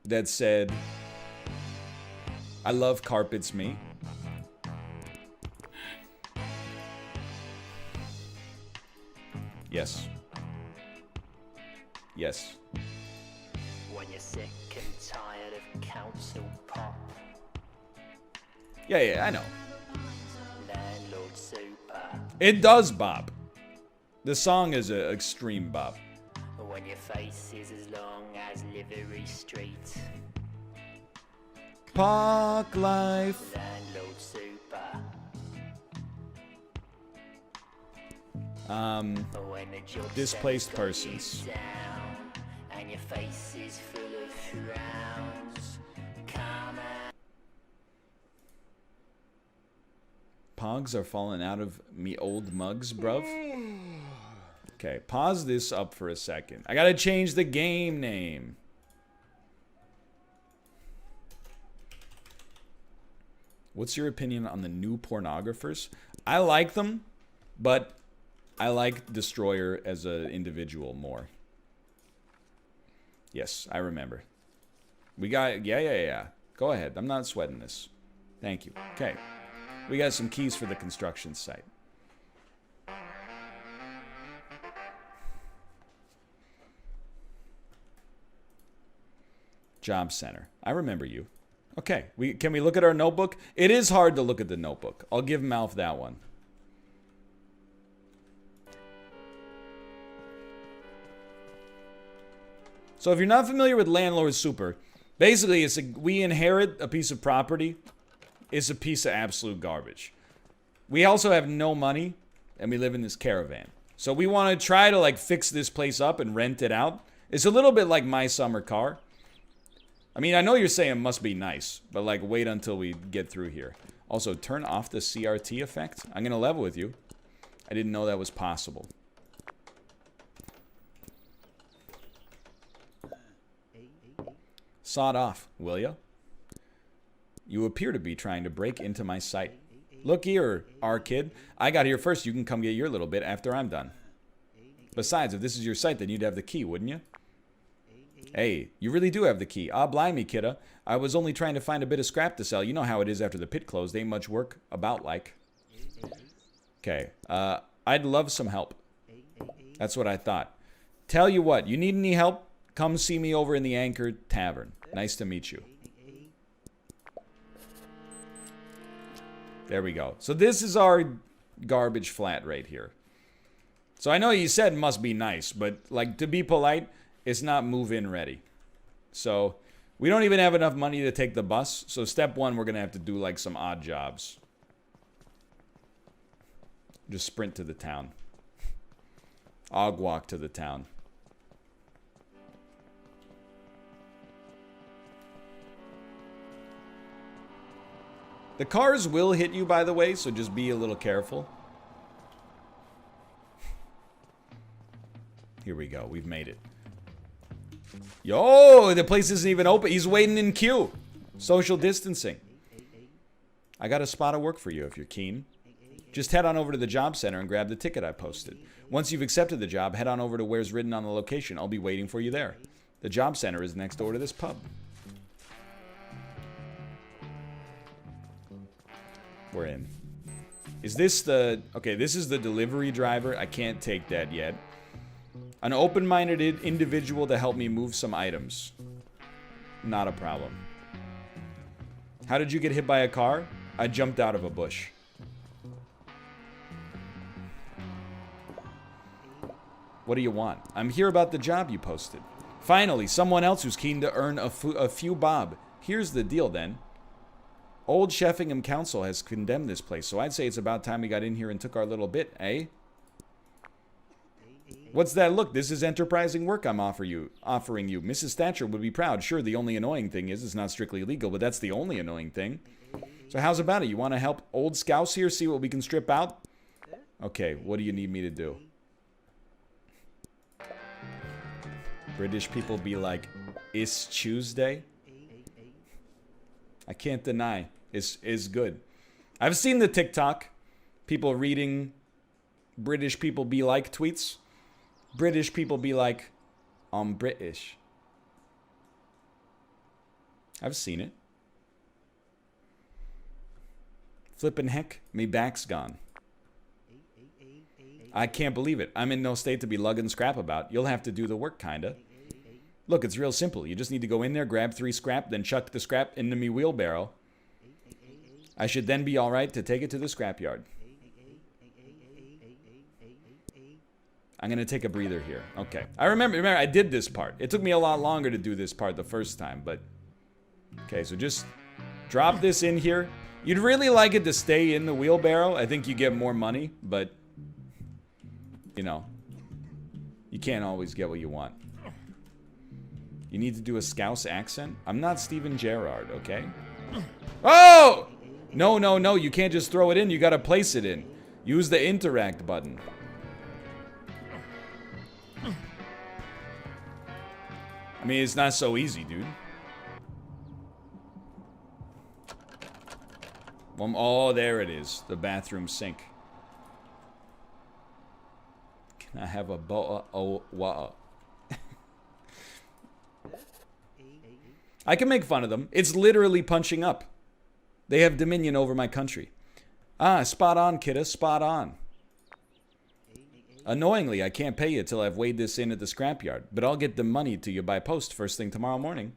that said, I love carpets, me. Yes. Yes. When you're sick and tired of council pop. Yeah, I know. Landlord super. It does bop. The song is an extreme bop. When your face is as long as Livery Street. Park life. Landlord super. When the job Displaced centre's got you persons. down, and your face is full of frowns. Come out. Pogs are falling out of me old mugs, bruv. Okay, pause this up for a second. I gotta change the game name. What's your opinion on the new pornographers? I like them, but I like Destroyer as an individual more. Yes, I remember. We got, yeah. Go ahead. I'm not sweating this. Thank you. Okay. We got some keys for the construction site. Job center. I remember you. Okay. Can we look at our notebook? It is hard to look at the notebook. I'll give Malf that one. So if you're not familiar with Landlord Super, basically we inherit a piece of property. It's a piece of absolute garbage. We also have no money, and we live in this caravan. So we want to try to like fix this place up and rent it out. It's a little bit like My Summer Car. I mean, I know you're saying it must be nice, but like wait until we get through here. Also, turn off the CRT effect. I'm going to level with you. I didn't know that was possible. Sawed off, will ya? You appear to be trying to break into my site. Look here, our kid. I got here first. You can come get your little bit after I'm done. Besides, if this is your site, then you'd have the key, wouldn't you? Hey, you really do have the key. Ah, blimey, kidda. I was only trying to find a bit of scrap to sell. You know how it is after the pit closed. Ain't much work about like. Okay. I'd love some help. That's what I thought. Tell you what, you need any help? Come see me over in the Anchor Tavern. Nice to meet you. There we go. So this is our garbage flat right here. So I know you said it must be nice, but like to be polite, it's not move-in ready. So we don't even have enough money to take the bus. So step one, we're going to have to do like some odd jobs. Just sprint to the town. Og walk to the town. The cars will hit you, by the way, so just be a little careful. Here we go. We've made it. Yo, the place isn't even open. He's waiting in queue. Social distancing. I got a spot of work for you if you're keen. Just head on over to the job center and grab the ticket I posted. Once you've accepted the job, head on over to where's written on the location. I'll be waiting for you there. The job center is next door to this pub. We're in. Is this the... Okay, this is the delivery driver. I can't take that yet. An open-minded individual to help me move some items. Not a problem. How did you get hit by a car? I jumped out of a bush. What do you want? I'm here about the job you posted. Finally, someone else who's keen to earn a few bob. Here's the deal then. Old Sheffingham Council has condemned this place, so I'd say it's about time we got in here and took our little bit, eh? What's that look? This is enterprising work I'm offering you. Mrs. Thatcher would be proud. Sure, the only annoying thing is it's not strictly legal, but that's the only annoying thing. So how's about it? You want to help old Scouse here see what we can strip out? Okay, what do you need me to do? British people be like, it's Tuesday? I can't deny. It's good. I've seen the TikTok. People reading British people be like tweets. British people be like, I'm British. I've seen it. Flippin' heck, me back's gone. I can't believe it. I'm in no state to be lugging scrap about. You'll have to do the work, kinda. Look, it's real simple. You just need to go in there, grab 3 scrap, then chuck the scrap into me wheelbarrow. I should then be alright to take it to the scrapyard. I'm gonna take a breather here. Okay. I remember I did this part. It took me a lot longer to do this part the first time, but... Okay, so just drop this in here. You'd really like it to stay in the wheelbarrow. I think you get more money, but... You know. You can't always get what you want. You need to do a Scouse accent? I'm not Steven Gerrard, okay? Oh! No, no, no. You can't just throw it in. You gotta place it in. Use the interact button. I mean, it's not so easy, dude. Oh, there it is. The bathroom sink. Can I have a boa? Oh, wow. I can make fun of them. It's literally punching up. They have dominion over my country. Ah, spot on, kidda. Spot on. Annoyingly, I can't pay you till I've weighed this in at the scrapyard, but I'll get the money to you by post first thing tomorrow morning.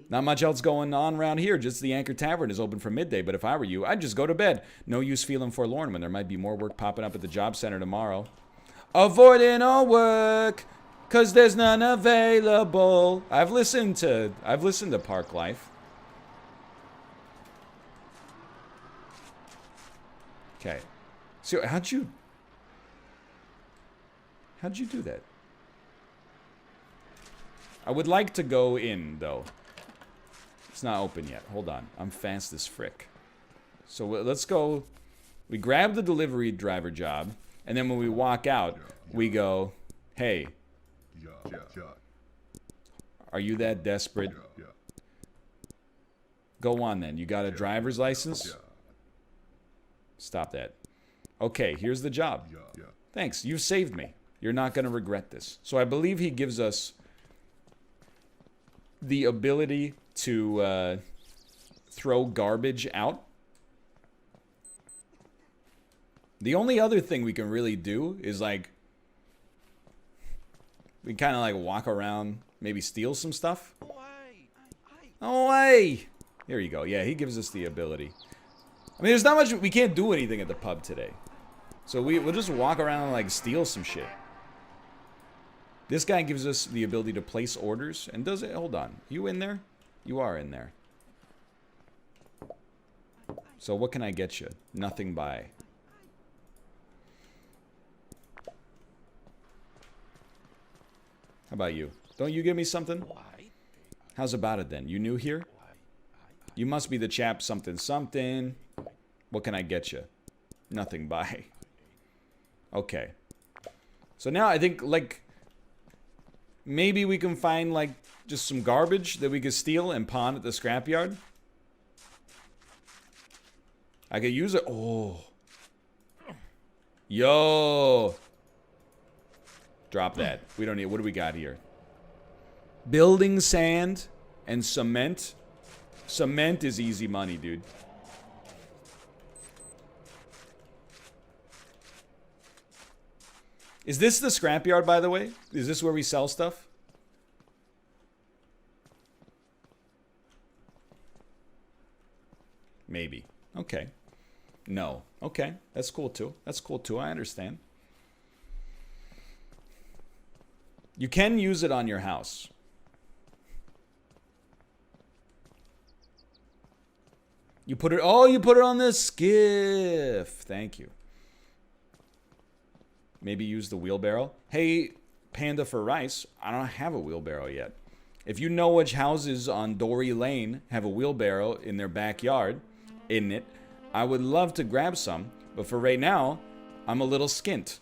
Not much else going on around here, just the Anchor Tavern is open for midday, but if I were you, I'd just go to bed. No use feeling forlorn when there might be more work popping up at the job center tomorrow. Avoiding all work, 'cause there's none available. I've listened to Park Life. Okay. So how'd you do that? I would like to go in, though. It's not open yet. Hold on. I'm fast as frick. So let's go. We grab the delivery driver job, and then when we walk out, we go, hey, are you that desperate? Go on, then. You got a driver's license? Stop that. Okay, here's the job. Thanks. You've saved me. You're not going to regret this. So I believe he gives us the ability to throw garbage out. The only other thing we can really do is, like, we kind of, like, walk around, maybe steal some stuff. Oh, hey! Here you go. Yeah, he gives us the ability. I mean, there's not much... We can't do anything at the pub today. So we'll just walk around and, like, steal some shit. This guy gives us the ability to place orders. And does it... Hold on. You in there? You are in there. So what can I get you? Nothing by. How about you? Don't you give me something? How's about it then? You new here? You must be the chap something something. What can I get you? Nothing by. Okay. So now I think, like, maybe we can find, like, just some garbage that we could steal and pawn at the scrapyard. I could use it. Oh. Yo. Drop that. We don't need... What do we got here? Building sand and cement. Cement is easy money, dude. Is this the scrapyard, by the way? Is this where we sell stuff? Maybe. Okay. No. Okay. That's cool, too. That's cool, too. I understand. You can use it on your house. You put it... Oh, you put it on the skiff. Thank you. Maybe use the wheelbarrow. Hey, Panda for Rice, I don't have a wheelbarrow yet. If you know which houses on Dory Lane have a wheelbarrow in their backyard, in it, I would love to grab some. But for right now, I'm a little skint.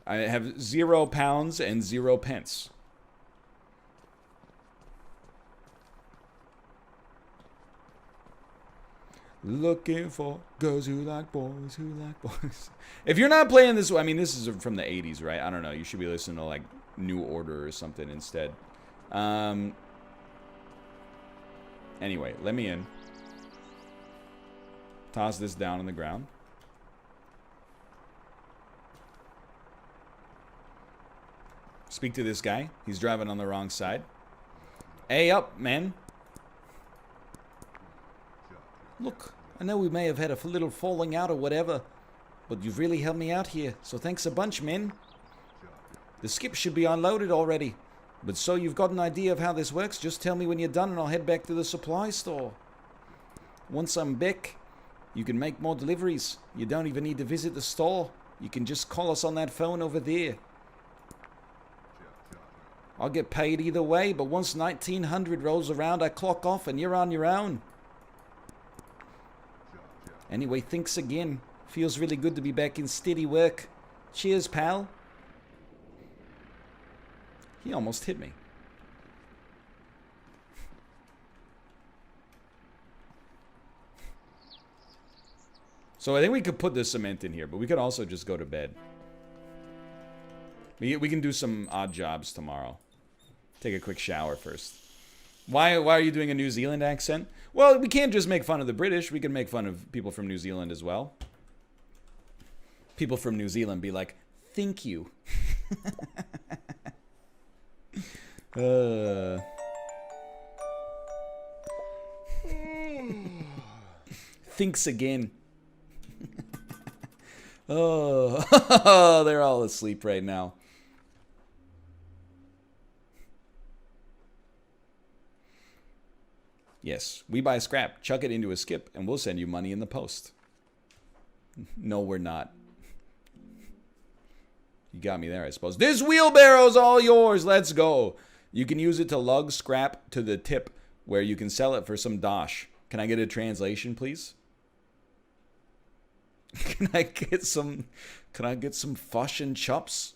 I have 0 pounds and 0 pence. Looking for girls who like boys, who like boys. If you're not playing this, I mean, this is from the 80s, right? I don't know. You should be listening to, like, New Order or something instead. Anyway, let me in. Toss this down on the ground. Speak to this guy. He's driving on the wrong side. Hey up, man. Look, I know we may have had a little falling out or whatever, but you've really helped me out here, so thanks a bunch, men. The skip should be unloaded already, but so you've got an idea of how this works, just tell me when you're done and I'll head back to the supply store. Once I'm back, you can make more deliveries. You don't even need to visit the store. You can just call us on that phone over there. I'll get paid either way, but once 1900 rolls around, I clock off and you're on your own. Anyway, thanks again. Feels really good to be back in steady work. Cheers, pal. He almost hit me. So I think we could put the cement in here, but we could also just go to bed. We can do some odd jobs tomorrow. Take a quick shower first. Why are you doing a New Zealand accent? Well, we can't just make fun of the British. We can make fun of people from New Zealand as well. People from New Zealand be like, thank you. Thanks again. Oh, they're all asleep right now. Yes, we buy scrap, chuck it into a skip, and we'll send you money in the post. No, we're not. You got me there, I suppose. This wheelbarrow's all yours. Let's go. You can use it to lug scrap to the tip where you can sell it for some dosh. Can I get a translation, please? Can I get some fush and chops?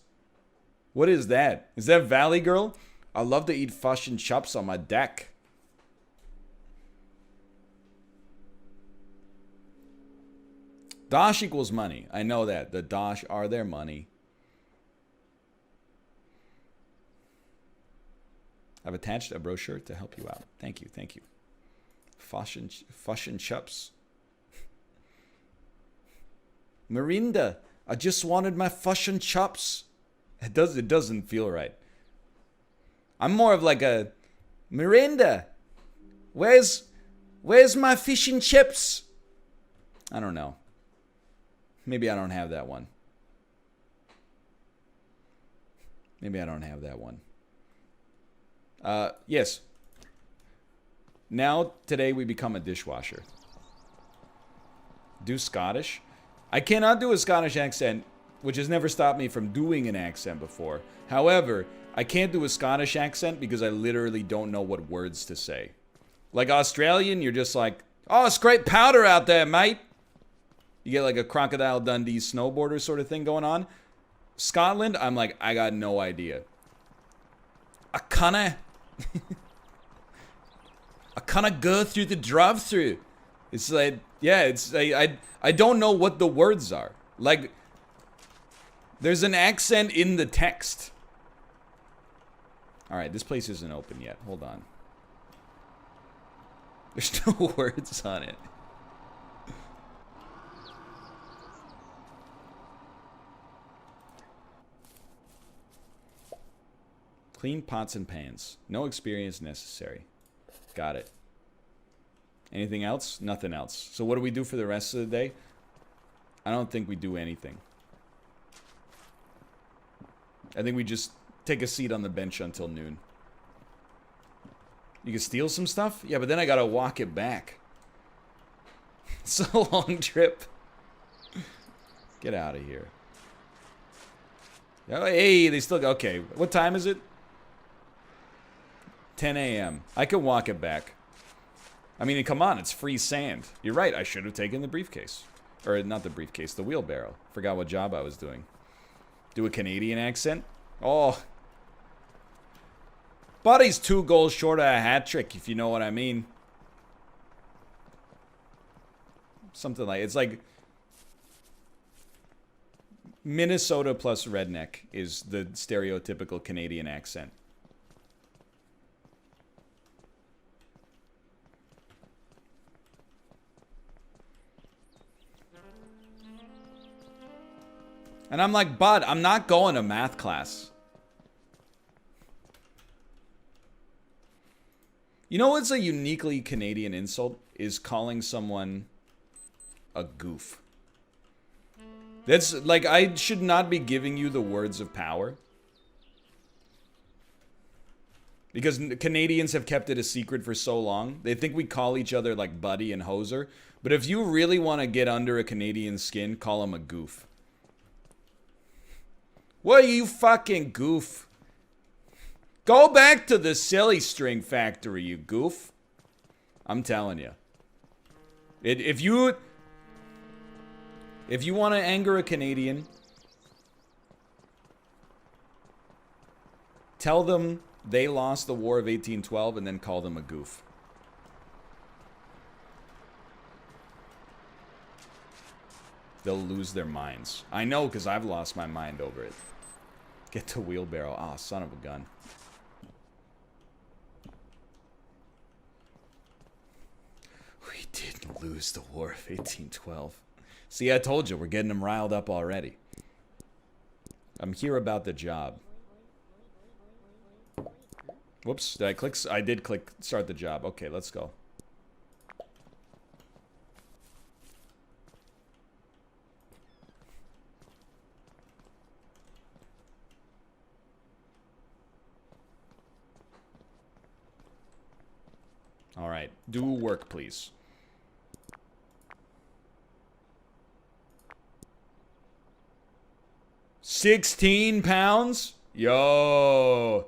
What is that? Is that Valley Girl? I love to eat fush and chops on my deck. Dosh equals money. I know that. The dosh are their money. I've attached a brochure to help you out. Thank you, thank you. Fush and chups. Mirinda, I just wanted my fush and chops. It doesn't feel right. I'm more of like a Mirinda. Where's my fish and chips? I don't know. Maybe I don't have that one. Maybe I don't have that one. Yes. Now, today we become a dishwasher. Do Scottish. I cannot do a Scottish accent, which has never stopped me from doing an accent before. However, I can't do a Scottish accent because I literally don't know what words to say. Like Australian, you're just like, oh, it's great powder out there, mate. You get like a Crocodile Dundee snowboarder sort of thing going on. Scotland, I'm like, I got no idea. I kinda go through the drive-through. It's like, yeah, it's like, I don't know what the words are. Like, there's an accent in the text. All right, this place isn't open yet. Hold on. There's no words on it. Clean pots and pans. No experience necessary. Got it. Anything else? Nothing else. So what do we do for the rest of the day? I don't think we do anything. I think we just take a seat on the bench until noon. You can steal some stuff? Yeah, but then I gotta walk it back. It's a long trip. Get out of here. Oh, hey, they still go. Okay, what time is it? 10 a.m. I could walk it back. I mean, come on, it's free sand. You're right, I should have taken the briefcase. Or, not the briefcase, the wheelbarrow. Forgot what job I was doing. Do a Canadian accent? Oh. Buddy's 2 goals short of a hat trick, if you know what I mean. Something like, it's like Minnesota plus redneck is the stereotypical Canadian accent. And I'm like, bud, I'm not going to math class. You know what's a uniquely Canadian insult? Is calling someone a goof. That's like, I should not be giving you the words of power. Because Canadians have kept it a secret for so long. They think we call each other like buddy and hoser. But if you really want to get under a Canadian's skin, call him a goof. What are you fucking goof? Go back to the silly string factory, you goof. I'm telling you. If you want to anger a Canadian, tell them they lost the War of 1812 and then call them a goof. They'll lose their minds. I know, because I've lost my mind over it. Get to wheelbarrow. Ah, oh, son of a gun. We didn't lose the War of 1812. See, I told you, we're getting them riled up already. I'm here about the job. Whoops, did I click? I did click start the job. Okay, let's go. All right, do work, please. £16? Yo.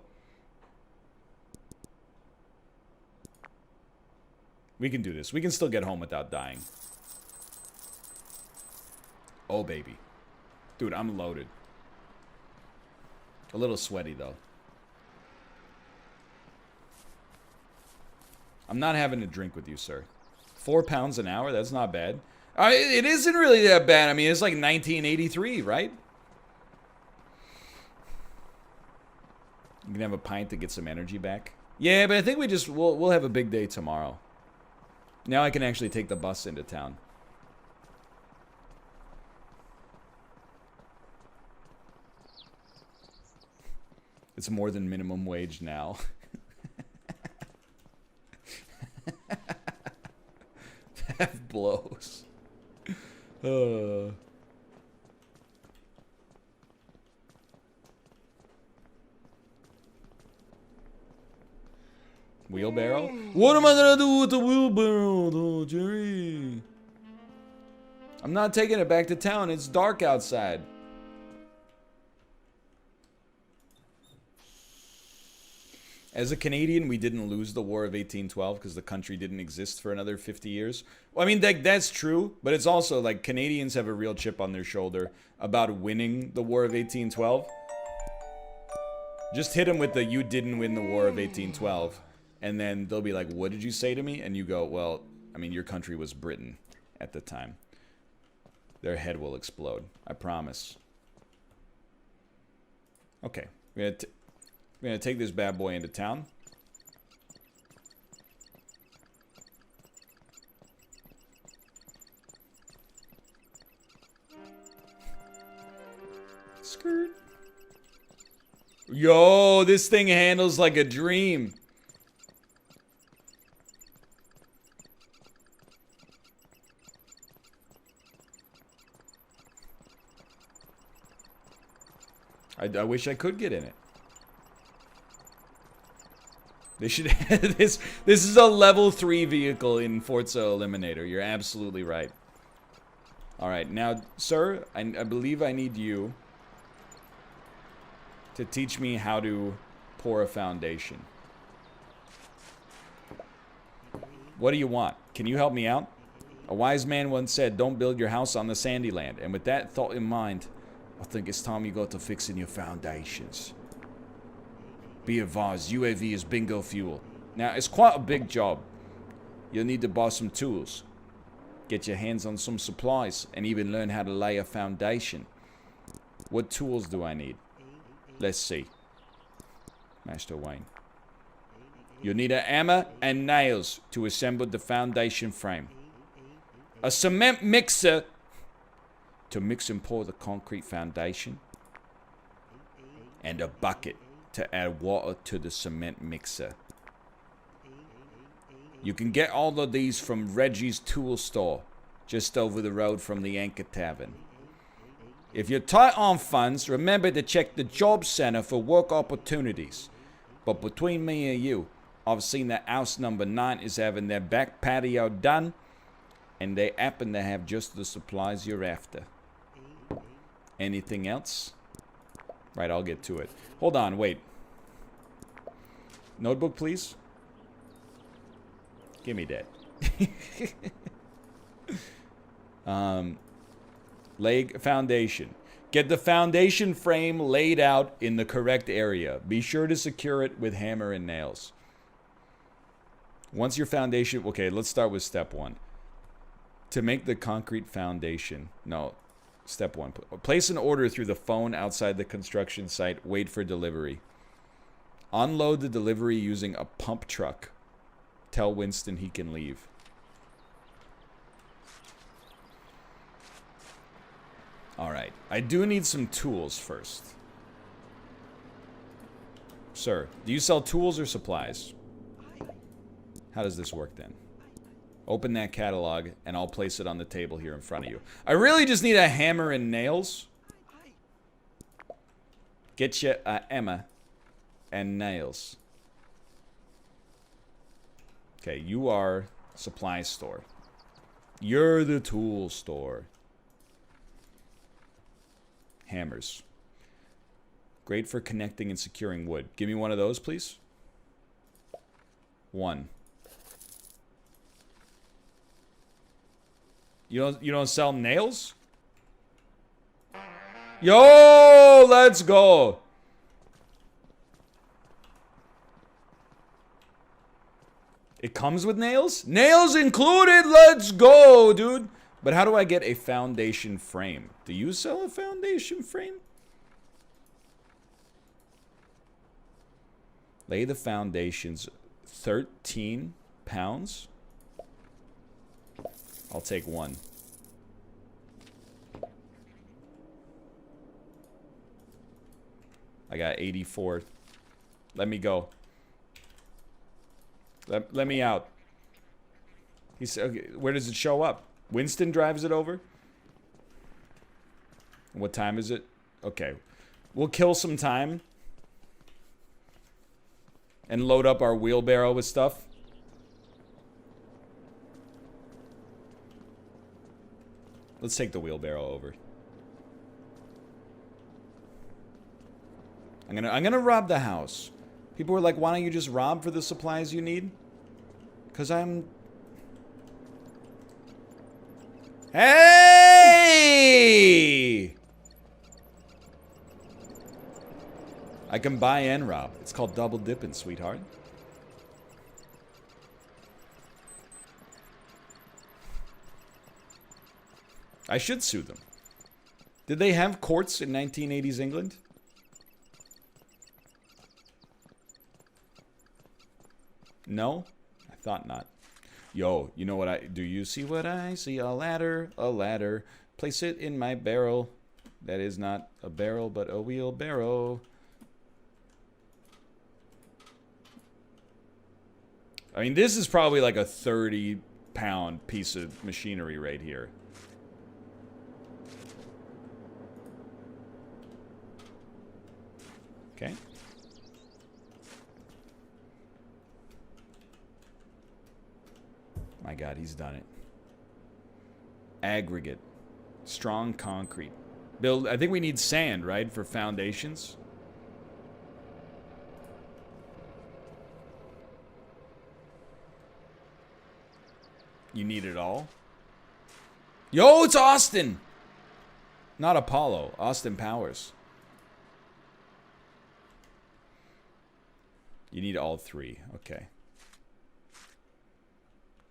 We can do this. We can still get home without dying. Oh, baby. Dude, I'm loaded. A little sweaty, though. I'm not having a drink with you, sir. £4 an hour? That's not bad. It isn't really that bad. I mean, it's like 1983, right? You can have a pint to get some energy back. Yeah, but I think we'll have a big day tomorrow. Now I can actually take the bus into town. It's more than minimum wage now. That blows. Wheelbarrow? What am I gonna do with the wheelbarrow, though, Jerry? I'm not taking it back to town. It's dark outside. As a Canadian, we didn't lose the War of 1812 because the country didn't exist for another 50 years. Well, I mean, that's true, but it's also like Canadians have a real chip on their shoulder about winning the War of 1812. Just hit them with the "you didn't win the War of 1812." And then they'll be like, what did you say to me? And you go, well, I mean, your country was Britain at the time. Their head will explode. I promise. Okay. We're gonna take this bad boy into town. Skirt. Yo, this thing handles like a dream. I wish I could get in it. They should this is a level 3 vehicle in Forza Eliminator. You're absolutely right. Alright, now, sir, I believe I need you to teach me how to pour a foundation. What do you want? Can you help me out? A wise man once said, don't build your house on the sandy land. And with that thought in mind, I think it's time you got to fixing your foundations. Be advised, UAV is bingo fuel. Now, it's quite a big job. You'll need to buy some tools, get your hands on some supplies, and even learn how to lay a foundation. What tools do I need? Let's see. Master Wayne. You'll need a hammer and nails to assemble the foundation frame. A cement mixer to mix and pour the concrete foundation, and a bucket to add water to the cement mixer. You can get all of these from Reggie's Tool Store, just over the road from the Anchor Tavern. If you're tight on funds, remember to check the Job Center for work opportunities. But between me and you, I've seen that house number 9 is having their back patio done, and they happen to have just the supplies you're after. Anything else? Right, I'll get to it. Hold on, wait. Notebook, please. Give me that. Leg foundation. Get the foundation frame laid out in the correct area. Be sure to secure it with hammer and nails. Once your foundation... Okay, let's start with step 1. To make the concrete foundation... No, step 1. Place an order through the phone outside the construction site. Wait for delivery. Unload the delivery using a pump truck. Tell Winston he can leave. Alright, I do need some tools first. Sir, do you sell tools or supplies? How does this work then? Open that catalog and I'll place it on the table here in front of you. I really just need a hammer and nails. Get you a hammer and nails. Okay, you are supply store. You're the tool store. Hammers. Great for connecting and securing wood. Give me one of those, please. 1. You don't sell nails? Yo, let's go. It comes with nails? Nails included, let's go, dude. But how do I get a foundation frame? Do you sell a foundation frame? Lay the foundations 13 pounds. I'll take 1. I got 84. Let me go. Let me out. He said, okay, where does it show up? Winston drives it over? What time is it? Okay. We'll kill some time. And load up our wheelbarrow with stuff. Let's take the wheelbarrow over. I'm gonna rob the house. People were like, why don't you just rob for the supplies you need? 'Cause I'm... Hey! I can buy and rob. It's called double dipping, sweetheart. I should sue them. Did they have courts in 1980s England? No? I thought not. Yo, you know what I... Do you see what I see? A ladder, a ladder. Place it in my barrel. That is not a barrel, but a wheelbarrow. I mean, this is probably like a 30-pound piece of machinery right here. Okay. My God, he's done it. Aggregate. Strong concrete. Build, I think we need sand, right, for foundations? You need it all? Yo, it's Austin! Not Apollo. Austin Powers. You need all 3. Okay.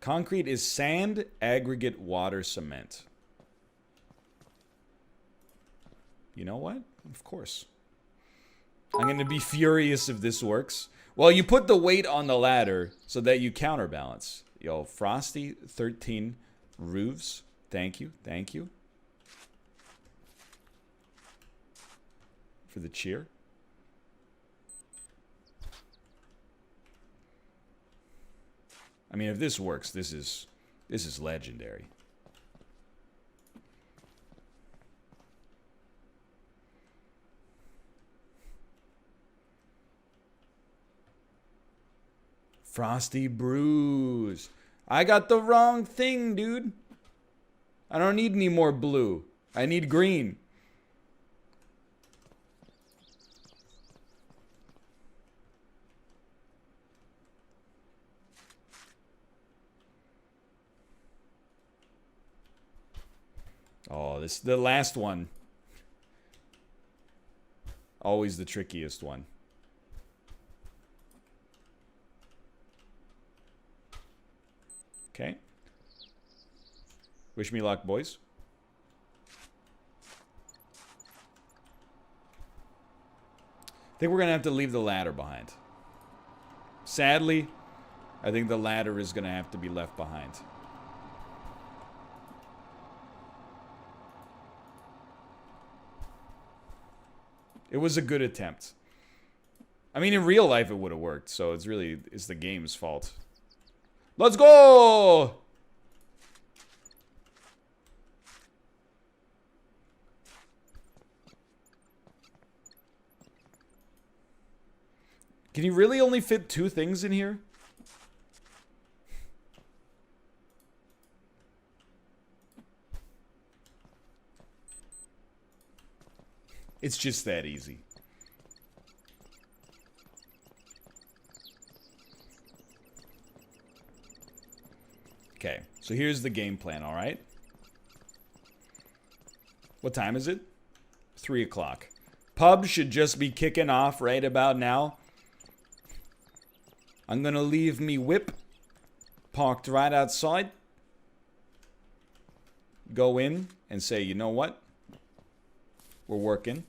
Concrete is sand, aggregate, water, cement. You know what? Of course. I'm going to be furious if this works. Well, you put the weight on the ladder so that you counterbalance. Yo, Frosty, 13 roofs. Thank you. Thank you. for the cheer. I mean, if this works, this is legendary. Frosty Brews. I got the wrong thing, dude. I don't need any more blue. I need green. Oh, this the last one. Always the trickiest one. Okay. Wish me luck, boys. I think we're going to have to leave the ladder behind. Sadly, I think the ladder is going to have to be left behind. It was a good attempt. I mean, in real life it would have worked, so it's the game's fault. Let's go! Can you really only fit 2 things in here? It's just that easy. Okay, so here's the game plan, all right? What time is it? 3 o'clock. Pub should just be kicking off right about now. I'm gonna leave me whip parked right outside. Go in and say, you know what? We're working.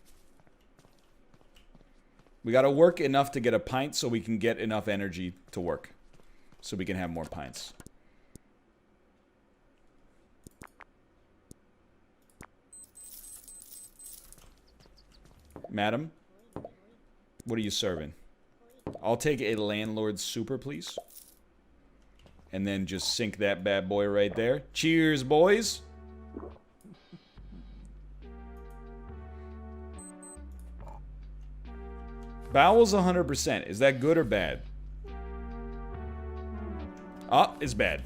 We gotta work enough to get a pint so we can get enough energy to work. So we can have more pints. Madam, what are you serving? I'll take a Landlord Super, please. And then just sink that bad boy right there. Cheers, boys. Bowels 100%. Is that good or bad? Ah, it's bad.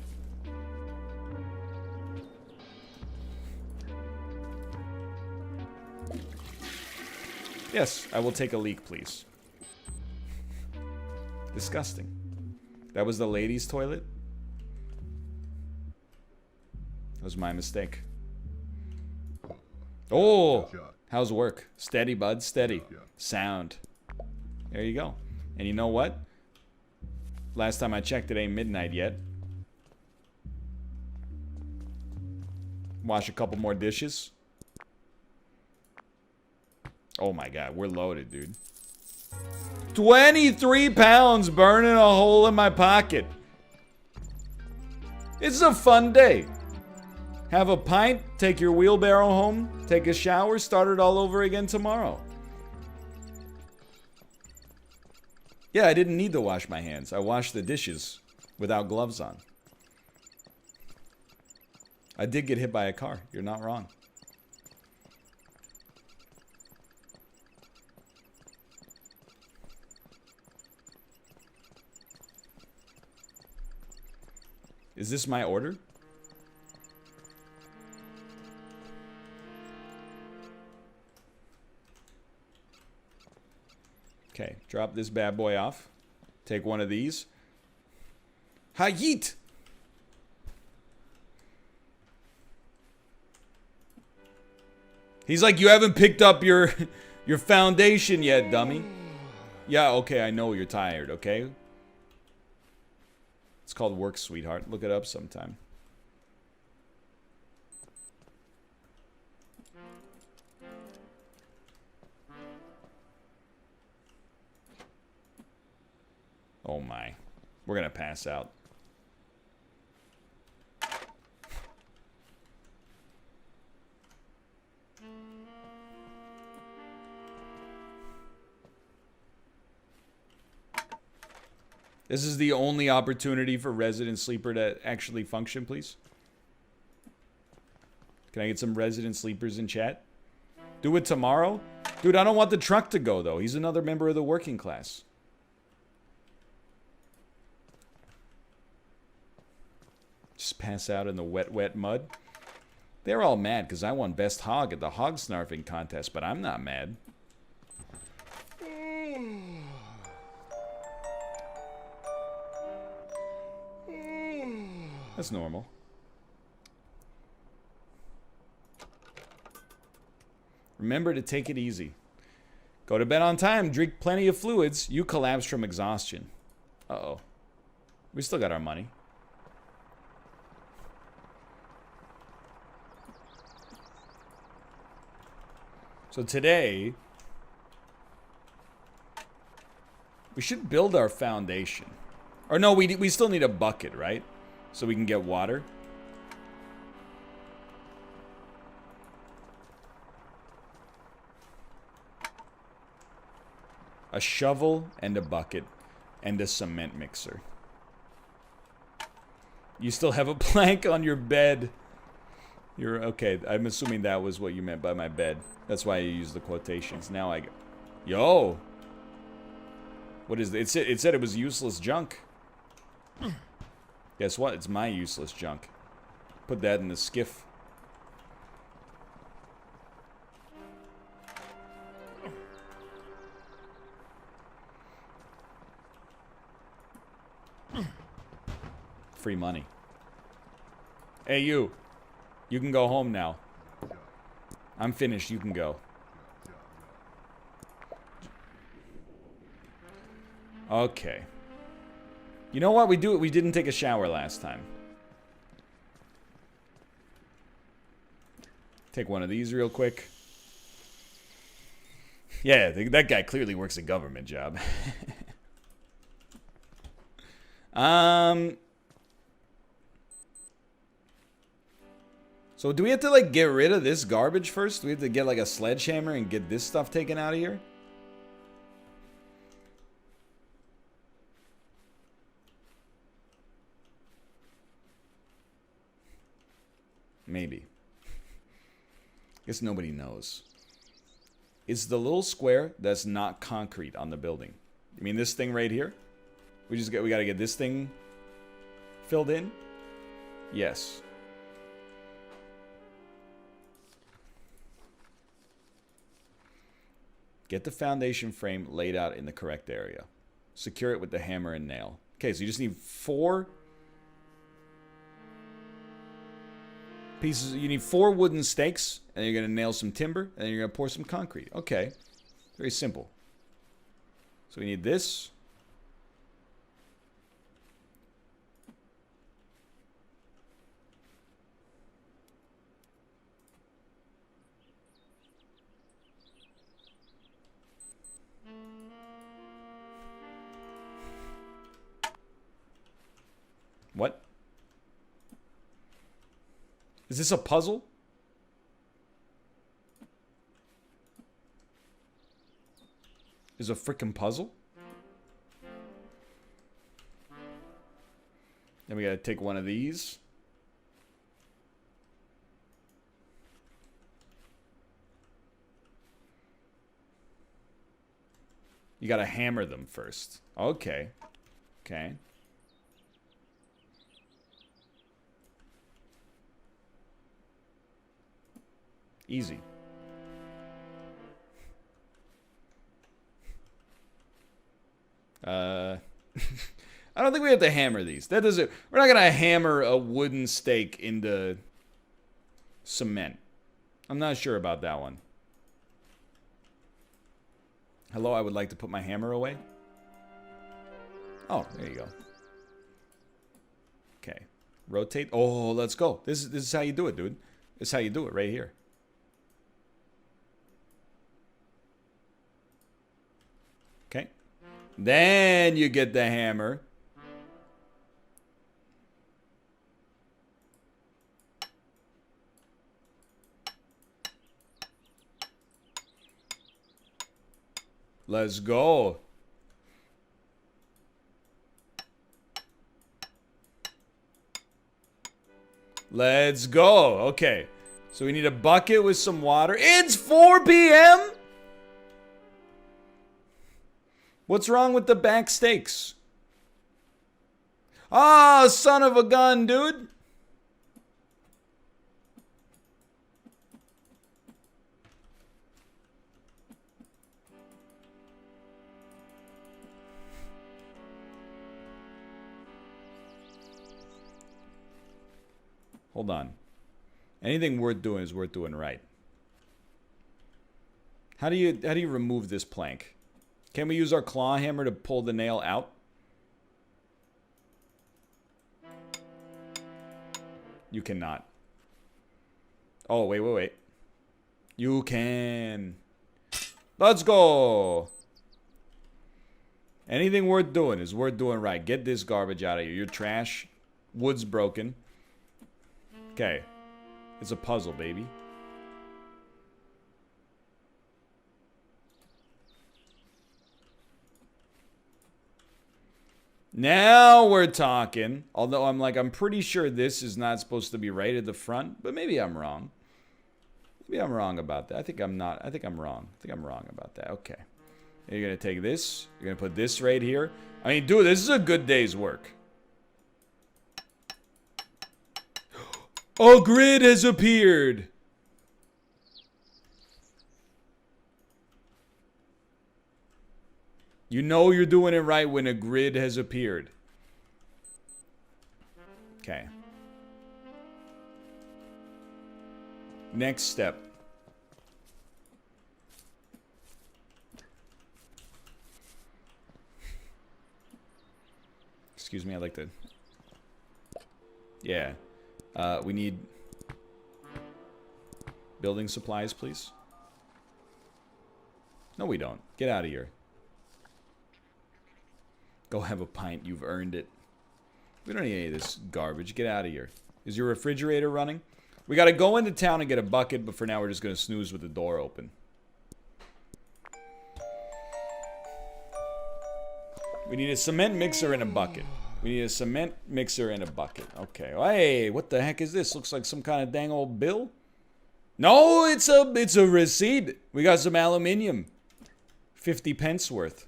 Yes, I will take a leak, please. Disgusting. That was the ladies' toilet? That was my mistake. Oh! How's work? Steady, bud, steady. Sound. There you go. And you know what? Last time I checked, it ain't midnight yet. Wash a couple more dishes. Oh my god, we're loaded, dude. 23 pounds burning a hole in my pocket. It's a fun day. Have a pint, take your wheelbarrow home, take a shower, start it all over again tomorrow. Yeah, I didn't need to wash my hands. I washed the dishes without gloves on. I did get hit by a car. You're not wrong. Is this my order? Okay, drop this bad boy off. Take one of these. Ha-yeet! He's like, you haven't picked up your foundation yet, dummy. Yeah, okay, I know you're tired, okay? It's called work, sweetheart. Look it up sometime. Oh my. We're gonna pass out. This is the only opportunity for resident sleeper to actually function, please. Can I get some resident sleepers in chat? Do it tomorrow? Dude, I don't want the truck to go, though. He's another member of the working class. Just pass out in the wet, wet mud. They're all mad because I won Best Hog at the hog snarfing contest, but I'm not mad. That's normal. Remember to take it easy. Go to bed on time, drink plenty of fluids. You collapse from exhaustion. Uh-oh. We still got our money. So today, we should build our foundation. Or no, we still need a bucket, right? So we can get water. A shovel and a bucket and a cement mixer. You still have a plank on your bed. You're okay. I'm assuming that was what you meant by my bed. That's why you use the quotations. Now I go. Yo. What is it? It said it was useless junk. Guess what? It's my useless junk. Put that in the skiff. Free money. Hey, you. You can go home now. I'm finished. You can go. Okay. You know what? We didn't take a shower last time. Take one of these real quick. Yeah, that guy clearly works a government job. So do we have to, like, get rid of this garbage first? Do we have to get, like, a sledgehammer and get this stuff taken out of here? Maybe. Guess nobody knows. It's the little square that's not concrete on the building. You mean this thing right here? We gotta get this thing filled in? Yes. Get the foundation frame laid out in the correct area. Secure it with the hammer and nail. Okay, so you just need 4 pieces. You need 4 wooden stakes, and then you're going to nail some timber, and then you're going to pour some concrete. Okay. Very simple. So we need this. What? Is this a puzzle? Is a frickin' puzzle? Then we gotta take one of these. You gotta hammer them first. Okay. Okay. Easy. I don't think we have to hammer these. That doesn't. We're not gonna hammer a wooden stake into cement. I'm not sure about that one. Hello, I would like to put my hammer away. Oh, there you go. Okay. Rotate. Oh, let's go. This is how you do it, dude. This is how you do it right here. Okay. Then you get the hammer. Let's go. Let's go. Okay. So we need a bucket with some water. It's 4 p.m.? What's wrong with the back steaks? Ah, son of a gun, dude. Hold on. Anything worth doing is worth doing right. How do you remove this plank? Can we use our claw hammer to pull the nail out? You cannot. Oh, wait. You can. Let's go. Anything worth doing is worth doing right. Get this garbage out of here. You're trash. Wood's broken. Okay. It's a puzzle, baby. Now we're talking. Although I'm pretty sure this is not supposed to be right at the front, but maybe I'm wrong. Maybe I'm wrong about that. I think I'm wrong. I think I'm wrong about that. Okay. You're going to take this. You're going to put this right here. I mean, dude, this is a good day's work. A grid has appeared. You know you're doing it right when a grid has appeared. Okay. Next step. Excuse me, I'd like to... Yeah. We need... building supplies, please. No, we don't. Get out of here. Go have a pint. You've earned it. We don't need any of this garbage. Get out of here. Is your refrigerator running? We got to go into town and get a bucket, but for now we're just going to snooze with the door open. We need a cement mixer and a bucket. We need a cement mixer and a bucket. Okay. Hey, what the heck is this? Looks like some kind of dang old bill. No, it's a receipt. We got some aluminium. 50 pence worth.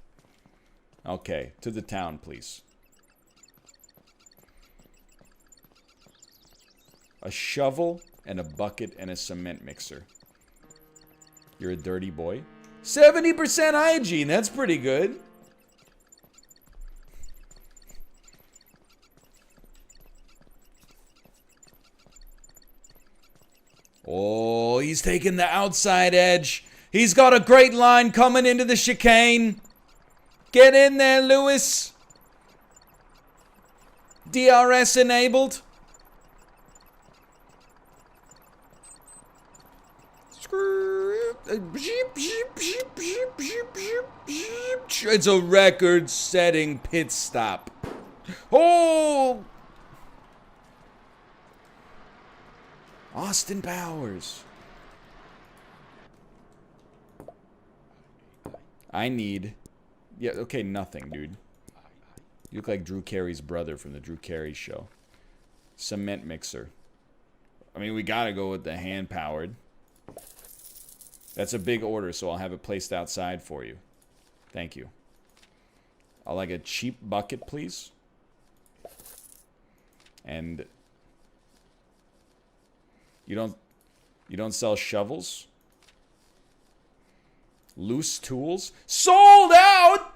Okay, to the town, please. A shovel and a bucket and a cement mixer. You're a dirty boy. 70% hygiene, that's pretty good. Oh, he's taking the outside edge. He's got a great line coming into the chicane. Get in there, Lewis. DRS enabled. It's a record-setting pit stop. Oh! Austin Powers. I need... Yeah, okay, nothing, dude. You look like Drew Carey's brother from the Drew Carey show. Cement mixer. I mean, we gotta go with the hand-powered. That's a big order, so I'll have it placed outside for you. Thank you. I'll like a cheap bucket, please. And... You don't sell shovels? Loose tools? Sold out!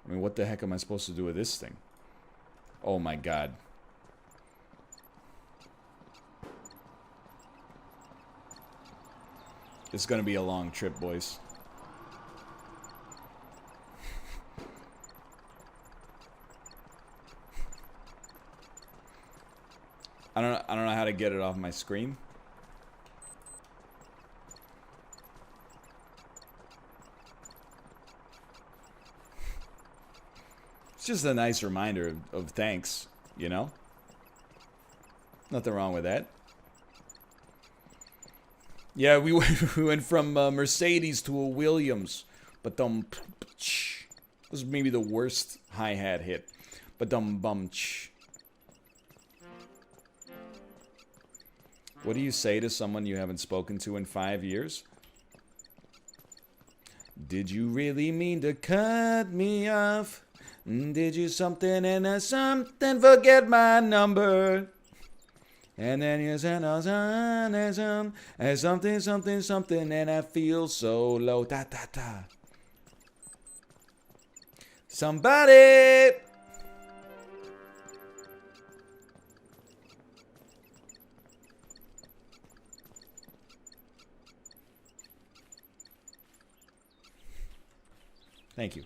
I mean, what the heck am I supposed to do with this thing? Oh my god. This is gonna be a long trip, boys. I don't know how to get it off my screen. It's just a nice reminder of thanks, you know? Nothing wrong with that. Yeah, we went from Mercedes to a Williams. But this was maybe the worst hi-hat hit. But what do you say to someone you haven't spoken to in 5 years? Did you really mean to cut me off? Did you something and a something forget my number? And then you said, something, something, something, and I feel so low. Da, da, da. Somebody! Thank you.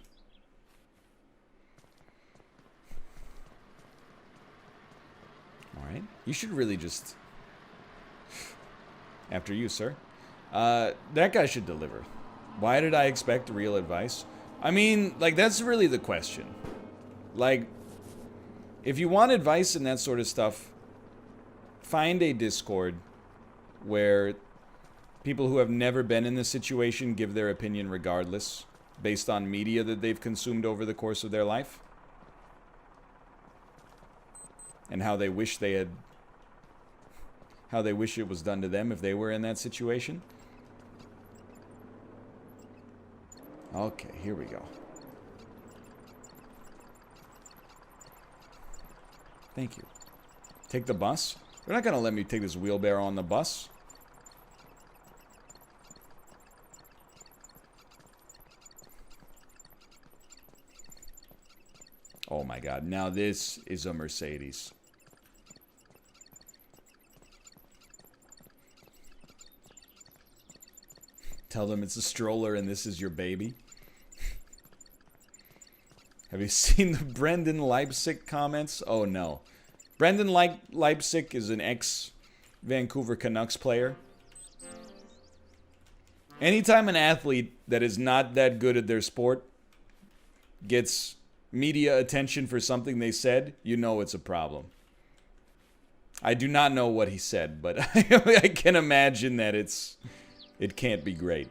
Alright. You should really just... After you, sir. That guy should deliver. Why did I expect real advice? I mean, like, that's really the question. Like, if you want advice and that sort of stuff, find a Discord where people who have never been in this situation give their opinion regardless, based on media that they've consumed over the course of their life. And how they wish they had... How they wish it was done to them if they were in that situation. Okay, here we go. Thank you. Take the bus? They're not gonna let me take this wheelbarrow on the bus. Oh my god, now this is a Mercedes. Tell them it's a stroller and this is your baby. Have you seen the Brendan Leipzig comments? Oh no. Brendan Leipzig is an ex-Vancouver Canucks player. Anytime an athlete that is not that good at their sport gets media attention for something they said, you know it's a problem. I do not know what he said, but I can imagine that it can't be great.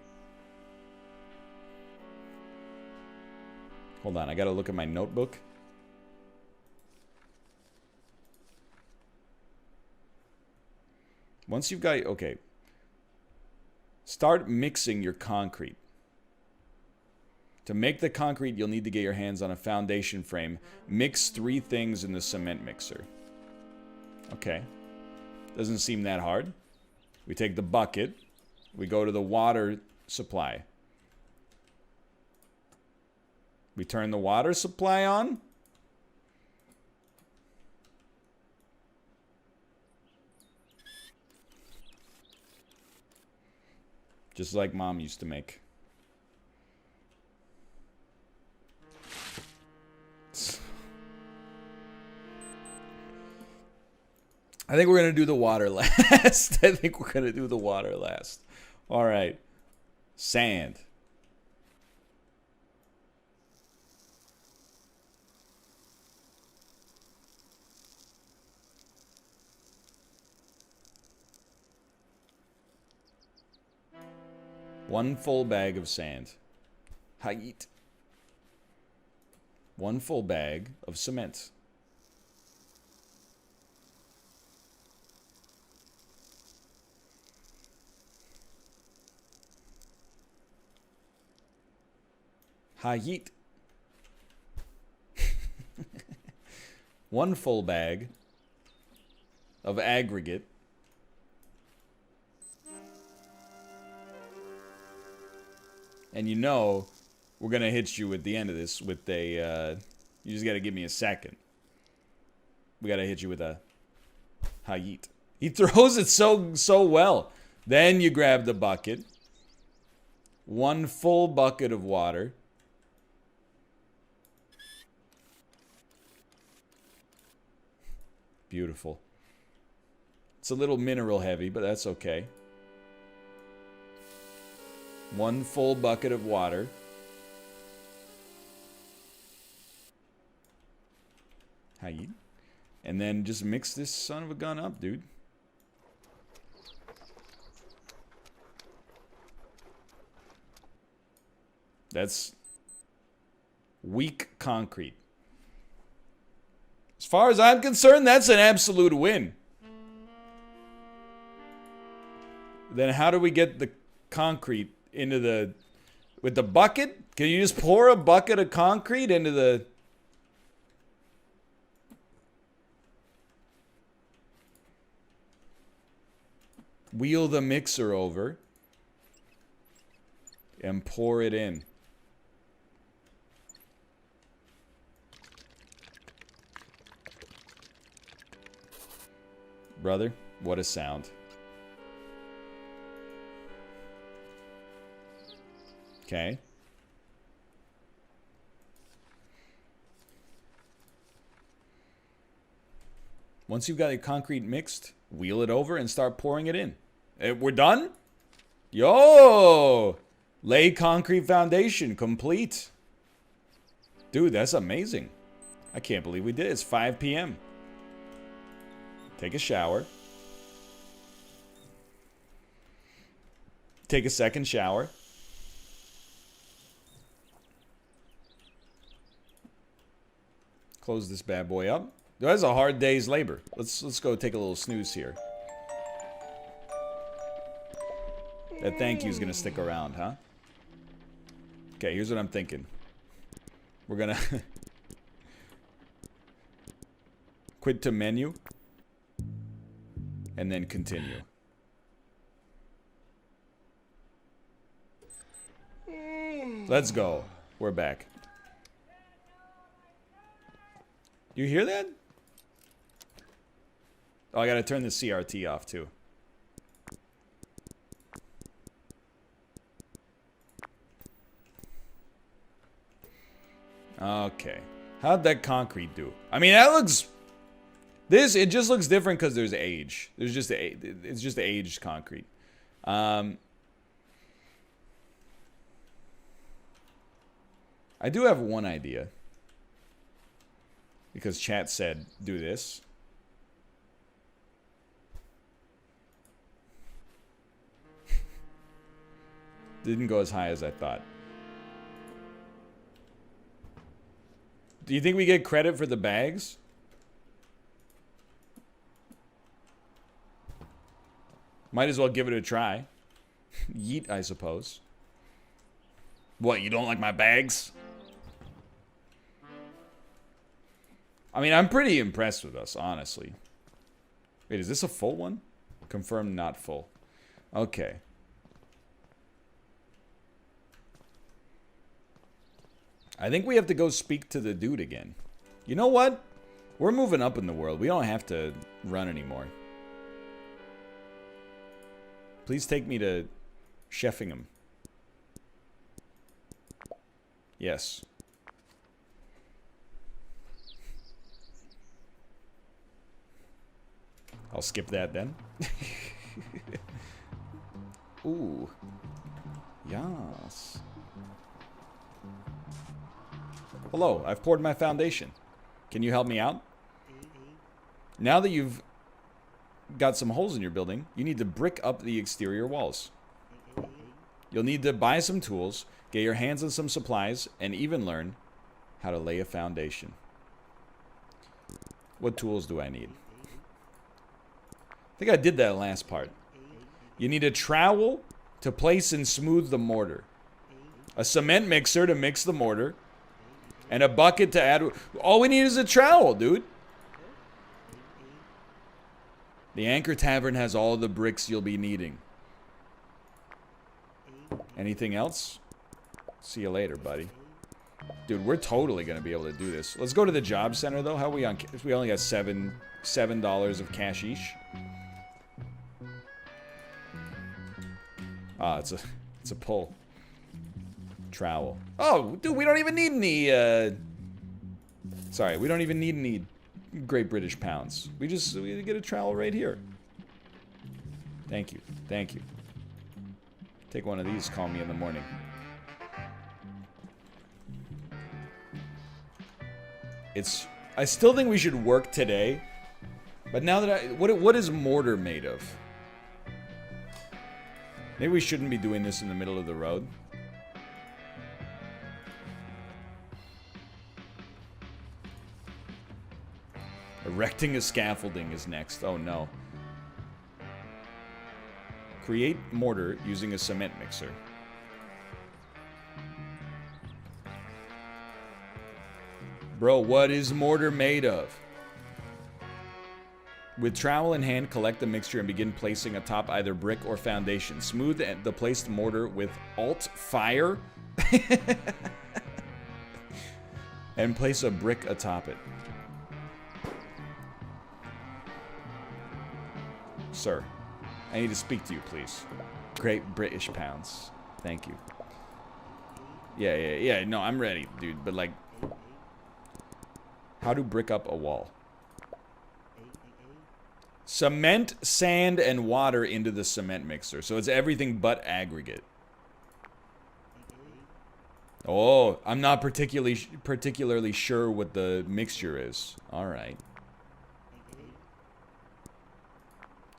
Hold on, I gotta look at my notebook. Once you've got... Okay. Start mixing your concrete. To make the concrete, you'll need to get your hands on a foundation frame. Mix 3 things in the cement mixer. Okay. Doesn't seem that hard. We take the bucket. We go to the water supply. We turn the water supply on. Just like Mom used to make. I think we're going to do the water last. I think we're going to do the water last. All right. Sand. One full bag of sand. Hayit. One full bag of cement. Hayit. One full bag of aggregate. And you know, we're going to hit you at the end of this with a, you just got to give me a second. We got to hit you with a hayit. He throws it so well. Then you grab the bucket. One full bucket of water. Beautiful. It's a little mineral heavy, but that's okay. One full bucket of water. Hayit. And then just mix this son of a gun up, dude. That's weak concrete. As far as I'm concerned, that's an absolute win. Then how do we get the concrete into the... With the bucket? Can you just pour a bucket of concrete into the... Wheel the mixer over. And pour it in. Brother, what a sound. Okay. Once you've got your concrete mixed, wheel it over and start pouring it in. We're done? Yo! Lay concrete foundation complete. Dude, that's amazing. I can't believe we did it. It's 5 p.m. Take a shower. Take a second shower. Close this bad boy up. That's a hard day's labor. Let's go take a little snooze here. That thank you is gonna stick around, huh? Okay, here's what I'm thinking. We're gonna quit to menu and then continue. Let's go. We're back. You hear that? Oh, I gotta turn the CRT off too. Okay. How'd that concrete do? I mean, that looks... it just looks different because there's age. There's just it's just aged concrete. I do have one idea. Because chat said, do this. Didn't go as high as I thought. Do you think we get credit for the bags? Might as well give it a try. Yeet, I suppose. What, you don't like my bags? I mean, I'm pretty impressed with us, honestly. Wait, is this a full one? Confirmed not full. Okay. I think we have to go speak to the dude again. You know what? We're moving up in the world. We don't have to run anymore. Please take me to Sheffingham. Yes. I'll skip that then. Ooh. Yes. Hello, I've poured my foundation. Can you help me out? Now that you've got some holes in your building, you need to brick up the exterior walls. You'll need to buy some tools, get your hands on some supplies, and even learn how to lay a foundation. What tools do I need? I think I did that last part. You need a trowel to place and smooth the mortar, a cement mixer to mix the mortar, and a bucket to add. All we need is a trowel, dude. The Anchor Tavern has all the bricks you'll be needing. Anything else? See you later, buddy. Dude, we're totally gonna be able to do this. Let's go to the job center, though. How are we on? We only got $7 of cash each. Ah, it's a pull. Trowel. Oh, dude, we don't even need any, sorry, we don't even need any Great British pounds. We get a trowel right here. Thank you. Thank you. Take one of these, call me in the morning. I still think we should work today. But now that what is mortar made of? Maybe we shouldn't be doing this in the middle of the road. Erecting a scaffolding is next. Oh no. Create mortar using a cement mixer. Bro, what is mortar made of? With trowel in hand, collect the mixture and begin placing atop either brick or foundation. Smooth the placed mortar with Alt Fire and place a brick atop it. Sir, I need to speak to you, please. Great British pounds. Thank you. Yeah. No, I'm ready, dude. But, like, how to brick up a wall? Cement, sand, and water into the cement mixer. So it's everything but aggregate. Oh, I'm not particularly sure what the mixture is. All right.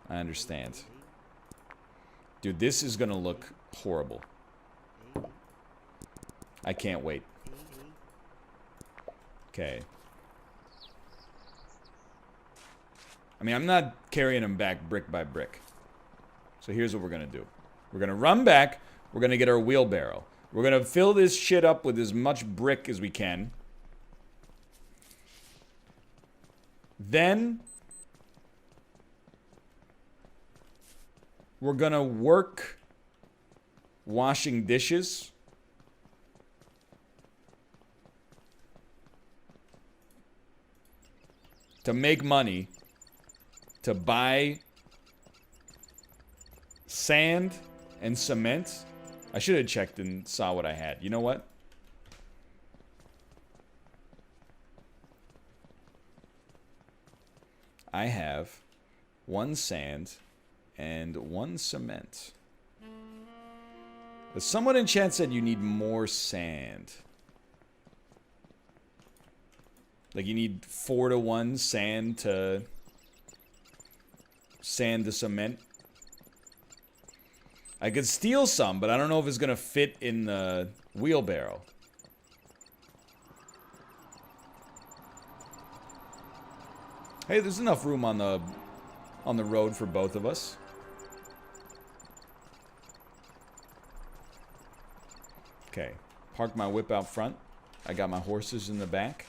I understand. Dude, this is gonna look horrible. I can't wait. Okay. I mean, I'm not carrying them back brick by brick. So here's what we're gonna do. We're gonna run back. We're gonna get our wheelbarrow. We're gonna fill this shit up with as much brick as we can. Then we're gonna work washing dishes. To make money. To buy sand and cement. I should have checked and saw what I had. You know what? I have 1 sand and 1 cement. But someone in chat said you need more sand. Like you need 4-to-1 sand to cement. I could steal some, but I don't know if it's gonna fit in the wheelbarrow. Hey, there's enough room on the road for both of us. Okay, park my whip out front. I got my horses in the back.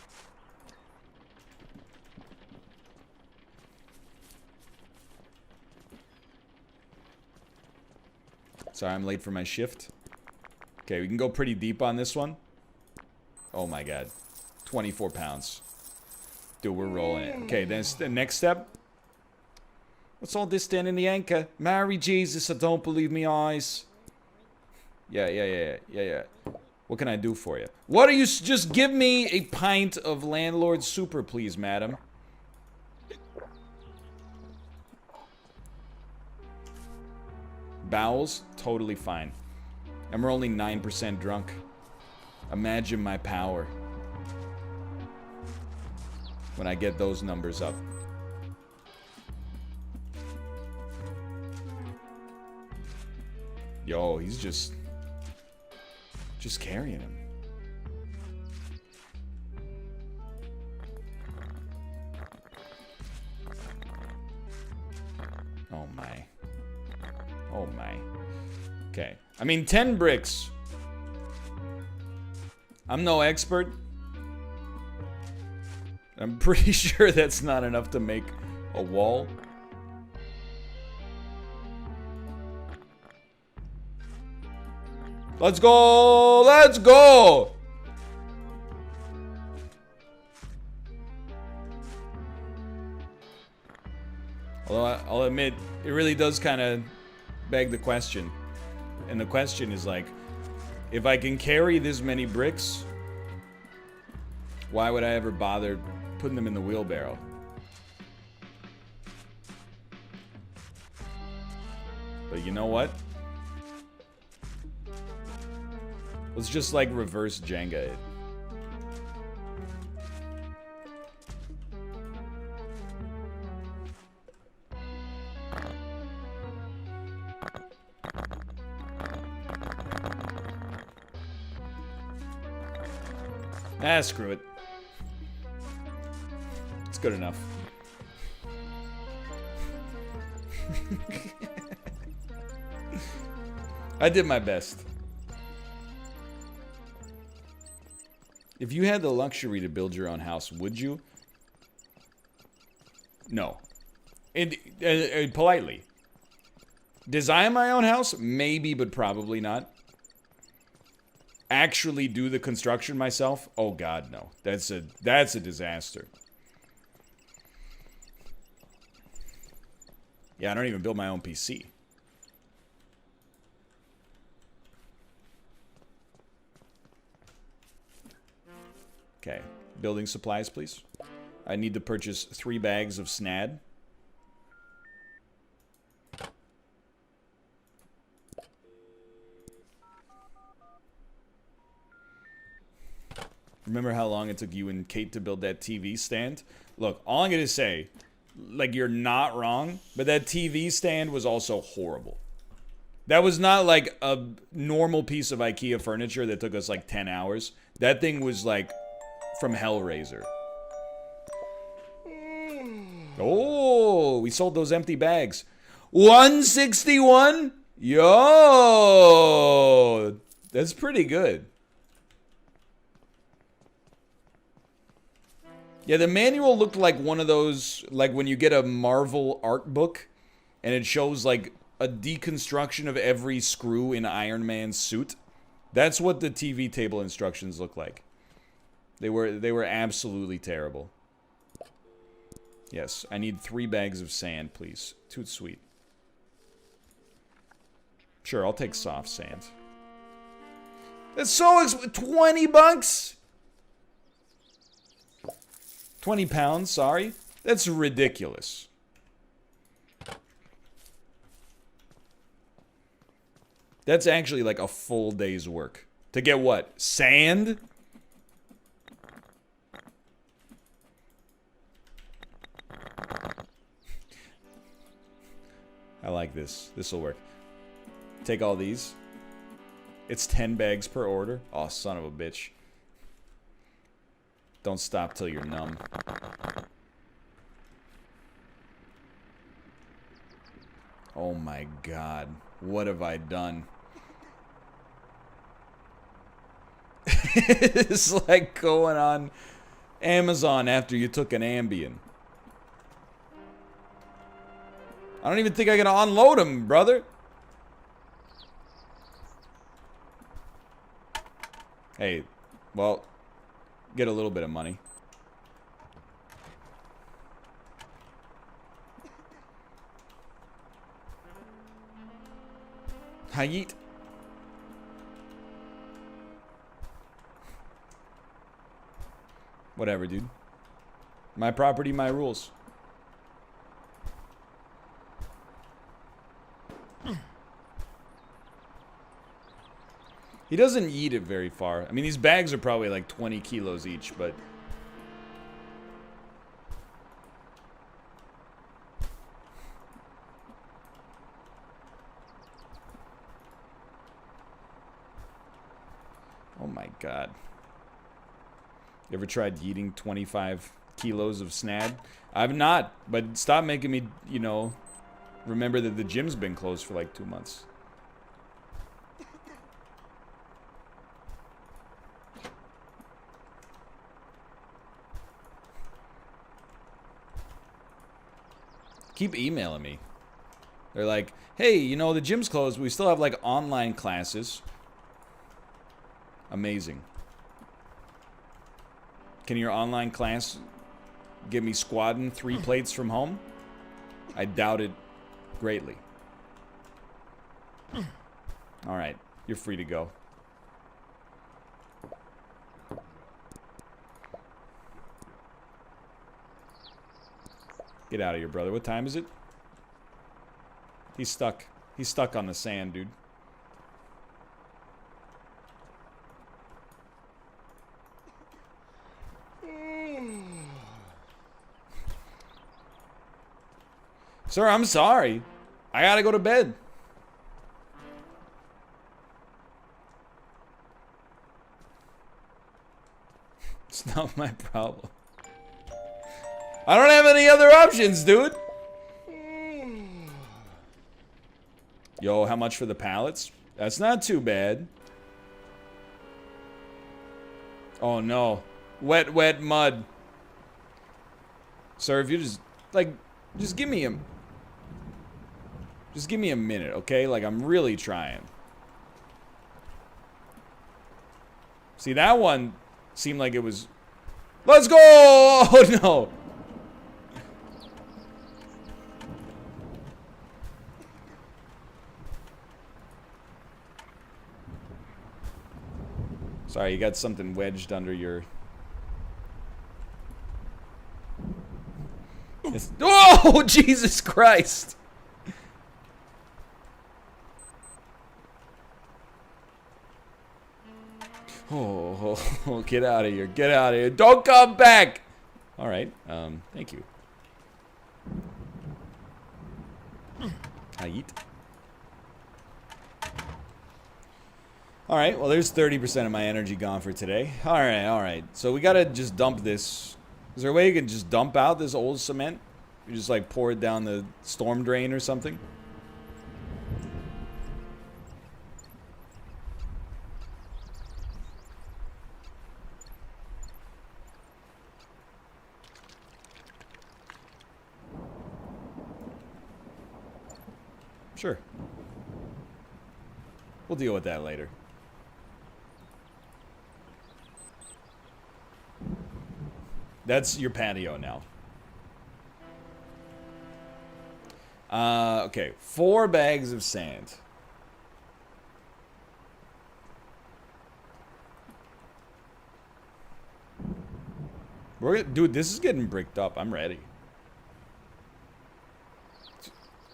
Sorry, I'm late for my shift. Okay, we can go pretty deep on this one. Oh my god. 24 pounds. Dude, we're rolling it. Okay, then the next step. What's all this then in the anchor? Mary Jesus, I don't believe me eyes. Yeah. What can I do for you? What are you... Just give me a pint of Landlord Super, please, madam. Bowels, totally fine. And we're only 9% drunk. Imagine my power when I get those numbers up. Yo, he's just carrying him. Oh my. Oh my. Okay. I mean, 10 bricks. I'm no expert. I'm pretty sure that's not enough to make a wall. Let's go! Let's go! Although I'll admit, it really does kind of beg the question. And the question is like, if I can carry this many bricks, why would I ever bother putting them in the wheelbarrow? But you know what? Let's just like reverse Jenga it. Ah, screw it. It's good enough. I did my best. If you had the luxury to build your own house, would you? No. Politely. Design my own house? Maybe, but probably not. Actually do the construction myself? Oh God, no. That's a disaster. Yeah, I don't even build my own PC. Okay, building supplies, please. I need to purchase 3 bags of snad. Remember how long it took you and Kate to build that TV stand? Look, all I'm gonna say, like, you're not wrong, but that TV stand was also horrible. That was not like a normal piece of IKEA furniture that took us like 10 hours. That thing was like from Hellraiser. Oh, we sold those empty bags. 161? Yo! That's pretty good. Yeah, the manual looked like one of those, like when you get a Marvel art book and it shows like a deconstruction of every screw in Iron Man's suit. That's what the TV table instructions look like. They were absolutely terrible. Yes, I need 3 bags of sand, please. Toot sweet. Sure, I'll take soft sand. That's so expensive. 20 bucks? 20 pounds, sorry. That's ridiculous. That's actually like a full day's work. To get what? Sand? I like this. This will work. Take all these. It's 10 bags per order. Oh, son of a bitch. Don't stop till you're numb. Oh my God. What have I done? It's like going on Amazon after you took an Ambien. I don't even think I can unload them, brother. Hey, well, get a little bit of money. Hayit. Whatever, dude. My property, my rules. He doesn't eat it very far. I mean, these bags are probably like 20 kilos each, but... Oh my God. You ever tried eating 25 kilos of snad? I've not, but stop making me, you know, remember that the gym's been closed for like 2 months. Keep emailing me. They're like, hey, you know, the gym's closed, but we still have like online classes. Amazing. Can your online class get me squatting 3 plates from home? I doubt it greatly. Alright, you're free to go. Get out of here, brother. What time is it? He's stuck. He's stuck on the sand, dude. Sir, I'm sorry. I gotta go to bed. It's not my problem. I don't have any other options, dude. Yo, how much for the pallets? That's not too bad. Oh no. Wet, wet mud. Sir, if you just, like, just give me a minute, okay? Like, I'm really trying. See, that one seemed like it was... Let's go! Oh, no! Sorry, you got something wedged under your... Oh, Jesus Christ! Oh, get out of here. Get out of here. Don't come back! Alright, thank you. I eat. Alright, well there's 30% of my energy gone for today. Alright. So we gotta just dump this. Is there a way you can just dump out this old cement? You just like pour it down the storm drain or something? Sure. We'll deal with that later. That's your patio now. Okay. 4 bags of sand. Dude, this is getting bricked up. I'm ready.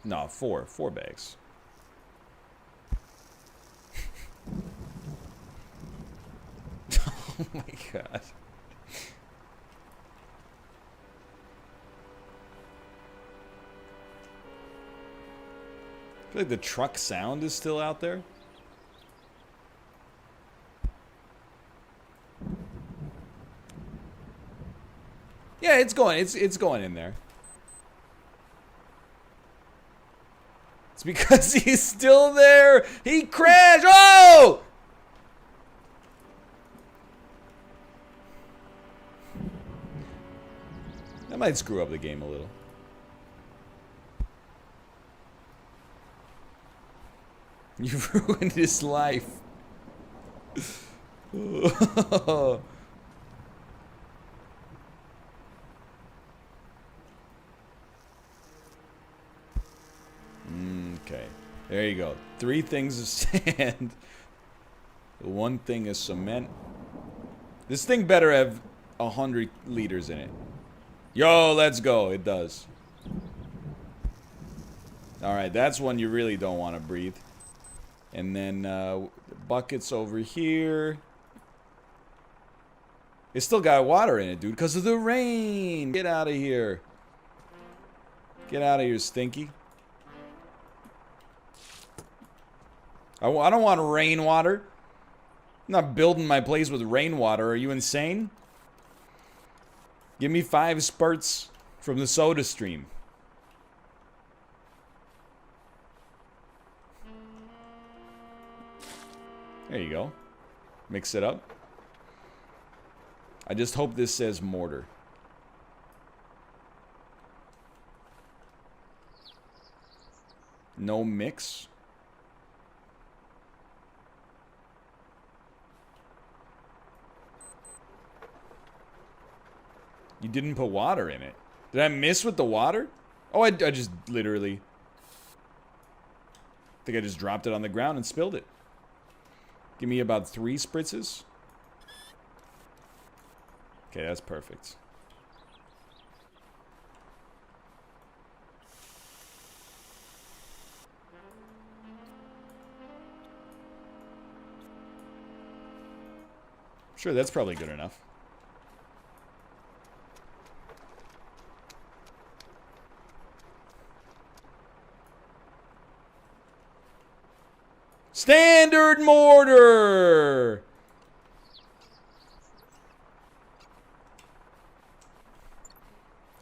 No, 4 bags. Oh my god. I feel like the truck sound is still out there. Yeah, it's going in there. It's because he's still there. He crashed. Oh! That might screw up the game a little. You've ruined his life. Okay. There you go. 3 things of sand. 1 thing is cement. This thing better have 100 liters in it. Yo, let's go. It does. Alright, that's one you really don't want to breathe. And then, the buckets over here. It's still got water in it, dude, because of the rain. Get out of here. Get out of here, Stinky. I don't want rainwater. I'm not building my place with rainwater. Are you insane? Give me 5 spurts from the soda stream. There you go. Mix it up. I just hope this says mortar. No mix. You didn't put water in it. Did I miss with the water? Oh, I just literally... I think I just dropped it on the ground and spilled it. Give me about 3 spritzes. Okay, that's perfect. Sure, that's probably good enough. Standard mortar!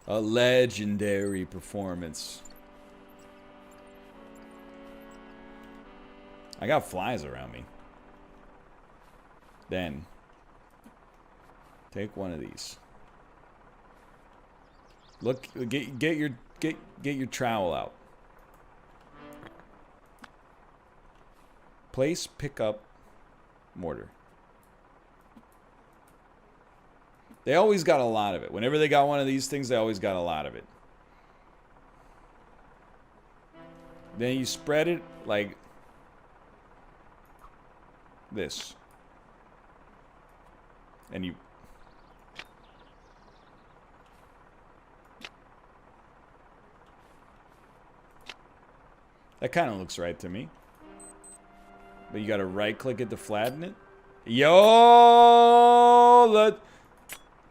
A legendary performance. I got flies around me. Then take one of these. Look, get your trowel out. Place, pick up, mortar. They always got a lot of it. Whenever they got one of these things, they always got a lot of it. Then you spread it like this. And you... That kind of looks right to me. But you gotta right click it to flatten it. Yo!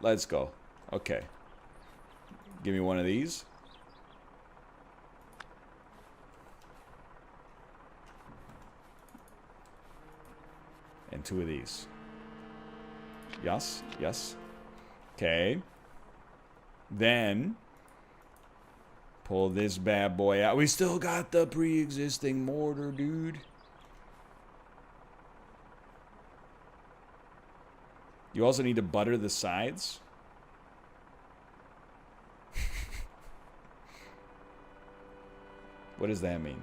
Let's go. Okay. Give me one of these. And two of these. Yes, yes. Okay. Then pull this bad boy out. We still got the pre-existing mortar, dude. You also need to butter the sides. What does that mean?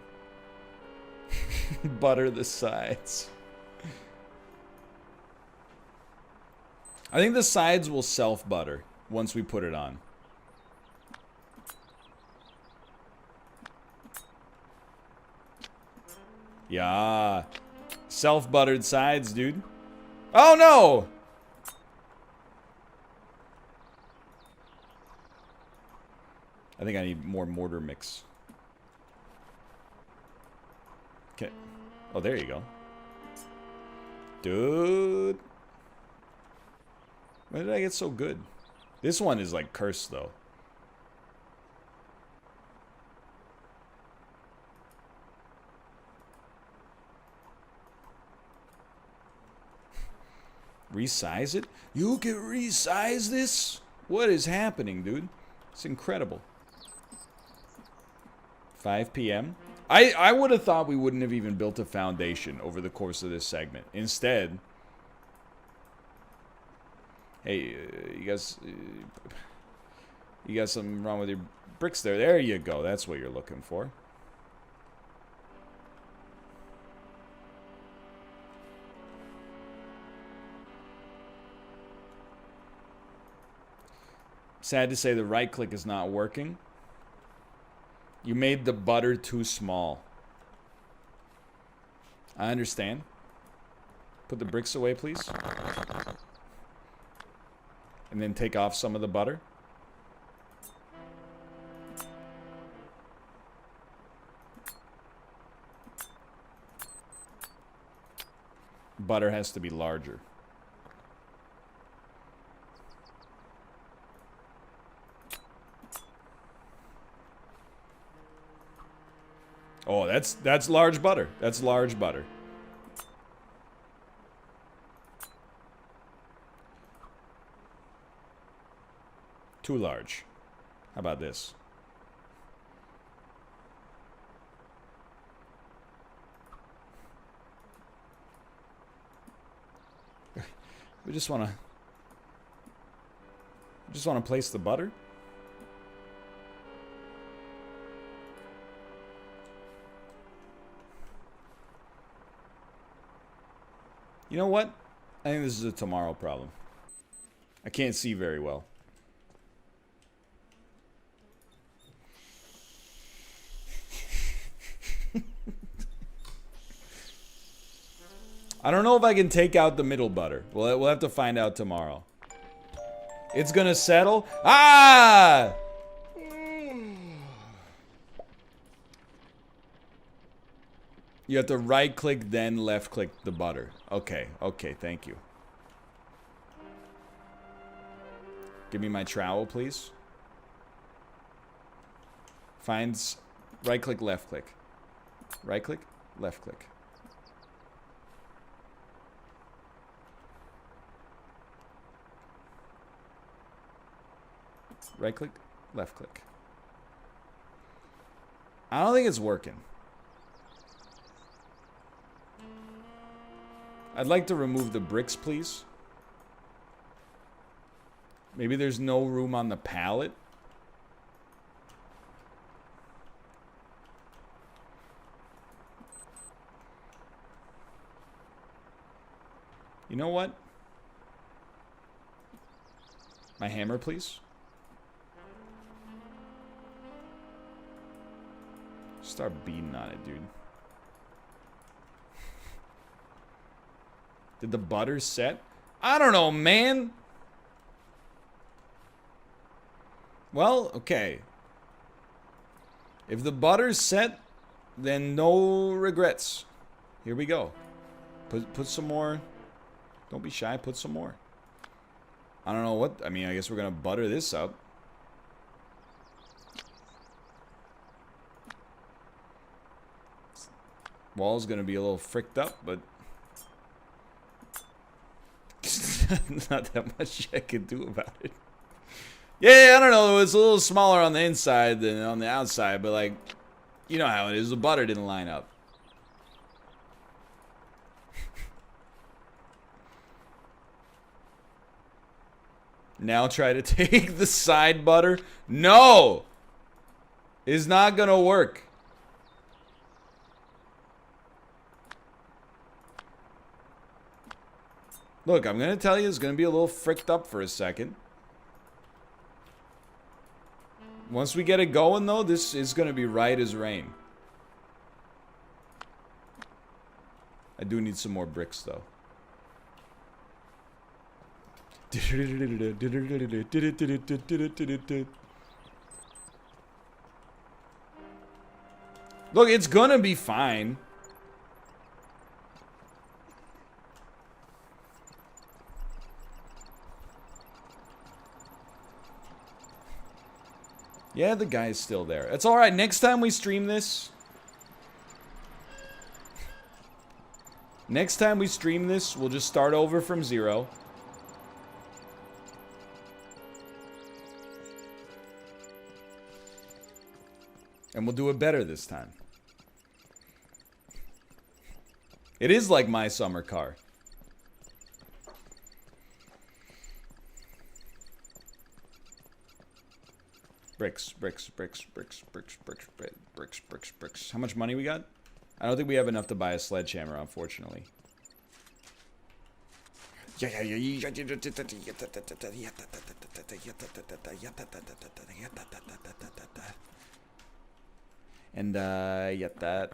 Butter the sides. I think the sides will self-butter once we put it on. Yeah. Self-buttered sides, dude. Oh, no! I think I need more mortar mix. Okay. Oh, there you go. Dude. When did I get so good? This one is like cursed, though. Resize it? You can resize this? What is happening, dude? It's incredible. 5 p.m. I would have thought we wouldn't have even built a foundation over the course of this segment. Instead, hey, you guys, you got something wrong with your bricks there. There you go. That's what you're looking for. Sad to say the right click is not working. You made the butter too small. I understand. Put the bricks away, please. And then take off some of the butter. Butter has to be larger. Oh, that's large butter. That's large butter. Too large. How about this? We just want to place the butter. You know what? I think this is a tomorrow problem. I can't see very well. I don't know if I can take out the middle butter. We'll have to find out tomorrow. It's gonna settle. Ah! You have to right click, then left click the butter. Okay, okay, thank you. Give me my trowel, please. Finds right click, left click. Right click, left click. Right click, left click. I don't think it's working. I'd like to remove the bricks, please. Maybe there's no room on the pallet. You know what? My hammer, please. Start beating on it, dude. Did the butter set? I don't know, man. Well, okay. If the butter's set, then no regrets. Here we go. Put some more. Don't be shy, put some more. I don't know what, I mean, I guess we're gonna butter this up. Wall's gonna be a little fricked up, but not that much I can do about it. Yeah, I don't know, it's a little smaller on the inside than on the outside, but like, you know how it is, the butter didn't line up. Now try to take the side butter. No! It's not gonna work. Look, I'm gonna tell you it's gonna be a little fricked up for a second. Once we get it going though, this is gonna be right as rain. I do need some more bricks though. Look, it's gonna be fine. Yeah, the guy's still there. It's alright, next time we stream this... Next time we stream this, we'll just start over from 0. And we'll do it better this time. It is like my summer car. Bricks. How much money we got? I don't think we have enough to buy a sledgehammer, unfortunately. And yet that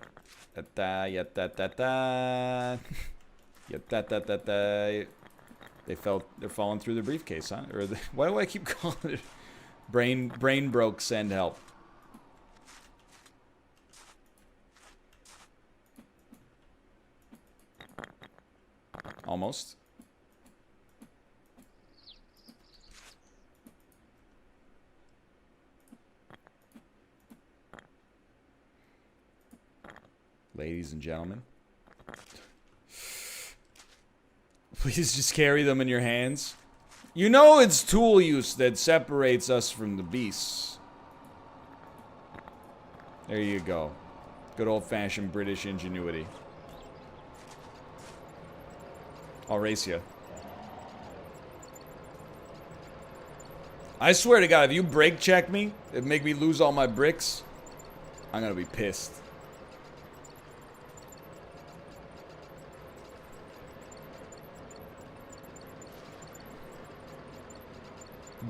they're falling through the briefcase, huh? Or why do I keep calling it brain broke, send help? Almost. Ladies and gentlemen, please just carry them in your hands. You know it's tool use that separates us from the beasts. There you go. Good old-fashioned British ingenuity. I'll race you. I swear to God, if you brake check me, it'd make me lose all my bricks. I'm gonna be pissed.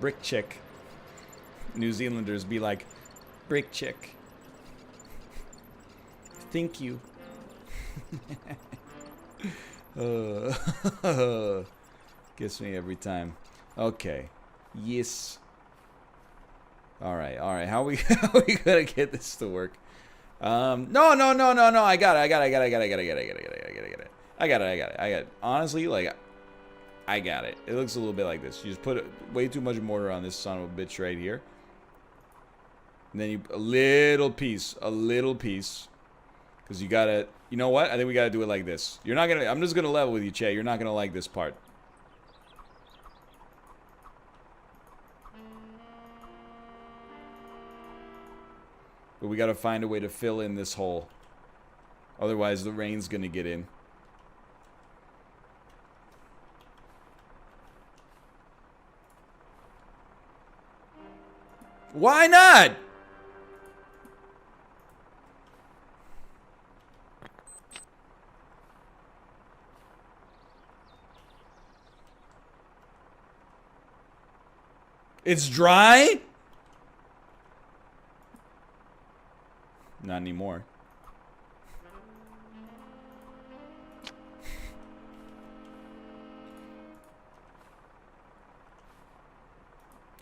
Brick check. New Zealanders be like, brick check. Thank you. Gets me every time. Okay. Yes. Alright. How are we gonna get this to work? No. I got it. Honestly, like, I got it. It looks a little bit like this. You just put way too much mortar on this son of a bitch right here. And then a little piece. Because you gotta, you know what? I think we gotta do it like this. You're not gonna, I'm just gonna level with you, Che. You're not gonna like this part. But we gotta find a way to fill in this hole. Otherwise, the rain's gonna get in. Why not? It's dry? Not anymore.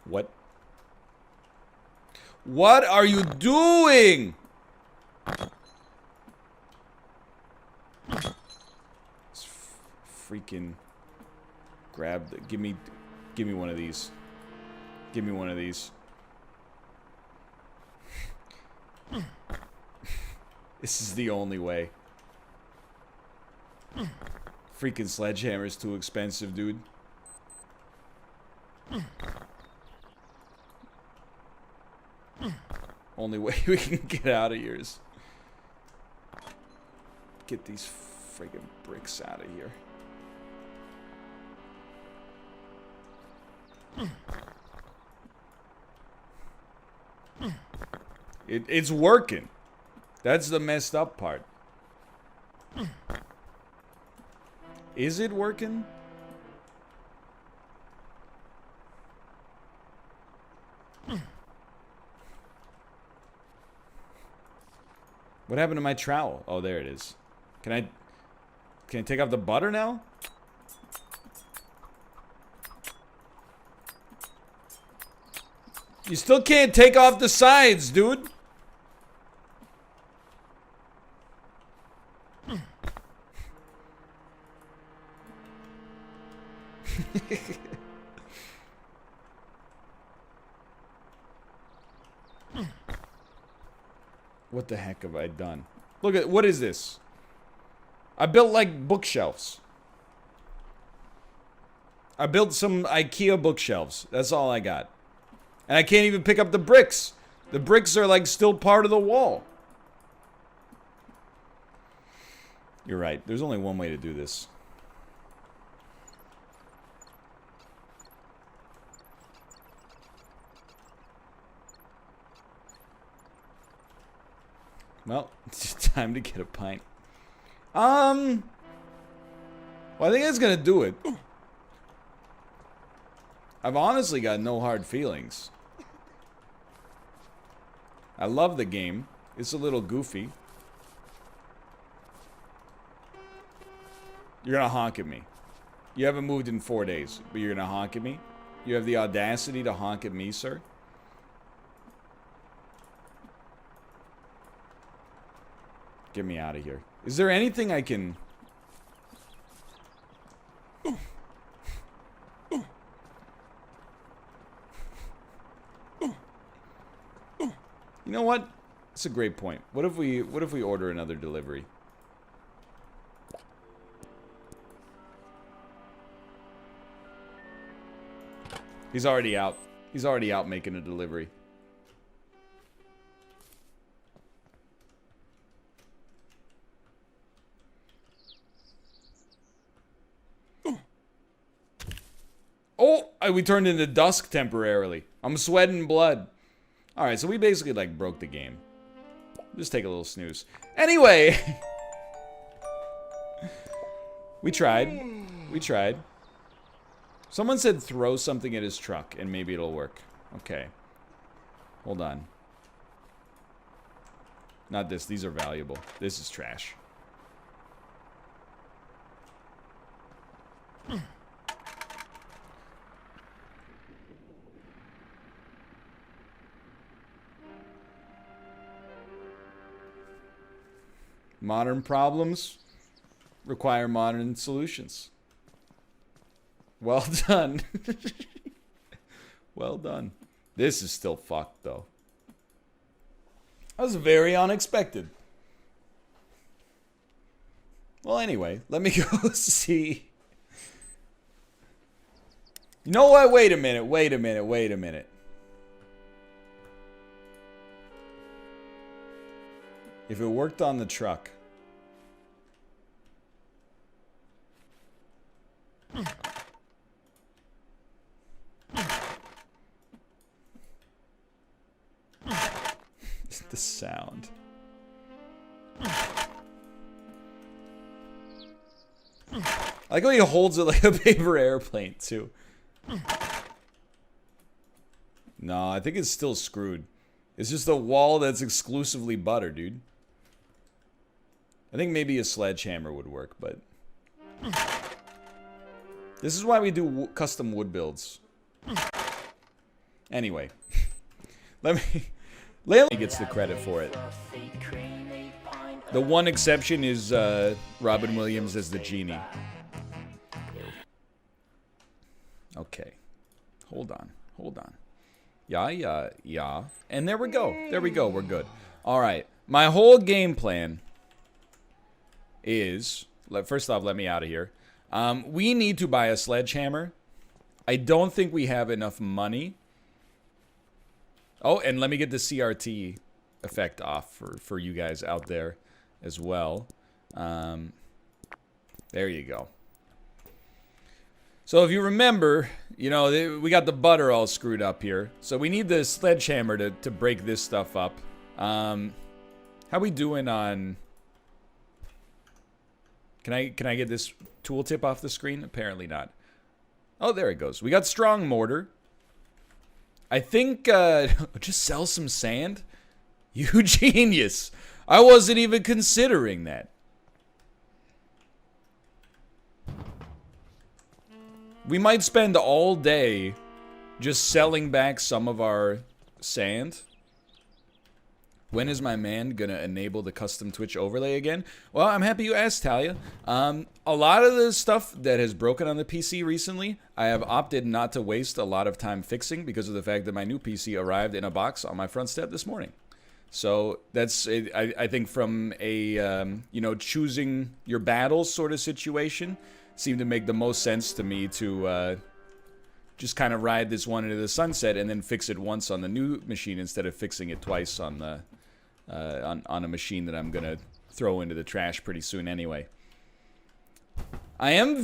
What? What are you doing? Let's freaking grab the, give me one of these. Give me one of these. This is the only way. Freaking sledgehammer's too expensive, dude. Only way we can get out of here is get these friggin' bricks out of here. It's working. That's the messed up part. Is it working? What happened to my trowel? Oh, there it is. Can I take off the butter now? You still can't take off the sides, dude. What the heck have I done? Look at, what is this? I built like bookshelves. I built some IKEA bookshelves. That's all I got. And I can't even pick up the bricks. The bricks are like still part of the wall. You're right. There's only one way to do this. Well, it's time to get a pint. Well, I think that's gonna do it. I've honestly got no hard feelings. I love the game. It's a little goofy. You're gonna honk at me. You haven't moved in 4 days, but you're gonna honk at me? You have the audacity to honk at me, sir? Get me out of here. Is there anything I can... You know what? That's a great point. What if we order another delivery? He's already out. He's already out making a delivery. Oh, we turned into dusk temporarily. I'm sweating blood. Alright, so we basically, like, broke the game. Just take a little snooze. Anyway! We tried. We tried. Someone said throw something at his truck, and maybe it'll work. Okay. Hold on. Not this. These are valuable. This is trash. Modern problems require modern solutions. Well done. Well done. This is still fucked, though. That was very unexpected. Well, anyway, let me go see. You know what? Wait a minute. Wait a minute. Wait a minute. If it worked on the truck. The sound. I like how he holds it like a paper airplane, too. No, I think it's still screwed. It's just a wall that's exclusively butter, dude. I think maybe a sledgehammer would work, but... This is why we do custom wood builds. Anyway. Landlord gets the credit for it. The one exception is Robin Williams as the genie. Okay. Hold on. Yeah. And there we go. We're good. Alright. My whole game plan is... First off, let me out of here. We need to buy a sledgehammer. I don't think we have enough money. Oh, and let me get the CRT effect off for you guys out there as well. There you go. So if you remember, you know, we got the butter all screwed up here. So we need the sledgehammer to break this stuff up. How we doing on... Can I get this tooltip off the screen? Apparently not. Oh, there it goes. We got strong mortar. I think, just sell some sand? You genius. I wasn't even considering that. We might spend all day just selling back some of our sand. When is my man gonna enable the custom Twitch overlay again? Well, I'm happy you asked, Talia. A lot of the stuff that has broken on the PC recently, I have opted not to waste a lot of time fixing because of the fact that my new PC arrived in a box on my front step this morning. So that's, I think, from a, you know, choosing your battles sort of situation, seemed to make the most sense to me to just kind of ride this one into the sunset and then fix it once on the new machine instead of fixing it twice on the on a machine that I'm gonna throw into the trash pretty soon anyway. I'm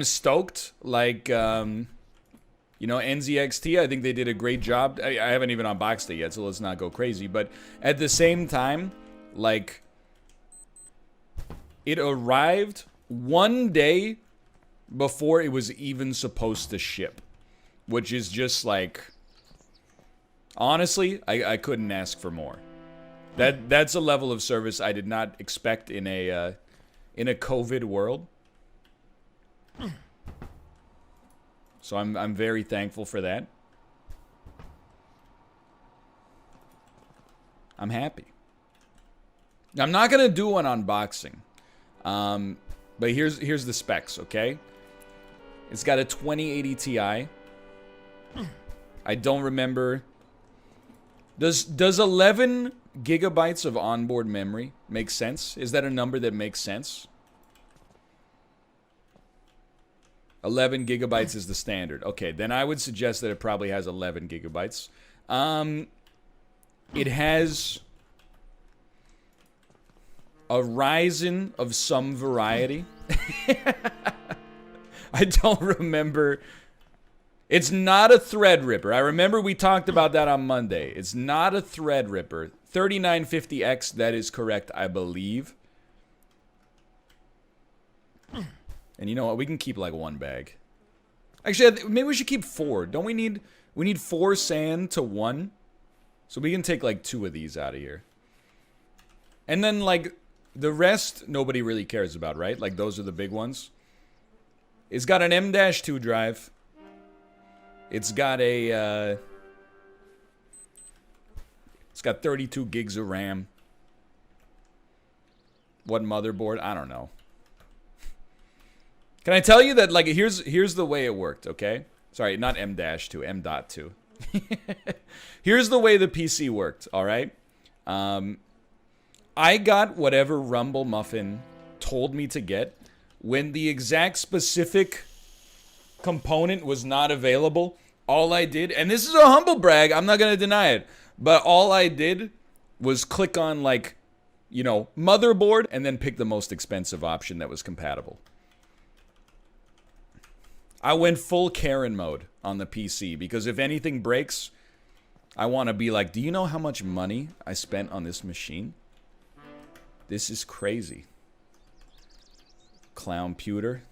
stoked, like, you know, NZXT, I think they did a great job. I haven't even unboxed it yet, so let's not go crazy, but at the same time, like, it arrived one day before it was even supposed to ship, which is just like, honestly, I couldn't ask for more. That's a level of service I did not expect in a COVID world. So I'm very thankful for that. I'm happy. I'm not gonna do an unboxing. But here's the specs, okay? It's got a 2080 Ti. I don't remember. Does 11 gigabytes of onboard memory make sense? Is that a number that makes sense? 11 gigabytes is the standard. Okay, then I would suggest that it probably has 11 gigabytes. It has a Ryzen of some variety. I don't remember. It's not a Threadripper. I remember we talked about that on Monday. It's not a Threadripper. 3950X, that is correct, I believe. And you know what? We can keep like one bag. Actually, maybe we should keep 4. Don't we need... We need 4 sand to 1. So we can take like 2 of these out of here. And then like... The rest, nobody really cares about, right? Like, those are the big ones. It's got an M-2 drive. It's got a, It's got 32 gigs of RAM. What motherboard? I don't know. Can I tell you that, like, here's the way it worked, okay? Sorry, not M-2, M.2. Here's the way the PC worked, alright? I got whatever Rumble Muffin told me to get. When the exact specific component was not available, all I did, and this is a humble brag, I'm not going to deny it, but all I did was click on, like, you know, motherboard, and then pick the most expensive option that was compatible. I went full Karen mode on the PC, because if anything breaks, I want to be like, do you know how much money I spent on this machine? This is crazy. Clown pewter.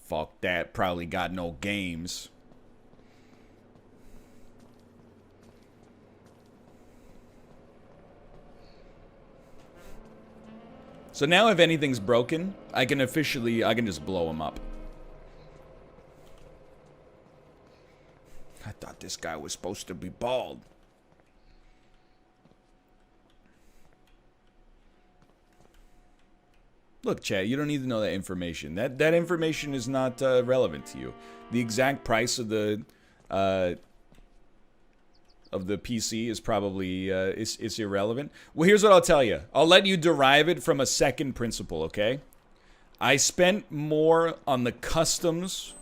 Fuck that. Probably got no games. So now if anything's broken, I can just blow them up. I thought this guy was supposed to be bald. Look, Chad, you don't need to know that information. That information is not relevant to you. The exact price of the PC is probably it's irrelevant. Well, here's what I'll tell you. I'll let you derive it from a second principle, okay? I spent more on the customs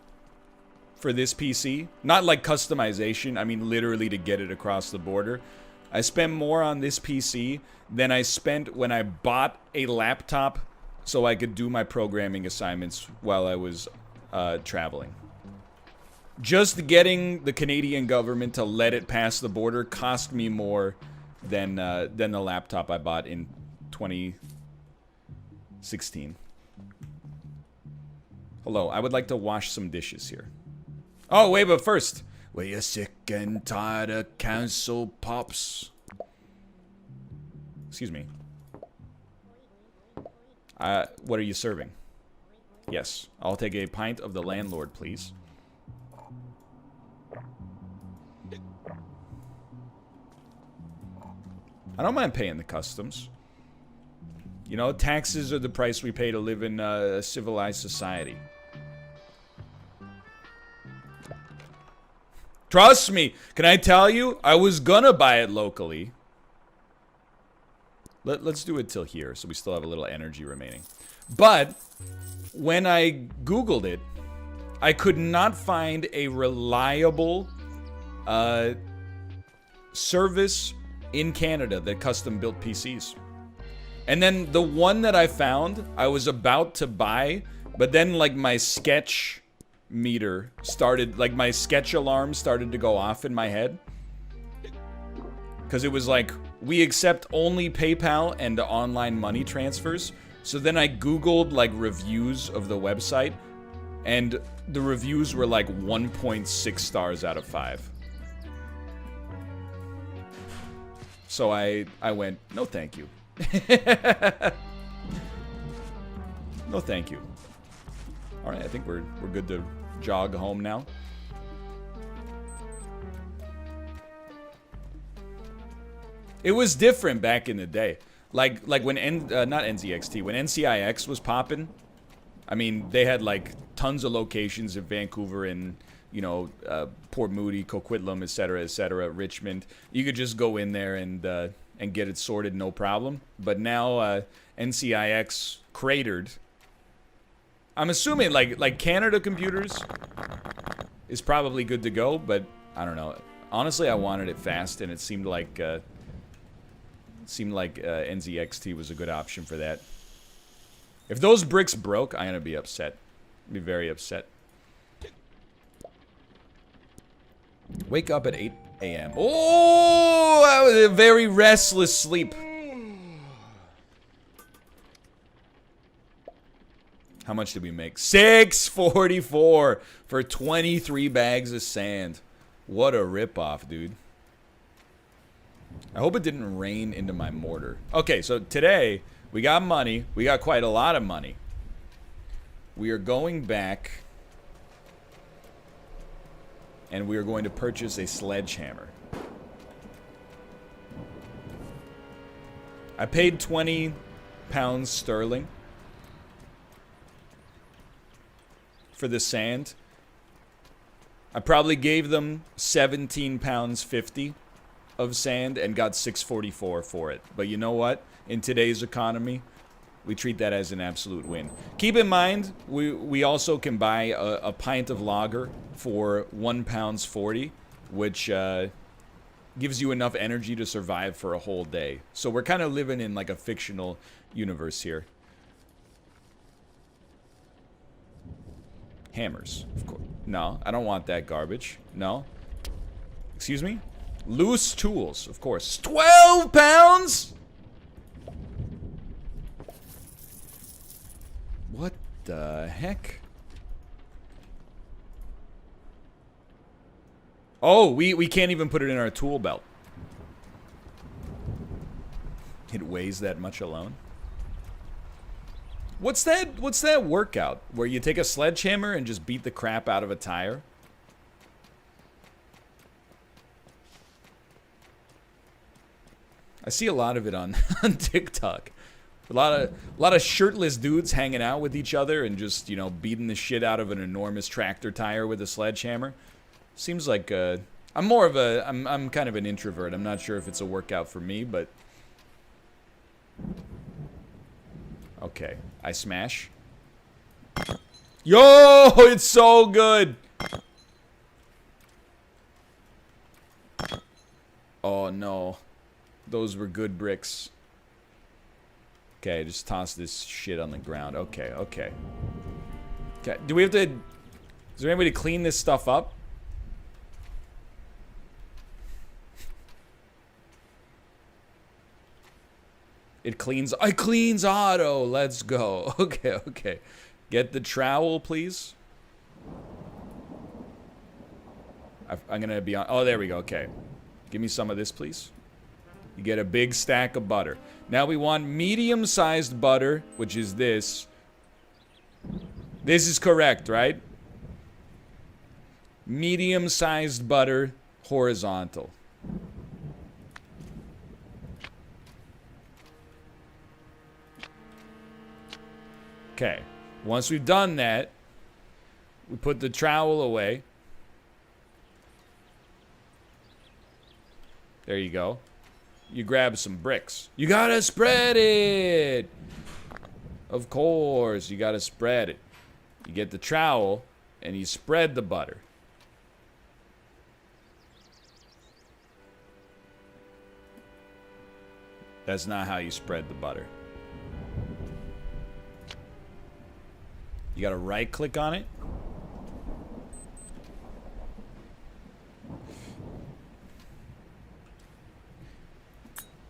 for this PC. Not like customization. I mean literally to get it across the border. I spent more on this PC than I spent when I bought a laptop so I could do my programming assignments while I was traveling. Just getting the Canadian government to let it pass the border cost me more than the laptop I bought in 2016. Hello, I would like to wash some dishes here. Oh, wait, but first. Were you sick and tired of council pops? Excuse me. What are you serving? Yes, I'll take a pint of the Landlord, please. I don't mind paying the customs. You know, taxes are the price we pay to live in a civilized society. Trust me, can I tell you? I was gonna buy it locally. Let's do it till here, so we still have a little energy remaining. But when I Googled it, I could not find a reliable service in Canada that custom built PCs. And then the one that I found, I was about to buy, but then like my sketch meter started, like my sketch alarm started to go off in my head. Because it was like, we accept only PayPal and online money transfers. So then I Googled like reviews of the website, and the reviews were like 1.6 stars out of 5. So I went, no thank you. No thank you. Alright, I think we're good to jog home now. It was different back in the day. Like when not NZXT, when NCIX was popping. I mean, they had like tons of locations in Vancouver and, you know, Port Moody, Coquitlam, etc., Richmond. You could just go in there and get it sorted, no problem. But now NCIX cratered. I'm assuming like Canada Computers is probably good to go, but I don't know. Honestly, I wanted it fast, and it seemed like NZXT was a good option for that. If those bricks broke, I'm gonna be upset. I'd be very upset. Wake up at 8 a.m. Oh, that was a very restless sleep. How much did we make? $6.44 for 23 bags of sand. What a ripoff, dude. I hope it didn't rain into my mortar. Okay, so today we got money. We got quite a lot of money. We are going back and we are going to purchase a sledgehammer. I paid 20 pounds sterling for the sand. I probably gave them 17 pounds 50 of sand and got $6.44 for it. But you know what? In today's economy, we treat that as an absolute win. Keep in mind, we also can buy a pint of lager for £1.40, which gives you enough energy to survive for a whole day. So we're kind of living in like a fictional universe here. Hammers, of course. No, I don't want that garbage. No. Excuse me? Loose tools, of course. 12 pounds? What the heck? Oh, we can't even put it in our tool belt. It weighs that much alone. What's that workout where you take a sledgehammer and just beat the crap out of a tire? I see a lot of it on, on TikTok. A lot of shirtless dudes hanging out with each other and just, you know, beating the shit out of an enormous tractor tire with a sledgehammer. Seems like I'm more of a I'm kind of an introvert. I'm not sure if it's a workout for me, but okay. I smash. Yo, it's so good. Oh no. Those were good bricks. Okay, just toss this shit on the ground. Okay, okay. Okay, do we have to... Is there any way to clean this stuff up? It cleans auto. Let's go. Okay, okay. Get the trowel, please. I'm gonna be on... Oh, there we go. Okay. Give me some of this, please. You get a big stack of butter. Now we want medium-sized butter, which is this. This is correct, right? Medium-sized butter, horizontal. Okay. Once we've done that, we put the trowel away. There you go. You grab some bricks. You gotta spread it! Of course, you gotta spread it. You get the trowel, and you spread the butter. That's not how you spread the butter. You gotta right-click on it.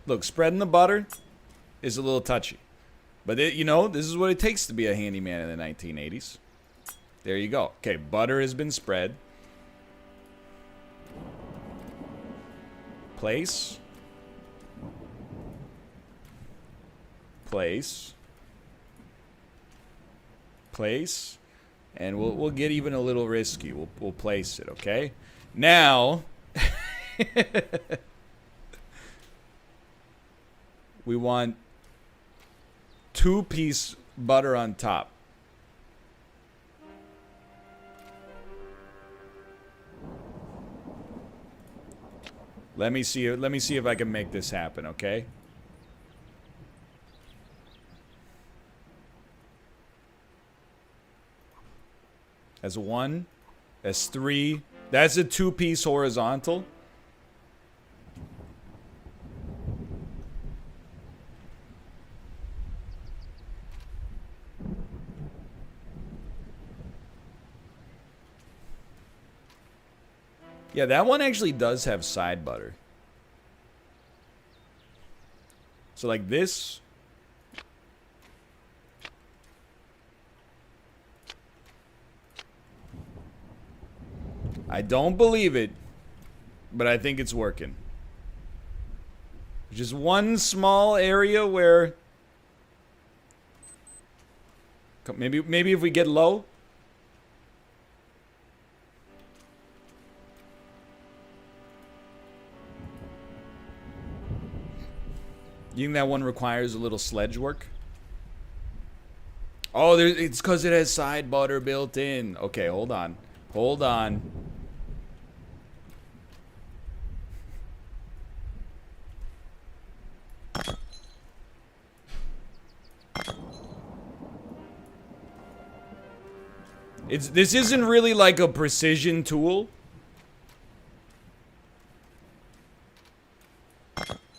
Look, spreading the butter is a little touchy. But, you know, this is what it takes to be a handyman in the 1980s. There you go. Okay, butter has been spread. Place. Place. Place. And we'll get even a little risky. We'll place it, okay? Now... we want 2-piece butter on top. Let me see if I can make this happen, okay? That's 1. That's 3. That's a 2-piece horizontal. Yeah, that one actually does have side butter. So like this. I don't believe it, but I think it's working. Just one small area where maybe if we get low. You think that one requires a little sledge work? Oh, it's because it has side butter built in. Okay, hold on. Hold on. This isn't really like a precision tool.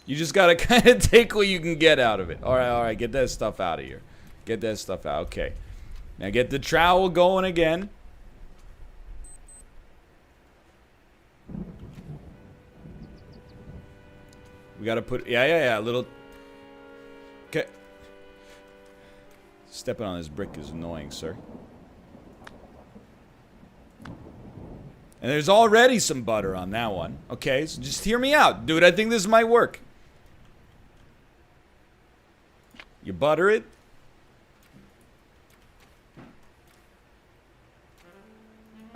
You just gotta kind of take what you can get out of it. All right, get that stuff out of here. Get that stuff out. Okay. Now get the trowel going again. We gotta put... Yeah. A little... Okay. Stepping on this brick is annoying, sir. And there's already some butter on that one. Okay, so just hear me out. Dude, I think this might work. You butter it.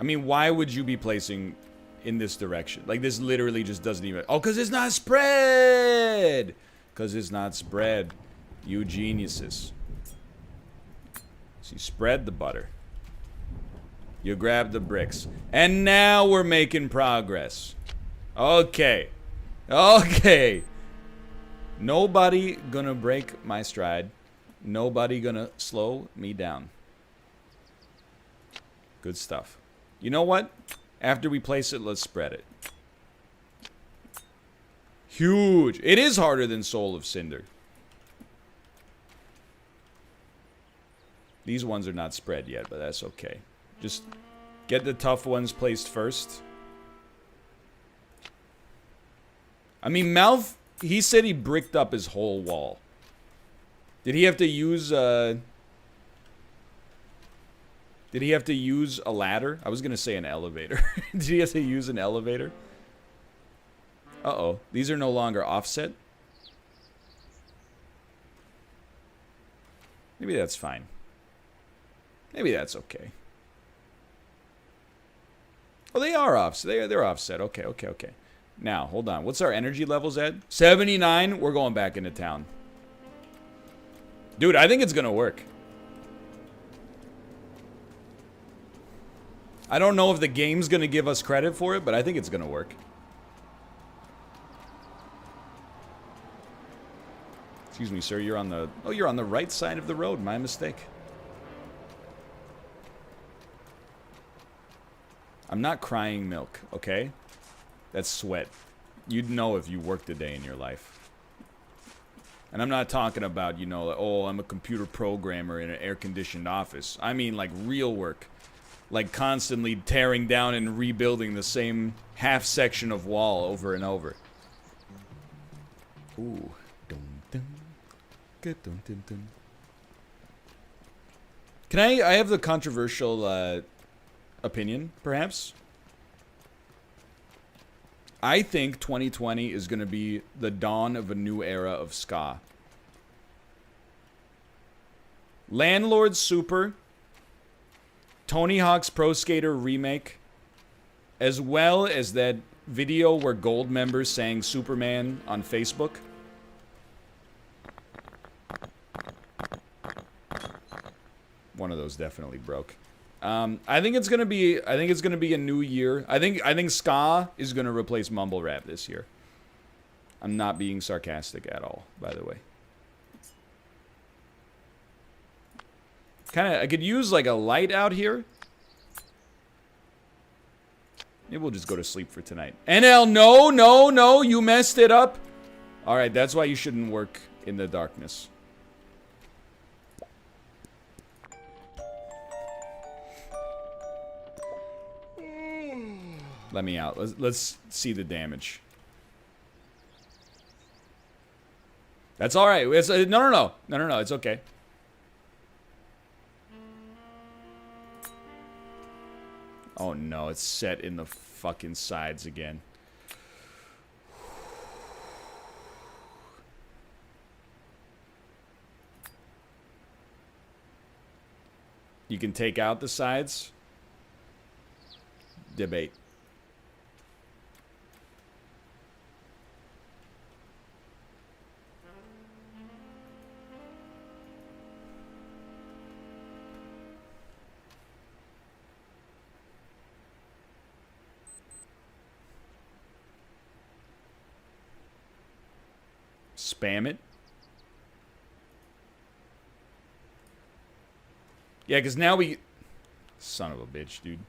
I mean, why would you be placing in this direction? Like, this literally just doesn't even... Oh, because it's not spread! Because it's not spread. You geniuses. So you spread the butter. You grab the bricks. And now we're making progress. Okay. Okay. Nobody gonna break my stride. Nobody gonna slow me down. Good stuff. You know what? After we place it, let's spread it. Huge. It is harder than Soul of Cinder. These ones are not spread yet, but that's okay. Just get the tough ones placed first. I mean, Malf, he said he bricked up his whole wall. Did he have to use, Did he have to use a ladder? I was gonna say an elevator. Did he have to use an elevator? Uh-oh. These are no longer offset. Maybe that's fine. Maybe that's okay. Oh, they are offset. They're offset. Okay. Now, hold on. What's our energy levels at? 79. We're going back into town. Dude, I think it's gonna work. I don't know if the game's gonna give us credit for it, but I think it's gonna work. Excuse me, sir. You're on the... Oh, you're on the right side of the road. My mistake. I'm not crying milk, okay? That's sweat. You'd know if you worked a day in your life. And I'm not talking about, you know, like, oh, I'm a computer programmer in an air-conditioned office. I mean, like, real work. Like, constantly tearing down and rebuilding the same half section of wall over and over. Ooh. Can I have the controversial, opinion, perhaps? I think 2020 is going to be the dawn of a new era of ska. Landlord Super, Tony Hawk's Pro Skater remake, as well as that video where gold members sang Superman on Facebook. One of those definitely broke. I think it's gonna be a new year. I think ska is gonna replace mumble rap this year. I'm not being sarcastic at all, by the way. I could use like a light out here. Maybe we'll just go to sleep for tonight. NL, no, you messed it up. All right, that's why you shouldn't work in the darkness. Let me out. Let's see the damage. That's all right. It's, no. It's okay. Oh no, it's set in the fucking sides again. You can take out the sides. Debate. Spam it. Yeah, because now we... Son of a bitch, dude.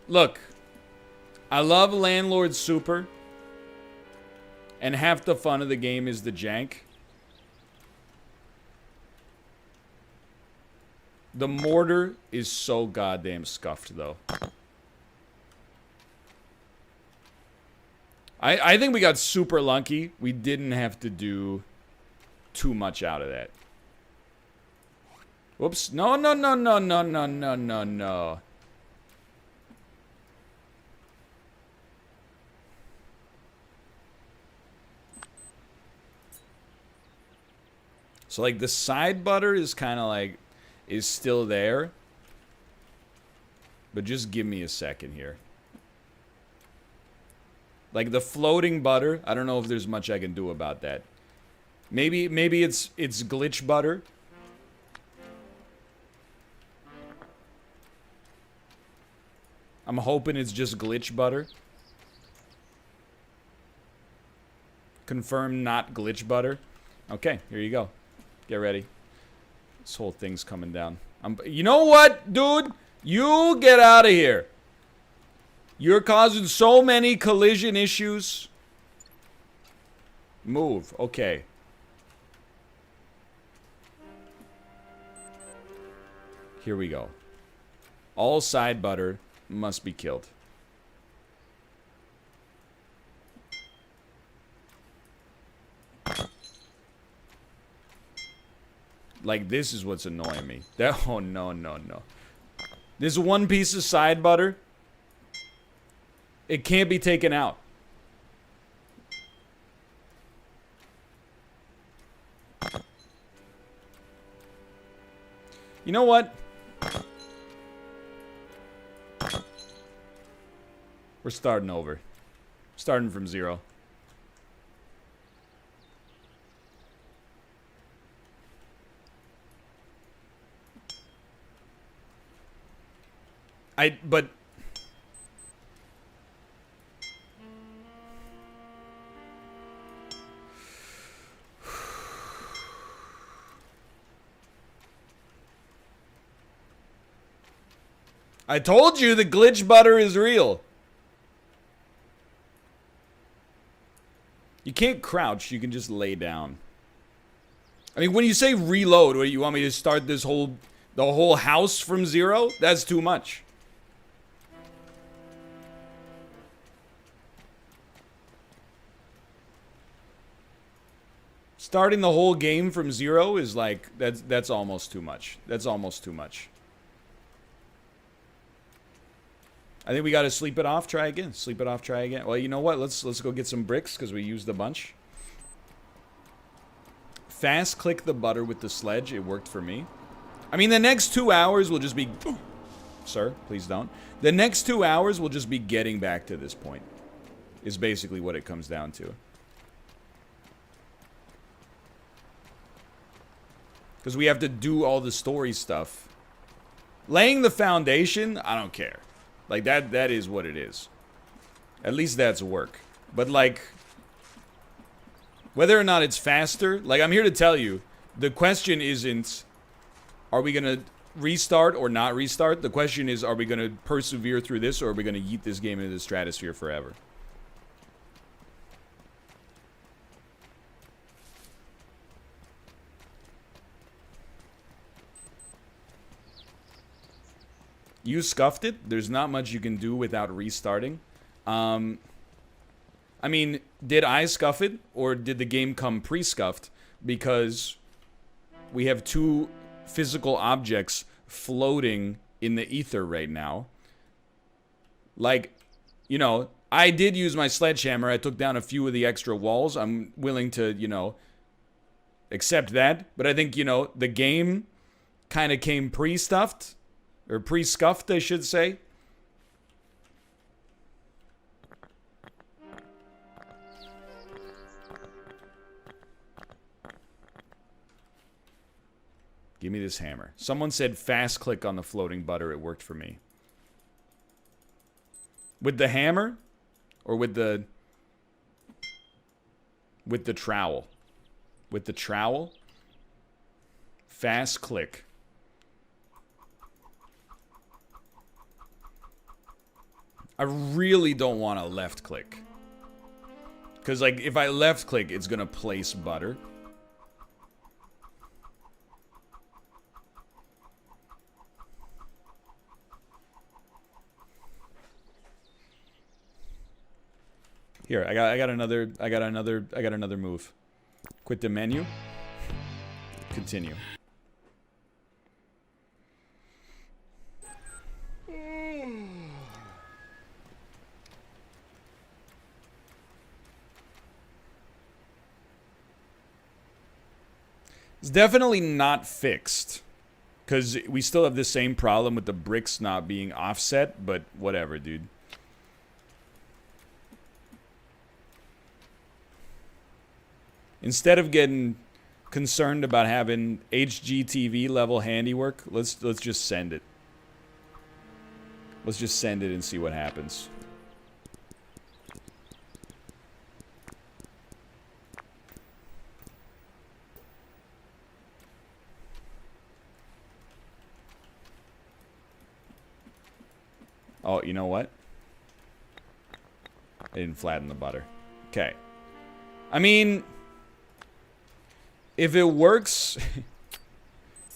Look. I love Landlord Super. And half the fun of the game is the jank. The mortar is so goddamn scuffed, though. I think we got super lucky. We didn't have to do too much out of that. Whoops. No, no, no, no, no, no, no, no, no. So, like, the side butter is kind of like, is still there. But just give me a second here. Like, the floating butter, I don't know if there's much I can do about that. Maybe it's glitch butter. I'm hoping it's just glitch butter. Confirm not glitch butter. Okay, here you go. Get ready. This whole thing's coming down. You know what, dude? You get out of here. You're causing so many collision issues. Move. Okay. Here we go. All side butter must be killed. Like, this is what's annoying me. Oh, no, no, no. This one piece of side butter, it can't be taken out. You know what? We're starting over. Starting from zero. But I told you the glitch butter is real. You can't crouch, you can just lay down. I mean, when you say reload, what do you want me to start the whole house from zero? That's too much. Starting the whole game from zero is like, that's almost too much. That's almost too much. I think we gotta sleep it off, try again. Sleep it off, try again. Well, you know what? Let's go get some bricks, because we used a bunch. Fast click the butter with the sledge. It worked for me. I mean, the next 2 hours will just be... Sir, please don't. The next 2 hours will just be getting back to this point. Is basically what it comes down to. Because we have to do all the story stuff. Laying the foundation, I don't care. Like, that is what it is. At least that's work. But, like, whether or not it's faster, like, I'm here to tell you, the question isn't, are we going to restart or not restart? The question is, are we going to persevere through this, or are we going to yeet this game into the stratosphere forever? You scuffed it. There's not much you can do without restarting. I mean, did I scuff it, or did the game come pre-scuffed? Because we have two physical objects floating in the ether right now. Like, you know, I did use my sledgehammer. I took down a few of the extra walls. I'm willing to, you know, accept that. But I think, you know, the game kind of came pre-stuffed. Or pre-scuffed, I should say. Give me this hammer. Someone said fast click on the floating butter. It worked for me. With the hammer? Or with the trowel? With the trowel? Fast click. I really don't want to left click. Because, like, if I left click, it's going to place butter. Here, I got another move. Quit the menu. Continue. It's definitely not fixed. Because we still have the same problem with the bricks not being offset, but whatever, dude. Instead of getting concerned about having HGTV level handiwork, let's just send it. Let's just send it and see what happens. Oh, you know what? I didn't flatten the butter. Okay. I mean, if it works,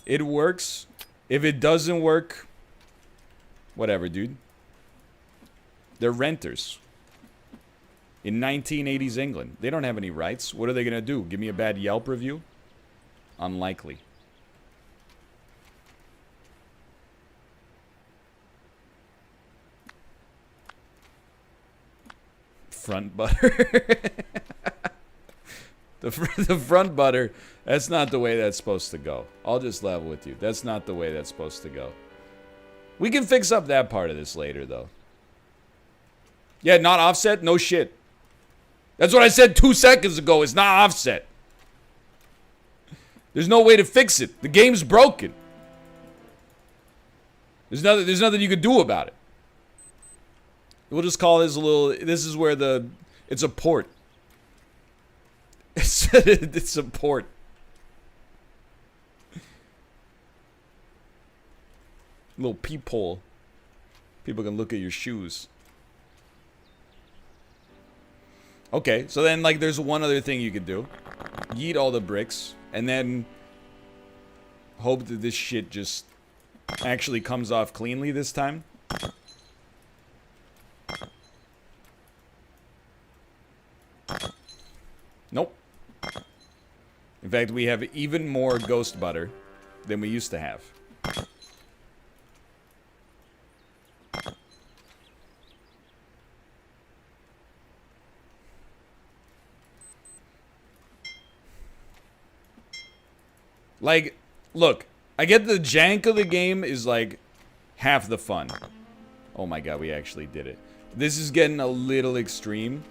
it works. If it doesn't work, whatever, dude. They're renters. In 1980s England. They don't have any rights. What are they going to do? Give me a bad Yelp review? Unlikely. Front butter. the front butter, that's not the way that's supposed to go. I'll just level with you. That's not the way that's supposed to go. We can fix up that part of this later, though. Yeah, not offset? No shit. That's what I said 2 seconds ago. It's not offset. There's no way to fix it. The game's broken. There's nothing you can do about it. We'll just call this a little... This is where the... It's a port. It's a port. Little peephole. People can look at your shoes. Okay, so then, like, there's one other thing you could do. Yeet all the bricks, and then... hope that this shit just... actually comes off cleanly this time. Nope. In fact, we have even more ghost butter than we used to have. Like, look, I get the jank of the game is like half the fun. Oh my god, we actually did it. This is getting a little extreme.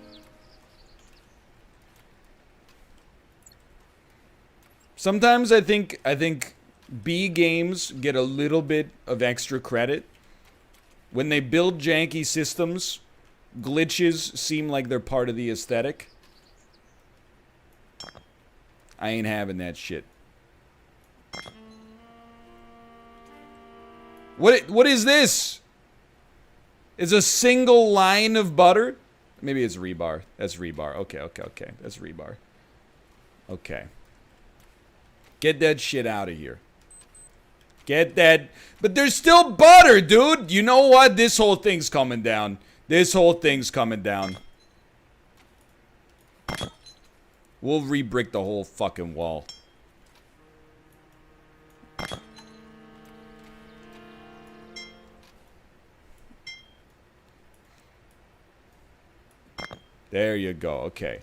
Sometimes I think B games get a little bit of extra credit. When they build janky systems, glitches seem like they're part of the aesthetic. I ain't having that shit. What is this? It's a single line of butter? Maybe it's rebar. That's rebar. Okay. That's rebar. Okay. Get that shit out of here. Get that. But there's still butter, dude. You know what? This whole thing's coming down. This whole thing's coming down. We'll re-brick the whole fucking wall. There you go. Okay.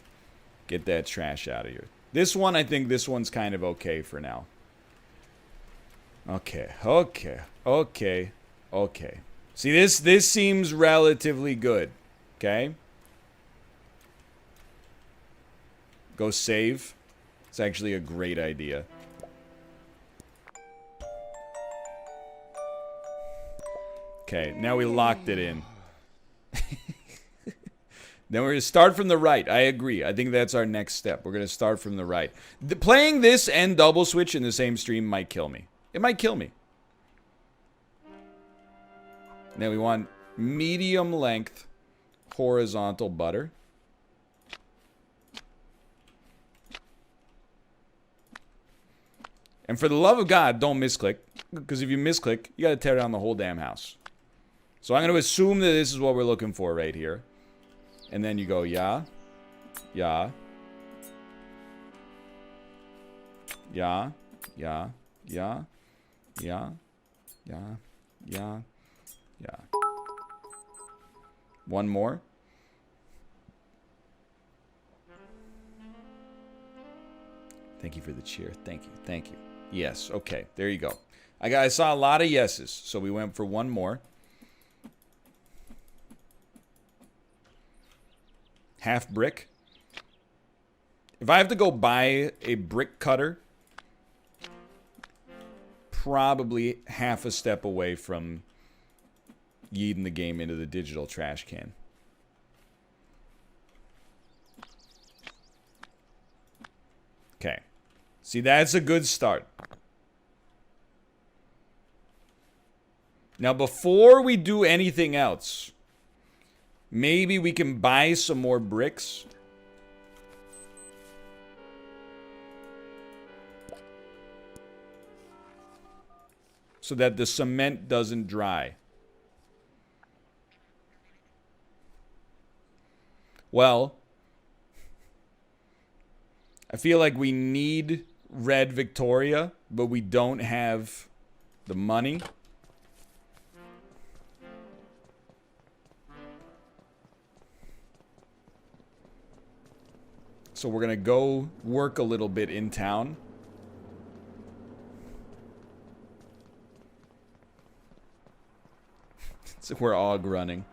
Get that trash out of here. This one, I think this one's kind of okay for now. Okay. See, this seems relatively good. Okay? Go save. It's actually a great idea. Okay, now we locked it in. Then we're going to start from the right. I agree. I think that's our next step. We're going to start from the right. Playing this and double switch in the same stream might kill me. It might kill me. Now we want medium length horizontal butter. And for the love of God, don't misclick. Because if you misclick, you got to tear down the whole damn house. So I'm going to assume that this is what we're looking for right here. And then you go, yeah. Yeah. Yeah. Yeah. Yeah. Yeah. Yeah. Yeah. Yeah. One more. Thank you for the cheer. Thank you. Thank you. Yes. Okay. There you go. I saw a lot of yeses, so we went for one more. Half brick. If I have to go buy a brick cutter, probably half a step away from yeeting the game into the digital trash can. Okay. See, that's a good start. Now, before we do anything else, maybe we can buy some more bricks. So that the cement doesn't dry. Well, I feel like we need Red Victoria, but we don't have the money. So we're going to go work a little bit in town. So we're og running.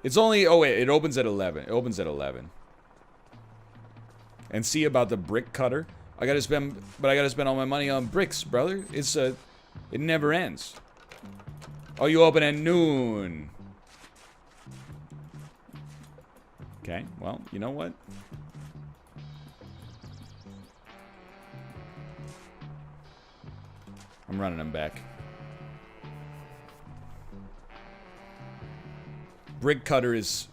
It's only... Oh, wait. It opens at 11. It opens at 11. And see about the brick cutter. I gotta spend... But I gotta spend all my money on bricks, brother. It's a... It never ends. Oh, you open at noon. Okay. Well, you know what? I'm running them back. Brick cutter is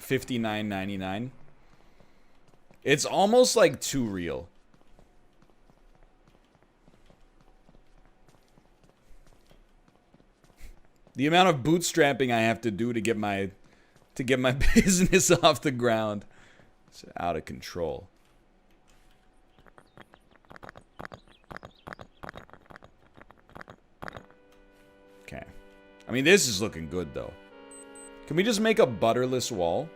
$59.99. It's almost like too real. The amount of bootstrapping I have to do to get my business off the ground. It's out of control. Okay. I mean, this is looking good though. Can we just make a butterless wall?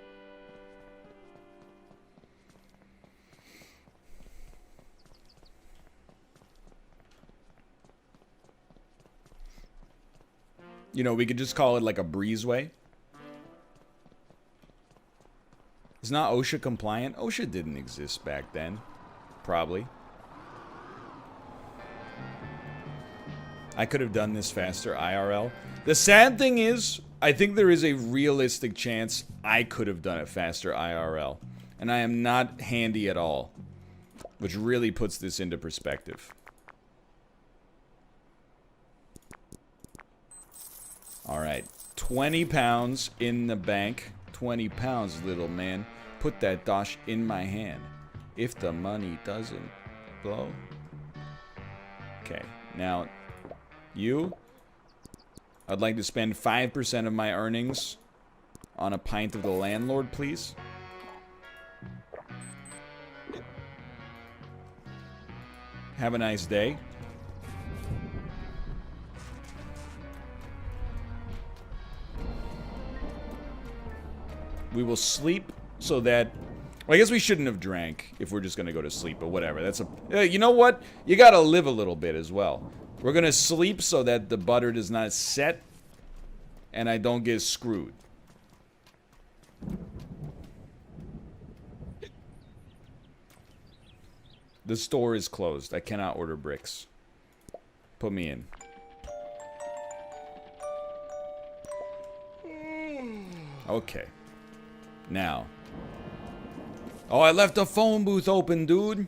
You know, we could just call it like a breezeway. It's not OSHA compliant. OSHA didn't exist back then. Probably. I could have done this faster IRL. The sad thing is, I think there is a realistic chance I could have done it faster IRL. And I am not handy at all. Which really puts this into perspective. Alright. 20 pounds in the bank. 20 pounds, little man. Put that dosh in my hand. If the money doesn't blow. Okay. Now, you... I'd like to spend 5% of my earnings on a pint of the Landlord, please. Have a nice day. We will sleep so that... Well, I guess we shouldn't have drank if we're just going to go to sleep, but whatever. That's a... You know what? You got to live a little bit as well. We're going to sleep so that the butter does not set and I don't get screwed. The store is closed. I cannot order bricks. Put me in. Okay. Now. Oh, I left the phone booth open, dude.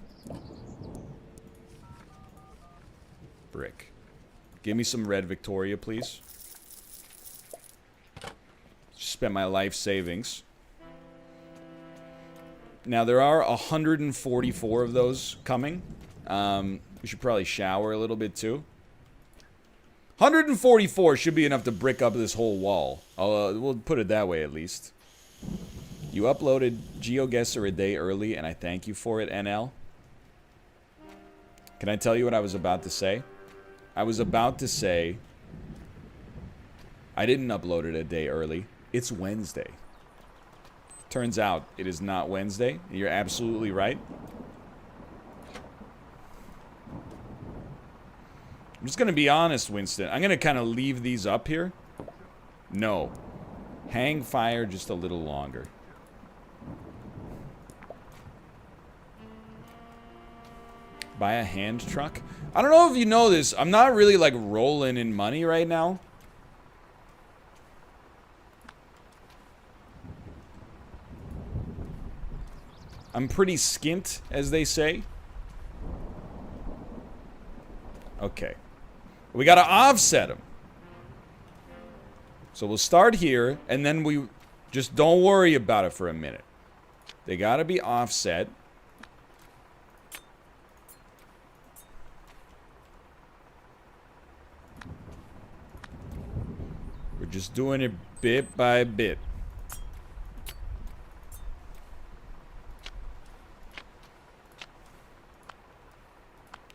Brick. Give me some Red Victoria, please. Spent my life savings. Now, there are 144 of those coming. We should probably shower a little bit, too. 144 should be enough to brick up this whole wall. We'll put it that way at least. You uploaded GeoGuessr a day early, and I thank you for it, NL. Can I tell you what I was about to say? I was about to say I didn't upload it a day early. It's Wednesday. Turns out it is not Wednesday. You're absolutely right. I'm just going to be honest, Winston. I'm going to kind of leave these up here. No. Hang fire just a little longer. Buy a hand truck? I don't know if you know this. I'm not really like rolling in money right now. I'm pretty skint, as they say. Okay. We gotta offset them. So we'll start here, and then we just don't worry about it for a minute. They gotta be offset. We're just doing it bit by bit.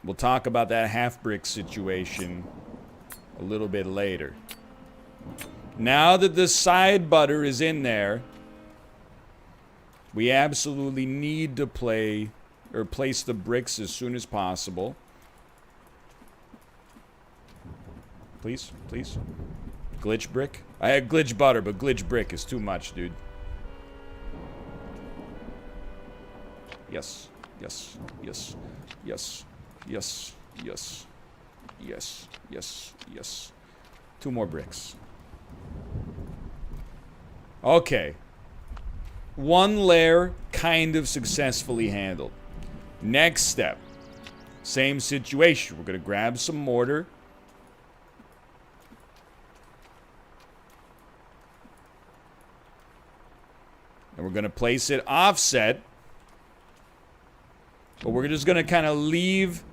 We'll talk about that half-brick situation a little bit later. Now that the side butter is in there, we absolutely need to place the bricks as soon as possible. Please, please. Glitch brick? I had glitch butter, but glitch brick is too much, dude. Yes, yes, yes, yes. Yes, yes, yes, yes, yes. 2 more bricks. Okay. 1 layer kind of successfully handled. Next step. Same situation. We're going to grab some mortar. And we're going to place it offset. But we're just going to kind of leave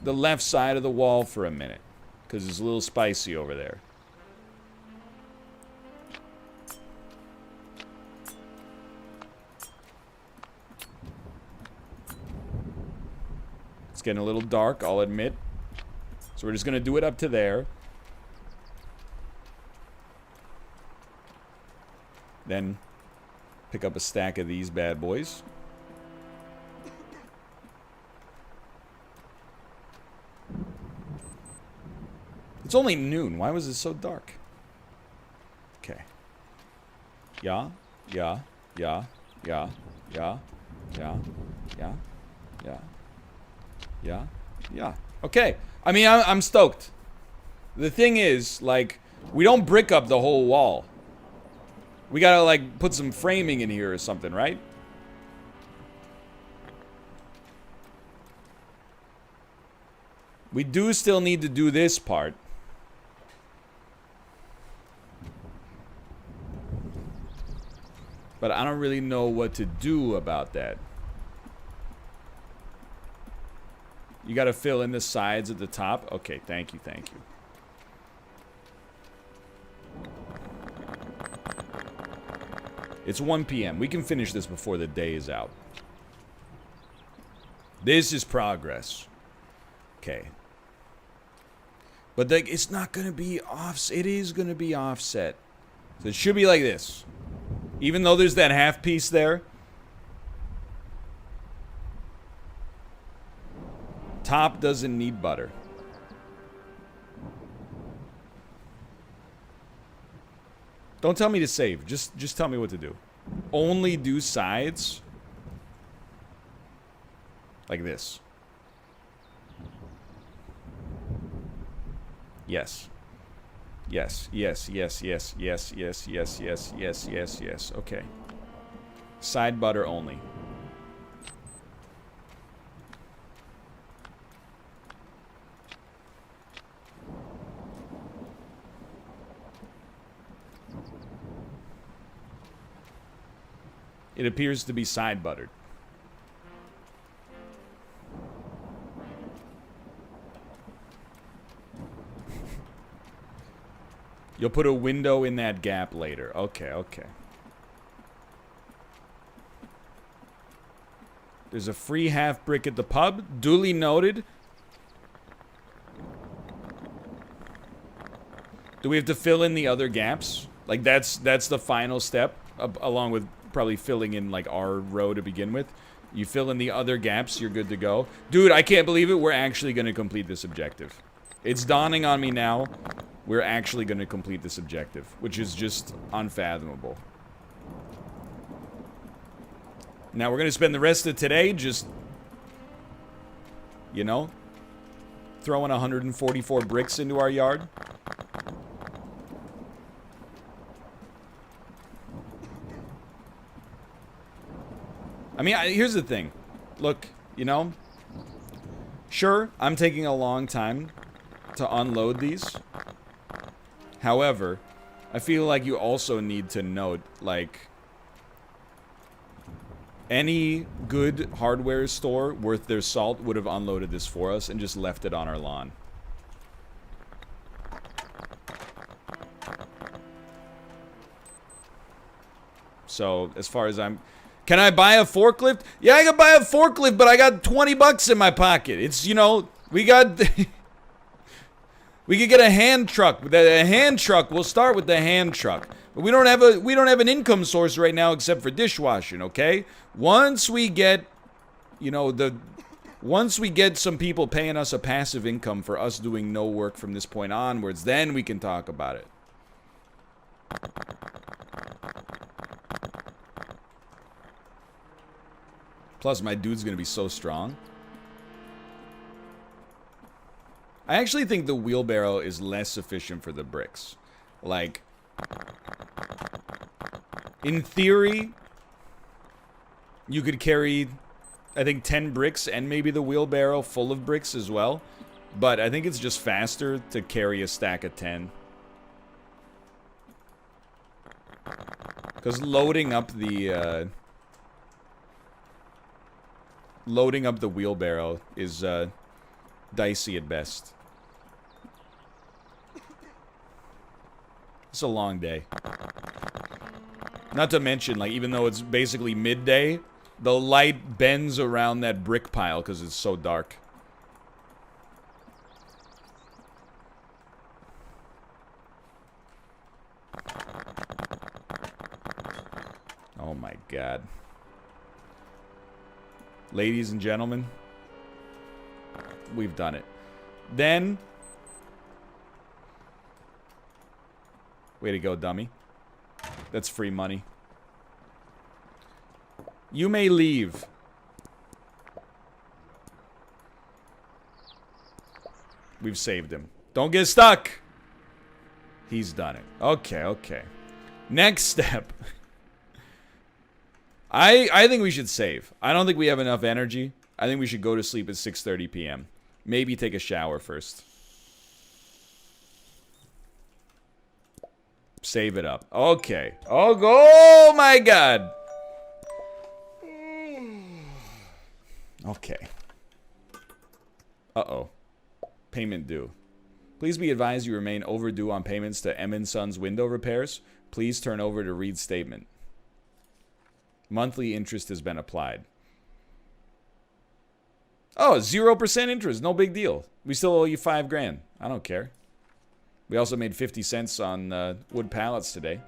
the left side of the wall for a minute, because it's a little spicy over there. It's getting a little dark, I'll admit. So we're just going to do it up to there. Then pick up a stack of these bad boys. It's only noon. Why was it so dark? Okay. Yeah, yeah, yeah, yeah, yeah, yeah, yeah, yeah, yeah, yeah. Okay. I mean, I'm stoked. The thing is, like, we don't brick up the whole wall. We gotta, like, put some framing in here or something, right? We do still need to do this part. But I don't really know what to do about that. You gotta fill in the sides at the top? Okay, thank you, thank you. It's 1 p.m. We can finish this before the day is out. This is progress. Okay. But like, it's not gonna be off. It is gonna be offset. So it should be like this. Even though there's that half piece there. Top doesn't need butter. Don't tell me to save. Just tell me what to do. Only do sides. Like this. Yes. Yes, yes, yes, yes, yes, yes, yes, yes, yes, yes, yes. Okay. Side butter only. It appears to be side buttered. You'll put a window in that gap later. Okay, okay. There's a free half brick at the pub. Duly noted. Do we have to fill in the other gaps? Like, that's the final step, along with probably filling in, like, our row to begin with. You fill in the other gaps, you're good to go. Dude, I can't believe it. We're actually going to complete this objective. It's dawning on me now. We're actually going to complete this objective, which is just unfathomable. Now, we're going to spend the rest of today just, you know, throwing 144 bricks into our yard. I mean, here's the thing. Look, you know, sure, I'm taking a long time to unload these. However, I feel like you also need to note, like, any good hardware store worth their salt would have unloaded this for us and just left it on our lawn. So, as far as I'm... Can I buy a forklift? Yeah, I can buy a forklift, but I got 20 bucks in my pocket. It's, you know, we got... We could get a hand truck. A hand truck, we'll start with the hand truck. But we don't have an income source right now except for dishwashing, okay? Once we get, you know, once we get some people paying us a passive income for us doing no work from this point onwards, then we can talk about it. Plus, my dude's gonna be so strong. I actually think the wheelbarrow is less efficient for the bricks. Like, in theory, you could carry, I think, 10 bricks and maybe the wheelbarrow full of bricks as well. But I think it's just faster to carry a stack of 10. Because loading up the wheelbarrow is dicey at best. It's a long day. Not to mention, like, even though it's basically midday, the light bends around that brick pile because it's so dark. Oh my god. Ladies and gentlemen, we've done it. Then, way to go, dummy. That's free money. You may leave. We've saved him. Don't get stuck. He's done it. Okay, okay. Next step. I think we should save. I don't think we have enough energy. I think we should go to sleep at 6:30 p.m. Maybe take a shower first. Save it up. Okay. Oh my god. Okay. Uh-oh. Payment due. Please be advised you remain overdue on payments to M & Sons window repairs. Please turn over to Reed's statement. Monthly interest has been applied. Oh, 0% interest. No big deal. We still owe you $5 grand. I don't care. We also made 50 cents on wood pallets today.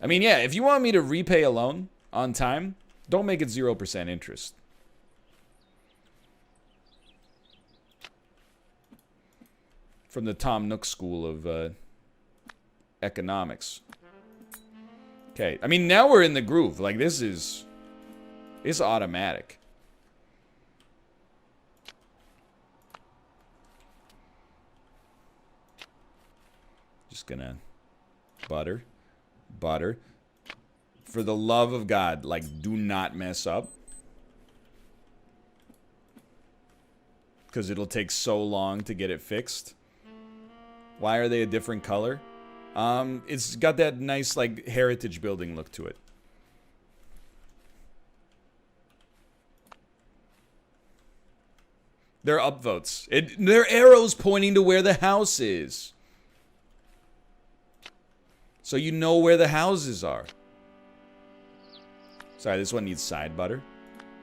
I mean, yeah, if you want me to repay a loan on time, don't make it 0% interest. From the Tom Nook School of Economics. Okay, I mean, now we're in the groove. Like, this is... It's automatic. Just gonna... Butter. Butter. For the love of God, like, do not mess up. Because it'll take so long to get it fixed. Why are they a different color? It's got that nice, like, heritage building look to it. They're upvotes. They're arrows pointing to where the house is. So you know where the houses are. Sorry, this one needs side butter.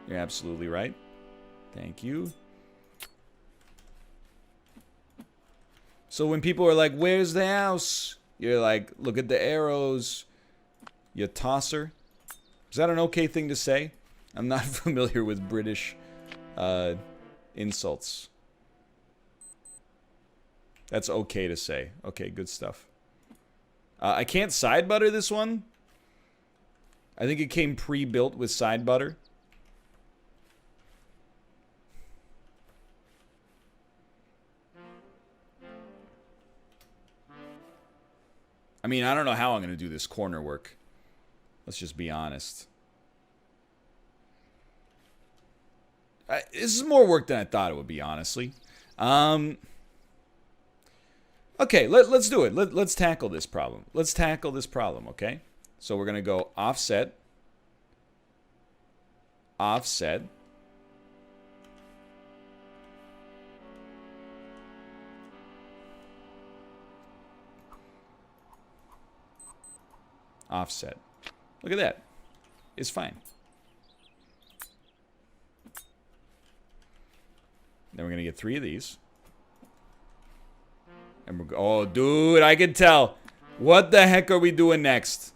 You're absolutely right. Thank you. So when people are like, where's the house? You're like, look at the arrows. You tosser. Is that an okay thing to say? I'm not familiar with British insults. That's okay to say. Okay, good stuff. I can't side butter this one. I think it came pre-built with side butter. I mean, I don't know how I'm going to do this corner work. Let's just be honest. This is more work than I thought it would be, honestly. Okay, let's do it. Let's tackle this problem. Let's tackle this problem, okay? So we're going to go offset. Offset. Offset. Look at that. It's fine. Then we're going to get 3 of these. And we're oh, dude, I can tell. What the heck are we doing next?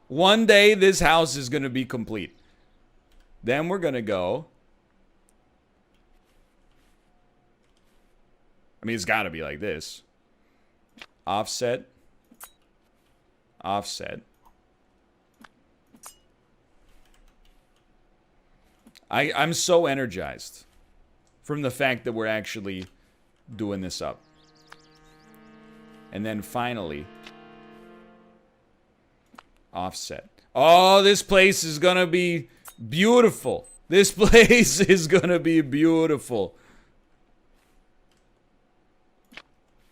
One day, this house is going to be complete. Then we're going to go. I mean, it's got to be like this. Offset. Offset. I'm so energized from the fact that we're actually doing this up. And then finally, offset. Oh, this place is gonna be beautiful. This place is gonna be beautiful.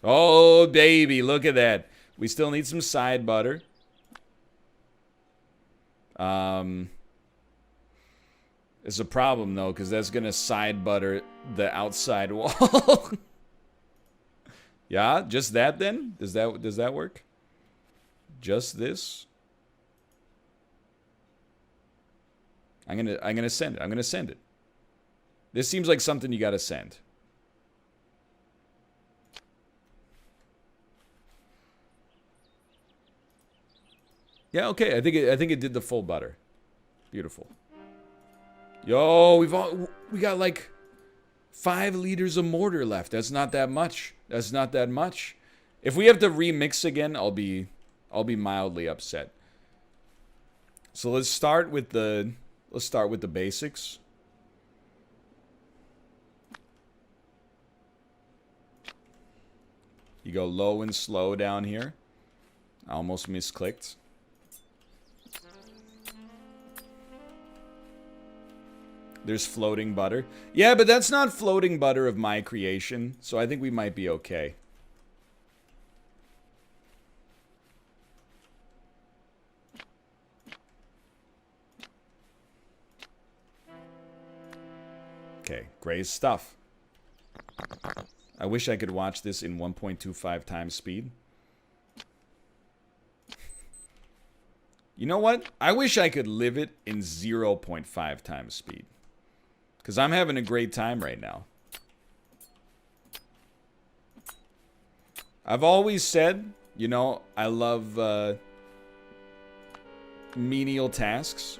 Oh, baby, look at that. We still need some side butter. It's a problem, though, because that's gonna side butter the outside wall. Yeah, just that then? Does that work? Just this? I'm gonna send it. I'm gonna send it. This seems like something you gotta send. Yeah, okay. I think it did the full butter. Beautiful. Yo, we got like 5 liters of mortar left. That's not that much. That's not that much. If we have to remix again, I'll be mildly upset. So let's start with the basics. You go low and slow down here. I almost misclicked. There's floating butter. Yeah, but that's not floating butter of my creation, so I think we might be okay. Okay, great stuff. I wish I could watch this in 1.25 times speed. You know what? I wish I could live it in 0.5 times speed. Because I'm having a great time right now. I've always said, you know, I love menial tasks.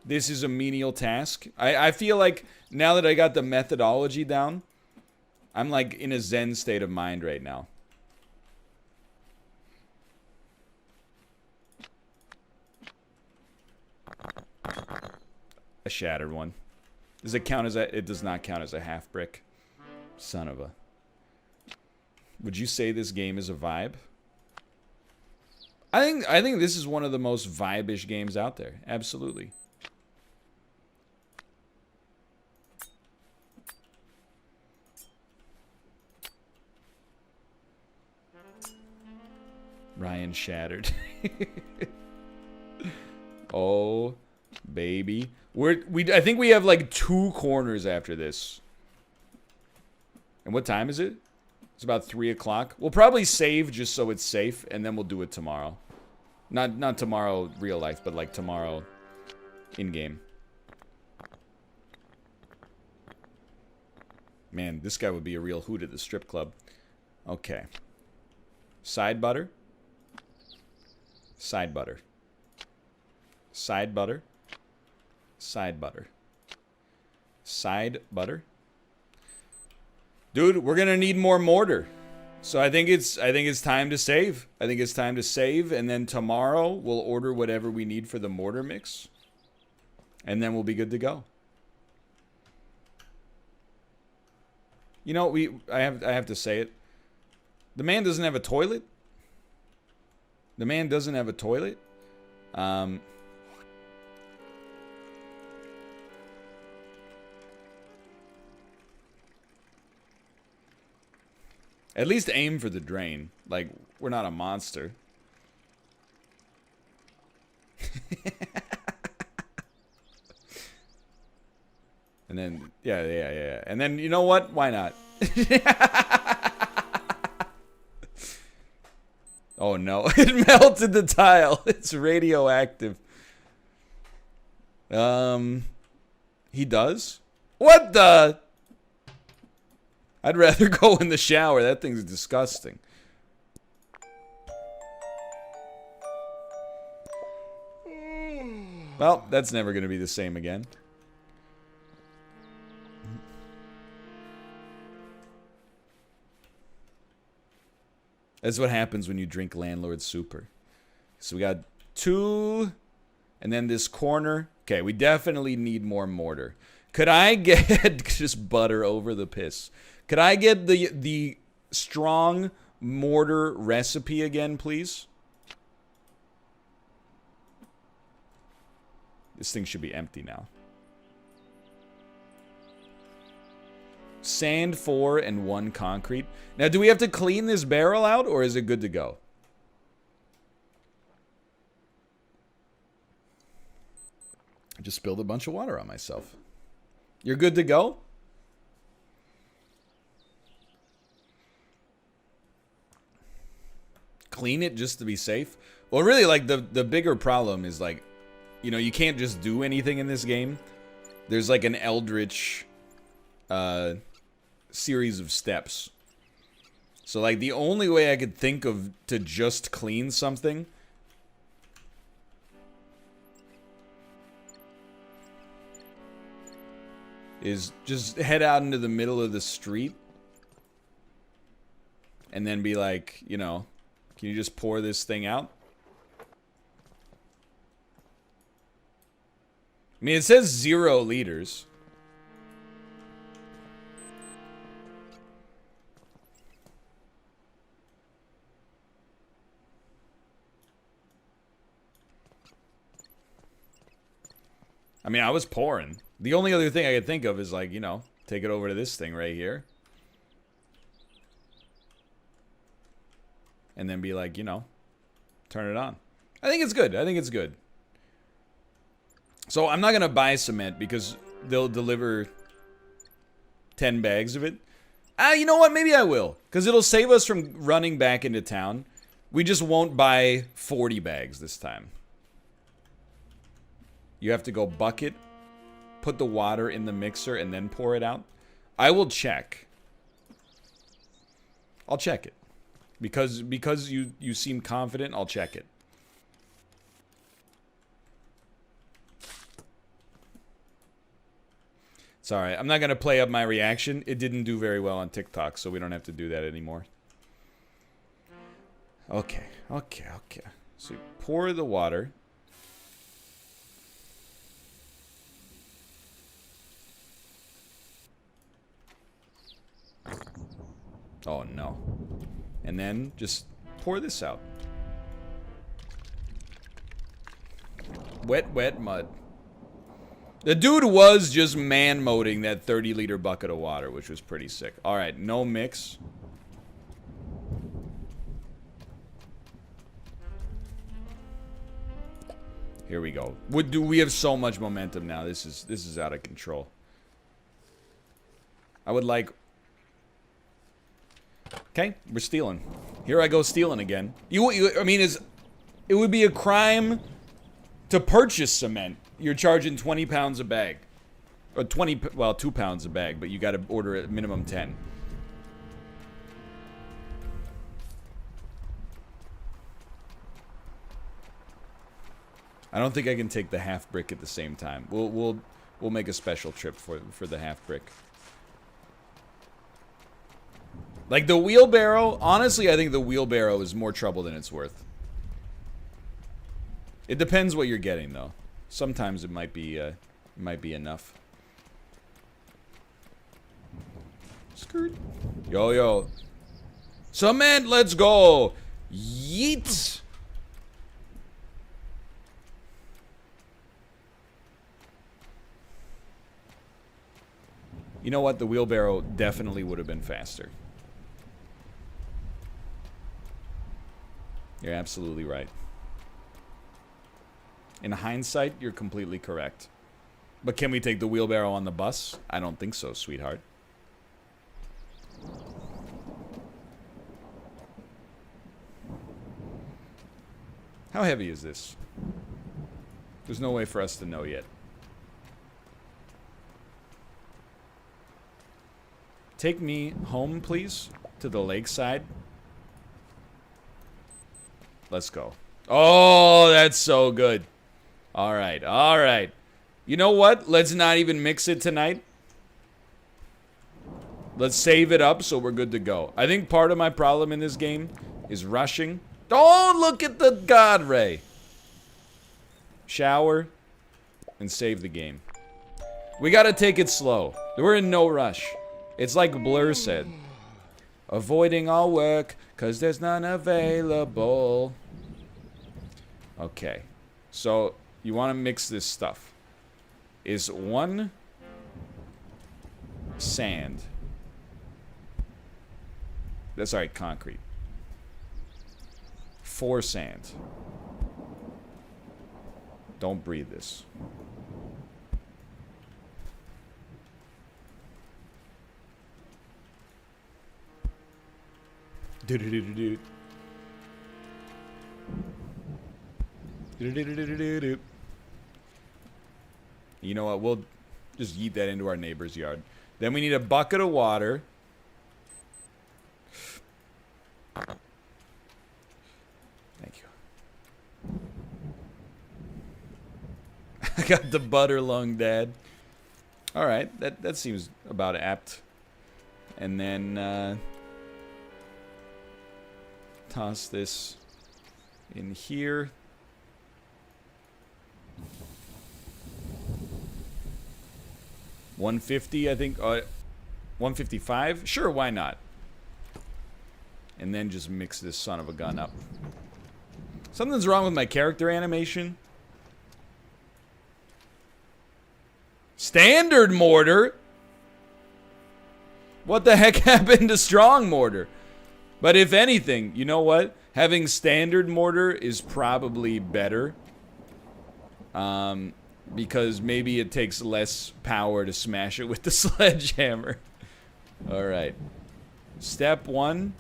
This is a menial task. I feel like now that I got the methodology down, I'm like in a zen state of mind right now. A shattered one. Does it count as a... It does not count as a half brick. Son of a... Would you say this game is a vibe? I think this is one of the most vibe-ish games out there. Absolutely. Ryan shattered. Oh baby. I think we have like 2 corners after this. And what time is it? It's about 3 o'clock. We'll probably save just so it's safe, and then we'll do it tomorrow. Not tomorrow real life, but like tomorrow in-game. Man, this guy would be a real hoot at the strip club. Okay. Side butter. Side butter. Side butter. Side butter. Side butter. Dude, we're gonna need more mortar. So I think it's time to save. I think it's time to save, and then tomorrow we'll order whatever we need for the mortar mix. And then we'll be good to go. You know, I have to say it. The man doesn't have a toilet. The man doesn't have a toilet. At least aim for the drain. Like, we're not a monster. And then, yeah. And then, you know what? Why not? Oh no, it melted the tile. It's radioactive. He does? What the? I'd rather go in the shower. That thing's disgusting. Well, that's never going to be the same again. That's what happens when you drink Landlord Super. So we got 2, and then this corner. Okay, we definitely need more mortar. Could I get just butter over the piss? Could I get the strong mortar recipe again, please? This thing should be empty now. Sand 4 and 1 concrete. Now, do we have to clean this barrel out, or is it good to go? I just spilled a bunch of water on myself. You're good to go? Clean it just to be safe? Well, really, like, the bigger problem is, like, you know, you can't just do anything in this game. There's, like, an eldritch series of steps. So, like, the only way I could think of to just clean something is just head out into the middle of the street and then be like, you know, can you just pour this thing out? I mean, it says 0 liters. I mean, I was pouring. The only other thing I could think of is, like, you know, take it over to this thing right here. And then be like, you know, turn it on. I think it's good. I think it's good. So I'm not going to buy cement because they'll deliver 10 bags of it. You know what? Maybe I will. Because it'll save us from running back into town. We just won't buy 40 bags this time. You have to go bucket, put the water in the mixer, and then pour it out. I will check. I'll check it. Because you seem confident, I'll check it. It's alright. I'm not going to play up my reaction. It didn't do very well on TikTok, so we don't have to do that anymore. Okay. So you pour the water. Oh no. And then just pour this out. Wet mud. The dude was just man-moding that 30-liter bucket of water, which was pretty sick. Alright, no mix. Here we go. We have so much momentum now. This is out of control. I would like... Okay, we're stealing. Here I go stealing again. I mean, it would be a crime to purchase cement. You're charging 20 pounds a bag. Or 20, well, 2 pounds a bag, but you gotta order at minimum 10. I don't think I can take the half brick at the same time. We'll make a special trip for the half brick. Like the wheelbarrow, honestly, I think the wheelbarrow is more trouble than it's worth. It depends what you're getting, though. Sometimes it might be enough. Skirt. Yo. Cement, let's go. Yeet. You know what? The wheelbarrow definitely would have been faster. You're absolutely right. In hindsight, you're completely correct. But can we take the wheelbarrow on the bus? I don't think so, sweetheart. How heavy is this? There's no way for us to know yet. Take me home, please, to the lakeside. Let's go. Oh, that's so good. All right, all right. You know what? Let's not even mix it tonight. Let's save it up so we're good to go. I think part of my problem in this game is rushing. Oh, look at the God Ray. Shower and save the game. We gotta take it slow. We're in no rush. It's like Blur said. Avoiding all work, cause there's none available. Okay. So, you want to mix this stuff. Is 1 sand. That's alright, concrete. 4 sand. Don't breathe this. Do-do-do-do-do. Do-do-do-do-do-do. You know what? We'll just yeet that into our neighbor's yard. Then we need a bucket of water. Thank you. I got the butter lung, Dad. Alright, that seems about apt. And then, toss this in here. $150, I think. 155? Sure, why not? And then just mix this son of a gun up. Something's wrong with my character animation. Standard mortar? What the heck happened to strong mortar? But if anything, you know what? Having standard mortar is probably better. Because maybe it takes less power to smash it with the sledgehammer. Alright. Step 1.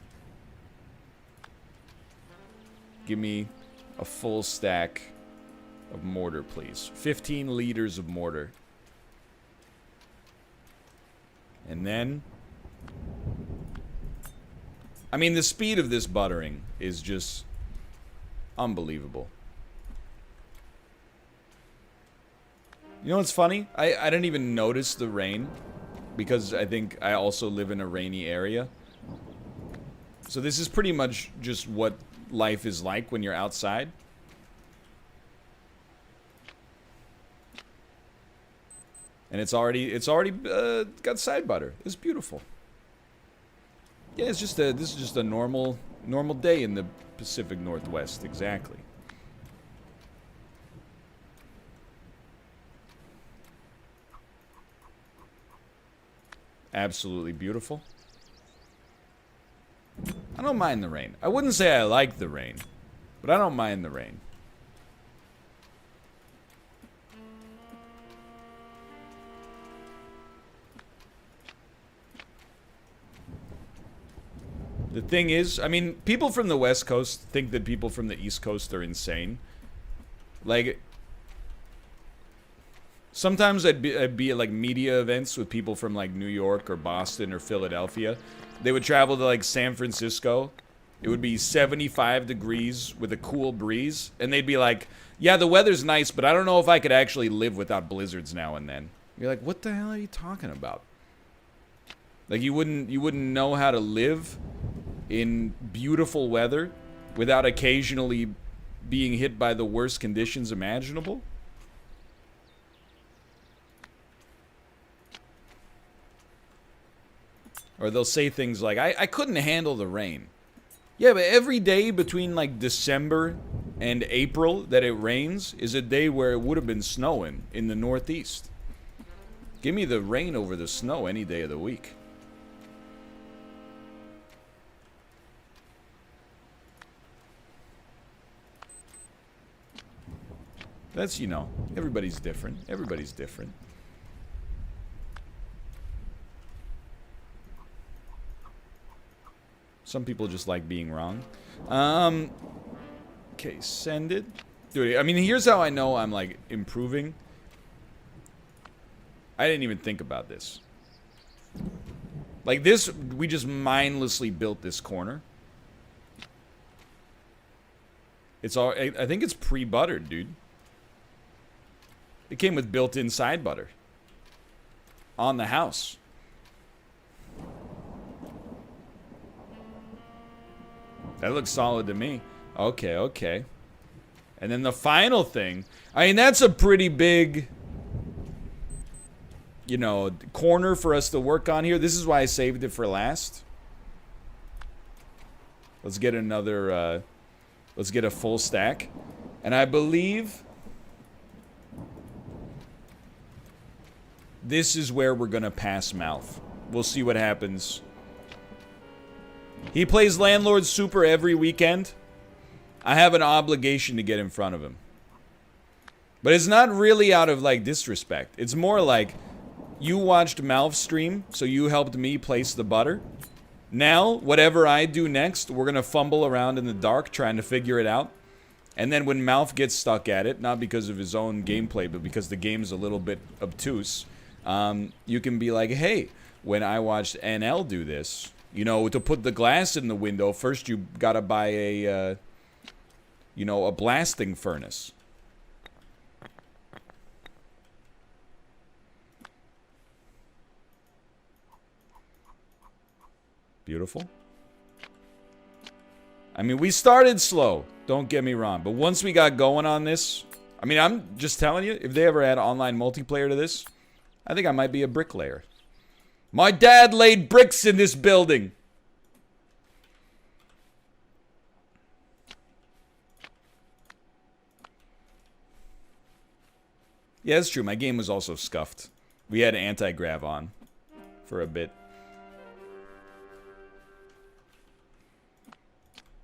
Give me a full stack of mortar, please. 15 liters of mortar. And then... I mean, the speed of this buttering is just unbelievable. You know what's funny? I didn't even notice the rain because I think I also live in a rainy area. So this is pretty much just what life is like when you're outside. And it's already got side butter. It's beautiful. Yeah, this is just a normal day in the Pacific Northwest, exactly. Absolutely beautiful. I don't mind the rain. I wouldn't say I like the rain, but I don't mind the rain. The thing is, I mean, people from the West Coast think that people from the East Coast are insane. Like, sometimes I'd be at like media events with people from like New York or Boston or Philadelphia. They would travel to like San Francisco. It would be 75 degrees with a cool breeze. And they'd be like, yeah, the weather's nice, but I don't know if I could actually live without blizzards now and then. You're like, what the hell are you talking about? Like, you wouldn't know how to live in beautiful weather without occasionally being hit by the worst conditions imaginable? Or they'll say things like, I couldn't handle the rain. Yeah, but every day between like December and April that it rains is a day where it would have been snowing in the Northeast. Give me the rain over the snow any day of the week. That's, you know, everybody's different. Everybody's different. Some people just like being wrong. Okay, send it. Dude, I mean, here's how I know I'm, like, improving. I didn't even think about this. Like, this, we just mindlessly built this corner. It's all, I think it's pre-buttered, dude. It came with built-in side butter. On the house. That looks solid to me. Okay, okay. And then the final thing. I mean, that's a pretty big, you know, corner for us to work on here. This is why I saved it for last. Let's get another, let's get a full stack. And I believe this is where we're gonna pass Mouth. We'll see what happens. He plays Landlord Super every weekend. I have an obligation to get in front of him. But it's not really out of, like, disrespect. It's more like, you watched Mouth's stream, so you helped me place the butter. Now, whatever I do next, we're gonna fumble around in the dark trying to figure it out. And then when Mouth gets stuck at it, not because of his own gameplay, but because the game's a little bit obtuse, you can be like, hey, when I watched NL do this, you know, to put the glass in the window, first you gotta buy a, you know, a blasting furnace. Beautiful. I mean, we started slow, don't get me wrong, but once we got going on this, I mean, I'm just telling you, if they ever add online multiplayer to this, I think I might be a bricklayer. My dad laid bricks in this building. Yeah, that's true. My game was also scuffed. We had anti-grav on for a bit.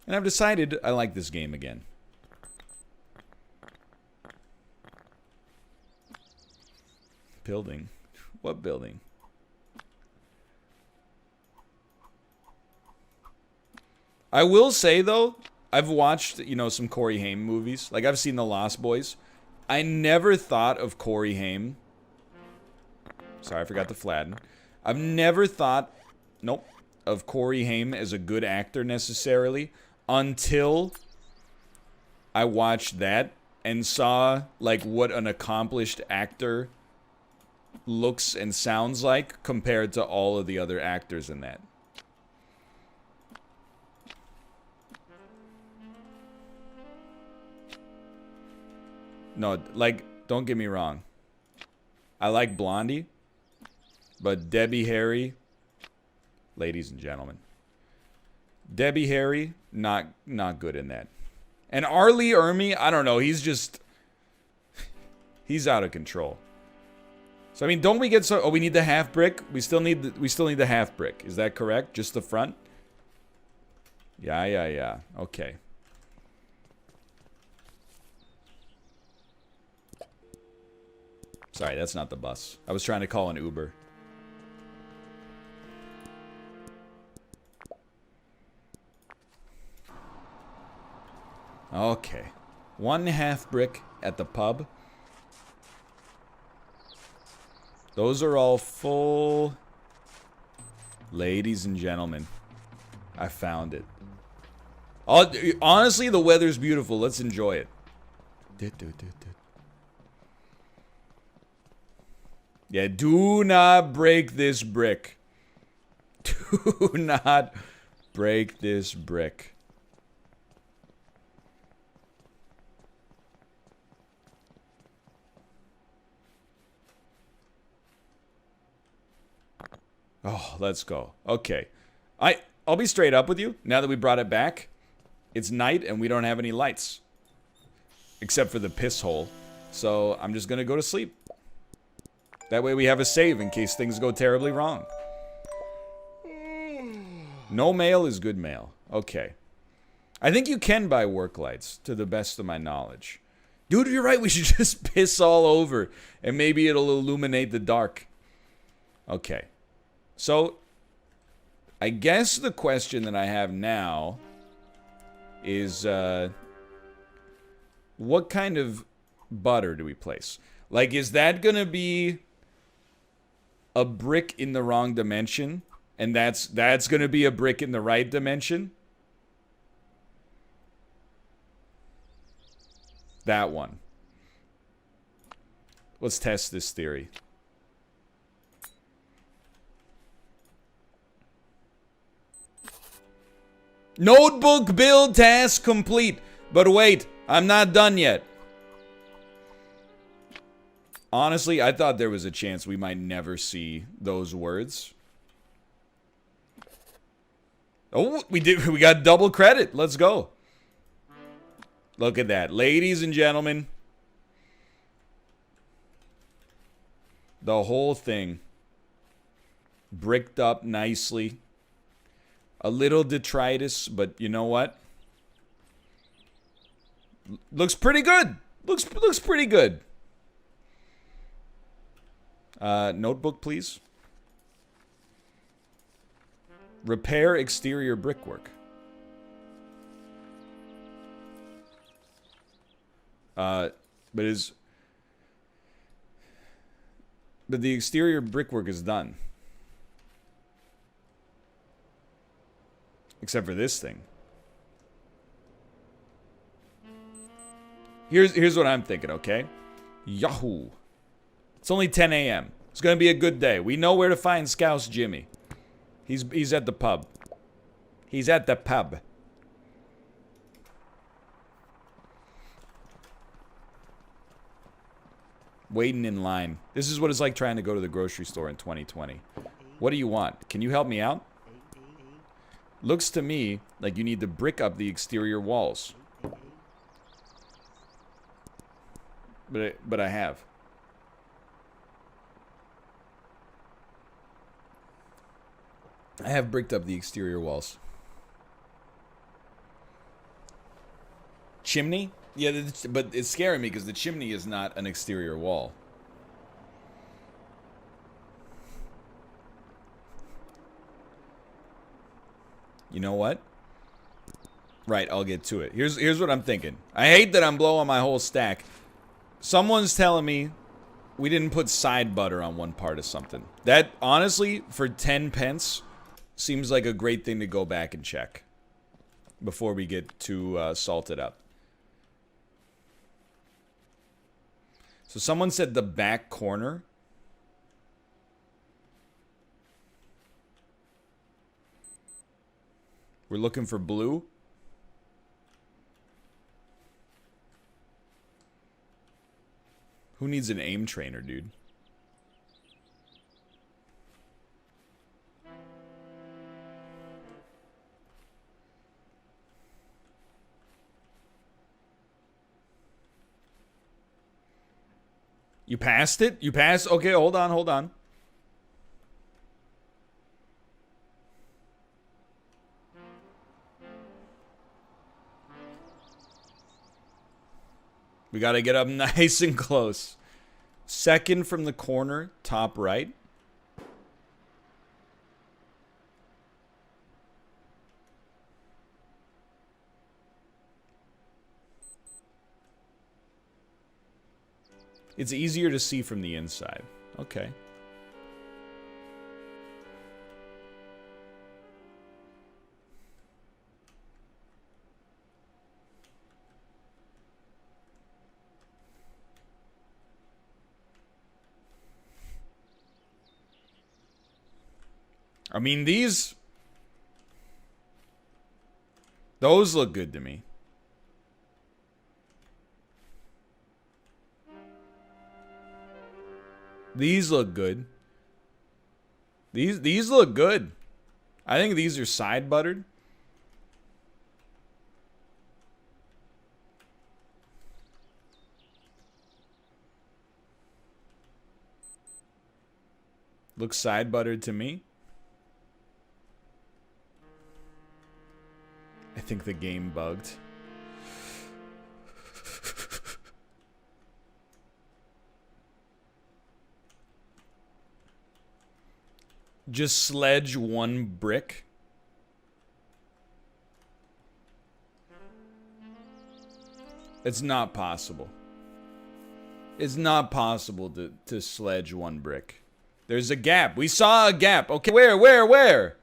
And I've decided I like this game again. Building? What building? I will say, though, I've watched, you know, some Corey Haim movies. Like, I've seen The Lost Boys. I never thought of Corey Haim. Sorry, I forgot to flatten. I've never thought, nope, of Corey Haim as a good actor necessarily until I watched that and saw, like, what an accomplished actor looks and sounds like compared to all of the other actors in that. No, like, don't get me wrong. I like Blondie, but Debbie Harry, ladies and gentlemen, Debbie Harry, not good in that. And Arlie Ermy, I don't know, he's just, he's out of control. So I mean, don't we get so? Oh, we need the half brick. We still need the half brick. Is that correct? Just the front? Yeah. Okay. Sorry, that's not the bus. I was trying to call an Uber. Okay. 1/2 brick at the pub. Those are all full. Ladies and gentlemen, I found it. Honestly, the weather's beautiful. Let's enjoy it. Yeah, do not break this brick. Do not break this brick. Oh, let's go. Okay. I'll be straight up with you. Now that we brought it back, it's night and we don't have any lights. Except for the piss hole. So I'm just gonna go to sleep. That way we have a save in case things go terribly wrong. No mail is good mail. Okay. I think you can buy work lights, to the best of my knowledge. Dude, you're right. We should just piss all over. And maybe it'll illuminate the dark. Okay. So, I guess the question that I have now is, what kind of butter do we place? Like, is that gonna be a brick in the wrong dimension? And that's gonna be a brick in the right dimension? That one. Let's test this theory. Notebook build task complete. But wait, I'm not done yet. Honestly, I thought there was a chance we might never see those words. Oh, we did. We got double credit. Let's go. Look at that. Ladies and gentlemen. The whole thing. Bricked up nicely. A little detritus, but you know what? Looks pretty good. Looks pretty good. Notebook, please. Repair exterior brickwork. But the exterior brickwork is done. Except for this thing. Here's what I'm thinking, okay? Yahoo. It's only 10 a.m. It's gonna be a good day. We know where to find Scouse Jimmy. He's at the pub. He's at the pub. Waiting in line. This is what it's like trying to go to the grocery store in 2020. What do you want? Can you help me out? Looks to me like you need to brick up the exterior walls. But I have. I have bricked up the exterior walls. Chimney? Yeah, but it's scaring me because the chimney is not an exterior wall. You know what? Right, I'll get to it. Here's what I'm thinking. I hate that I'm blowing my whole stack. Someone's telling me we didn't put side butter on one part of something. That, honestly, for 10 pence, seems like a great thing to go back and check before we get too salted up. So someone said the back corner. We're looking for blue. Who needs an aim trainer, dude? You passed it? You passed? Okay, hold on, hold on. We gotta get up nice and close. Second from the corner, top right. It's easier to see from the inside. Okay. I mean, those look good to me. These look good. These look good. I think these are side buttered. Looks side buttered to me. I think the game bugged. Just sledge one brick. It's not possible. It's not possible to sledge one brick. There's a gap. We saw a gap. Okay, where?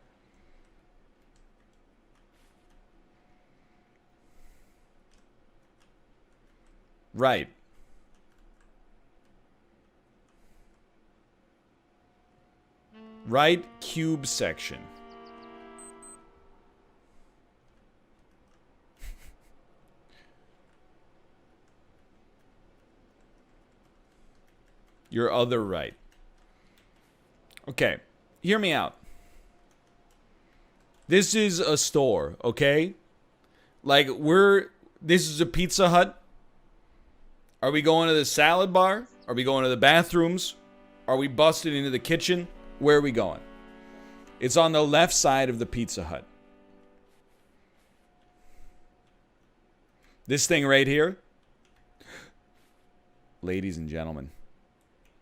Right. Right cube section. Your other right. Okay, hear me out. This is a store, okay? Like, this is a Pizza Hut. Are we going to the salad bar? Are we going to the bathrooms? Are we busting into the kitchen? Where are we going? It's on the left side of the Pizza Hut. This thing right here, ladies and gentlemen,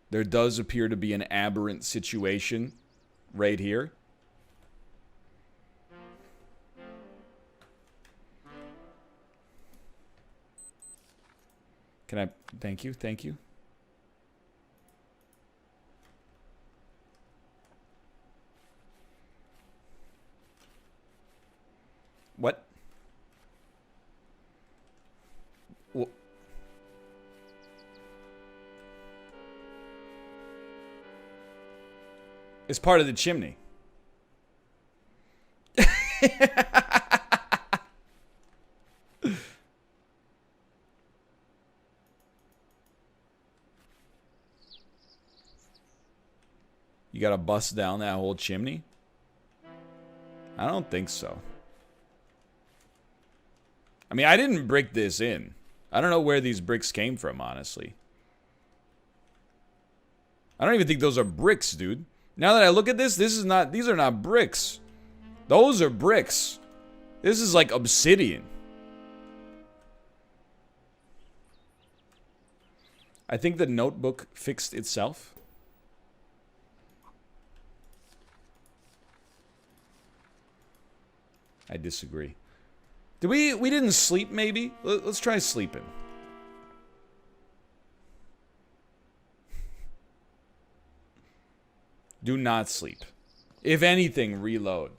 there does appear to be an aberrant situation right here. Can I? Thank you. What? Well, it's part of the chimney. You gotta bust down that whole chimney? I don't think so. I mean, I didn't brick this in. I don't know where these bricks came from, honestly. I don't even think those are bricks, dude. Now that I look at this, these are not bricks. Those are bricks. This is like obsidian. I think the notebook fixed itself. I disagree. We didn't sleep, maybe? Let's try sleeping. Do not sleep. If anything, reload.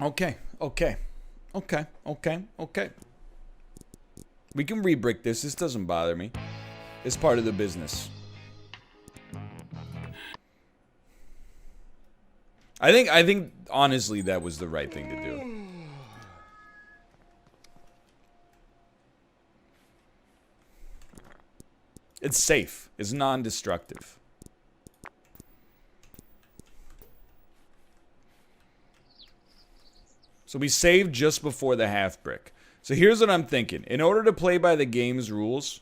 Okay. We can re-brick this. This doesn't bother me. It's part of the business. I think honestly that was the right thing to do. It's safe. It's non-destructive. So we saved just before the half brick. So here's what I'm thinking. In order to play by the game's rules,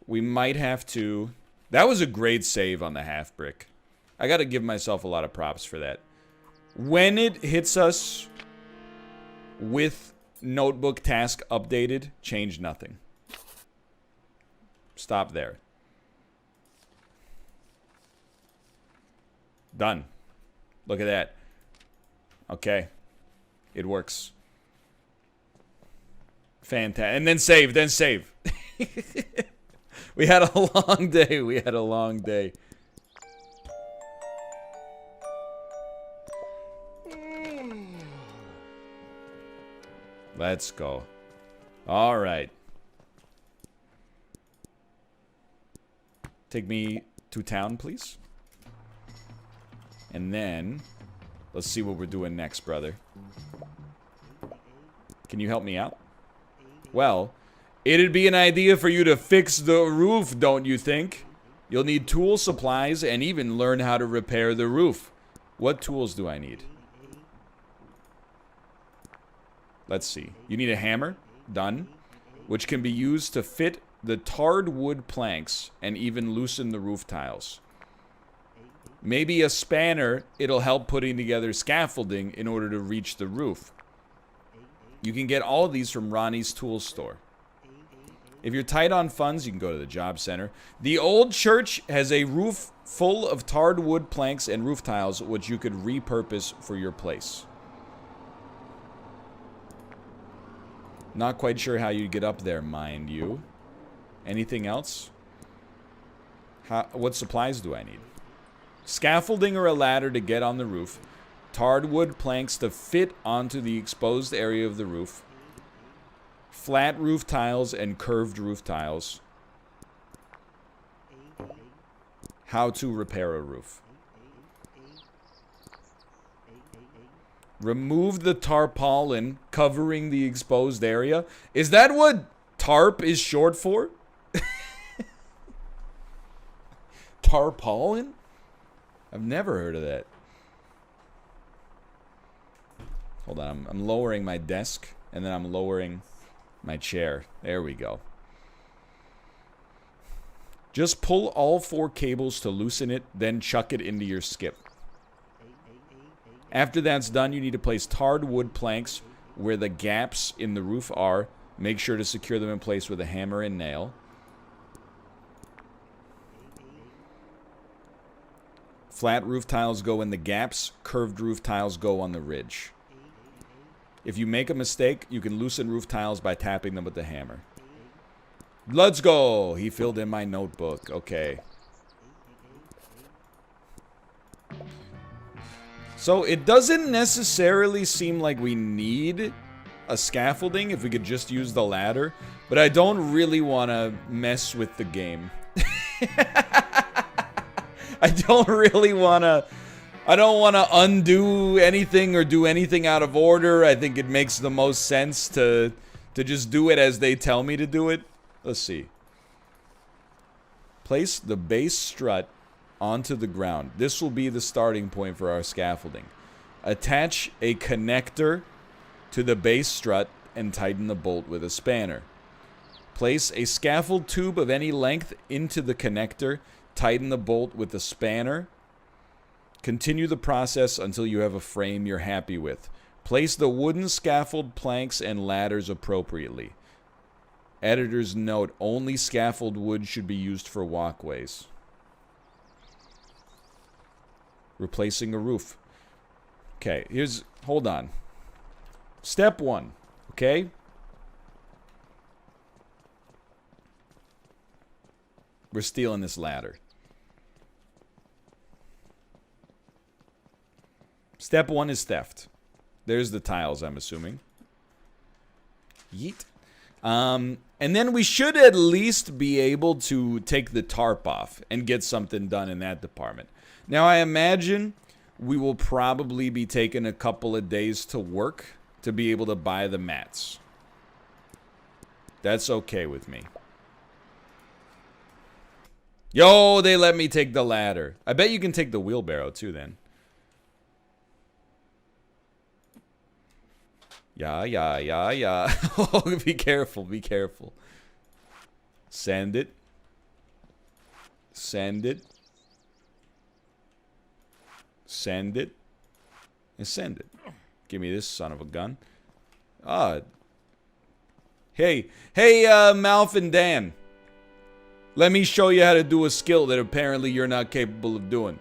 we might have to... That was a great save on the half brick. I gotta give myself a lot of props for that. When it hits us with notebook task updated, change nothing. Stop there. Done. Look at that. Okay. It works. Fantastic. And then save, then save. We had a long day. We had a long day. Let's go. All right. Take me to town, please. And then, let's see what we're doing next, brother. Can you help me out? Well, it'd be an idea for you to fix the roof, don't you think? You'll need tool supplies and even learn how to repair the roof. What tools do I need? Let's see. You need a hammer. Done. Which can be used to fit the tarred wood planks and even loosen the roof tiles. Maybe a spanner. It'll help putting together scaffolding in order to reach the roof. You can get all of these from Ronnie's tool store. If you're tight on funds, you can go to the job center. The old church has a roof full of tarred wood planks and roof tiles, which you could repurpose for your place. Not quite sure how you'd get up there, mind you. Anything else? What supplies do I need? Scaffolding or a ladder to get on the roof. Tarred wood planks to fit onto the exposed area of the roof. Flat roof tiles and curved roof tiles. How to repair a roof. Remove the tarpaulin covering the exposed area. Is that what tarp is short for? Tarpaulin? I've never heard of that. Hold on, I'm lowering my desk, and then I'm lowering my chair. There we go. Just pull all 4 cables to loosen it, then chuck it into your skip. After that's done, you need to place tarred wood planks where the gaps in the roof are. Make sure to secure them in place with a hammer and nail. Flat roof tiles go in the gaps. Curved roof tiles go on the ridge. If you make a mistake, you can loosen roof tiles by tapping them with the hammer. Let's go! He filled in my notebook. Okay. So it doesn't necessarily seem like we need a scaffolding if we could just use the ladder. But I don't really want to mess with the game. I don't really want to... I don't want to undo anything or do anything out of order. I think it makes the most sense to just do it as they tell me to do it. Let's see. Place the base strut onto the ground. This will be the starting point for our scaffolding. Attach a connector to the base strut and tighten the bolt with a spanner. Place a scaffold tube of any length into the connector. Tighten the bolt with the spanner. Continue the process until you have a frame you're happy with. Place the wooden scaffold planks and ladders appropriately. Editor's note, only scaffold wood should be used for walkways. Replacing a roof. Okay, hold on. Step 1, okay? We're stealing this ladder. Step 1 is theft. There's the tiles, I'm assuming. Yeet. And then we should at least be able to take the tarp off and get something done in that department. Now, I imagine we will probably be taking a couple of days to work to be able to buy the mats. That's okay with me. Yo, they let me take the ladder. I bet you can take the wheelbarrow too then. Yeah. Oh, be careful, be careful. Send it. Send it. Send it. And send it. Give me this son of a gun. Hey, Malf and Dan. Let me show you how to do a skill that apparently you're not capable of doing.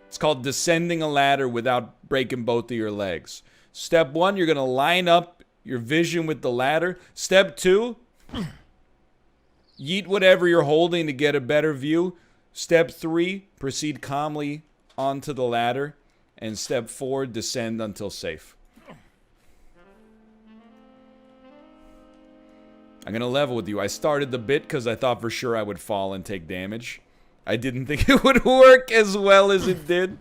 It's called descending a ladder without breaking both of your legs. Step 1, you're going to line up your vision with the ladder. Step 2, yeet whatever you're holding to get a better view. Step 3, proceed calmly onto the ladder. And step 4, descend until safe. I'm going to level with you. I started the bit because I thought for sure I would fall and take damage. I didn't think it would work as well as it did.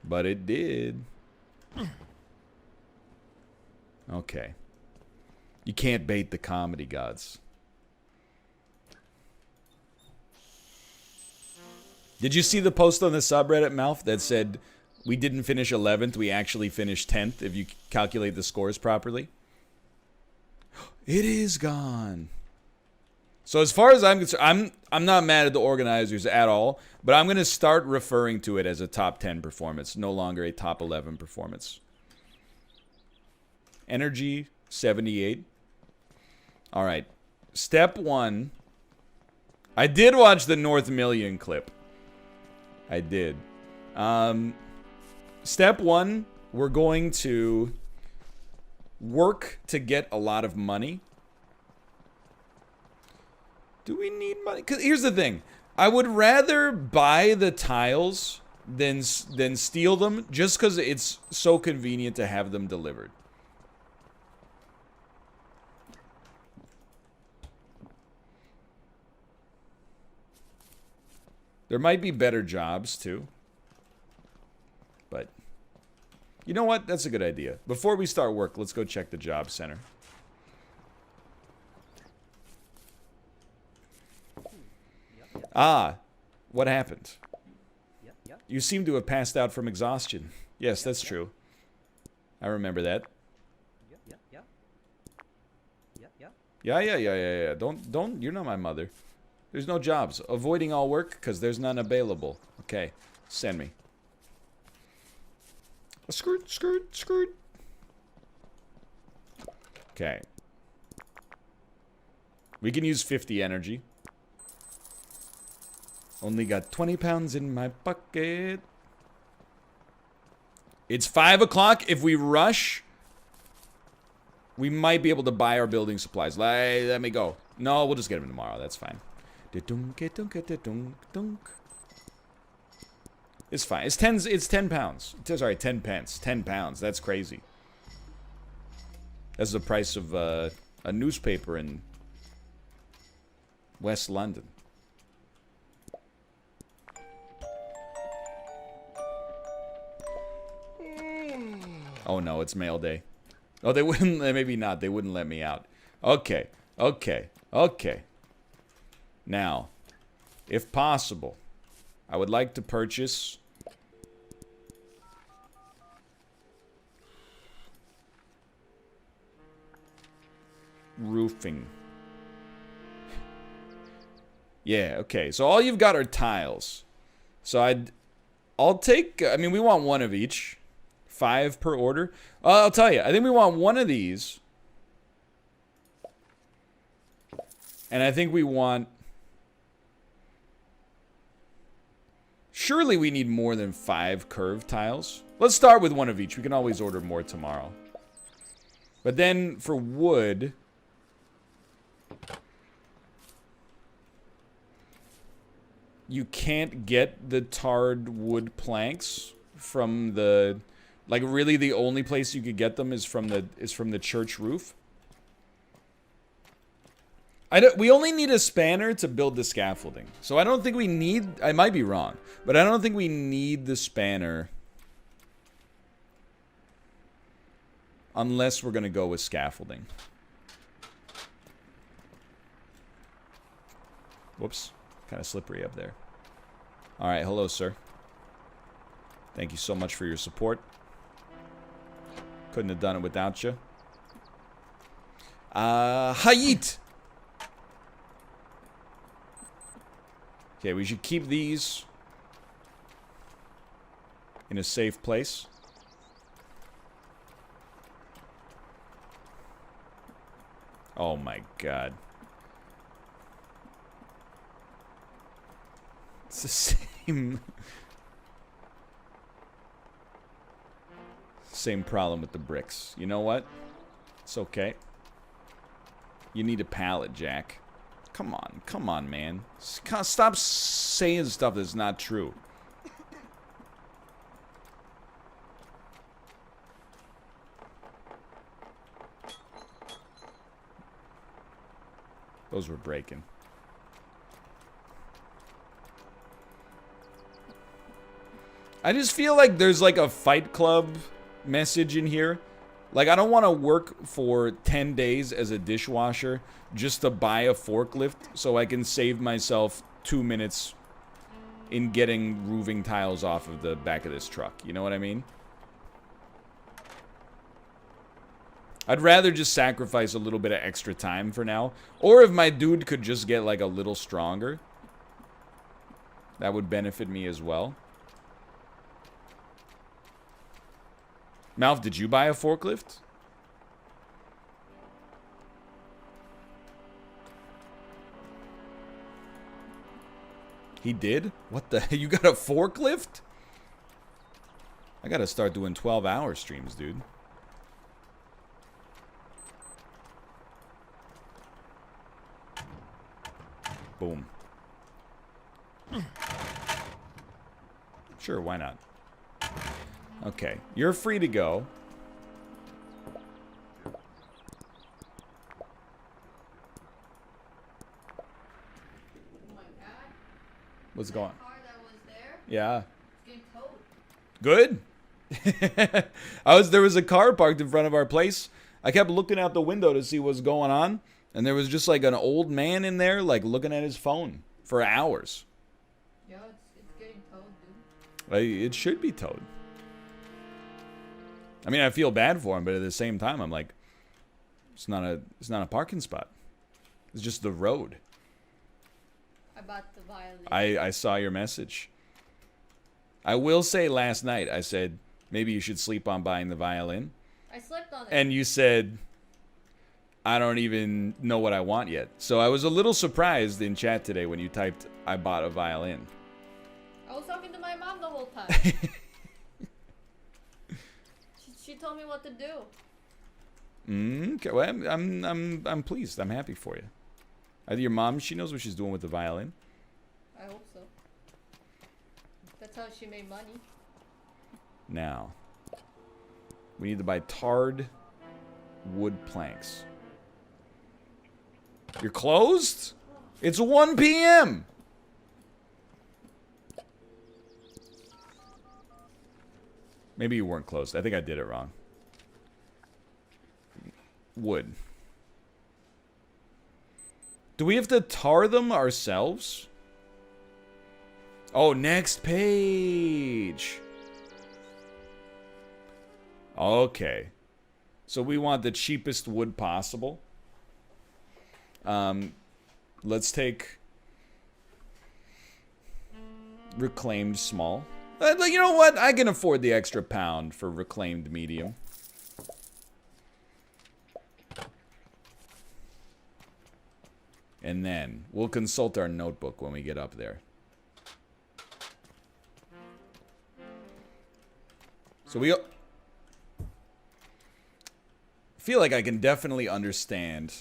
But it did. Okay. You can't bait the comedy gods. Did you see the post on the subreddit, Malf, that said we didn't finish 11th, we actually finished 10th if you calculate the scores properly? It is gone. So as far as I'm concerned, I'm not mad at the organizers at all, but I'm going to start referring to it as a top 10 performance, no longer a top 11 performance. Energy, 78. All right. Step 1. I did watch the Northernlion clip. I did. Step 1, we're going to work to get a lot of money. Do we need money? 'Cause here's the thing. I would rather buy the tiles than steal them just because it's so convenient to have them delivered. There might be better jobs too. But you know what? That's a good idea. Before we start work, let's go check the job center. Ah, what happened? You seem to have passed out from exhaustion. Yes, that's true. I remember that. Yeah. Don't, you're not my mother. There's no jobs. Avoiding all work because there's none available. Okay, send me. Skirt. Okay. We can use 50 energy. Only got 20 pounds in my pocket. It's 5 o'clock. If we rush, we might be able to buy our building supplies. Let me go. No, we'll just get them tomorrow. That's fine. It's fine. It's 10 pounds. Sorry, 10 pence. 10 pounds. That's crazy. That's the price of a newspaper in West London. Oh no, it's mail day. Oh, they wouldn't, maybe not. They wouldn't let me out. Okay. Now, if possible, I would like to purchase roofing. Yeah, okay. So all you've got are tiles. So I'll take, I mean, we want one of each. 5 per order. I'll tell you, I think we want one of these. And I think we want... Surely we need more than 5 curved tiles. Let's start with one of each. We can always order more tomorrow. But then for wood... You can't get the tarred wood planks from the... Like, really, the only place you could get them is from the church roof. We only need a spanner to build the scaffolding. So I don't think we need... I might be wrong. But I don't think we need the spanner. Unless we're going to go with scaffolding. Whoops. Kind of slippery up there. Alright, hello, sir. Thank you so much for your support. Couldn't have done it without you. Hayit! Okay, we should keep these in a safe place. Oh my god. It's the same... Same problem with the bricks. You know what? It's okay. You need a pallet, Jack. Come on, man. Stop saying stuff that's not true. Those were breaking. I just feel like there's like a Fight Club message in here. Like, I don't want to work for 10 days as a dishwasher just to buy a forklift so I can save myself 2 minutes in getting roofing tiles off of the back of this truck. You know what I mean? I'd rather just sacrifice a little bit of extra time for now. Or if my dude could just get, like, a little stronger, that would benefit me as well. Malf, did you buy a forklift? He did? What the? You got a forklift? I gotta start doing 12-hour streams, dude. Boom. Sure, why not? Okay, you're free to go. Oh my God. What's going on? Car that was there, Yeah. it's getting towed. Good. There was a car parked in front of our place. I kept looking out the window to see what's going on, and there was just like an old man in there, like looking at his phone for hours. Yeah, it's getting towed, dude. It should be towed. I mean, I feel bad for him, but at the same time, I'm like, it's not a parking spot. It's just the road. I bought the violin. I saw your message. I will say last night, I said, maybe you should sleep on buying the violin. I slept on it. And you said, I don't even know what I want yet. So I was a little surprised in chat today when you typed, I bought a violin. I was talking to my mom the whole time. She told me what to do. Okay, well, I'm pleased. I'm happy for you. Your mom, she knows what she's doing with the violin. I hope so. That's how she made money. Now, we need to buy tarred wood planks. You're closed? It's 1 p.m. Maybe you weren't closed. I think I did it wrong. Wood. Do we have to tar them ourselves? Oh, next page. Okay. So we want the cheapest wood possible. Let's take reclaimed small. You know what? I can afford the extra pound for reclaimed medium. And then we'll consult our notebook when we get up there. So we feel like I can definitely understand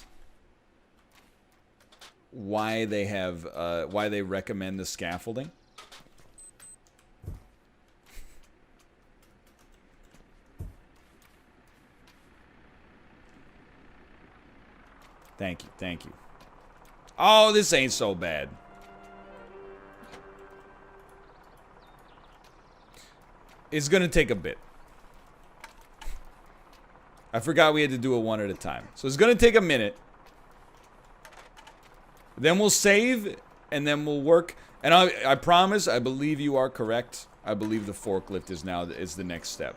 why they have why they recommend the scaffolding. Thank you, thank you. Oh, this ain't so bad. It's gonna take a bit. I forgot we had to do it one at a time. So it's gonna take a minute. Then we'll save, and then we'll work. And I promise, I believe you are correct. I believe the forklift is the next step.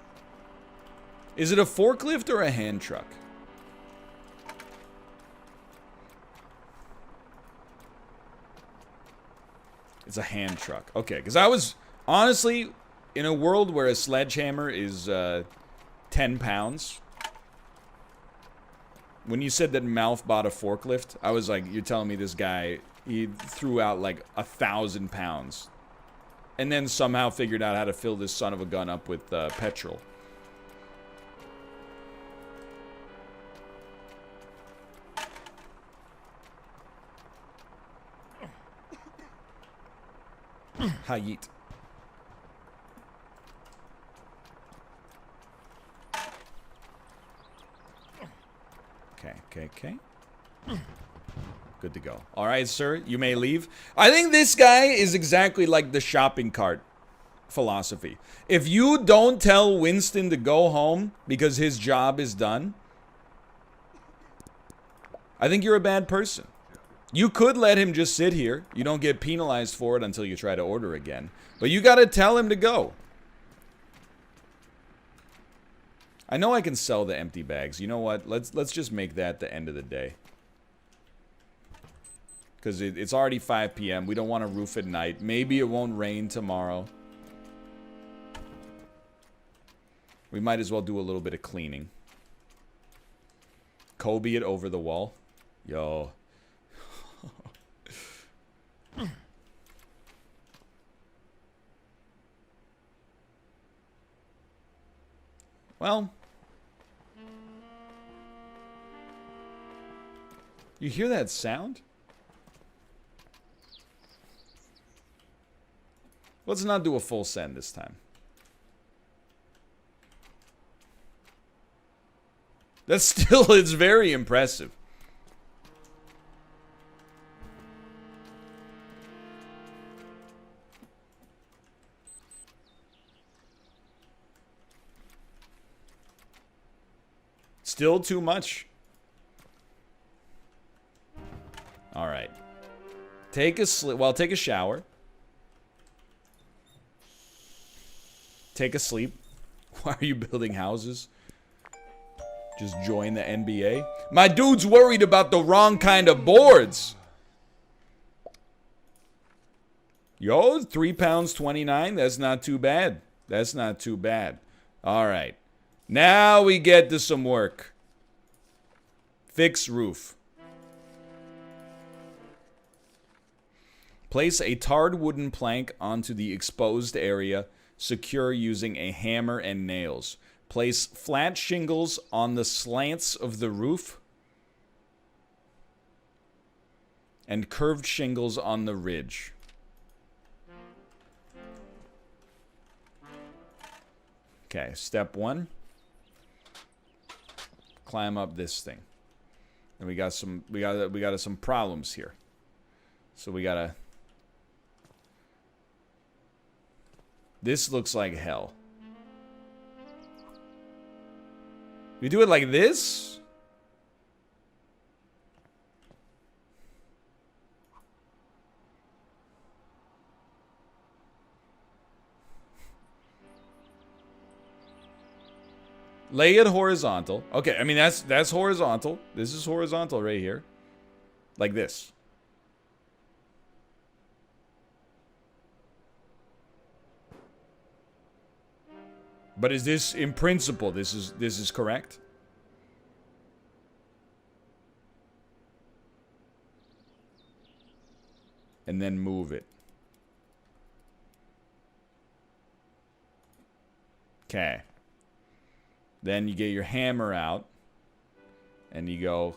Is it a forklift or a hand truck? It's a hand truck. Okay, because I was, honestly, in a world where a sledgehammer is 10 pounds, when you said that Malf bought a forklift, I was like, you're telling me this guy, he threw out like 1,000 pounds. And then somehow figured out how to fill this son of a gun up with petrol. Hayit. Okay. Good to go. All right, sir, you may leave. I think this guy is exactly like the shopping cart philosophy. If you don't tell Winston to go home because his job is done, I think you're a bad person. You could let him just sit here. You don't get penalized for it until you try to order again. But you gotta tell him to go. I know I can sell the empty bags. You know what? Let's just make that the end of the day. Because it's already 5 p.m. We don't want to roof at night. Maybe it won't rain tomorrow. We might as well do a little bit of cleaning. Kobe it over the wall. Yo. Well. You hear that sound? Let's not do a full send this time. That's still, it's very impressive. Still too much. All right. Take a take a shower. Take a sleep. Why are you building houses? Just join the NBA. My dude's worried about the wrong kind of boards. Yo, £3.29. That's not too bad. That's not too bad. All right. Now we get to some work. Fix roof. Place a tarred wooden plank onto the exposed area. Secure using a hammer and nails. Place flat shingles on the slants of the roof. And curved shingles on the ridge. Okay, step 1. Climb up this thing. And we got some problems here. So we gotta. This looks like hell. We do it like this? Lay it horizontal. Okay, I mean that's horizontal. This is horizontal right here. Like this. But is this in principle this is correct? And then move it. Okay. Then you get your hammer out and you go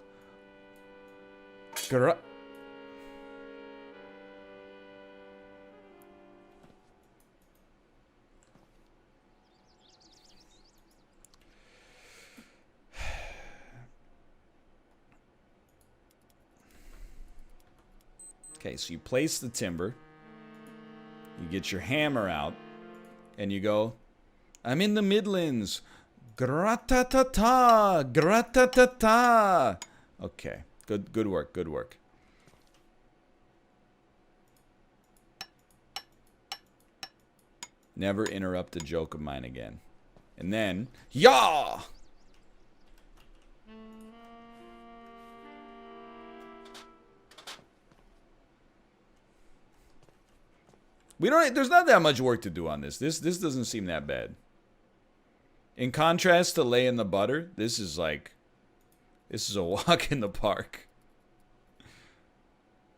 Okay, so you place the timber, you get your hammer out, and you go, I'm in the Midlands. Gra-ta-ta-ta, gra-ta-ta-ta. Okay, good work, good work. Never interrupt a joke of mine again. And then, yah! There's not that much work to do on this. This doesn't seem that bad. In contrast to laying the butter, this is a walk in the park.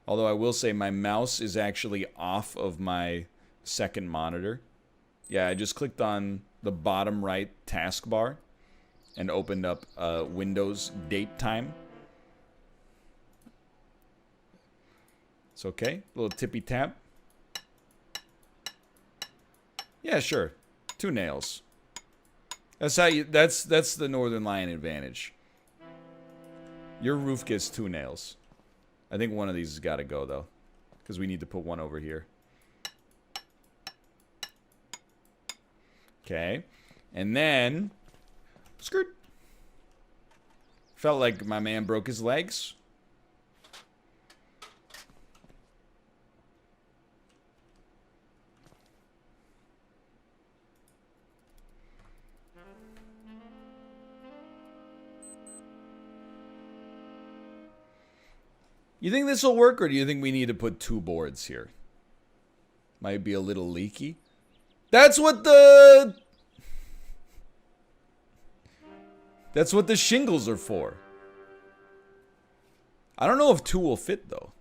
Although I will say my mouse is actually off of my second monitor. Yeah, I just clicked on the bottom right taskbar and opened up Windows date time. It's okay. A little tippy tap. Yeah, sure. 2 nails. That's how you. That's the Northernlion advantage. Your roof gets 2 nails. I think one of these has got to go though, because we need to put one over here. Okay, and then skirt. Felt like my man broke his legs. You think this will work, or do you think we need to put 2 boards here? Might be a little leaky. That's what the shingles are for. I don't know if 2 will fit, though.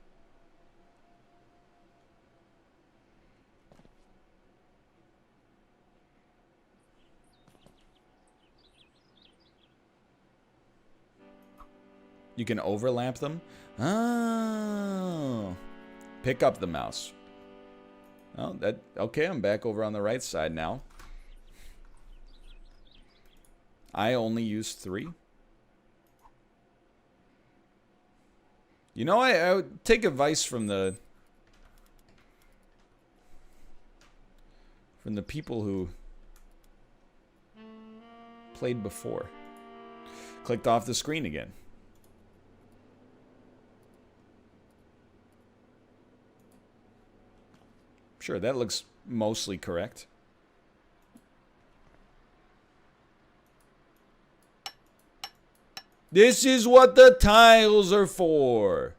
You can overlap them? Oh. Pick up the mouse. Oh, okay, I'm back over on the right side now. I only use 3. You know, I would take advice from the people who played before. Clicked off the screen again. Sure, that looks mostly correct. This is what the tiles are for.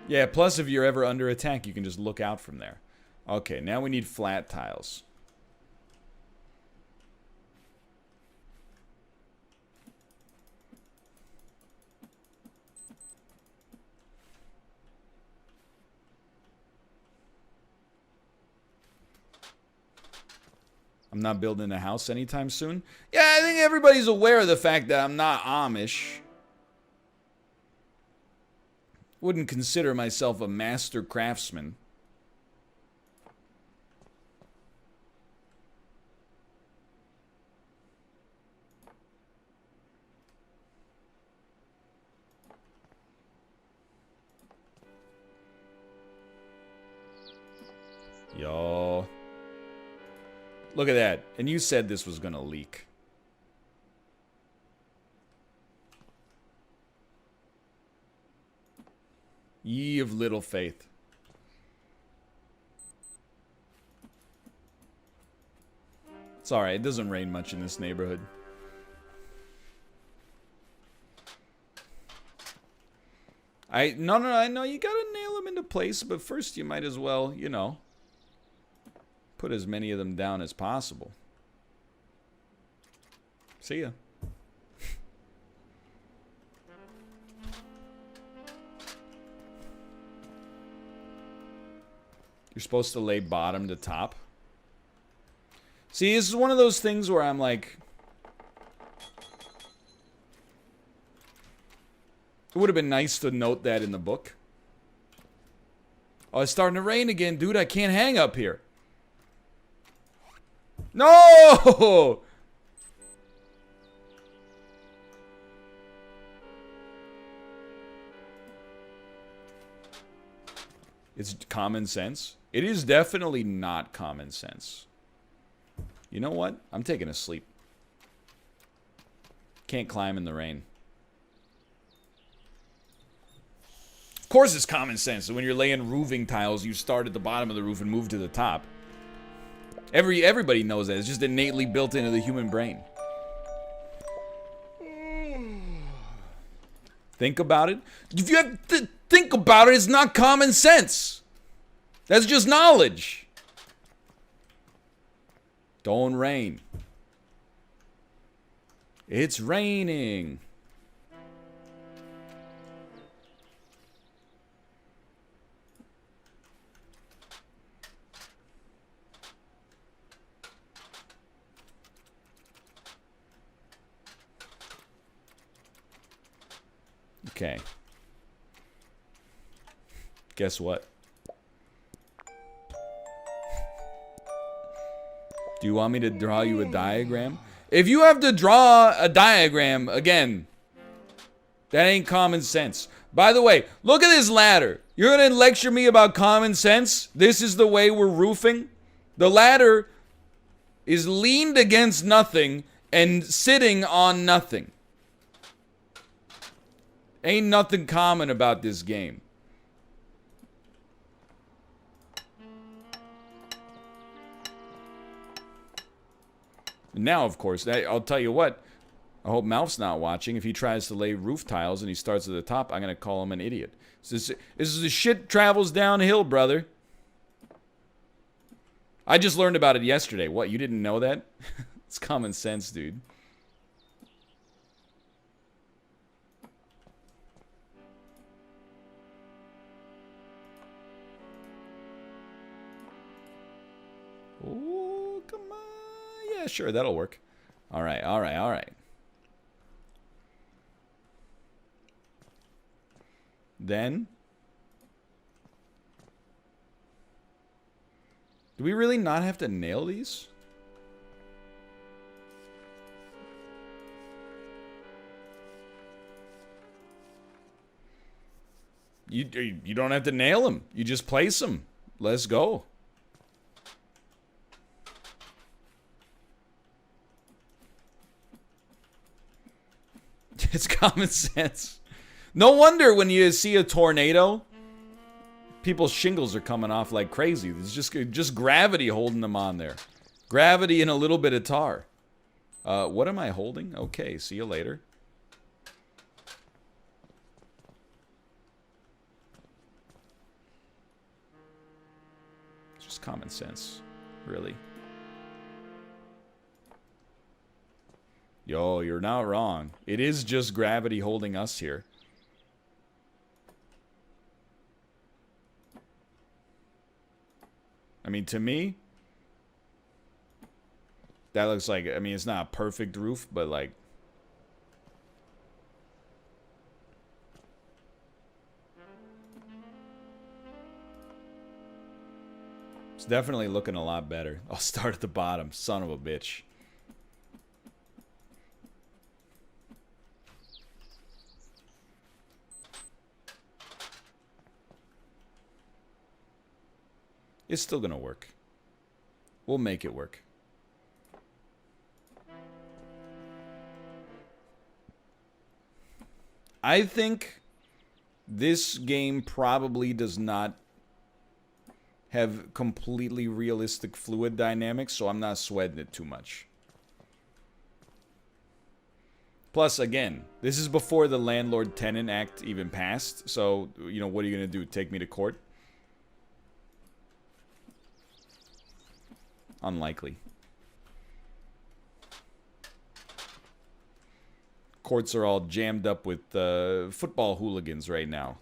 Yeah, plus if you're ever under attack, you can just look out from there. Okay, now we need flat tiles. I'm not building a house anytime soon. Yeah, I think everybody's aware of the fact that I'm not Amish. Wouldn't consider myself a master craftsman. Yo. Look at that. And you said this was gonna leak. Ye of little faith. It's alright, it doesn't rain much in this neighborhood. No, I know you gotta nail them into place, but first you might as well, you know, put as many of them down as possible. See ya. You're supposed to lay bottom to top. See, this is one of those things where I'm like, it would have been nice to note that in the book. Oh, it's starting to rain again, dude. I can't hang up here. No! It's common sense. It is definitely not common sense. You know what? I'm taking a sleep. Can't climb in the rain. Of course it's common sense. When you're laying roofing tiles, you start at the bottom of the roof and move to the top. Everybody knows that. It's just innately built into the human brain. Think about it. If you have to think about it, it's not common sense. That's just knowledge. Don't rain. It's raining. Okay. Guess what? Do you want me to draw you a diagram? If you have to draw a diagram, again, that ain't common sense. By the way, look at this ladder. You're going to lecture me about common sense? This is the way we're roofing? The ladder is leaned against nothing and sitting on nothing. Ain't nothing common about this game. Now, of course, I'll tell you what. I hope Malf's not watching. If he tries to lay roof tiles and he starts at the top, I'm going to call him an idiot. This is the shit travels downhill, brother. I just learned about it yesterday. What, you didn't know that? It's common sense, dude. Oh, come on. Yeah, sure, that'll work. All right, all right, all right. Then, do we really not have to nail these? You don't have to nail them. You just place them. Let's go. It's common sense. No wonder when you see a tornado, people's shingles are coming off like crazy. It's just gravity holding them on there. Gravity and a little bit of tar. What am I holding? Okay, see you later. It's just common sense, really. Yo, you're not wrong. It is just gravity holding us here. I mean, to me, that looks like, I mean, it's not a perfect roof, but like, it's definitely looking a lot better. I'll start at the bottom, son of a bitch. It's still gonna work. We'll make it work. I think this game probably does not have completely realistic fluid dynamics, so I'm not sweating it too much. Plus, again, this is before the Landlord-Tenant Act even passed, so, you know, what are you gonna do? Take me to court? Unlikely. Courts are all jammed up with football hooligans right now.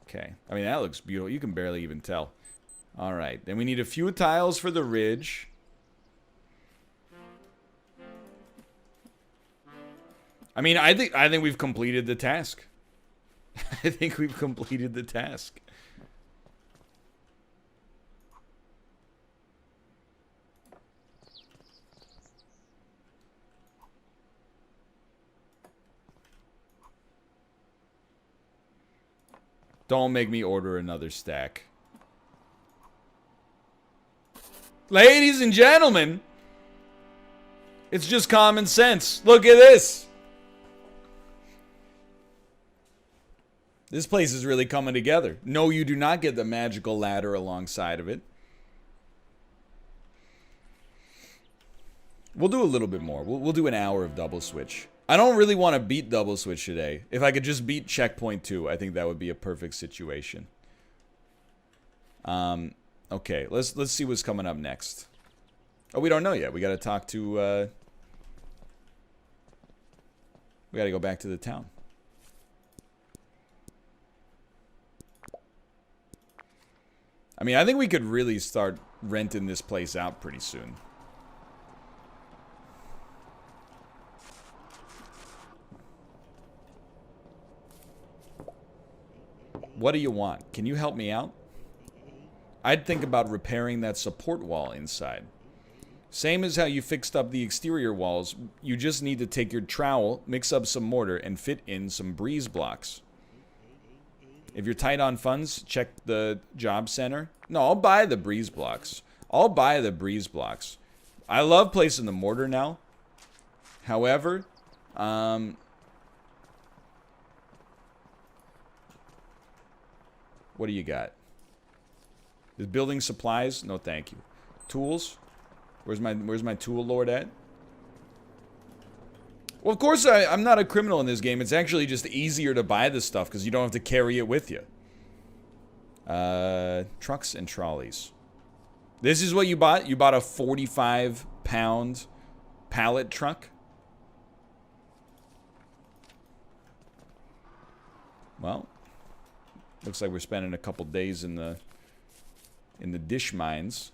Okay. I mean, that looks beautiful. You can barely even tell. All right. Then we need a few tiles for the ridge. I mean, I think we've completed the task. I think we've completed the task. Don't make me order another stack. Ladies and gentlemen, it's just common sense. Look at this. This place is really coming together. No, you do not get the magical ladder alongside of it. We'll do a little bit more. We'll do an hour of double switch. I don't really want to beat double switch today. If I could just beat checkpoint 2, I think that would be a perfect situation. Okay, let's see what's coming up next. Oh, we don't know yet. We got to talk to we got to go back to the town. I mean, I think we could really start renting this place out pretty soon. What do you want? Can you help me out? I'd think about repairing that support wall inside. Same as how you fixed up the exterior walls, you just need to take your trowel, mix up some mortar, and fit in some breeze blocks. If you're tight on funds, check the job center. No, I'll buy the breeze blocks. I'll buy the breeze blocks. I love placing the mortar now. However, what do you got? Is building supplies? No, thank you. Tools? Where's my tool lord at? Well, of course I'm not a criminal in this game. It's actually just easier to buy this stuff because you don't have to carry it with you. Trucks and trolleys. This is what you bought? You bought a 45-pound pallet truck? Well, looks like we're spending a couple days in the dish mines.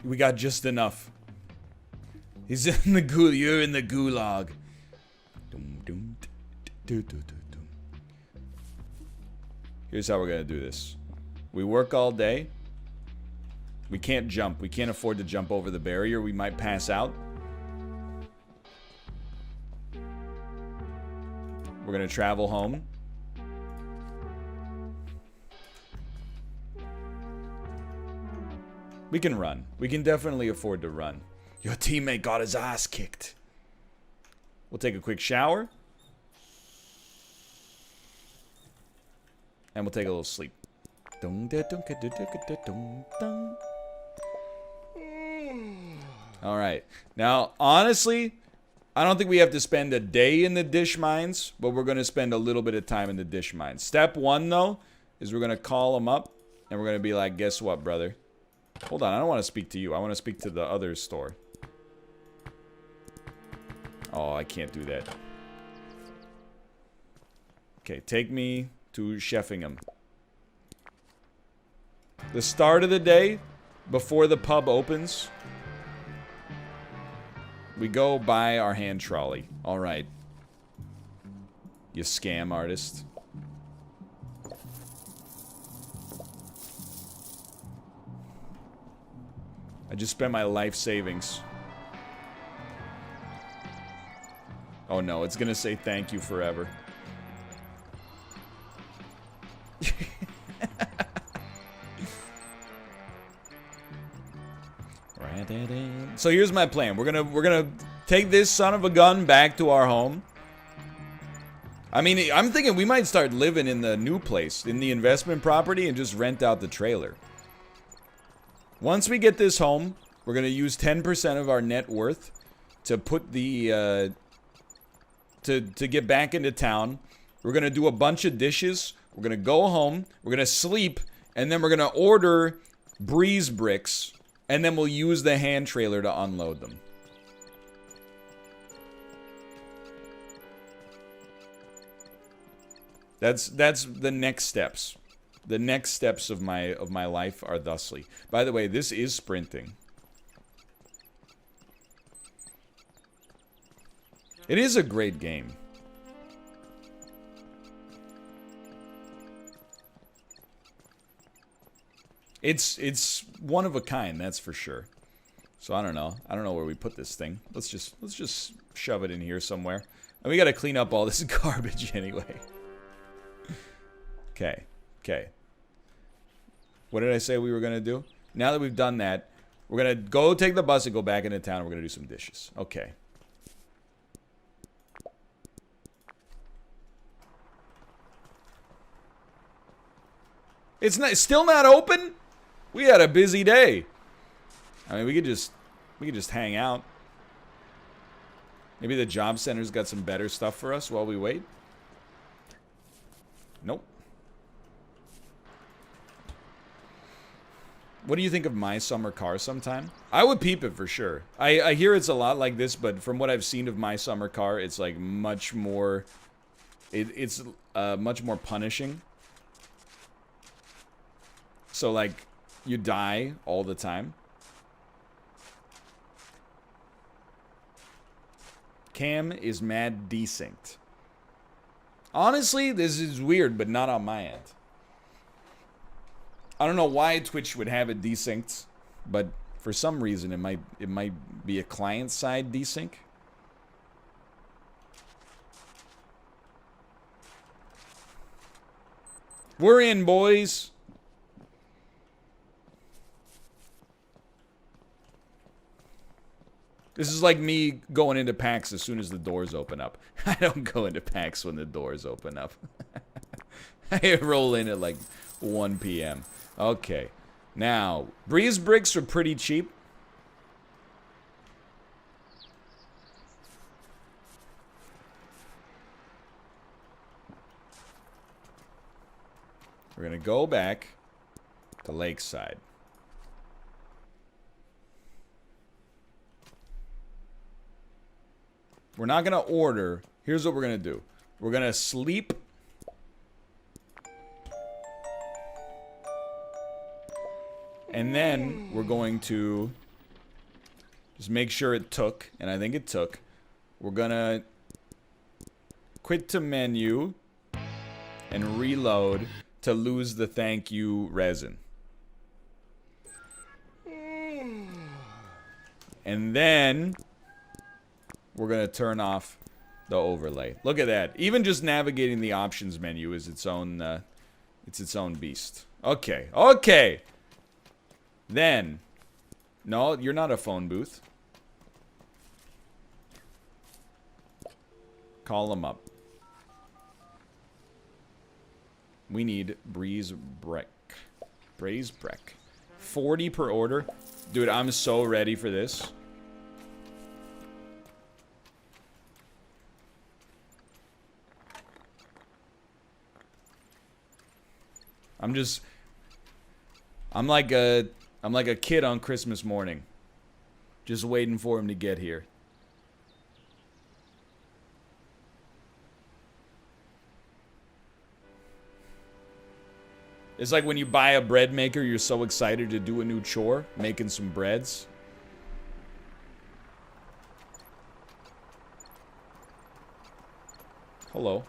We got just enough. He's in the gulag. You're in the gulag. Here's how we're gonna do this. We work all day. We can't jump. We can't afford to jump over the barrier. We might pass out. We're gonna travel home. We can run. We can definitely afford to run. Your teammate got his ass kicked. We'll take a quick shower. And we'll take a little sleep. Alright. Now, honestly, I don't think we have to spend a day in the dish mines, but we're going to spend a little bit of time in the dish mines. Step one, though, is we're going to call them up, and we're going to be like, guess what, brother? Hold on, I don't want to speak to you. I want to speak to the other store. Oh, I can't do that. Okay, take me to Sheffingham. The start of the day, before the pub opens, we go buy our hand trolley. Alright. You scam artist. I just spent my life savings. Oh no, it's gonna say thank you forever. So here's my plan. We're gonna take this son of a gun back to our home. I mean, I'm thinking we might start living in the new place, in the investment property, and just rent out the trailer. Once we get this home, we're going to use 10% of our net worth to put the, to get back into town. We're going to do a bunch of dishes. We're going to go home. We're going to sleep. And then we're going to order breeze bricks. And then we'll use the hand trailer to unload them. That's the next steps. The next steps of my life are thusly. By the way, this is sprinting. It is a great game. It's one of a kind, that's for sure. So I don't know. I don't know where we put this thing. Let's just shove it in here somewhere. And we got to clean up all this garbage anyway. Okay. Okay. What did I say we were going to do? Now that we've done that, we're going to go take the bus and go back into town. And we're going to do some dishes. Okay. It's still not open? We had a busy day. I mean, we could just hang out. Maybe the job center's got some better stuff for us while we wait. Nope. What do you think of my summer car sometime? I would peep it for sure. I hear it's a lot like this, but from what I've seen of my summer car, it's like much more... It's much more punishing. So like, you die all the time. Cam is mad desynced. Honestly, this is weird, but not on my end. I don't know why Twitch would have it desynced, but for some reason it might be a client side desync. We're in, boys. This is like me going into PAX as soon as the doors open up. I don't go into PAX when the doors open up. I roll in at like 1 p.m. Okay. Now, breeze bricks are pretty cheap. We're going to go back to Lakeside. We're not going to order. Here's what we're going to do. We're going to sleep. And then we're going to just make sure it took. And I think it took. We're going to quit to menu and reload to lose the thank you resin. And then we're going to turn off the overlay. Look at that. Even just navigating the options menu is its own beast. Okay. Okay. Then. No, you're not a phone booth. Call them up. We need breeze brick. Breeze brick. 40 per order. Dude, I'm so ready for this. I'm like a kid on Christmas morning. Just waiting for him to get here. It's like when you buy a bread maker, you're so excited to do a new chore, making some breads. Hello.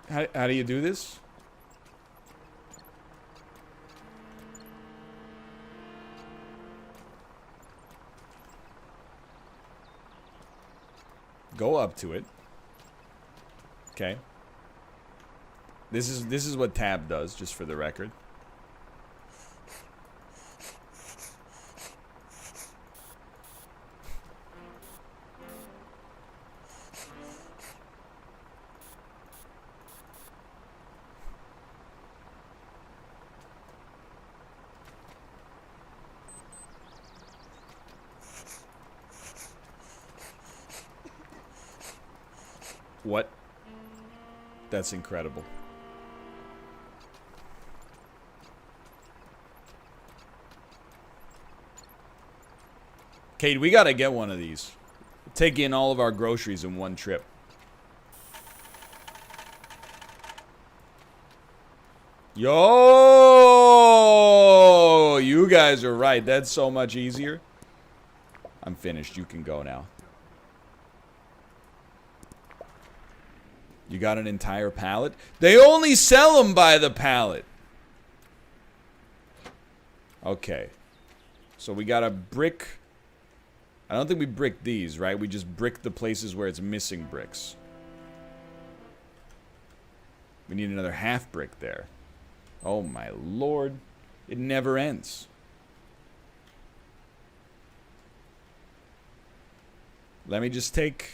How do you do this? Go up to it. Okay. This is what tab does, just for the record. What? That's incredible. Kate, we gotta get one of these. Take in all of our groceries in one trip. Yo! You guys are right. That's so much easier. I'm finished. You can go now. You got an entire pallet? They only sell them by the pallet. Okay. So we got a brick. I don't think we brick these, right? We just brick the places where it's missing bricks. We need another half brick there. Oh my lord. It never ends. Let me just take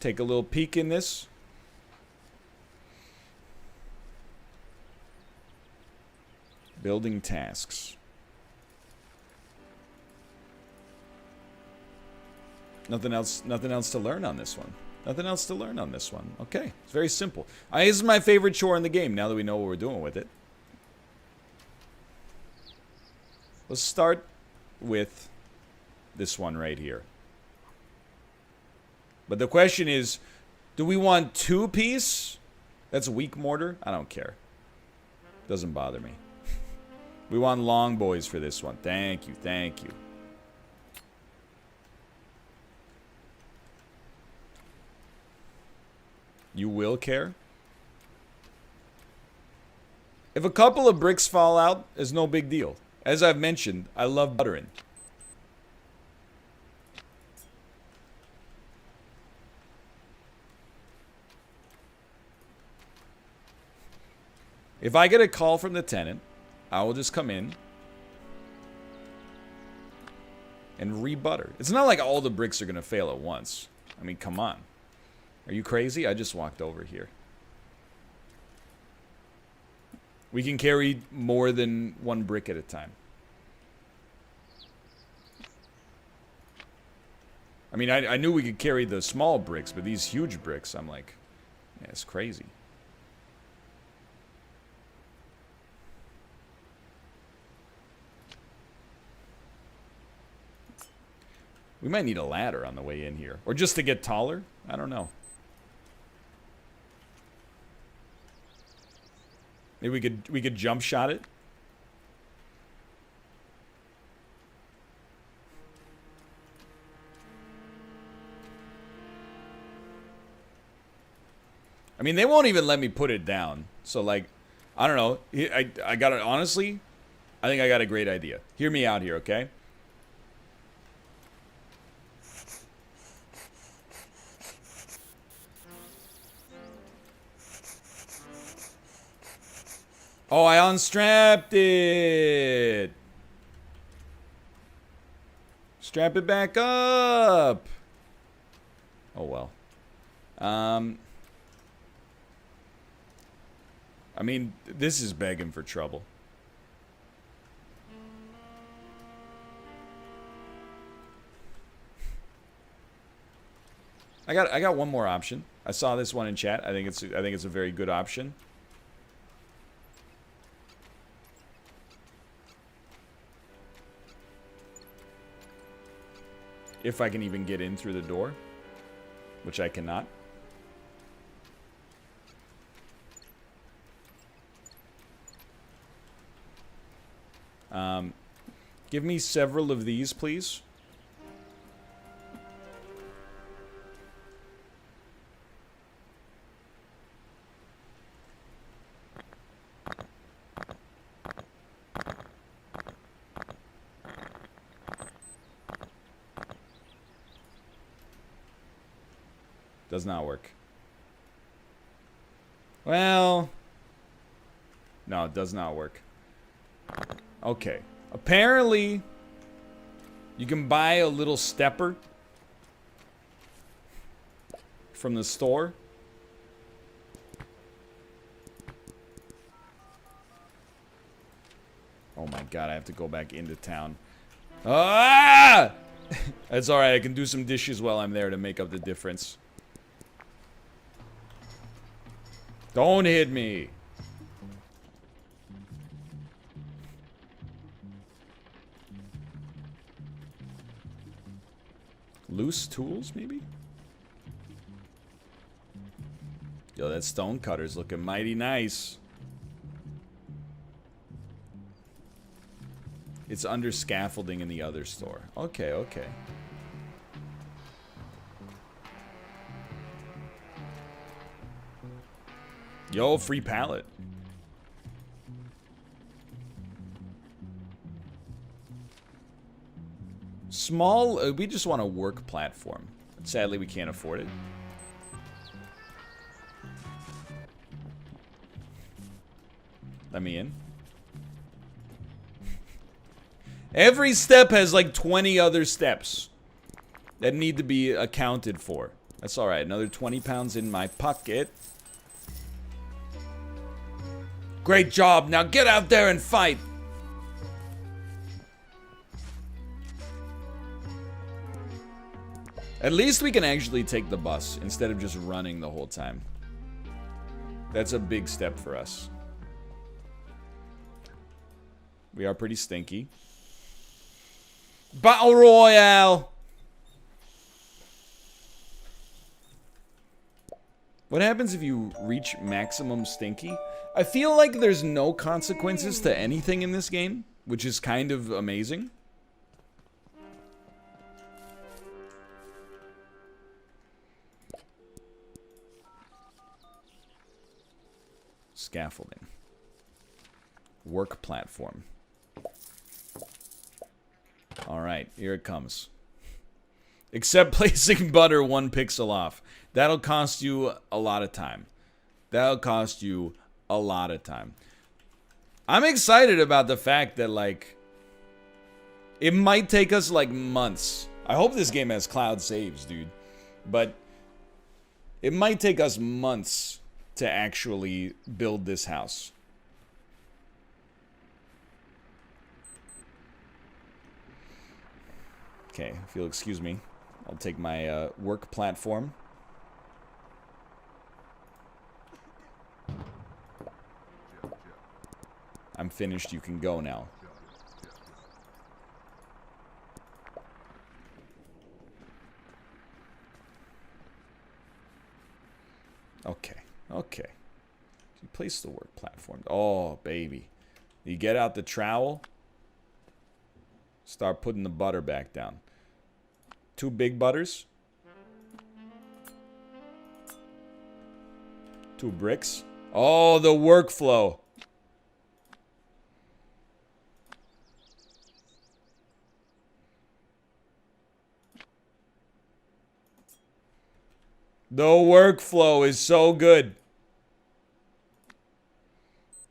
a little peek in this. Building tasks. Nothing else to learn on this one. Nothing else to learn on this one. Okay, it's very simple. This is my favorite chore in the game now that we know what we're doing with it. Let's start with this one right here. But the question is, do we want 2-piece? That's a weak mortar? I don't care. Doesn't bother me. We want long boys for this one. Thank you, thank you. You will care? If a couple of bricks fall out, it's no big deal. As I've mentioned, I love buttering. If I get a call from the tenant, I will just come in and rebutter. It's not like all the bricks are going to fail at once. I mean, come on. Are you crazy? I just walked over here. We can carry more than one brick at a time. I mean, I knew we could carry the small bricks, but these huge bricks, I'm like, yeah, it's crazy. We might need a ladder on the way in here. Or just to get taller? I don't know. Maybe we could jump shot it. I mean, they won't even let me put it down. So, like, I don't know. I got it. Honestly, I think I got a great idea. Hear me out here, okay? Oh, I unstrapped it. Strap it back up. Oh, well. I mean, this is begging for trouble. I got one more option. I saw this one in chat. I think it's a very good option. If I can even get in through the door, which I cannot. Give me several of these, please. Does not work. Well, no, it does not work. Okay. Apparently, you can buy a little stepper from the store. Oh my god, I have to go back into town. Ah! That's alright, I can do some dishes while I'm there to make up the difference. Don't hit me. Loose tools, maybe? Yo, that stone cutter's looking mighty nice. It's under scaffolding in the other store. Okay, okay. Yo, free pallet. Small, we just want a work platform. Sadly, we can't afford it. Let me in. Every step has like 20 other steps that need to be accounted for. That's alright. Another 20 pounds in my pocket. Great job. Now get out there and fight. At least we can actually take the bus instead of just running the whole time. That's a big step for us. We are pretty stinky. Battle Royale! What happens if you reach maximum stinky? I feel like there's no consequences to anything in this game, which is kind of amazing. Scaffolding. Work platform. Alright, here it comes. Except placing butter 1 pixel off. That'll cost you a lot of time. That'll cost you a lot of time. I'm excited about the fact that, like, it might take us, like, months. I hope this game has cloud saves, dude. But it might take us months to actually build this house. Okay, if you'll excuse me, I'll take my work platform. I'm finished, you can go now. Okay, okay. You place the work platform. Oh, baby. You get out the trowel. Start putting the butter back down. 2 big butters. 2 bricks. Oh, the workflow. The workflow is so good.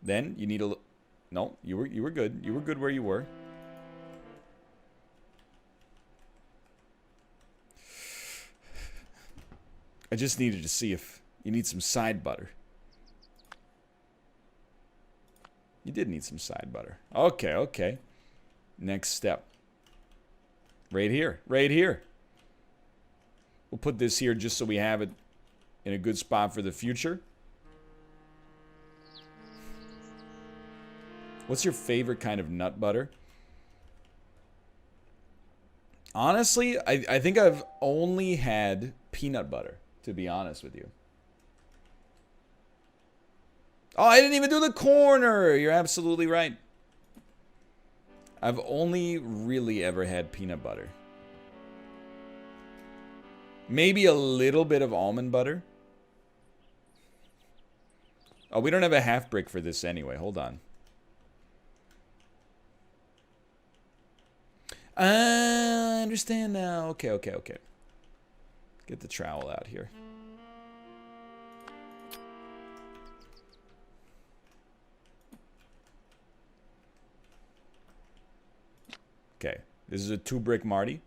Then you need a. No, you were good. You were good where you were. I just needed to see if you need some side butter. You did need some side butter. Okay, okay. Next step. Right here. Right here. We'll put this here just so we have it in a good spot for the future. What's your favorite kind of nut butter? Honestly, I think I've only had peanut butter, to be honest with you. Oh, I didn't even do the corner. You're absolutely right. I've only really ever had peanut butter. Maybe a little bit of almond butter. Oh, we don't have a half brick for this anyway. Hold on. I understand now. Okay, okay, okay. Get the trowel out here. Okay, this is a 2 brick Marty.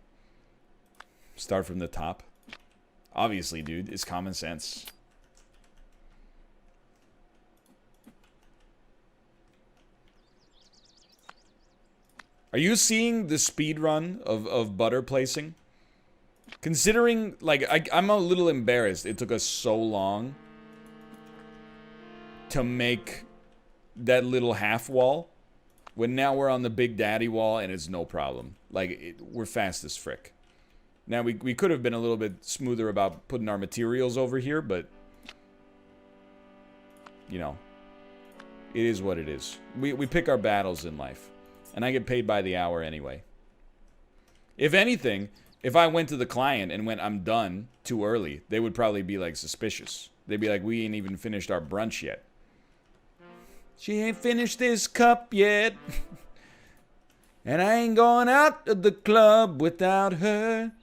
Start from the top. Obviously, dude, it's common sense. Are you seeing the speed run of butter placing? Considering, like, I'm a little embarrassed it took us so long to make that little half wall, when now we're on the big daddy wall and it's no problem. Like, we're fast as frick. Now, we could have been a little bit smoother about putting our materials over here, but, you know, it is what it is. We pick our battles in life, and I get paid by the hour anyway. If anything, if I went to the client and went, I'm done, too early, they would probably be, like, suspicious. They'd be like, we ain't even finished our brunch yet. She ain't finished this cup yet. And I ain't going out of the club without her.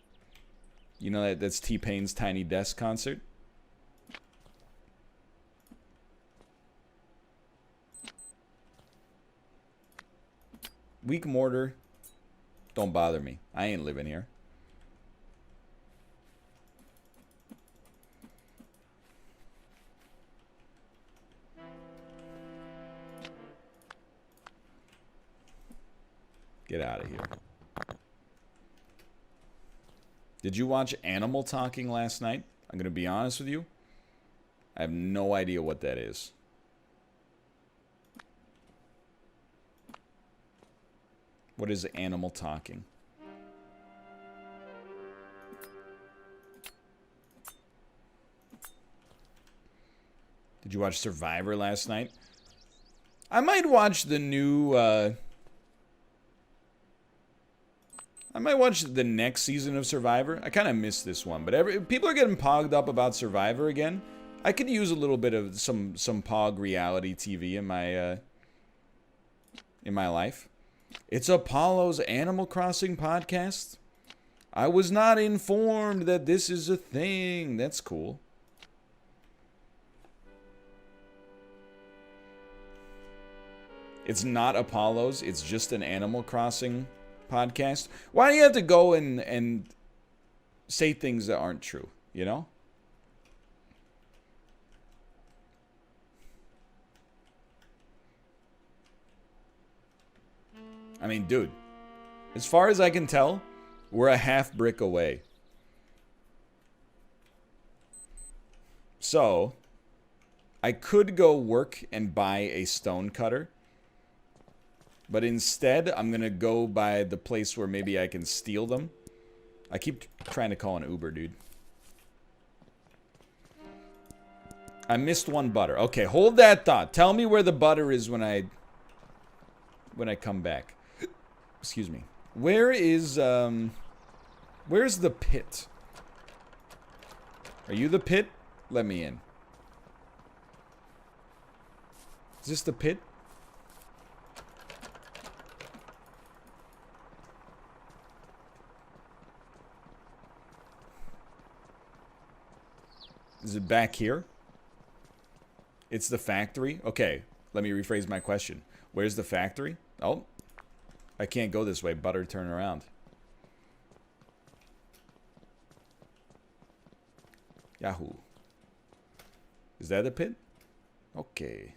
You know that's T-Pain's Tiny Desk concert? Weak mortar. Don't bother me. I ain't living here. Get out of here. Did you watch Animal Talking last night? I'm going to be honest with you. I have no idea what that is. What is Animal Talking? Did you watch Survivor last night? I might watch the new... I might watch the next season of Survivor. I kind of missed this one, but people are getting pogged up about Survivor again. I could use a little bit of some Pog reality TV in my life. It's Apollo's Animal Crossing podcast. I was not informed that this is a thing. That's cool. It's not Apollo's. It's just an Animal Crossing podcast. Why do you have to go and say things that aren't true, you know? I mean, dude, as far as I can tell, we're a half brick away. So, I could go work and buy a stone cutter. But instead, I'm going to go by the place where maybe I can steal them. I keep trying to call an Uber, dude. I missed one butter. Okay, hold that thought. Tell me where the butter is when I come back. Excuse me. Where's the pit? Are you the pit? Let me in. Is this the pit? Is it back here? It's the factory? Okay, let me rephrase my question. Where's the factory? Oh, I can't go this way. Butter, turn around. Yahoo. Is that the pit? Okay.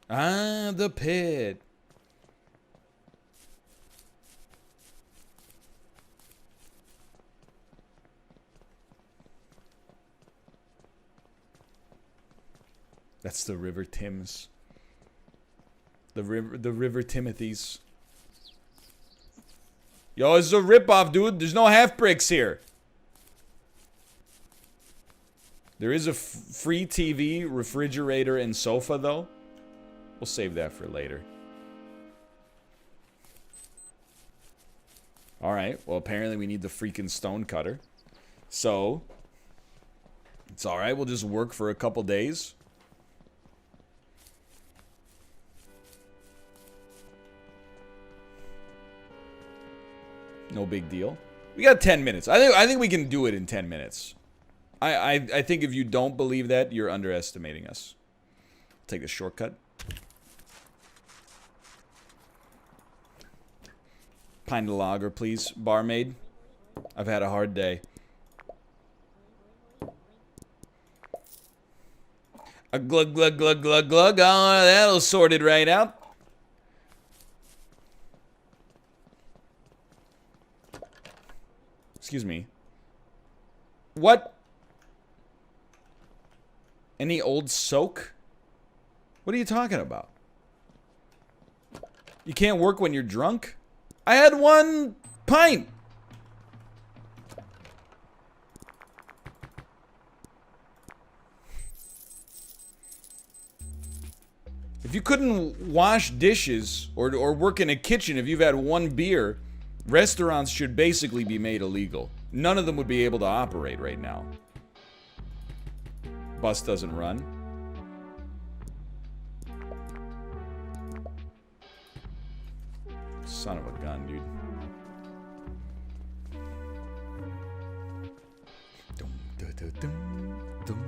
Ah, the pit. That's the River Thames. The River Timothys. Yo, this is a ripoff, dude. There's no half bricks here. There is a free TV, refrigerator, and sofa, though. We'll save that for later. Alright, well, apparently we need the freaking stone cutter. So, it's alright. We'll just work for a couple days. No big deal. We got 10 minutes. I think we can do it in 10 minutes. I think if you don't believe that, you're underestimating us. Take a shortcut. Pint of lager, please. Barmaid. I've had a hard day. A glug, glug, glug, glug, glug. Oh, that'll sort it right out. Excuse me. What? Any old soak? What are you talking about? You can't work when you're drunk? I had one pint. If you couldn't wash dishes or work in a kitchen if you've had one beer, restaurants should basically be made illegal. None of them would be able to operate right now. Bus doesn't run. Son of a gun, dude. Dum, dum, dum, dum, dum.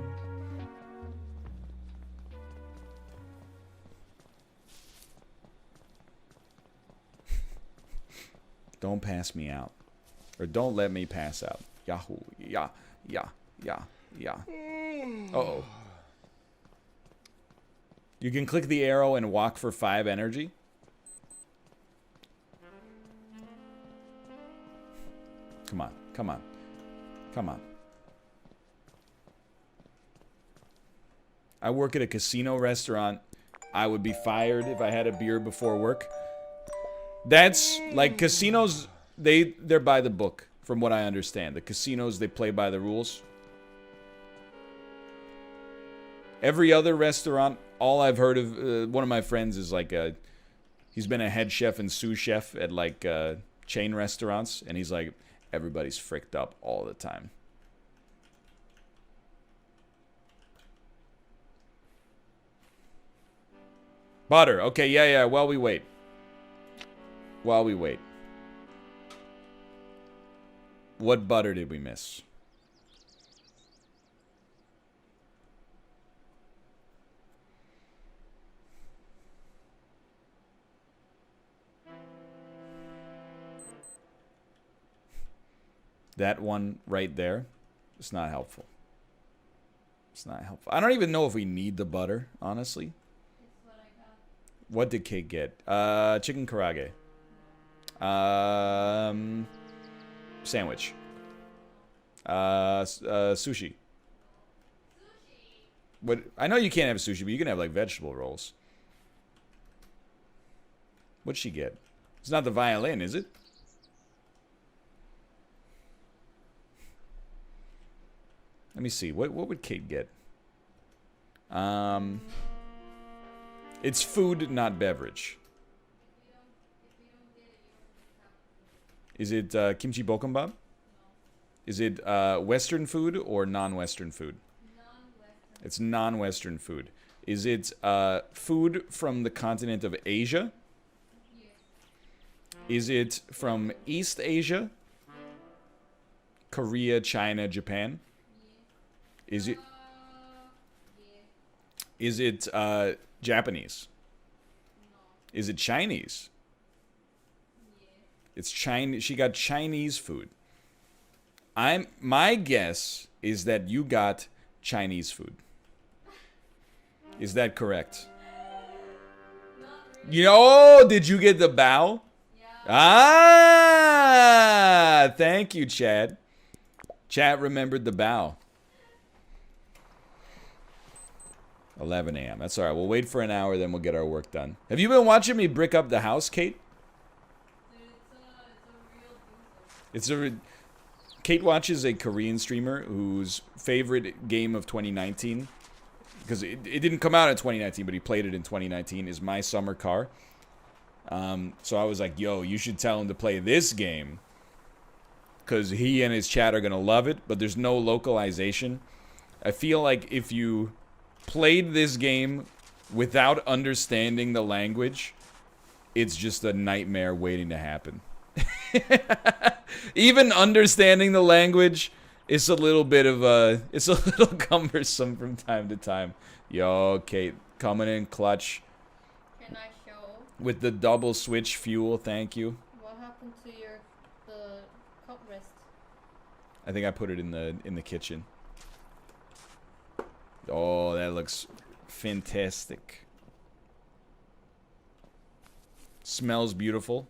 Don't pass me out. Or don't let me pass out. Yahoo. Yeah. Uh-oh. You can click the arrow and walk for 5 energy. Come on. Come on. Come on. I work at a casino restaurant. I would be fired if I had a beer before work. That's like casinos, they're by the book, from what I understand. The casinos, they play by the rules. Every other restaurant, all I've heard of, one of my friends is like he's been a head chef and sous chef at like chain restaurants, and he's like, everybody's fricked up all the time. Butter. Okay, yeah. While we wait. While we wait. What butter did we miss? That one right there. It's not helpful. It's not helpful. I don't even know if we need the butter, honestly. It's what I got. What did Kate get? Chicken karage. Sandwich. Sushi. What? I know you can't have sushi, but you can have like vegetable rolls. What'd she get? It's not the violin, is it? Let me see. What would Kate get? It's food, not beverage. Is it kimchi bokkeumbap? Is it Western food or non-Western food? Non-Western. It's non-Western food. Is it food from the continent of Asia? Yes. Is it from East Asia? Korea, China, Japan? Is it Yeah. is it Japanese? No. Is it Chinese? Yeah. It's Chinese. She got Chinese food. My guess is that you got Chinese food. Is that correct? Not really. You know, did you get the bow? Yeah. Ah, thank you, Chad. Chat remembered the bow. 11 a.m. That's all right. We'll wait for an hour, then we'll get our work done. Have you been watching me brick up the house, Kate? Dude, it's a real doozy. Kate watches a Korean streamer whose favorite game of 2019, because it didn't come out in 2019, but he played it in 2019, is My Summer Car. So I was like, yo, you should tell him to play this game, because he and his chat are going to love it, but there's no localization. I feel like if you played this game without understanding the language, it's just a nightmare waiting to happen. Even understanding the language is a little bit of it's a little cumbersome from time to time. Yo, Kate, coming in clutch Can I show with the double switch fuel. Thank you. what happened to the cup rest? I think I put it in the kitchen. Oh, that looks fantastic. Smells beautiful.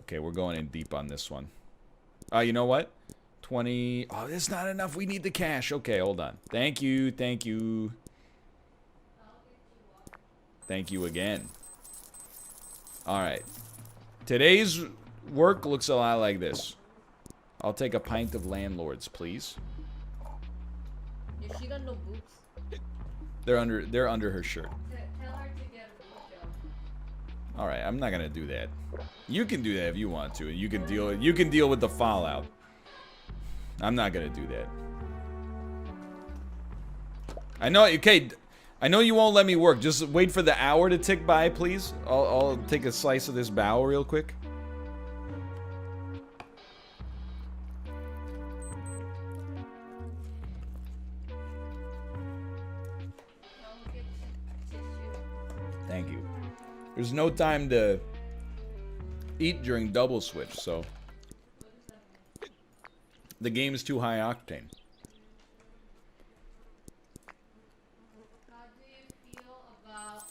Okay, we're going in deep on this one. You know what? 20. Oh, that's not enough. We need the cash. Okay, hold on. Thank you. Thank you. Thank you again. All right. Today's work looks a lot like this. I'll take a pint of Landlords, please. Yeah, she got no boots. They're under her shirt. Tell her to get a boot job. All right, I'm not gonna do that. You can do that if you want to. You can deal with the fallout. I'm not gonna do that. I know. Okay, I know you won't let me work. Just wait for the hour to tick by, please. I'll take a slice of this bow real quick. I'll get tissue. Thank you. There's no time to eat during double switch, so the game is too high octane. How do you feel about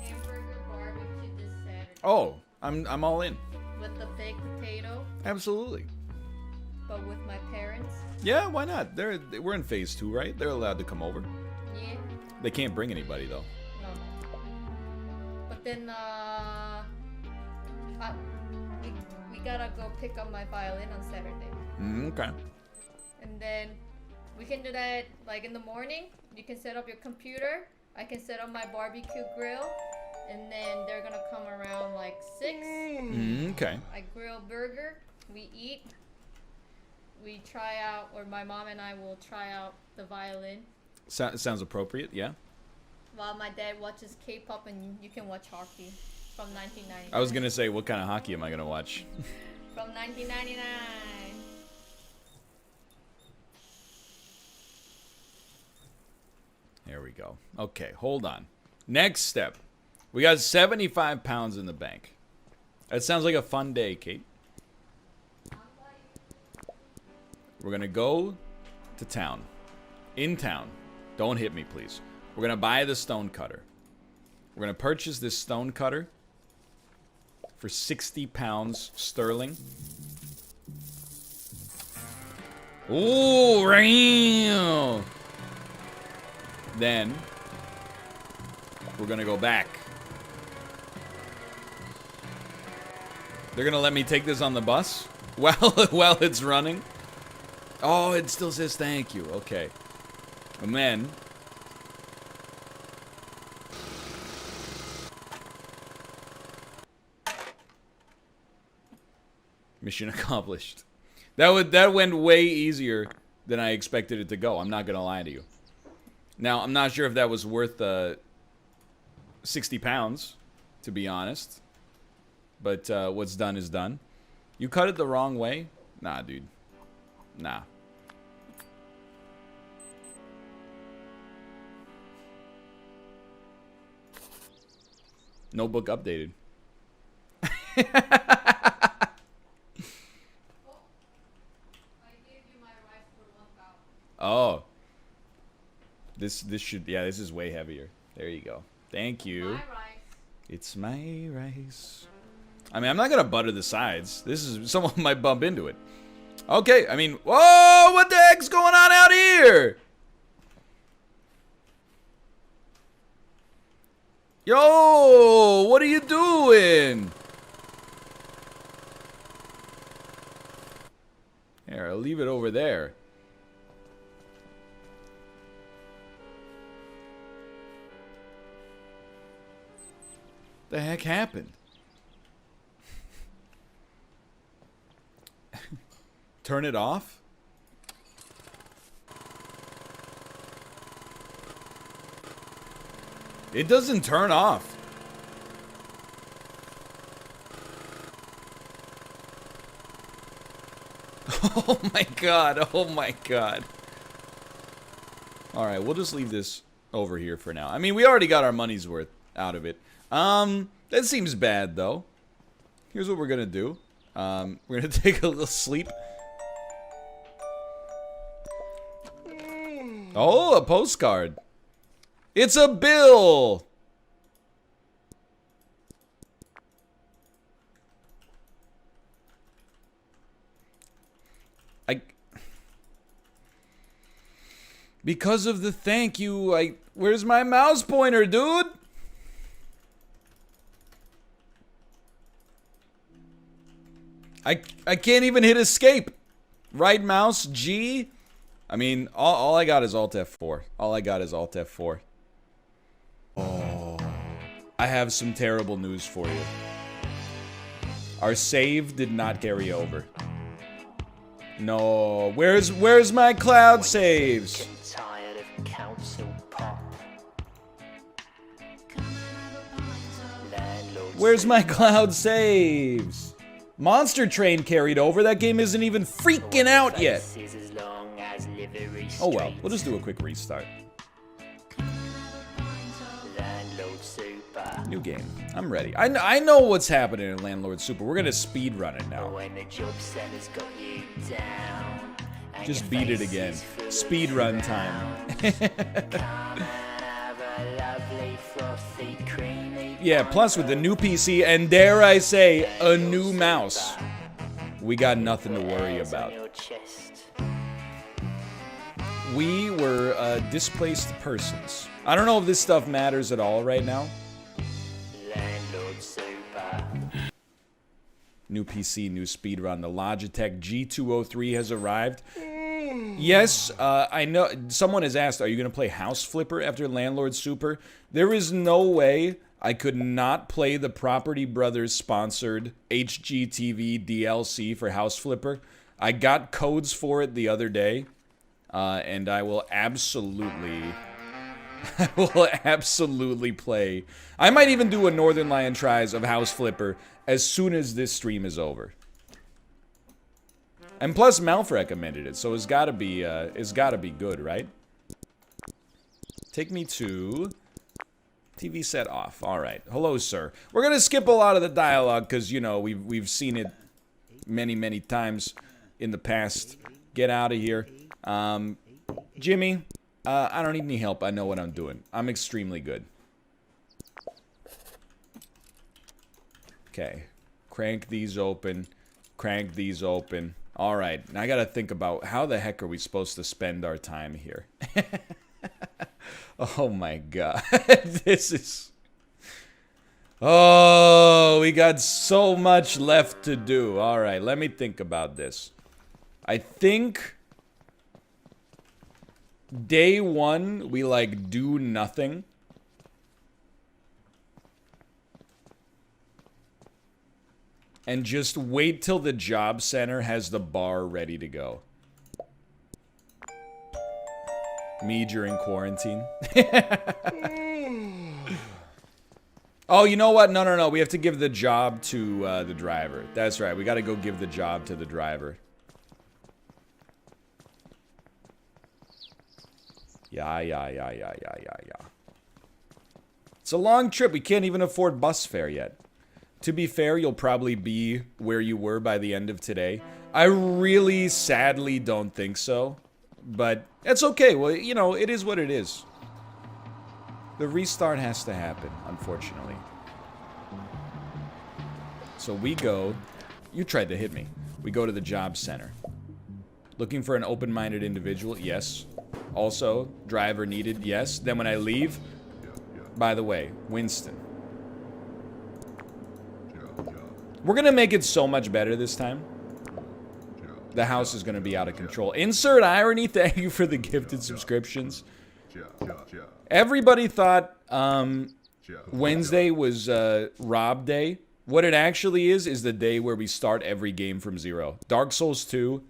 hamburger barbecue this Saturday? Oh, I'm all in. With the baked potato, Absolutely. but with my parents? Yeah, why not? We're in phase 2, right? They're allowed to come over. Yeah. They can't bring anybody though. No. But then, we gotta go pick up my violin on Saturday. Okay. And then we can do that like in the morning. You can set up your computer. I can set up my barbecue grill. And then they're gonna come around like 6. Okay. I grill burger. We eat. we try out, or my mom and I will try out the violin. Sounds appropriate, yeah. While my dad watches K-pop and you can watch hockey from 1999. I was gonna say, what kind of hockey am I gonna watch? From 1999. There we go. Okay, hold on. Next step. We got 75 pounds in the bank. That sounds like a fun day, Kate. We're gonna go to town. In town. Don't hit me, please. We're gonna buy the stone cutter. We're gonna purchase this stone cutter for 60 pounds sterling. Ooh, real. Then we're gonna go back. They're gonna let me take this on the bus while it's running. Oh, it still says thank you. Okay. And then mission accomplished. That went way easier than I expected it to go. I'm not gonna lie to you. Now, I'm not sure if that was worth 60 pounds, to be honest. But what's done is done. You cut it the wrong way? Nah, dude. Nah. Notebook updated. Oh. This should, yeah, this is way heavier. There you go. Thank you. My rice. It's my rice. I mean, I'm not gonna butter the sides. This is, someone might bump into it. Okay, I mean, whoa, what the heck's going on out here? Yo, what are you doing? Here, I'll leave it over there. The heck happened? Turn it off? It doesn't turn off. Oh my god, oh my god. Alright, we'll just leave this over here for now. I mean, we already got our money's worth out of it. That seems bad, though. Here's what we're gonna do. We're gonna take a little sleep. Oh, a postcard. It's a bill! Because of the thank you, where's my mouse pointer, dude? I can't even hit escape. Right mouse, G. I mean, all I got is Alt F4. All I got is Alt F4. Oh. I have some terrible news for you. Our save did not carry over. No. Where's my cloud saves? Tired of council pop. Where's my cloud saves? Monster Train carried over. That game isn't even freaking out yet. Oh well, we'll just do a quick restart. New game. I'm ready. I know what's happening in Landlord Super. We're gonna speed run it now. Just beat it again. Speed run time. Yeah, plus with the new PC and dare I say, a new mouse, we got nothing to worry about. We were displaced persons. I don't know if this stuff matters at all right now. New PC, new speedrun. The Logitech G203 has arrived. Yes, I know. Someone has asked, are you going to play House Flipper after Landlord Super? There is no way I could not play the Property Brothers sponsored HGTV DLC for House Flipper. I got codes for it the other day, and I will absolutely... I will absolutely play. I might even do a Northernlion tries of House Flipper as soon as this stream is over. And plus, Malf recommended it, so it's gotta be good, right? Take me to TV set off. All right. Hello, sir. We're gonna skip a lot of the dialogue because you know we've seen it many times in the past. Get out of here, Jimmy. I don't need any help. I know what I'm doing. I'm extremely good. Okay. Crank these open. Crank these open. Alright. Now I gotta think about how the heck are we supposed to spend our time here. Oh my god. This is... Oh, we got so much left to do. Alright, let me think about this. I think... Day 1, we, like, do nothing. And just wait till the job center has the bar ready to go. Me during quarantine. Oh, you know what? No. We have to give the job to the driver. That's right. We got to go give the job to the driver. Yeah. It's a long trip. We can't even afford bus fare yet. To be fair, you'll probably be where you were by the end of today. I really sadly don't think so. But it's okay. Well, you know, it is what it is. The restart has to happen, unfortunately. So we go... You tried to hit me. We go to the job center. Looking for an open-minded individual? Yes. Also, driver needed? Yes. Then when I leave... By the way, Winston. We're gonna make it so much better this time. The house is gonna be out of control. Insert irony, thank you for the gifted subscriptions. Everybody thought Wednesday was Rob Day. What it actually is the day where we start every game from zero. Dark Souls 2,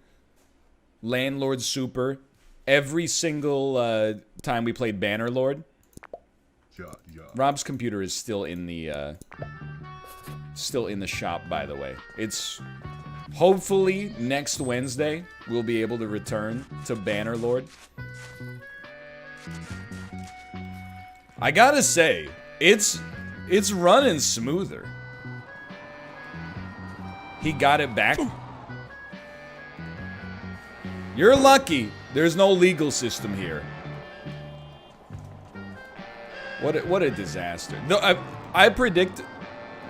Landlord Super, every single time we played Bannerlord. Rob's computer is still in the shop, by the way. It's hopefully next Wednesday we'll be able to return to Bannerlord. I gotta say, it's running smoother. He got it back. You're lucky there's no legal system here. What a disaster. No, I predict...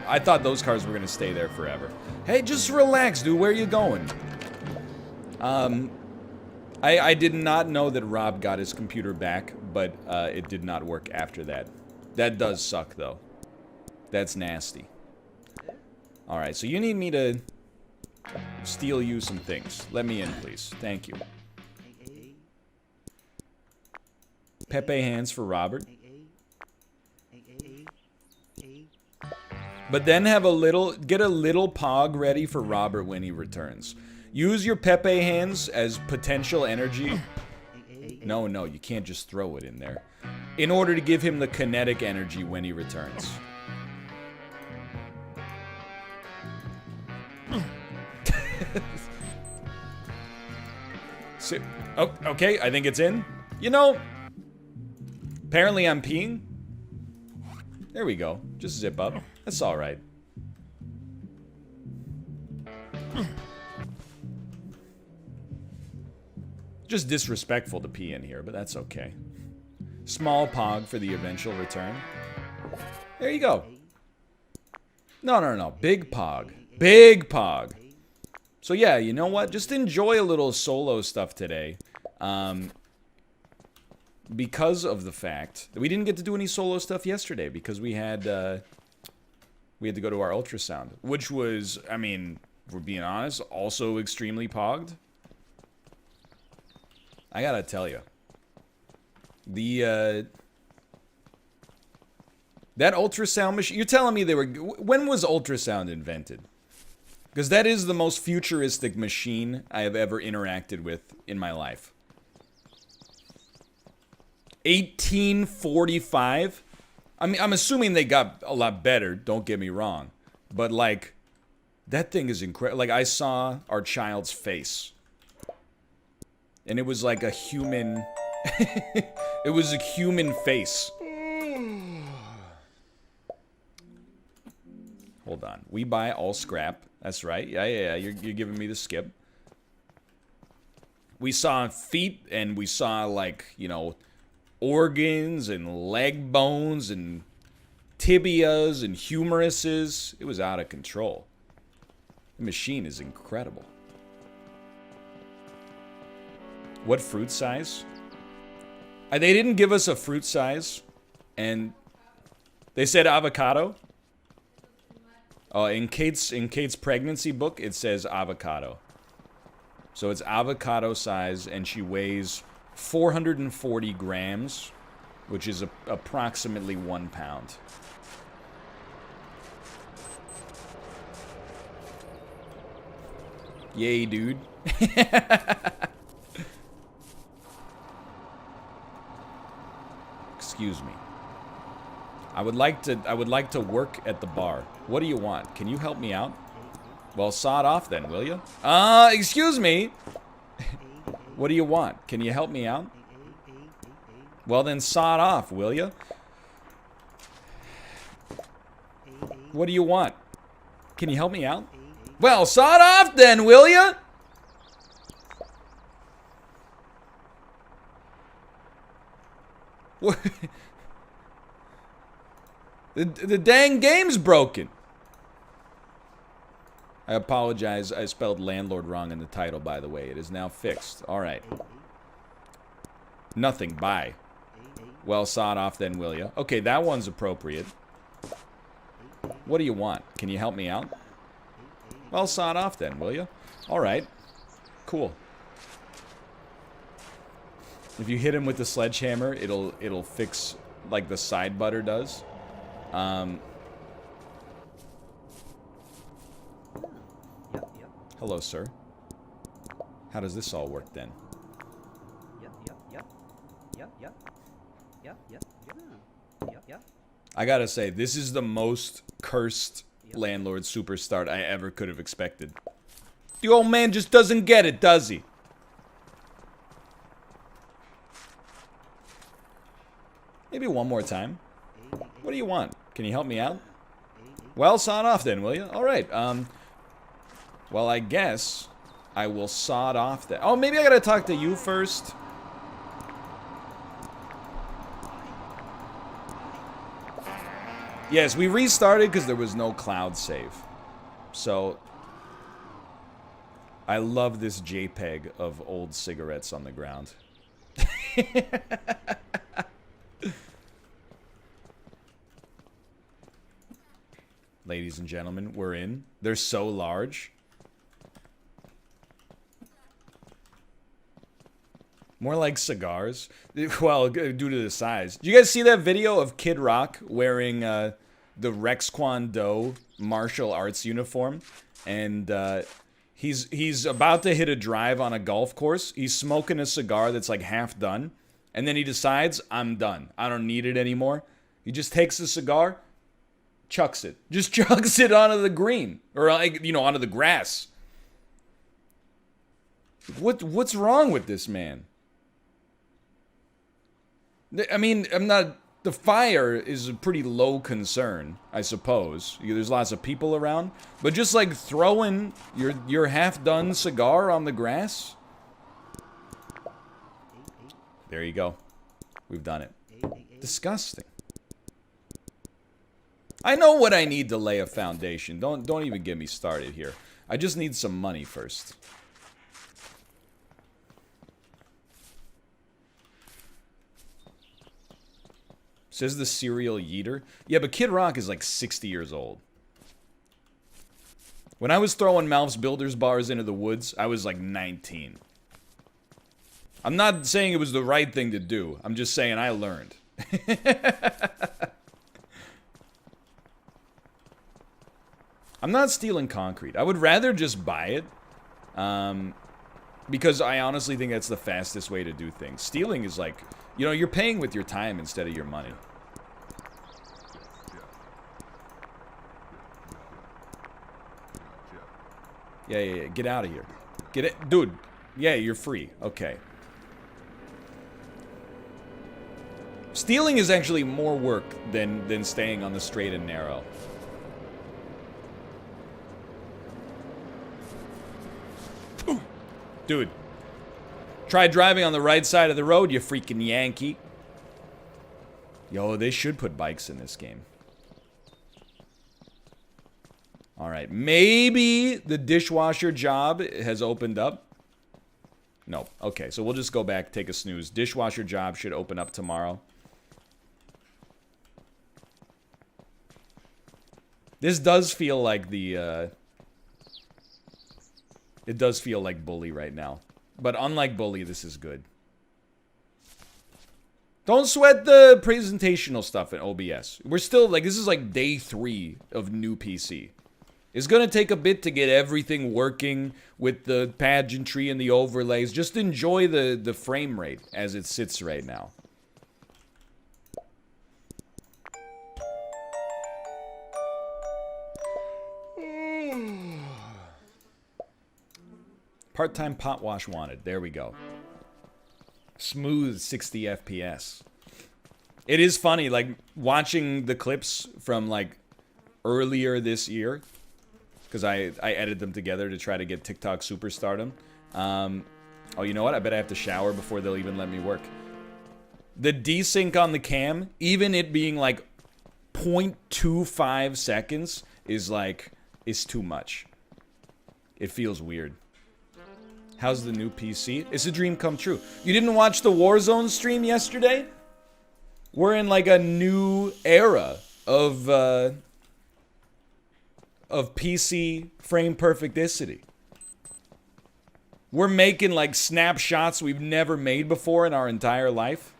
I thought those cars were gonna stay there forever. Hey, just relax, dude. Where are you going? I did not know that Rob got his computer back, but it did not work after that. That does suck, though. That's nasty. Alright, so you need me to steal you some things. Let me in, please. Thank you. Pepe hands for Robert. But then get a little pog ready for Robert when he returns. Use your Pepe hands as potential energy. No, you can't just throw it in there. In order to give him the kinetic energy when he returns. So, oh, okay, I think it's in. You know, apparently I'm peeing. There we go. Just zip up. That's alright. Just disrespectful to pee in here, but that's okay. Small pog for the eventual return. There you go. No. Big pog. Big pog. So yeah, you know what? Just enjoy a little solo stuff today. Because of the fact that we didn't get to do any solo stuff yesterday because we had to go to our ultrasound, which was, I mean, if we're being honest, also extremely pogged. I gotta tell you, that ultrasound machine. You're telling me they were? When was ultrasound invented? Because that is the most futuristic machine I have ever interacted with in my life. 1845? I mean, I'm assuming they got a lot better, don't get me wrong. But, like, that thing is incredible. Like, I saw our child's face. And it was like a human... it was a human face. Hold on. We buy all scrap. That's right. Yeah. You're giving me the skip. We saw feet, and we saw, like, you know, organs and leg bones and tibias and humeruses. It was out of control. The machine is incredible. What fruit size? They didn't give us a fruit size, and they said avocado. In Kate's pregnancy book, it says avocado. So it's avocado size, and she weighs 440 grams, which is approximately 1 pound. Yay, dude. Excuse me. I would like to work at the bar. What do you want? Can you help me out? Well, sod off then, will you? Excuse me. What do you want? Can you help me out? Well, then sod off, will you? What do you want? Can you help me out? Well, sod off then, will you? What? The dang game's broken. I apologize. I spelled landlord wrong in the title, by the way. It is now fixed. All right. Nothing. Bye. Well, sod off then, will you? Okay, that one's appropriate. What do you want? Can you help me out? Well, sod off then, will you? All right. Cool. If you hit him with the sledgehammer, it'll fix like the side butter does. Hello, sir. How does this all work then? I gotta say, this is the most cursed landlord superstart I ever could have expected. The old man just doesn't get it, does he? Maybe one more time. What do you want? Can you help me out? Well, sod off then, will you? All right. Well, I guess I will sod off then. Oh, maybe I gotta talk to you first. Yes, we restarted because there was no cloud save. So, I love this JPEG of old cigarettes on the ground. Ladies and gentlemen, we're in. They're so large. More like cigars. Well, due to the size. Did you guys see that video of Kid Rock wearing the Rex Kwon Do martial arts uniform? And he's about to hit a drive on a golf course. He's smoking a cigar that's like half done. And then he decides, I'm done. I don't need it anymore. He just takes the cigar, chucks it. Just chucks it onto the green. Or, like, you know, onto the grass. What's wrong with this man? I mean, the fire is a pretty low concern, I suppose. There's lots of people around. But just, like, throwing your half-done cigar on the grass? There you go. We've done it. Disgusting. I know what I need to lay a foundation. Don't even get me started here. I just need some money first. Says the serial yeeter. Yeah, but Kid Rock is like 60 years old. When I was throwing Malf's Builders bars into the woods, I was like 19. I'm not saying it was the right thing to do. I'm just saying I learned. I'm not stealing concrete. I would rather just buy it. Because I honestly think that's the fastest way to do things. Stealing is like, you know, you're paying with your time instead of your money. Yeah. Get out of here. Get it. Dude. Yeah, you're free. Okay. Stealing is actually more work than staying on the straight and narrow. Dude. Try driving on the right side of the road, you freaking Yankee. Yo, they should put bikes in this game. Alright, maybe the dishwasher job has opened up. No. Okay, so we'll just go back, take a snooze. Dishwasher job should open up tomorrow. This does feel like the, it does feel like Bully right now. But unlike Bully, this is good. Don't sweat the presentational stuff in OBS. We're still, like, this is like day 3 of new PC. It's gonna take a bit to get everything working with the pageantry and the overlays. Just enjoy the frame rate as it sits right now. Part-time pot wash wanted. There we go. Smooth 60 FPS. It is funny, like, watching the clips from, like, earlier this year. Because I edited them together to try to get TikTok superstardom. Oh, you know what? I bet I have to shower before they'll even let me work. The desync on the cam, even it being, like, 0.25 seconds, is, like, is too much. It feels weird. How's the new PC? It's a dream come true. You didn't watch the Warzone stream yesterday? We're in like a new era of PC frame perfecticity. We're making like snapshots we've never made before in our entire life.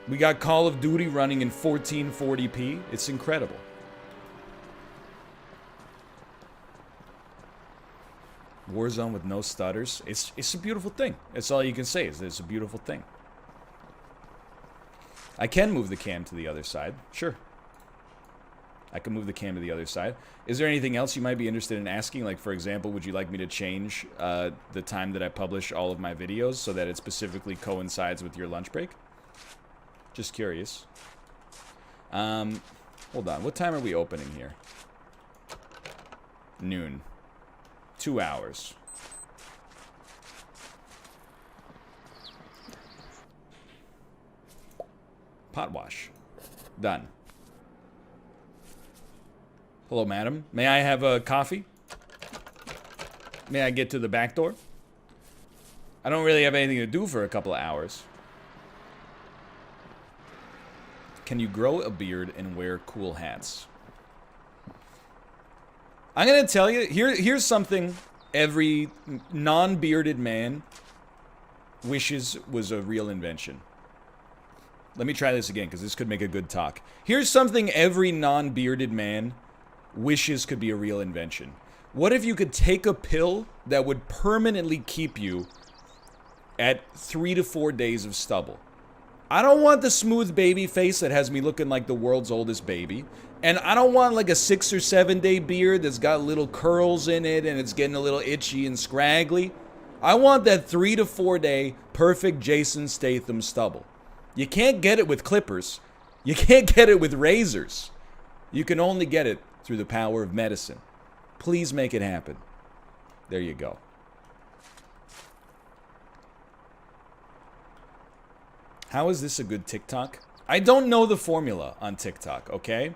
We got Call of Duty running in 1440p. It's incredible. Warzone with no stutters. It's a beautiful thing. That's all you can say is that it's a beautiful thing. I can move the cam to the other side. Sure. I can move the cam to the other side. Is there anything else you might be interested in asking? Like, for example, would you like me to change the time that I publish all of my videos so that it specifically coincides with your lunch break? Just curious. Hold on. What time are we opening here? Noon. 2 hours. Pot wash. Done. Hello, madam. May I have a coffee? May I get to the back door? I don't really have anything to do for a couple of hours. Can you grow a beard and wear cool hats? I'm gonna tell you, here's something every non-bearded man wishes was a real invention. Let me try this again, because this could make a good talk. Here's something every non-bearded man wishes could be a real invention. What if you could take a pill that would permanently keep you at 3 to 4 days of stubble? I don't want the smooth baby face that has me looking like the world's oldest baby. And I don't want like a 6 or 7 day beard that's got little curls in it and it's getting a little itchy and scraggly. I want that 3 to 4 day perfect Jason Statham stubble. You can't get it with clippers. You can't get it with razors. You can only get it through the power of medicine. Please make it happen. There you go. How is this a good TikTok? I don't know the formula on TikTok, okay?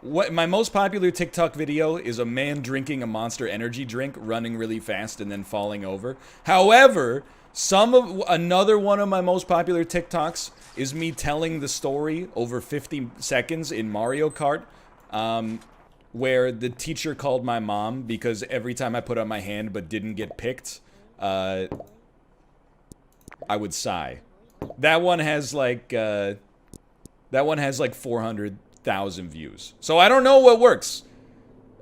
What my most popular TikTok video is a man drinking a Monster energy drink, running really fast and then falling over. However, another one of my most popular TikToks is me telling the story over 50 seconds in Mario Kart, where the teacher called my mom because every time I put up my hand but didn't get picked, I would sigh. That one has like 400,000 views. So I don't know what works.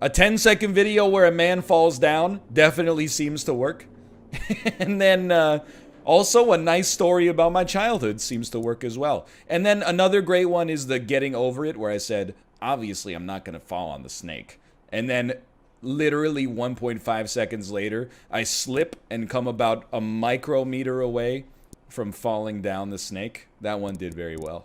A 10-second video where a man falls down definitely seems to work. And then also a nice story about my childhood seems to work as well. And then another great one is the getting over it, where I said, obviously I'm not going to fall on the snake. And then literally 1.5 seconds later, I slip and come about a micrometer away from falling down the snake. That one did very well.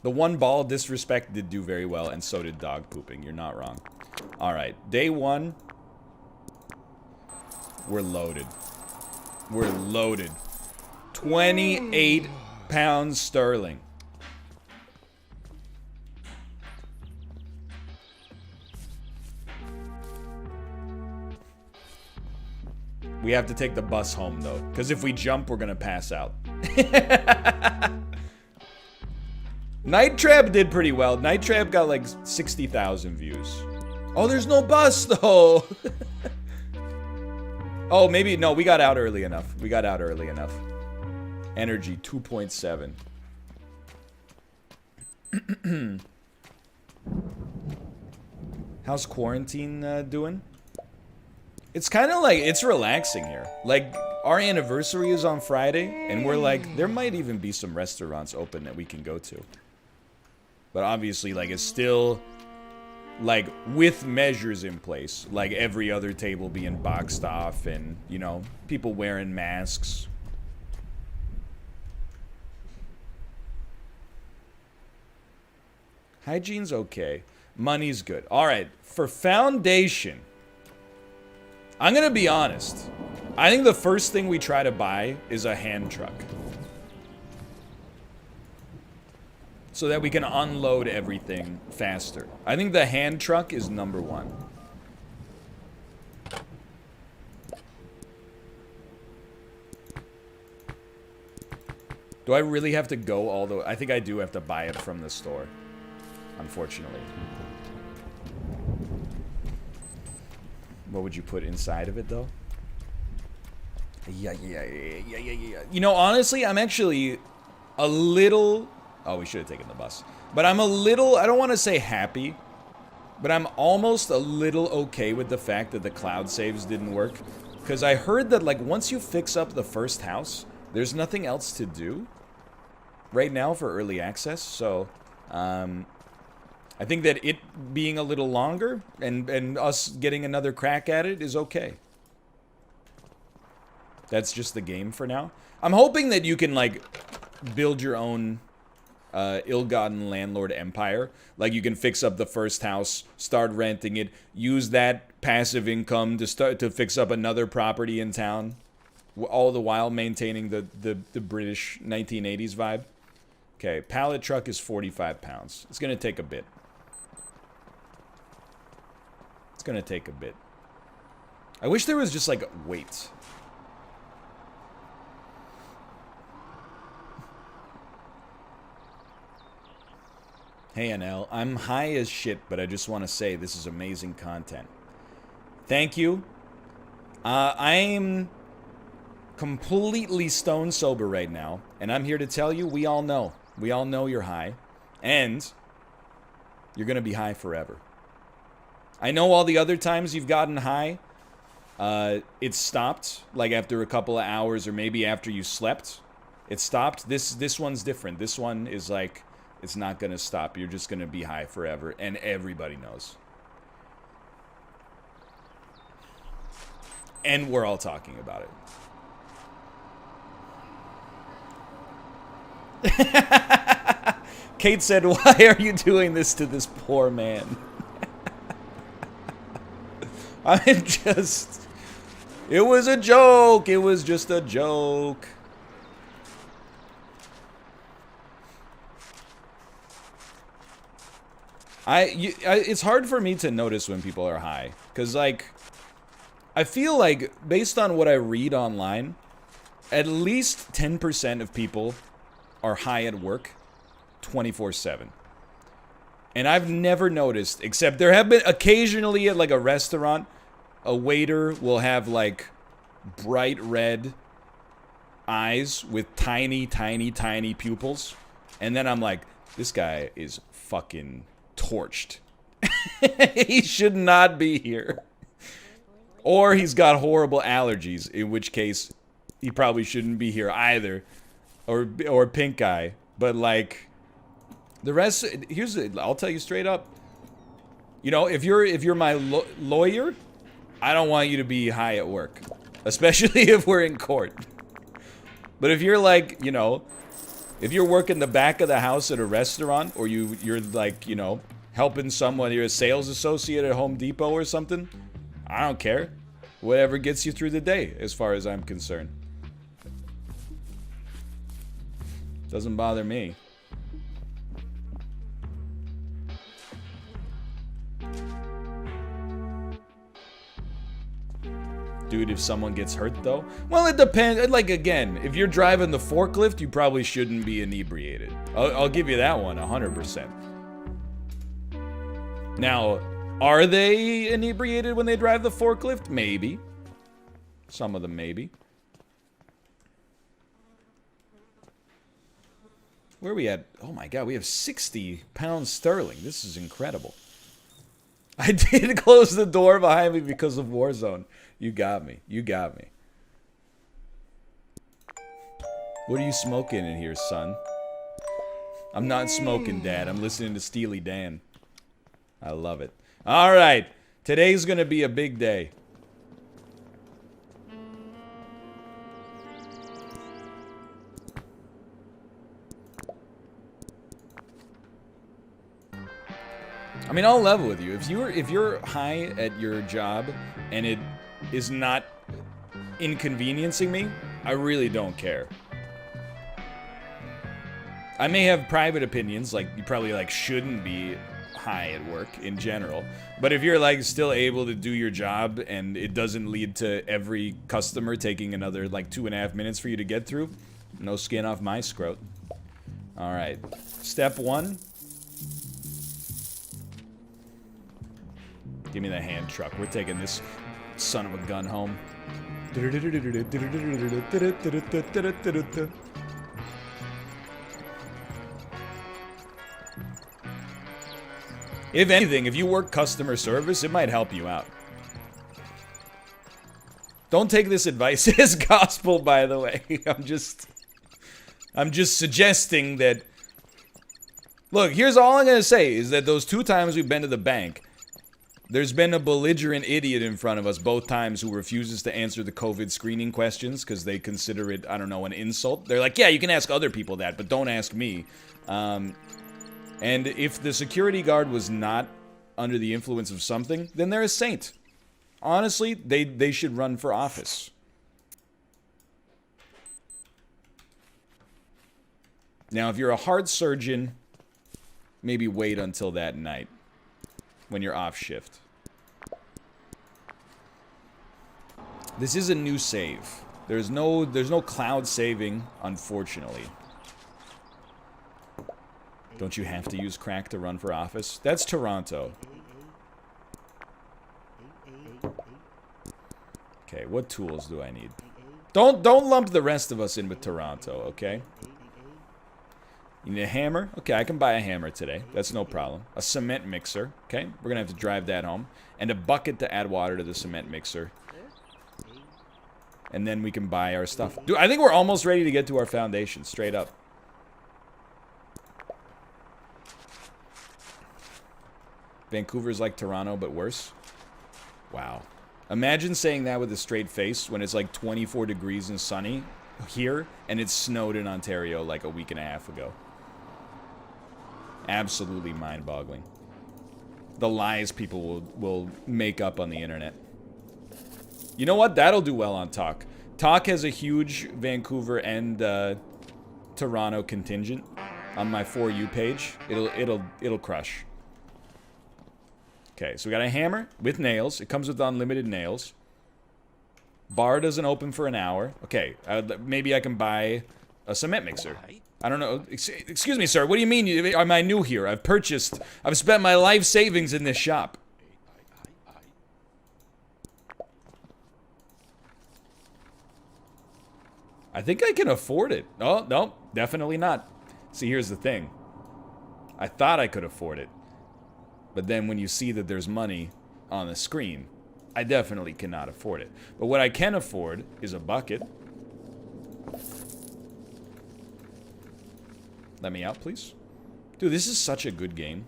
The one ball disrespect did do very well, and so did dog pooping. You're not wrong. Alright, day one. We're loaded. We're loaded. 28 pounds sterling. We have to take the bus home, though. Because if we jump, we're going to pass out. Night Trap did pretty well. Night Trap got like 60,000 views. Oh, there's no bus, though. Oh, maybe. No, we got out early enough. We got out early enough. Energy 2.7. How's quarantine doing? It's kind of like, it's relaxing here. Like, our anniversary is on Friday, and we're like, there might even be some restaurants open that we can go to. But obviously, like, it's still, like, with measures in place. Like, every other table being boxed off and, you know, people wearing masks. Hygiene's okay. Money's good. All right, for foundation, I'm going to be honest. I think the first thing we try to buy is a hand truck. So that we can unload everything faster. I think the hand truck is number one. Do I really have to go all the way? I think I do have to buy it from the store. Unfortunately. What would you put inside of it, though? Yeah. You know, honestly, I'm actually a little... Oh, we should have taken the bus. But I'm a little, I don't want to say happy, but I'm almost a little okay with the fact that the cloud saves didn't work. Because I heard that, like, once you fix up the first house, there's nothing else to do right now for early access. So, I think that it being a little longer and us getting another crack at it is okay. That's just the game for now. I'm hoping that you can, like, build your own... ill-gotten landlord empire. Like, you can fix up the first house, start renting it, use that passive income to start to fix up another property in town, all the while maintaining the British 1980s vibe. Okay, pallet truck is 45 pounds. It's gonna take a bit. It's gonna take a bit. I wish there was just, like, weight. Hey NL, I'm high as shit, but I just want to say this is amazing content. Thank you. I'm completely stone sober right now, and I'm here to tell you, we all know you're high, and you're gonna be high forever. I know all the other times you've gotten high, it stopped, like after a couple of hours, or maybe after you slept. It stopped. This one's different. This one is like... It's not going to stop. You're just going to be high forever. And everybody knows. And we're all talking about it. Kate said, why are you doing this to this poor man? I'm just... It was a joke. It was just a joke. It's hard for me to notice when people are high. Because, like, I feel like, based on what I read online, at least 10% of people are high at work 24/7. And I've never noticed, except there have been occasionally at like a restaurant, a waiter will have like bright red eyes with tiny, tiny, tiny pupils. And then I'm like, this guy is fucking torched. He should not be here. Or he's got horrible allergies, in which case he probably shouldn't be here either. Or pink eye. But like, the rest, I'll tell you straight up. You know, if you're my lawyer, I don't want you to be high at work. Especially if we're in court. But if you're like, you know, if you're working the back of the house at a restaurant, or you're like, you know, helping someone, you're a sales associate at Home Depot or something, I don't care. Whatever gets you through the day, as far as I'm concerned. Doesn't bother me. Dude, if someone gets hurt, though? Well, it depends. Like, again, if you're driving the forklift, you probably shouldn't be inebriated. I'll give you that one, 100%. Now, are they inebriated when they drive the forklift? Maybe. Some of them, maybe. Where are we at? Oh my god, we have 60 pounds sterling. This is incredible. I did close the door behind me because of Warzone. You got me. You got me. What are you smoking in here, son? I'm not smoking, Dad. I'm listening to Steely Dan. I love it. All right. Today's going to be a big day. I mean, I'll level with you. If you're high at your job and it is not inconveniencing me, I really don't care. I may have private opinions, like you probably like shouldn't be high at work in general, but if you're like still able to do your job and it doesn't lead to every customer taking another like 2.5 minutes for you to get through, no skin off my scrot. All right, step 1. Give me the hand truck. We're taking this son of a gun home. If anything, if you work customer service, it might help you out. Don't take this advice as gospel, by the way. I'm just suggesting that. Look, here's all I'm gonna say is that those 2 times we've been to the bank, there's been a belligerent idiot in front of us both times who refuses to answer the COVID screening questions because they consider it, I don't know, an insult. They're like, yeah, you can ask other people that, but don't ask me. And if the security guard was not under the influence of something, then they're a saint. Honestly, they should run for office. Now, if you're a heart surgeon, maybe wait until that night when you're off shift. This is a new save. There's no cloud saving, unfortunately. Don't you have to use crack to run for office? That's Toronto. Okay, what tools do I need? Don't lump the rest of us in with Toronto, okay? You need a hammer? Okay, I can buy a hammer today. That's no problem. A cement mixer. Okay, we're going to have to drive that home. And a bucket to add water to the cement mixer. And then we can buy our stuff. Dude, I think we're almost ready to get to our foundation, straight up. Vancouver's like Toronto, but worse. Wow. Imagine saying that with a straight face when it's like 24 degrees and sunny here, and it snowed in Ontario like a week and a half ago. Absolutely mind-boggling. The lies people will make up on the internet. You know what? That'll do well on Talk. Talk has a huge Vancouver and Toronto contingent on my For You page. It'll crush. Okay, so we got a hammer with nails. It comes with unlimited nails. Bar doesn't open for an hour. Okay, maybe I can buy a cement mixer. I don't know. Excuse me, sir. What do you mean? Am I new here? I've spent my life savings in this shop. I think I can afford it. Oh, no, definitely not. See, here's the thing. I thought I could afford it. But then when you see that there's money on the screen, I definitely cannot afford it. But what I can afford is a bucket. Let me out, please. Dude, this is such a good game.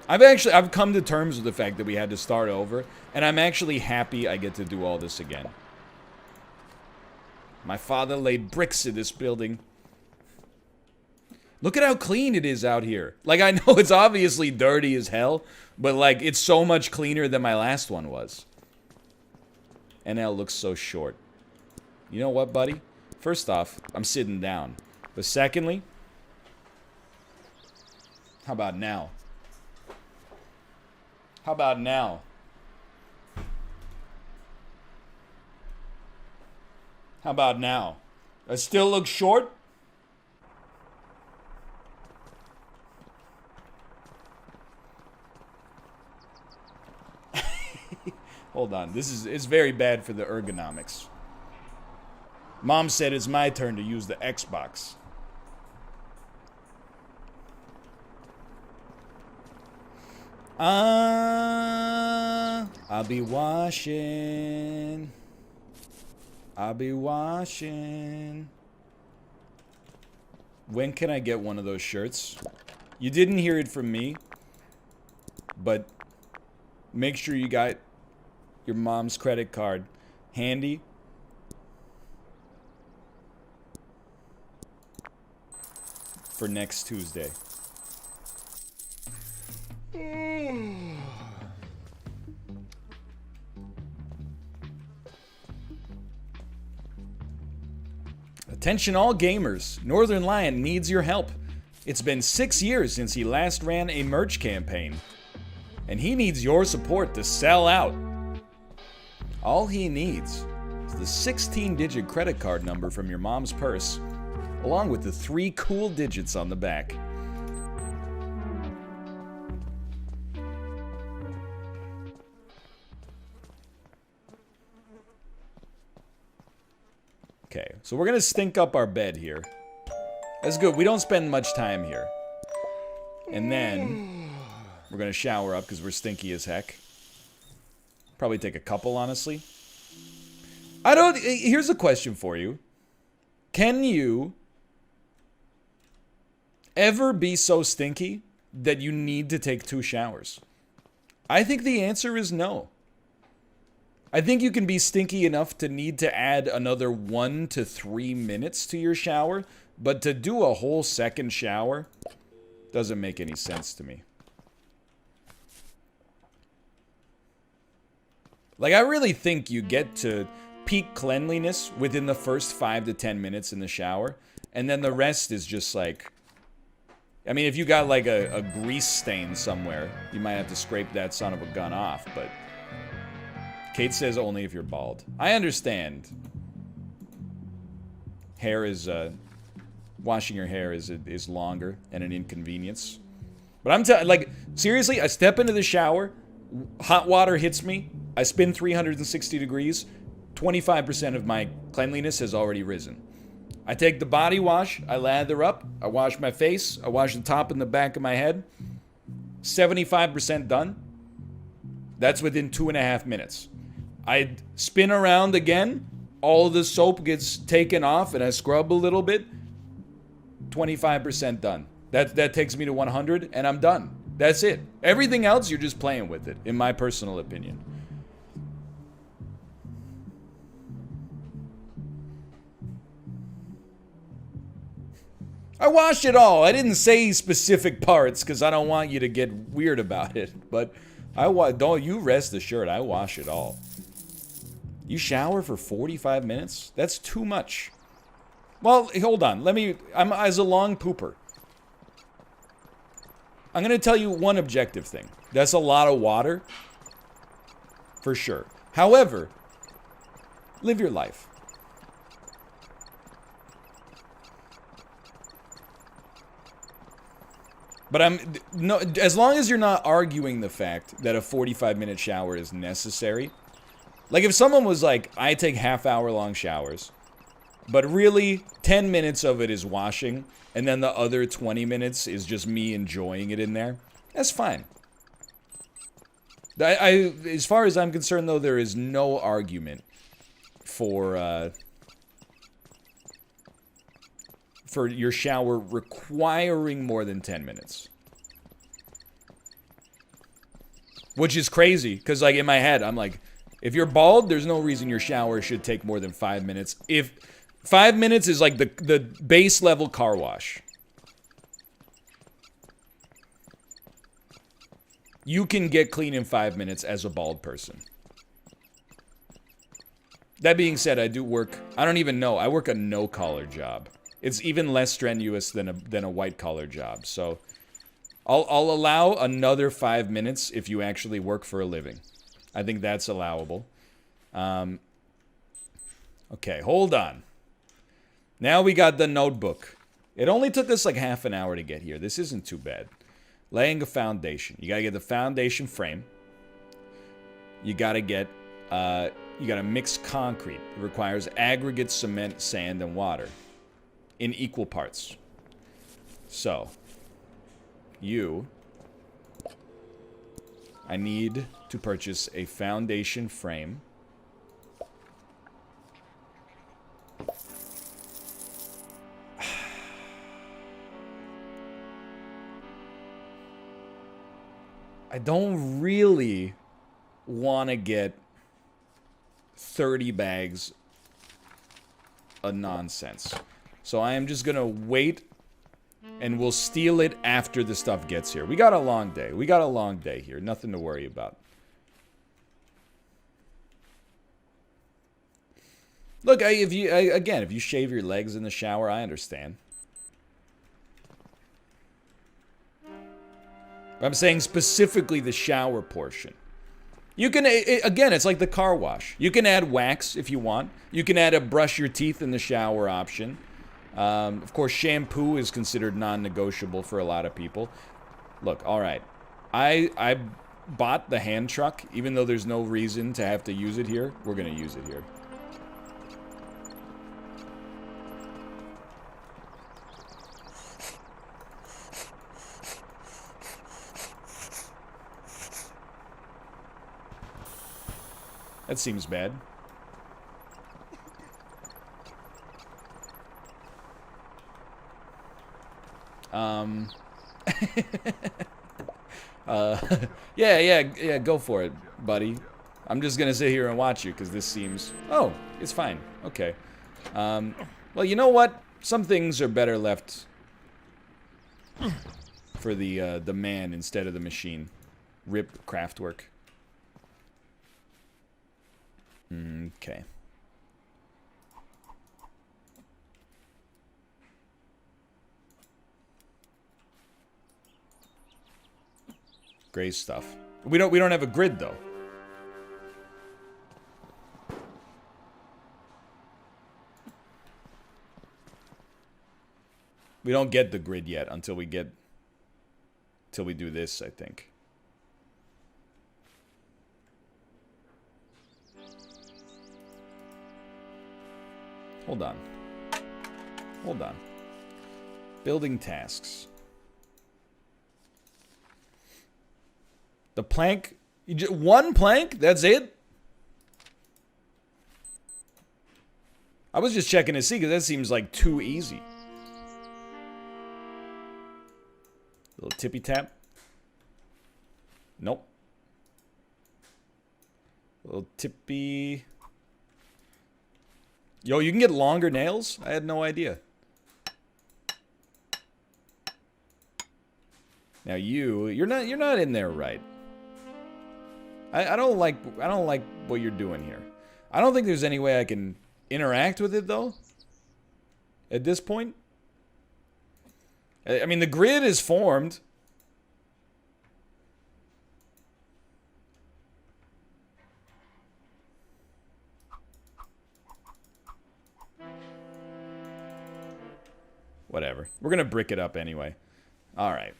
I've come to terms with the fact that we had to start over, and I'm actually happy I get to do all this again. My father laid bricks in this building. Look at how clean it is out here. Like, I know it's obviously dirty as hell, but, like, it's so much cleaner than my last one was. NL looks so short. You know what, buddy? First off, I'm sitting down. But secondly, how about now? How about now? How about now? I still look short? Hold on. It's very bad for the ergonomics. Mom said it's my turn to use the Xbox. I'll be washing. I'll be washing. When can I get one of those shirts? You didn't hear it from me, but make sure you got your mom's credit card handy. For next Tuesday. Attention all gamers, Northernlion needs your help. It's been 6 years since he last ran a merch campaign, and he needs your support to sell out. All he needs is the 16-digit credit card number from your mom's purse, along with the 3 cool digits on the back. Okay, so we're gonna stink up our bed here. That's good, we don't spend much time here. And then, we're gonna shower up because we're stinky as heck. Probably take a couple, honestly. Here's a question for you. Can you ever be so stinky that you need to take 2 showers? I think the answer is no. I think you can be stinky enough to need to add another 1 to 3 minutes to your shower, but to do a whole second shower doesn't make any sense to me. Like, I really think you get to peak cleanliness within the first 5 to 10 minutes in the shower, and then the rest is just like... I mean, if you got like a grease stain somewhere, you might have to scrape that son of a gun off, but... Kate says only if you're bald. I understand. Hair is, washing your hair is longer and an inconvenience. But I'm telling, like, seriously, I step into the shower, hot water hits me, I spin 360 degrees, 25% of my cleanliness has already risen. I take the body wash, I lather up, I wash my face, I wash the top and the back of my head. 75% done. That's within 2.5 minutes. I spin around again, all the soap gets taken off, and I scrub a little bit. 25% done. That takes me to 100, and I'm done. That's it. Everything else, you're just playing with it, in my personal opinion. I wash it all. I didn't say specific parts because I don't want you to get weird about it. But don't you rest assured, I wash it all. You shower for 45 minutes? That's too much. Well, hold on. I'm as a long pooper. I'm going to tell you one objective thing. That's a lot of water. For sure. However, live your life. But no, as long as you're not arguing the fact that a 45-minute shower is necessary. Like if someone was like, I take half-hour-long showers, but really 10 minutes of it is washing, and then the other 20 minutes is just me enjoying it in there, that's fine. As far as I'm concerned, though, there is no argument for your shower requiring more than 10 minutes. Which is crazy, because, like, in my head, I'm like, if you're bald, there's no reason your shower should take more than 5 minutes. If 5 minutes is, like, the base level car wash. You can get clean in 5 minutes as a bald person. That being said, I do work, I don't even know, I work a no-collar job. It's even less strenuous than a white-collar job, so I'll allow another 5 minutes if you actually work for a living. I think that's allowable. Okay, hold on. Now we got the notebook. It only took us like half an hour to get here. This isn't too bad. Laying a foundation. You gotta get the foundation frame. You gotta get, you gotta mix concrete. It requires aggregate, cement, sand, and water. In equal parts. So, I need to purchase a foundation frame. I don't really want to get 30 bags of nonsense. So I am just going to wait, and we'll steal it after the stuff gets here. We got a long day. We got a long day here. Nothing to worry about. Look, if you shave your legs in the shower, I understand. I'm saying specifically the shower portion. You can, again, it's like the car wash. You can add wax if you want. You can add a brush your teeth in the shower option. Of course, shampoo is considered non-negotiable for a lot of people. Look, all right. I bought the hand truck, even though there's no reason to have to use it here. We're going to use it here. That seems bad. Yeah, go for it, buddy. I'm just gonna sit here and watch you, because this seems... Oh, it's fine. Okay. Well, you know what? Some things are better left for the man instead of the machine. Rip Craftwork. Okay. Great stuff. We don't have a grid though. We don't get the grid yet until we do this, I think. Hold on. Hold on. Building tasks. The plank. One plank? That's it? I was just checking to see, because that seems like too easy. Little tippy tap. Nope. Little tippy. Yo, you can get longer nails? I had no idea. Now you're not in there right. I don't like what you're doing here. I don't think there's any way I can interact with it though. At this point. I mean, the grid is formed. Whatever. We're gonna brick it up anyway. Alright.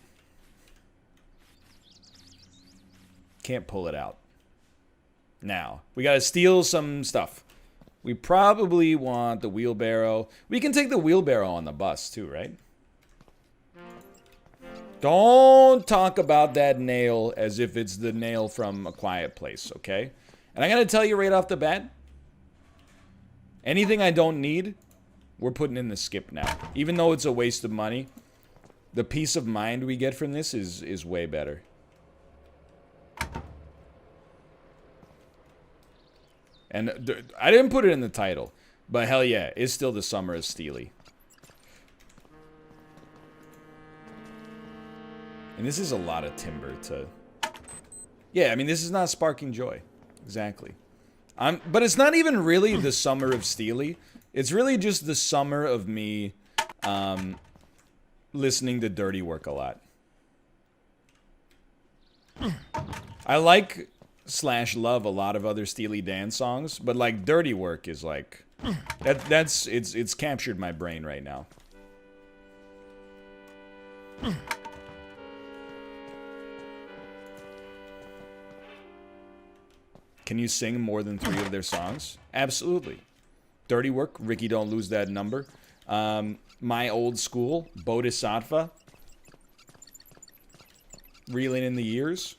can't pull it out. Now, we gotta steal some stuff. We probably want the wheelbarrow. We can take the wheelbarrow on the bus too, right? Don't talk about that nail as if it's the nail from A Quiet Place, okay? And I gotta tell you right off the bat, anything I don't need, we're putting in the skip now. Even though it's a waste of money, the peace of mind we get from this is way better. And I didn't put it in the title, but hell yeah, it's still the summer of Steely. And this is a lot of timber to... Yeah, I mean, this is not sparking joy. Exactly. But it's not even really the summer of Steely. It's really just the summer of me listening to Dirty Work a lot. I like / love a lot of other Steely Dan songs, but like Dirty Work is like... It's captured my brain right now. Can you sing more than 3 of their songs? Absolutely. Dirty Work, Ricky Don't Lose That Number. My Old School, Bodhisattva. Reeling in the Years.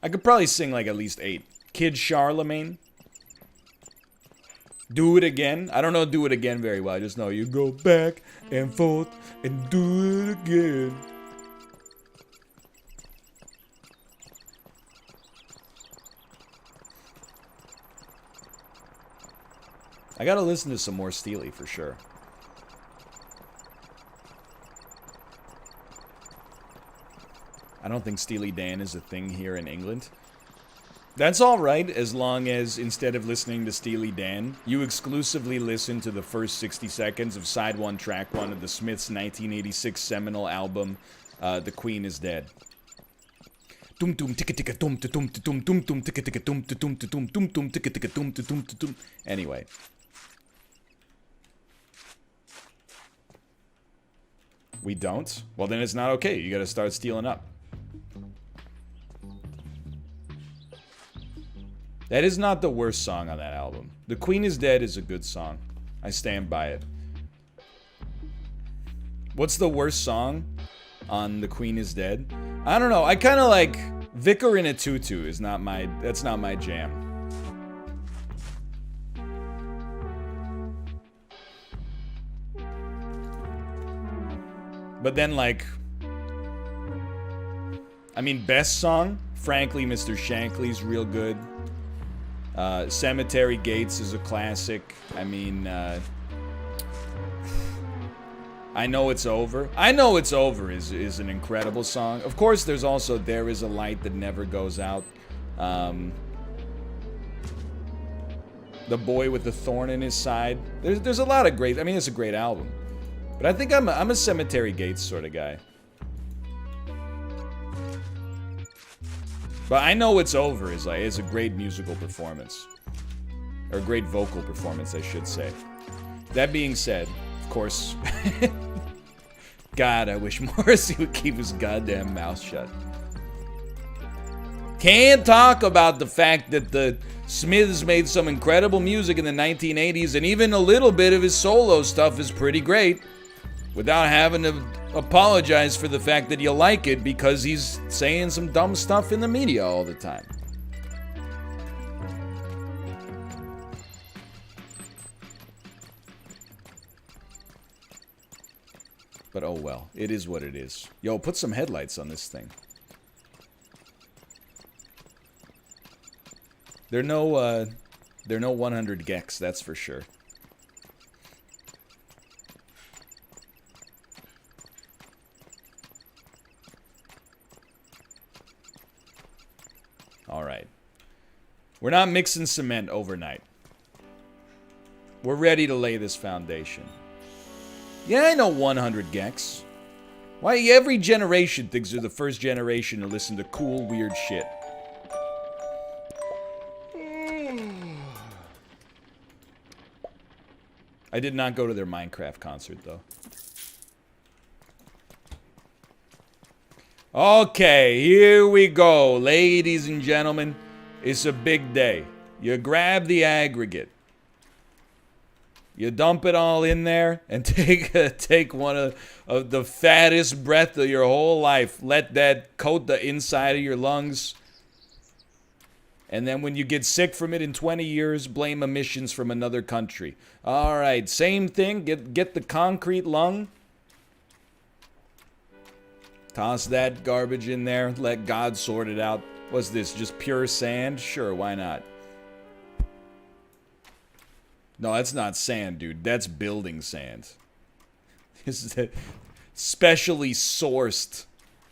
I could probably sing like at least 8. Kid Charlemagne. Do It Again. I don't know Do It Again very well. I just know you go back and forth and do it again. I gotta listen to some more Steely for sure. I don't think Steely Dan is a thing here in England. That's alright, as long as instead of listening to Steely Dan, you exclusively listen to the first 60 seconds of side 1, track 1 of the Smiths' 1986 seminal album, The Queen is Dead. Anyway. We don't? Well, then it's not okay. You gotta start stealing up. That is not the worst song on that album. The Queen is Dead is a good song. I stand by it. What's the worst song on The Queen is Dead? I don't know. I kind of like Vicar in a Tutu is not my... That's not my jam. But then, like... I mean, best song? Frankly, Mr. Shankly's real good. Cemetery Gates is a classic. I mean, I Know It's Over. I Know It's Over is an incredible song. Of course, there's also There Is a Light That Never Goes Out. The Boy with the Thorn in His Side. There's a lot of great... I mean, it's a great album. But I think I'm a Cemetery Gates sort of guy. But I Know It's Over is a great musical performance. Or a great vocal performance, I should say. That being said, of course... God, I wish Morrissey would keep his goddamn mouth shut. Can't talk about the fact that the Smiths made some incredible music in the 1980s, and even a little bit of his solo stuff is pretty great, without having to apologize for the fact that you like it because he's saying some dumb stuff in the media all the time. But oh well, it is what it is. Yo, put some headlights on this thing. They're no 100 gex, that's for sure. Alright. We're not mixing cement overnight. We're ready to lay this foundation. Yeah, I know 100 gex. Why every generation thinks they're the first generation to listen to cool, weird shit. I did not go to their Minecraft concert, though. Okay, here we go, ladies and gentlemen. It's a big day. You grab the aggregate. You dump it all in there and take one of the fattest breath of your whole life. Let that coat the inside of your lungs. And then when you get sick from it in 20 years, blame emissions from another country. All right, same thing. Get the concrete lung. Toss that garbage in there. Let God sort it out. What's this, just pure sand? Sure, why not? No, that's not sand, dude. That's building sand. This is specially sourced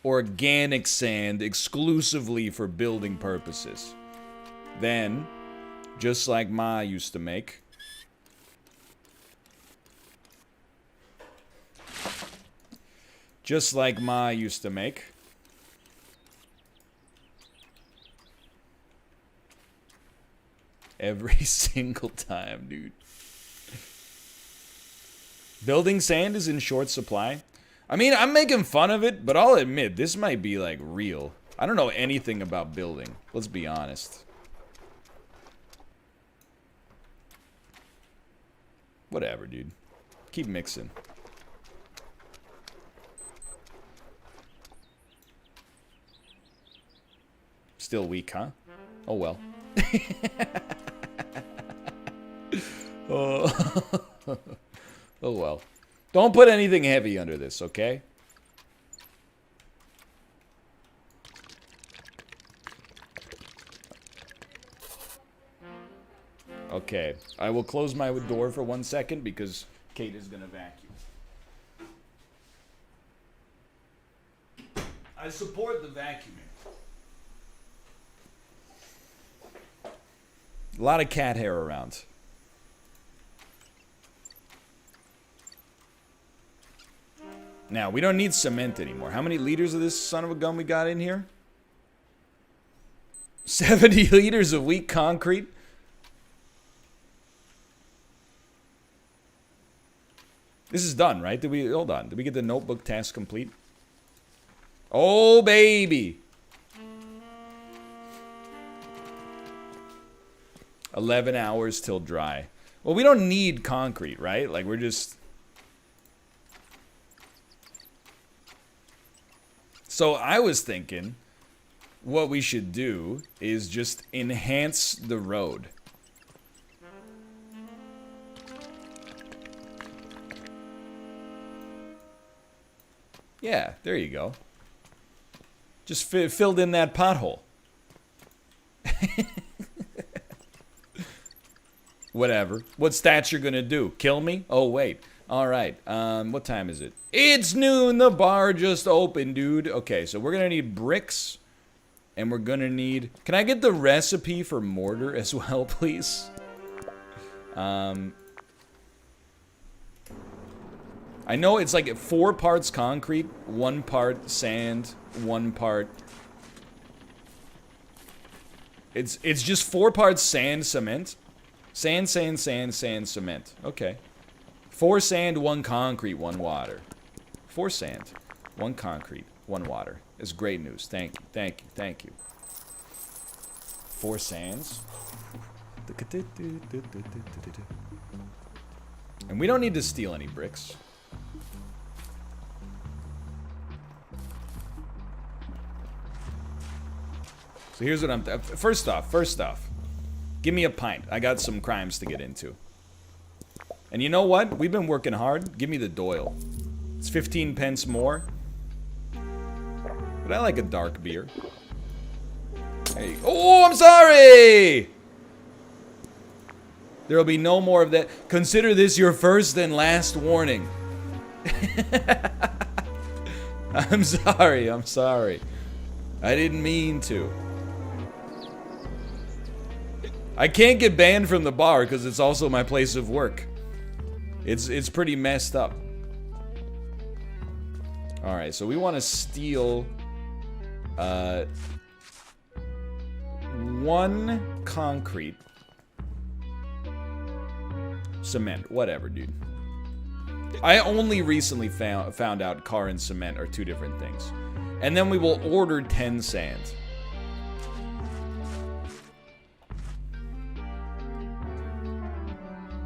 organic sand exclusively for building purposes. Then, just like Ma used to make, every single time, dude. Building sand is in short supply. I mean, I'm making fun of it, but I'll admit, this might be, like, real. I don't know anything about building. Let's be honest. Whatever, dude. Keep mixing. Still weak, huh? Oh, well. Oh. Oh well. Don't put anything heavy under this, okay? Okay. I will close my door for 1 second because Kate is gonna vacuum. I support the vacuuming. A lot of cat hair around. Now, we don't need cement anymore. How many liters of this son of a gun we got in here? 70 liters of weak concrete? This is done, right? Hold on. Did we get the notebook task complete? Oh, baby. 11 hours till dry. Well, we don't need concrete, right? Like, we're just... So I was thinking what we should do is just enhance the road. Yeah, there you go. Just filled in that pothole. Whatever. What's Thatcher gonna do? Kill me? Oh, wait. Alright, what time is it? It's noon! The bar just opened, dude. Okay, so we're gonna need bricks. And we're gonna need... Can I get the recipe for mortar as well, please? I know it's like 4 parts concrete, 1 part sand, 1 part... It's just 4 parts sand, cement. Sand, sand, sand, sand, cement. Okay. 4 sand, 1 concrete, 1 water. 4 sand, 1 concrete, 1 water. It's great news. Thank you, thank you, thank you. 4 sands. And we don't need to steal any bricks. So here's what I'm... First off. Give me a pint. I got some crimes to get into. And you know what? We've been working hard. Give me the Doyle. It's 15 pence more. But I like a dark beer. There you go. Oh, I'm sorry! There will be no more of that. Consider this your first and last warning. I'm sorry. I didn't mean to. I can't get banned from the bar because it's also my place of work. It's pretty messed up. Alright, so we want to steal 1 concrete. Cement, whatever, dude. I only recently found out car and cement are 2 different things. And then we will order 10 sand.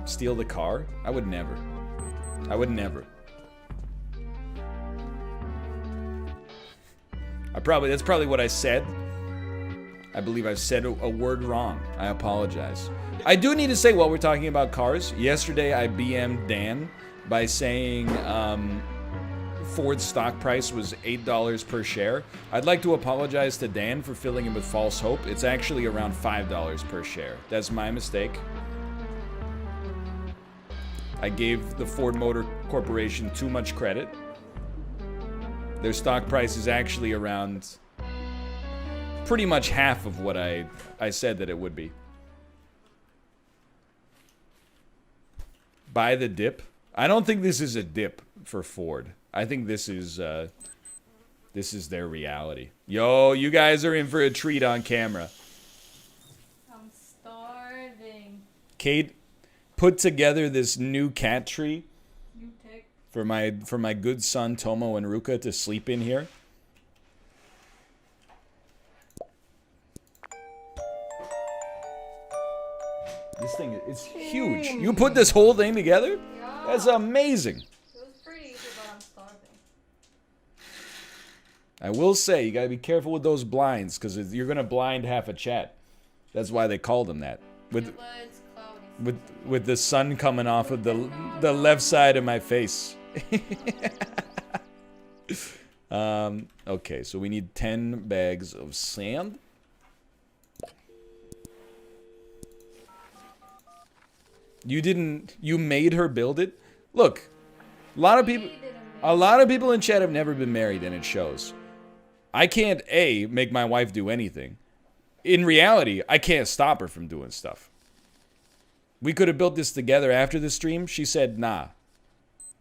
Steal the car? I would never. I would never. That's probably what I said. I believe I've said a word wrong. I apologize. I do need to say, while we're talking about cars, yesterday I BM'd Dan by saying Ford's stock price was $8 per share. I'd like to apologize to Dan for filling him with false hope. It's actually around $5 per share. That's my mistake. I gave the Ford Motor Corporation too much credit. Their stock price is actually around pretty much half of what I said that it would be. Buy the dip? I don't think this is a dip for Ford. I think this is their reality. Yo, you guys are in for a treat on camera. I'm starving. Kate put together this new cat tree You take. for my good son Tomo and Ruka to sleep in here. This thing is huge. You put this whole thing together? Yeah. That's amazing. It was pretty easy, but I'm starving. I will say, you gotta be careful with those blinds, because you're gonna blind half a chat. That's why they call them that. But it's cloudy. With the sun coming off of the left side of my face. Okay, so we need 10 bags of sand. You made her build it? Look, a lot of people in chat have never been married, and it shows. I can't, A, make my wife do anything. In reality, I can't stop her from doing stuff. We could have built this together after the stream. She said, nah,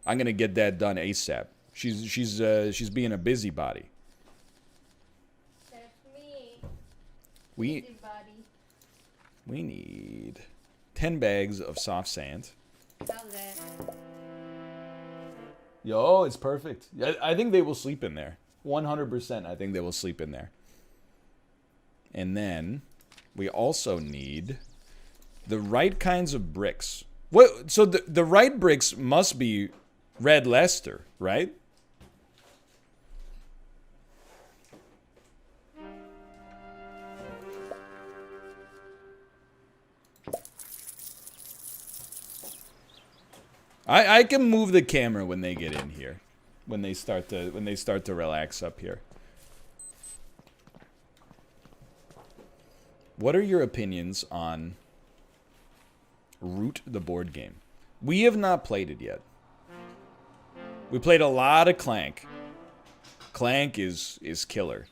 I'm gonna get that done ASAP. She's being a busybody. That's me. We need 10 bags of soft sand. How's that? Yo, it's perfect. I think they will sleep in there. 100%, I think they will sleep in there. And then we also need the right kinds of bricks. What? So the right bricks must be red Leicester, right? I can move the camera when they get in here, when they start to relax up here. What are your opinions on Root the board game? We have not played it yet. We played a lot of Clank. Clank is killer.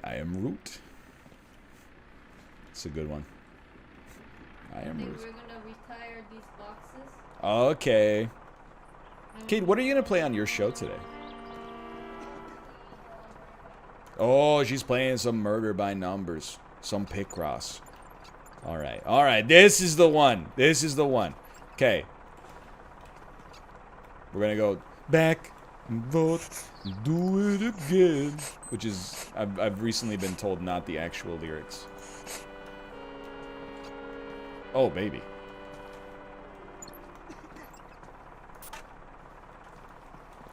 I am Root. It's a good one. I am think Root. we're gonna retire these boxes. Okay. Kate, what are you gonna play on your show today? Oh, she's playing some Murder by Numbers. Some Picross. Alright, alright. This is the one. This is the one. Okay. We're gonna go back and forth and do it again. Which is, I've recently been told, not the actual lyrics. Oh, baby.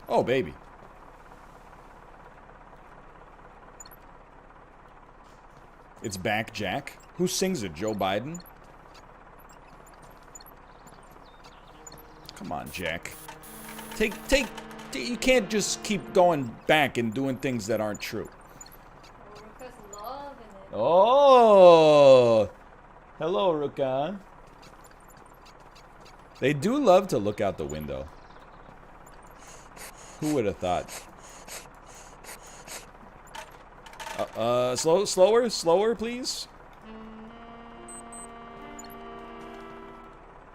Oh, baby. It's back, Jack. Who sings it? Joe Biden? Come on, Jack. You can't just keep going back and doing things that aren't true. Oh! Hello, Ruka. They do love to look out the window. Who would have thought? Slower, please.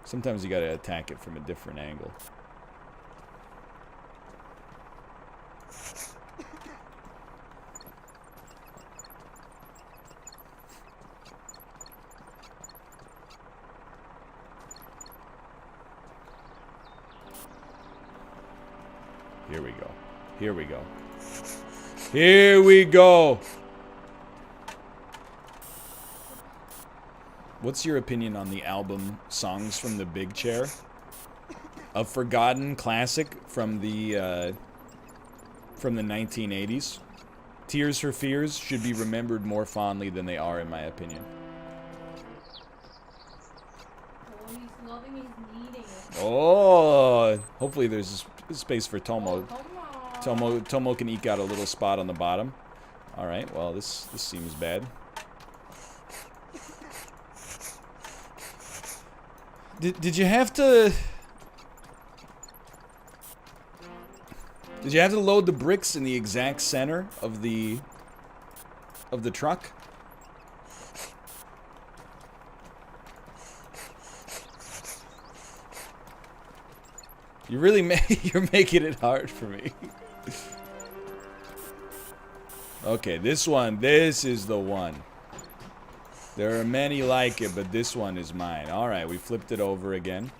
Sometimes you gotta attack it from a different angle. Here we go. Here we go. Here we go. What's your opinion on the album Songs from the Big Chair? A forgotten classic from the 1980s. Tears for Fears should be remembered more fondly than they are, in my opinion. Oh, he's loving, he's needing it. Oh, hopefully there's space for Tomo. Oh, come on. Tomo can eke out a little spot on the bottom. All right, well, this seems bad. Did you have to... Did you have to load the bricks in the exact center of the truck? You really you're making it hard for me. Okay, this is the one. There are many like it, but this one is mine. All right, we flipped it over again.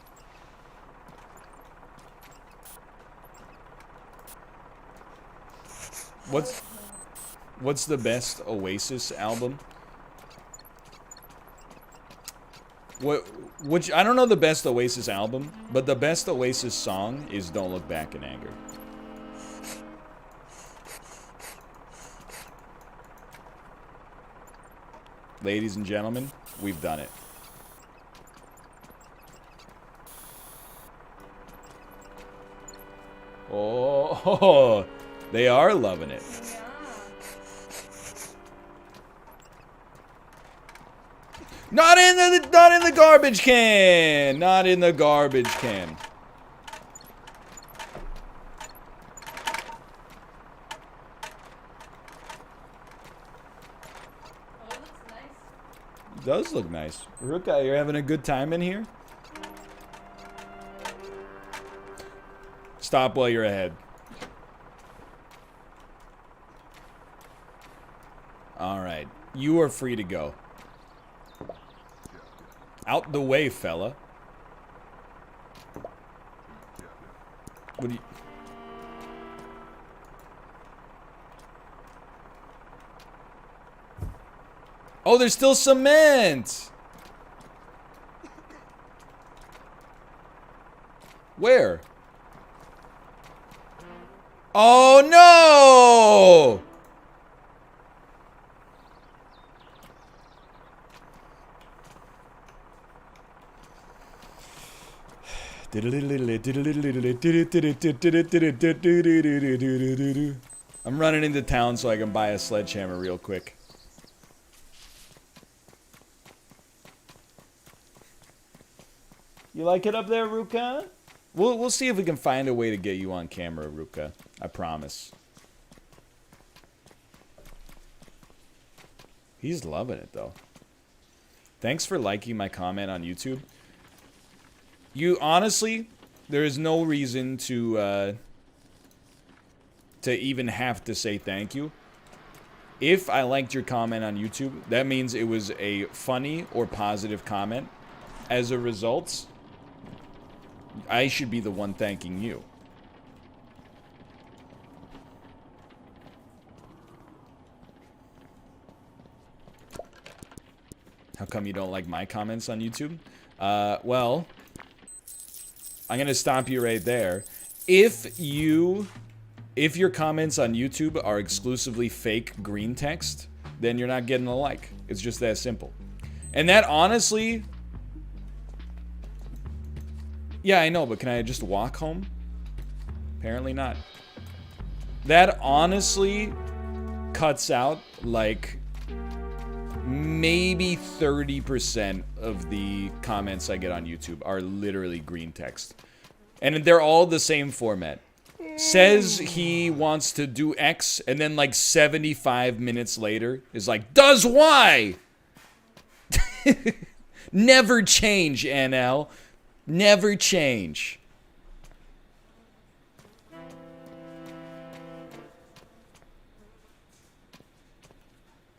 What's the best Oasis album? Which I don't know the best Oasis album, but the best Oasis song is Don't Look Back in Anger. Ladies and gentlemen, we've done it. Oh, they are loving it. Yeah. Not in the garbage can. Not in the garbage can. Oh, it looks nice. It does look nice. Ruka, you're having a good time in here? Stop while you're ahead. All right. You are free to go. Out the way, fella. What do you... Oh, there's still cement! Where? Oh, no! I'm running into town so I can buy a sledgehammer real quick. You like it up there, Ruka? We'll see if we can find a way to get you on camera, Ruka. I promise. He's loving it, though. Thanks for liking my comment on YouTube. You honestly, there is no reason to even have to say thank you. If I liked your comment on YouTube, that means it was a funny or positive comment. As a result, I should be the one thanking you. How come you don't like my comments on YouTube? Well, I'm gonna stop you right there. If your comments on YouTube are exclusively fake green text, then you're not getting a like. It's just that simple. And that honestly... Yeah, I know, but can I just walk home? Apparently not. That honestly cuts out, like, maybe 30% of the comments I get on YouTube are literally green text. And they're all the same format. Says he wants to do X, and then like 75 minutes later is like, does Y! Never change, NL. Never change.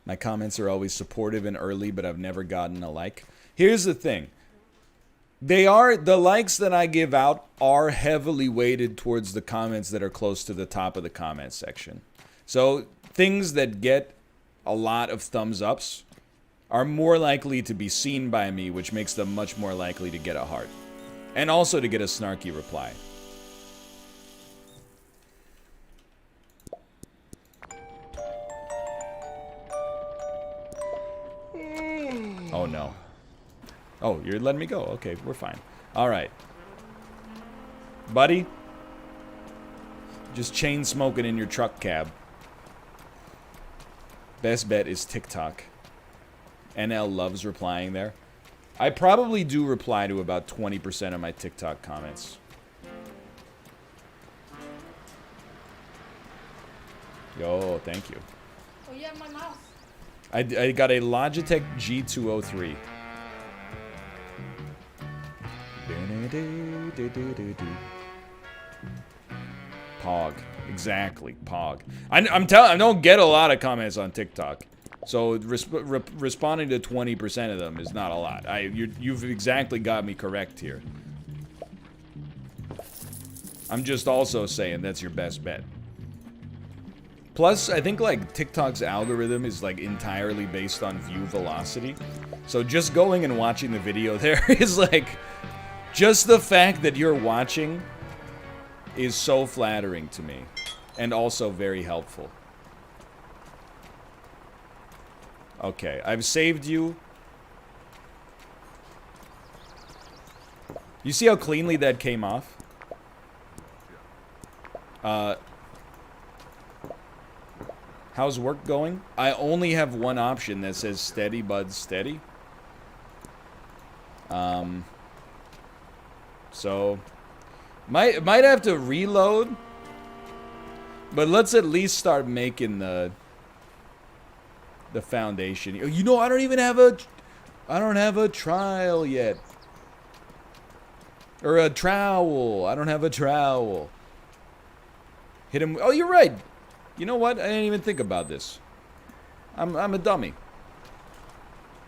My comments are always supportive and early, but I've never gotten a like. Here's the thing. They are, the likes that I give out are heavily weighted towards the comments that are close to the top of the comment section. So things that get a lot of thumbs ups are more likely to be seen by me, which makes them much more likely to get a heart. And also to get a snarky reply. Oh no. Oh, you're letting me go. Okay, we're fine. Alright. Buddy. Just chain smoking in your truck cab. Best bet is TikTok. NL loves replying there. I probably do reply to about 20% of my TikTok comments. Yo, thank you. Oh, you have my mouse. I got a Logitech G203. Pog. Exactly, Pog. I'm telling, I don't get a lot of comments on TikTok. So responding to 20% of them is not a lot. You've exactly got me correct here. I'm just also saying that's your best bet. Plus, I think like TikTok's algorithm is like entirely based on view velocity. So just going and watching the video there is like, just the fact that you're watching is so flattering to me. And also very helpful. Okay, I've saved you. You see how cleanly that came off? How's work going? I only have one option that says steady, bud, steady. So might have to reload, but let's at least start making the foundation. You know, I don't have a trowel yet. Or a trowel. I don't have a trowel. Hit him. Oh, you're right. You know what? I didn't even think about this. I'm a dummy.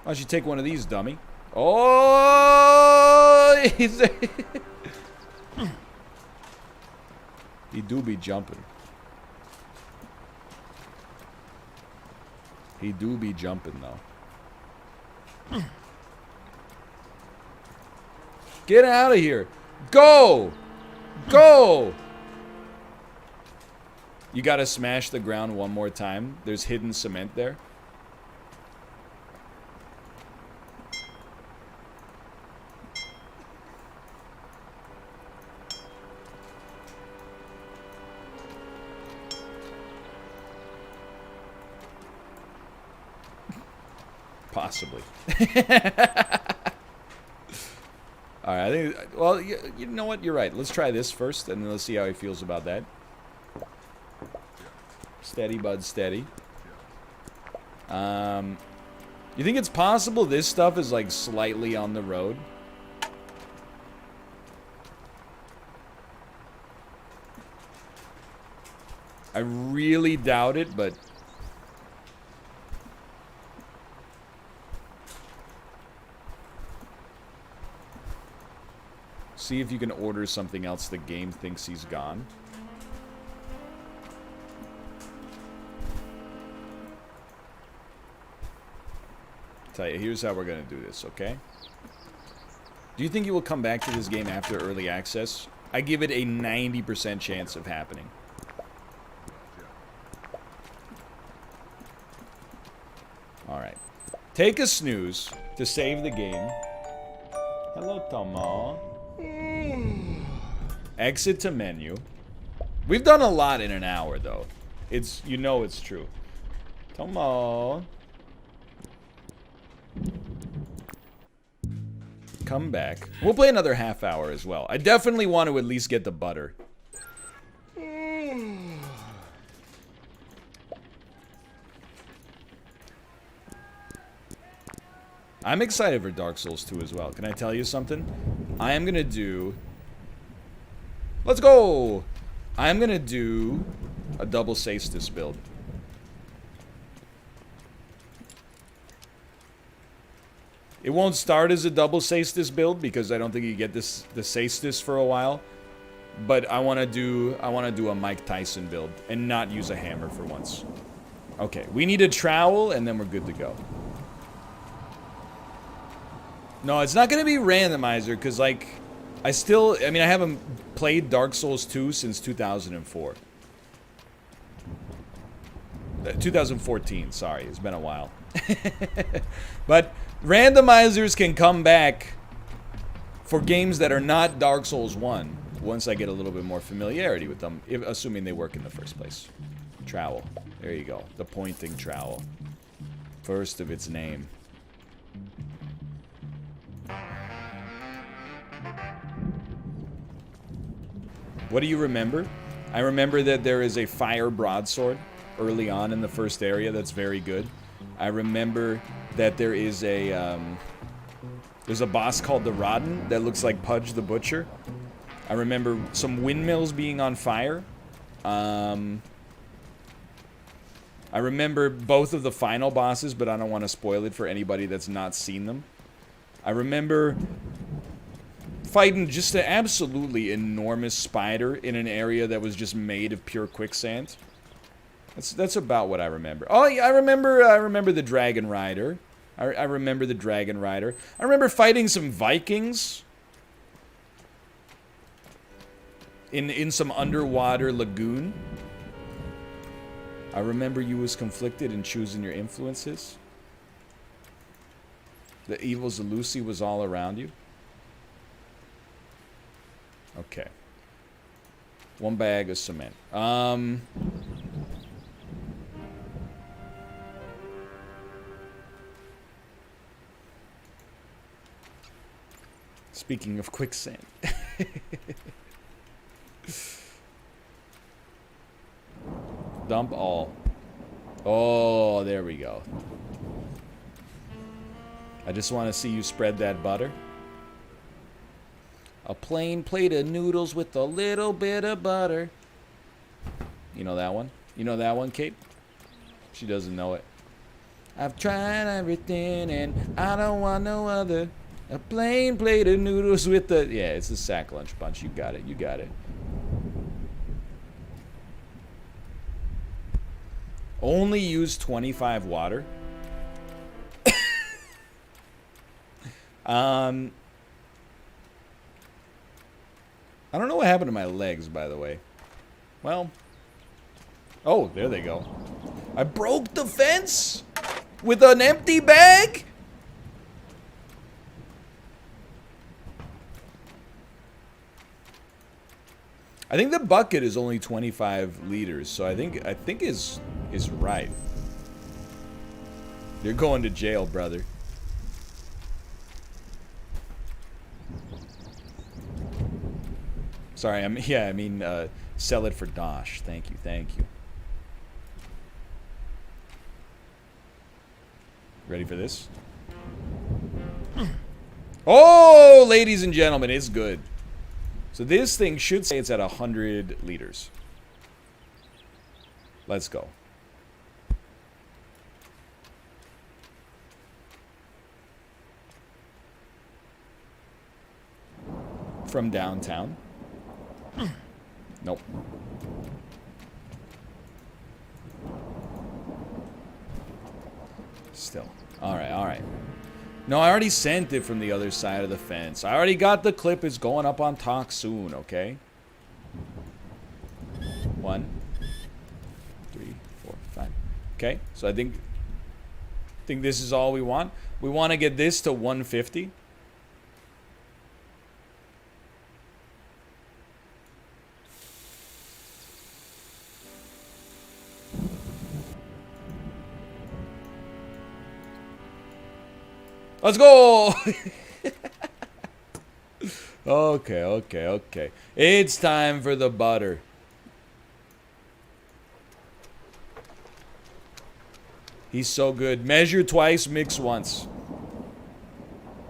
Why don't you take one of these, dummy? Oh! He do be jumping. He do be jumping, though. Get out of here. Go! Go! You gotta smash the ground one more time. There's hidden cement there. Possibly. Alright, I think... Well, you know what? You're right. Let's try this first, and then let's see how he feels about that. Steady, bud, steady. You think it's possible this stuff is, like, slightly on the road? I really doubt it, but... See if you can order something else the game thinks he's gone. Tell you, here's how we're gonna do this, okay? Do you think you will come back to this game after early access? I give it a 90% chance of happening. Alright. Take a snooze to save the game. Hello, Tomo. Exit to menu. We've done a lot in an hour, though. It's, you know it's true. Tomo. Come back. We'll play another half hour as well. I definitely want to at least get the butter. I'm excited for Dark Souls 2 as well. Can I tell you something? I am gonna do... Let's go! I'm gonna do a double Saestus build. It won't start as a double Sastis build because I don't think you get the Sastis for a while. But I want to do a Mike Tyson build and not use a hammer for once. Okay, we need a trowel and then we're good to go. No, it's not going to be randomizer because, like, I haven't played Dark Souls 2 since 2004. 2014, sorry. It's been a while. But randomizers can come back for games that are not Dark Souls 1 once I get a little bit more familiarity with them, assuming they work in the first place. Trowel. There you go. The pointing trowel. First of its name. What do you remember? I remember that there is a fire broadsword early on in the first area that's very good. I remember that there is a there's a boss called the Rodden that looks like Pudge the Butcher. I remember some windmills being on fire. I remember both of the final bosses, but I don't want to spoil it for anybody that's not seen them. I remember fighting just an absolutely enormous spider in an area that was just made of pure quicksand. That's about what I remember. Oh, yeah, I remember the Dragon Rider. I remember the Dragon Rider. I remember fighting some Vikings in some underwater lagoon. I remember you was conflicted in choosing your influences. The evils of Lucy was all around you. Okay. 1 bag of cement. Speaking of quicksand. Dump all. Oh, there we go. I just want to see you spread that butter. A plain plate of noodles with a little bit of butter. You know that one? You know that one, Kate? She doesn't know it. I've tried everything and I don't want no other. A plain plate of noodles with the... Yeah, it's the Sack Lunch Bunch. You got it. You got it. Only use 25 water. I don't know what happened to my legs, by the way. Well. Oh, there they go. I broke the fence with an empty bag? I think the bucket is only 25 liters, so I think is right. You're going to jail, brother. Sorry, I mean, sell it for Dosh. Thank you, thank you. Ready for this? Oh, ladies and gentlemen, it's good. So this thing should say it's at 100 liters. Let's go. From downtown. Nope. Still. Alright, alright. No, I already sent it from the other side of the fence. I already got the clip. It's going up on talk soon, okay? 1, 3, 4, 5. Okay, so I think this is all we want. We want to get this to 150. Let's go! Okay, okay, okay. It's time for the butter. He's so good. Measure twice, mix once.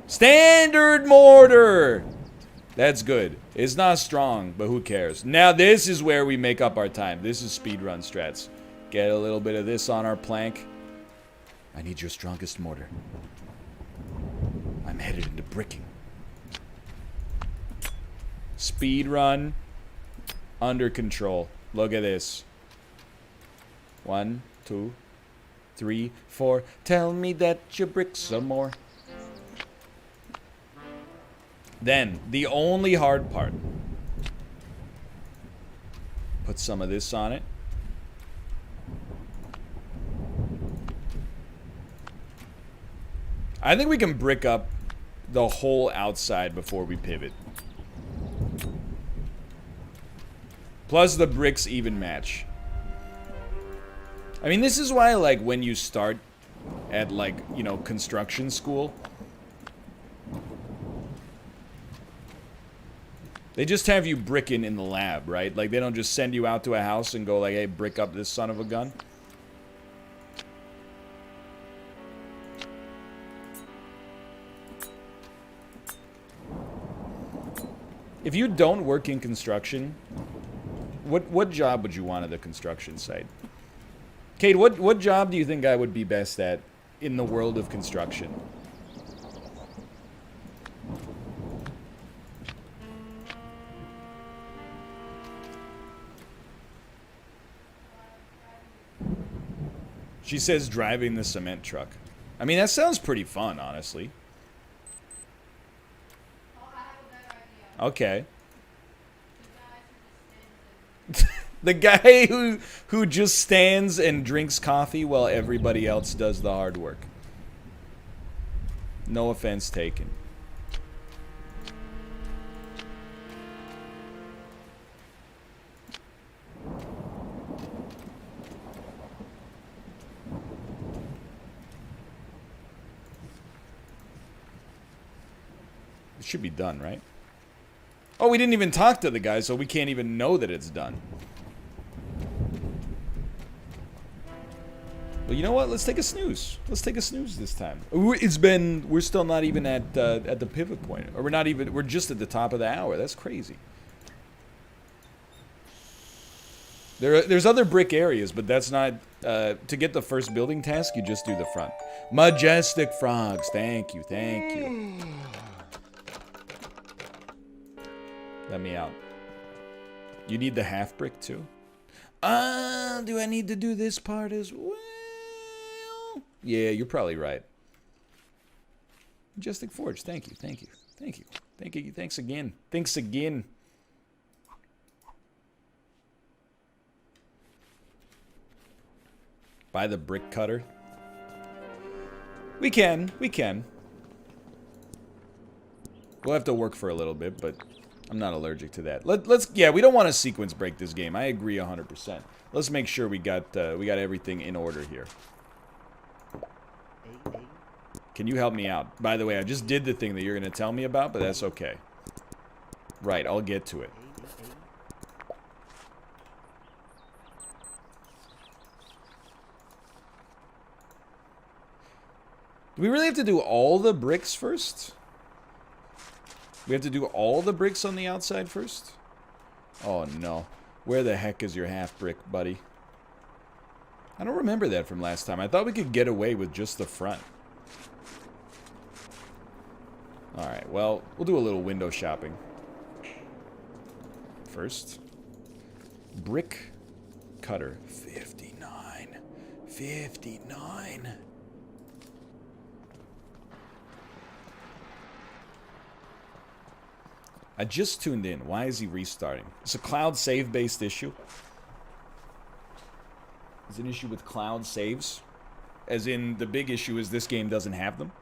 Standard mortar! That's good. It's not strong, but who cares? Now this is where we make up our time. This is speedrun strats. Get a little bit of this on our plank. I need your strongest mortar. bricking. Speed run. Under control. Look at this. 1, 2, 3, 4. Tell me that you brick some more. Then, the only hard part. Put some of this on it. I think we can brick up the whole outside before we pivot. Plus the bricks even match. I mean, this is why, like, when you start at, like, you know, construction school, they just have you bricking in the lab, right? Like, they don't just send you out to a house and go like, hey, brick up this son of a gun. If you don't work in construction, what job would you want at the construction site? Kate, what job do you think I would be best at in the world of construction? She says driving the cement truck. I mean, that sounds pretty fun, honestly. Okay. The guy who just stands and drinks coffee while everybody else does the hard work. No offense taken. It should be done, right? Oh, we didn't even talk to the guy, so we can't even know that it's done. Well, you know what? Let's take a snooze. Let's take a snooze this time. We're still not even at the pivot point. Or we're just at the top of the hour. That's crazy. There's other brick areas, but that's not, to get the first building task, you just do the front. Majestic frogs. Thank you, thank you. Let me out. You need the half brick too? Do I need to do this part as well? Yeah, you're probably right. Majestic Forge, thank you, thank you, thank you, thank you, thanks again, thanks again. Buy the brick cutter. We can. We'll have to work for a little bit, but I'm not allergic to that. Yeah, we don't want to sequence break this game. I agree 100%. Let's make sure we got everything in order here. Can you help me out? By the way, I just did the thing that you're going to tell me about, but that's okay. Right, I'll get to it. Do we really have to do all the bricks first? We have to do all the bricks on the outside first? Oh no. Where the heck is your half brick, buddy? I don't remember that from last time. I thought we could get away with just the front. Alright, well, we'll do a little window shopping. First. Brick cutter. 59. 59. I just tuned in. Why is he restarting? It's a cloud save-based issue. It's an issue with cloud saves. As in, the big issue is this game doesn't have them.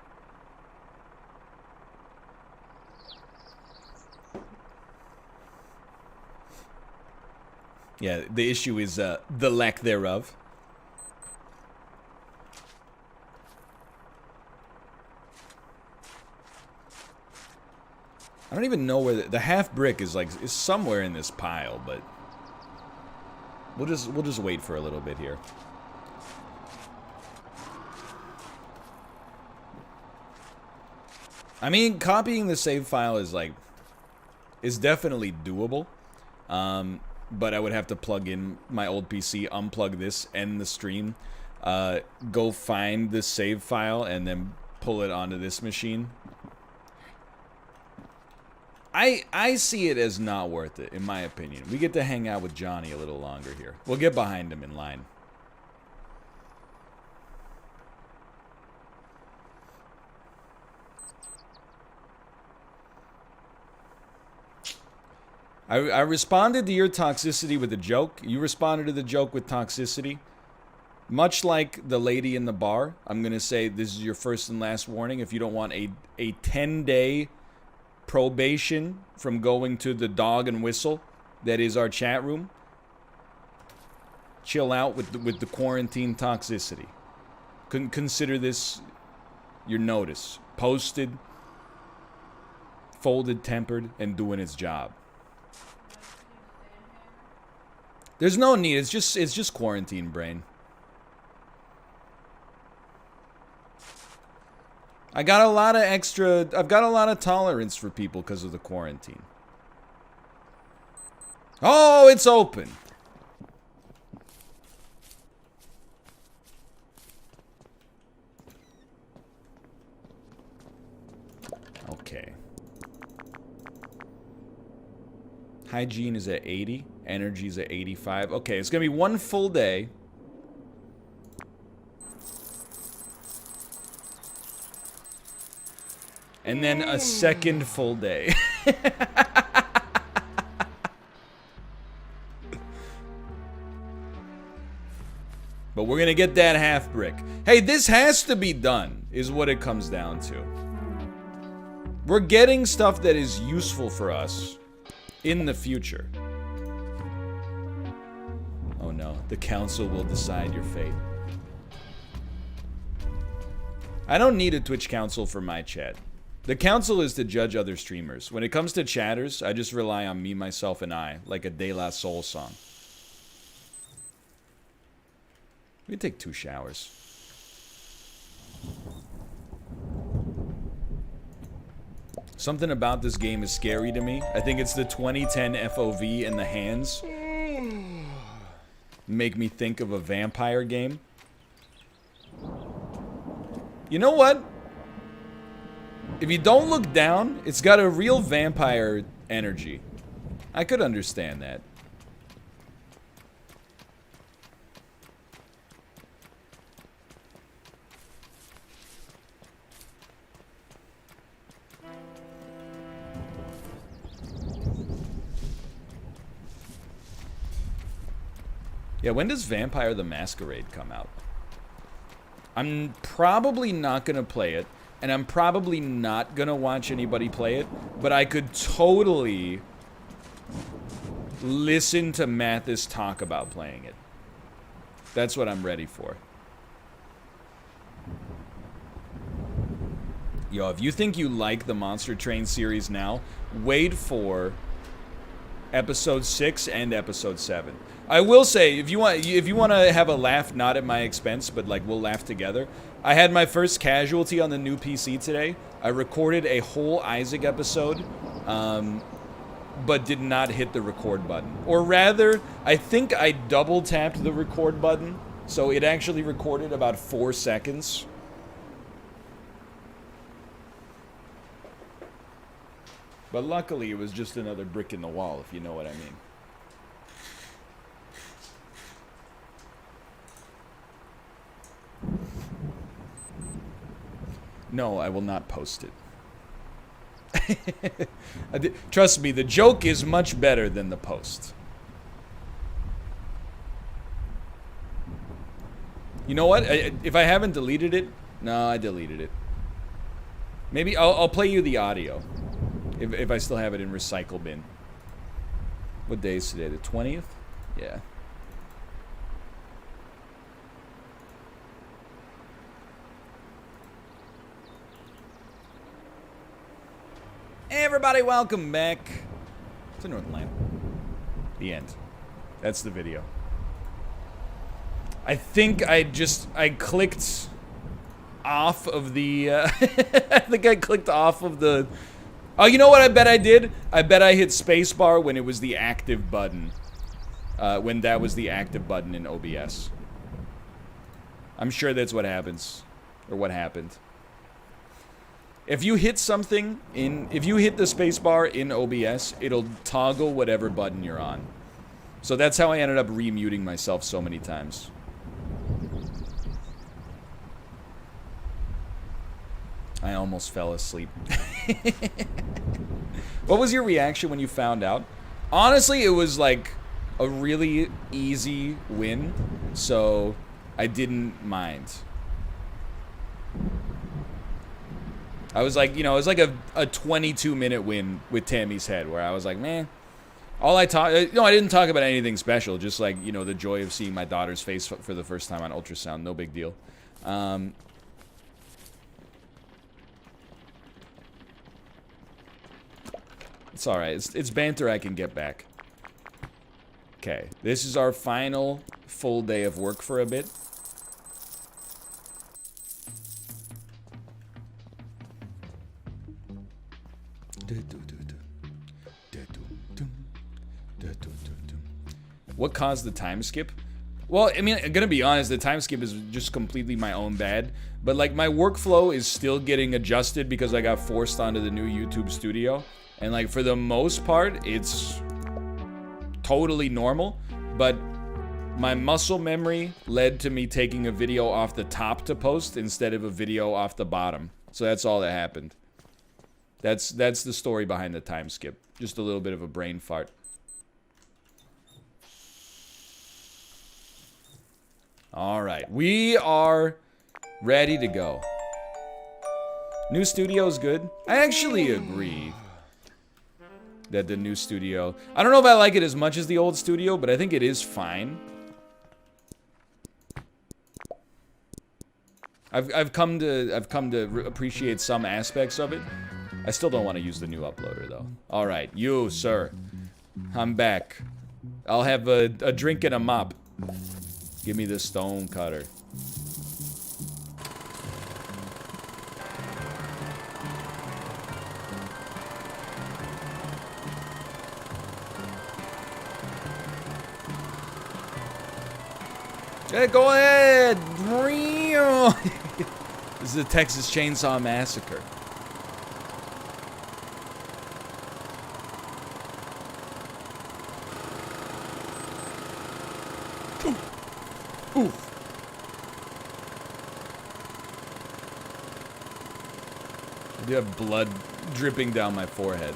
Yeah, the issue is the lack thereof. I don't even know where the half brick is, like, is somewhere in this pile, but we'll just wait for a little bit here. I mean, copying the save file is definitely doable. But I would have to plug in my old PC, unplug this, end the stream, go find the save file, and then pull it onto this machine. I see it as not worth it, in my opinion. We get to hang out with Johnny a little longer here. We'll get behind him in line. I responded to your toxicity with a joke. You responded to the joke with toxicity. Much like the lady in the bar, I'm going to say this is your first and last warning. If you don't want a 10-day probation from going to the dog and whistle that is our chat room, chill out with the quarantine toxicity. Consider this your notice. Posted, folded, tempered, and doing its job. There's no need. It's just quarantine brain. I've got a lot of tolerance for people because of the quarantine. Oh, it's open. Okay. Hygiene is at 80. Energy is at 85. Okay, it's going to be one full day. And then a second full day. But we're going to get that half brick. Hey, this has to be done, is what it comes down to. We're getting stuff that is useful for us in the future. Oh no, the council will decide your fate. I don't need a Twitch council for my chat. The council is to judge other streamers. When it comes to chatters, I just rely on me, myself, and I, like a De La Soul song. We take 2 showers. Something about this game is scary to me. I think it's the 2010 FOV and the hands. Make me think of a vampire game. You know what? If you don't look down, it's got a real vampire energy. I could understand that. Yeah, when does Vampire the Masquerade come out? I'm probably not gonna play it, and I'm probably not gonna watch anybody play it, but I could totally listen to Mathis talk about playing it. That's what I'm ready for. Yo, if you think you like the Monster Train series now, wait for episode 6 and episode 7. I will say, if you want to have a laugh, not at my expense, but like we'll laugh together. I had my first casualty on the new PC today. I recorded a whole Isaac episode, but did not hit the record button. Or rather, I think I double tapped the record button, so it actually recorded about 4 seconds. But luckily, it was just another brick in the wall, if you know what I mean. No, I will not post it. Trust me, the joke is much better than the post. You know what? If I haven't deleted it... No, I deleted it. Maybe I'll play you the audio. If I still have it in recycle bin. What day is today? The 20th? Yeah. Everybody, welcome back to Northernlion. The end. That's the video. I think I clicked off of the, I think I clicked off of the, oh, you know what I bet I did? I bet I hit spacebar when it was the active button. When that was the active button in OBS. I'm sure that's what happens. Or what happened. If you hit something if you hit the spacebar in OBS, it'll toggle whatever button you're on. So that's how I ended up remuting myself so many times. I almost fell asleep. What was your reaction when you found out? Honestly, it was like a really easy win, so I didn't mind. I was like, you know, it was like a 22-minute win with Tammy's head, where I was like, man, all I talk, no, I didn't talk about anything special, just like, you know, the joy of seeing my daughter's face for the first time on ultrasound, no big deal. It's alright, it's banter I can get back. Okay, this is our final full day of work for a bit. What caused the time skip? Well, I mean, I'm gonna be honest, the time skip is just completely my own bad. But like, my workflow is still getting adjusted because I got forced onto the new YouTube studio. And like, for the most part, it's totally normal. But my muscle memory led to me taking a video off the top to post instead of a video off the bottom. So that's all that happened. That's the story behind the time skip. Just a little bit of a brain fart. All right, we are ready to go. New studio is good. I actually agree that the new studio, I don't know if I like it as much as the old studio, but I think it is fine. I've come to appreciate some aspects of it. I still don't want to use the new uploader though. All right, you sir, I'm back. I'll have a drink and a mop. Give me the stone cutter. Hey, go ahead. This is the Texas Chainsaw Massacre. Oof. I do have blood dripping down my forehead.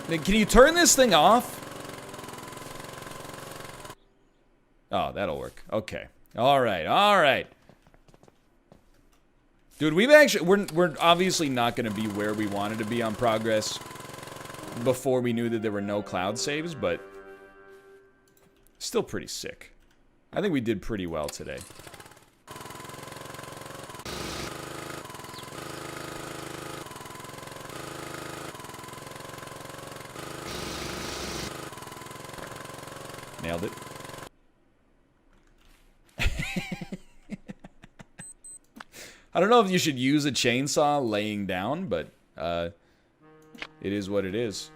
Can you turn this thing off? Oh, that'll work. Okay. All right. All right. Dude, we're obviously not going to be where we wanted to be on progress before we knew that there were no cloud saves, but still pretty sick. I think we did pretty well today. Nailed it. I don't know if you should use a chainsaw laying down, but it is what it is.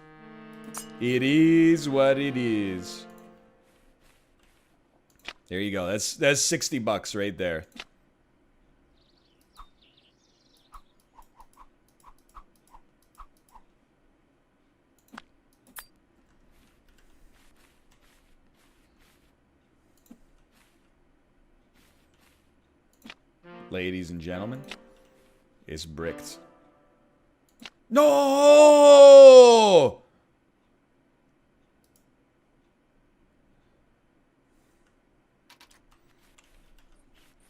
It is what it is. There you go. That's $60 right there. Ladies and gentlemen, it's bricked. No!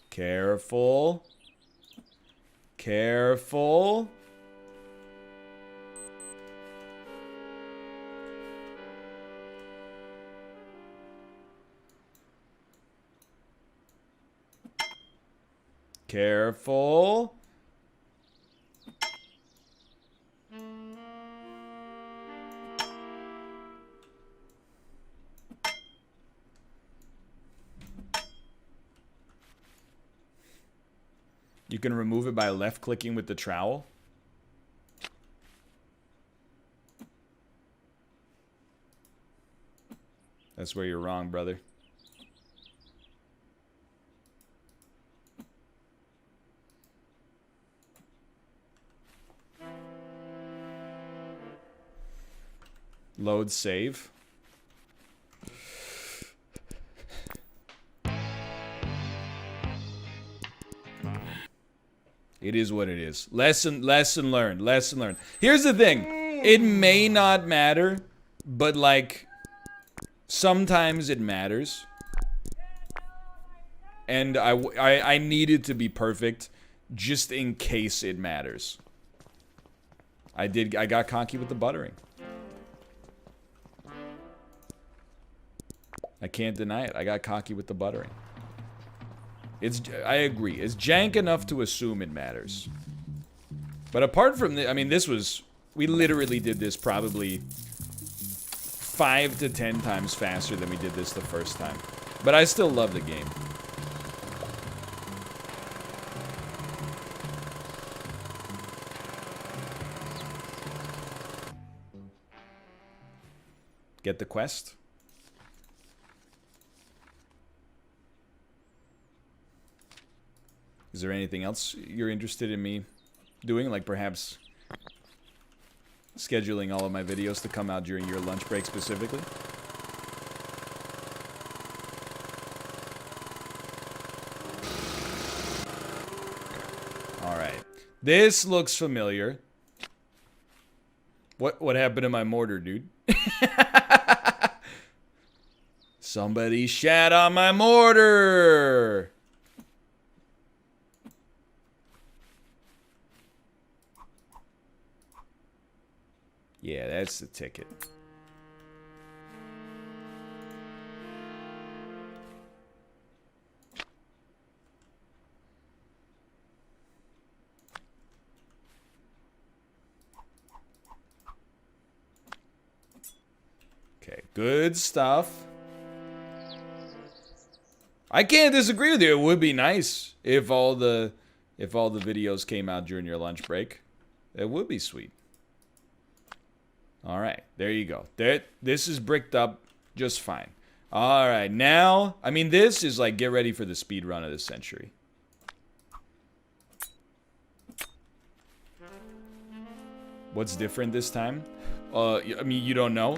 Careful. Careful. Careful. You can remove it by left-clicking with the trowel. That's where you're wrong, brother. Load save. It is what it is. Lesson learned. Lesson learned. Here's the thing. It may not matter, but like sometimes it matters. And I need it to be perfect just in case it matters. I got cocky with the buttering. I can't deny it. I got cocky with the buttering. I agree. It's jank enough to assume it matters. But apart from I mean, we literally did this probably 5 to 10 times faster than we did this the first time. But I still love the game. Get the quest. Is there anything else you're interested in me doing? Like perhaps scheduling all of my videos to come out during your lunch break specifically? Alright. This looks familiar. What happened to my mortar, dude? Somebody shat on my mortar! Yeah, that's the ticket. Okay, good stuff. I can't disagree with you. It would be nice if all the videos came out during your lunch break. It would be sweet. All right, there you go. This is bricked up just fine. All right, now, I mean, this is like get ready for the speed run of the century. What's different this time? I mean, you don't know?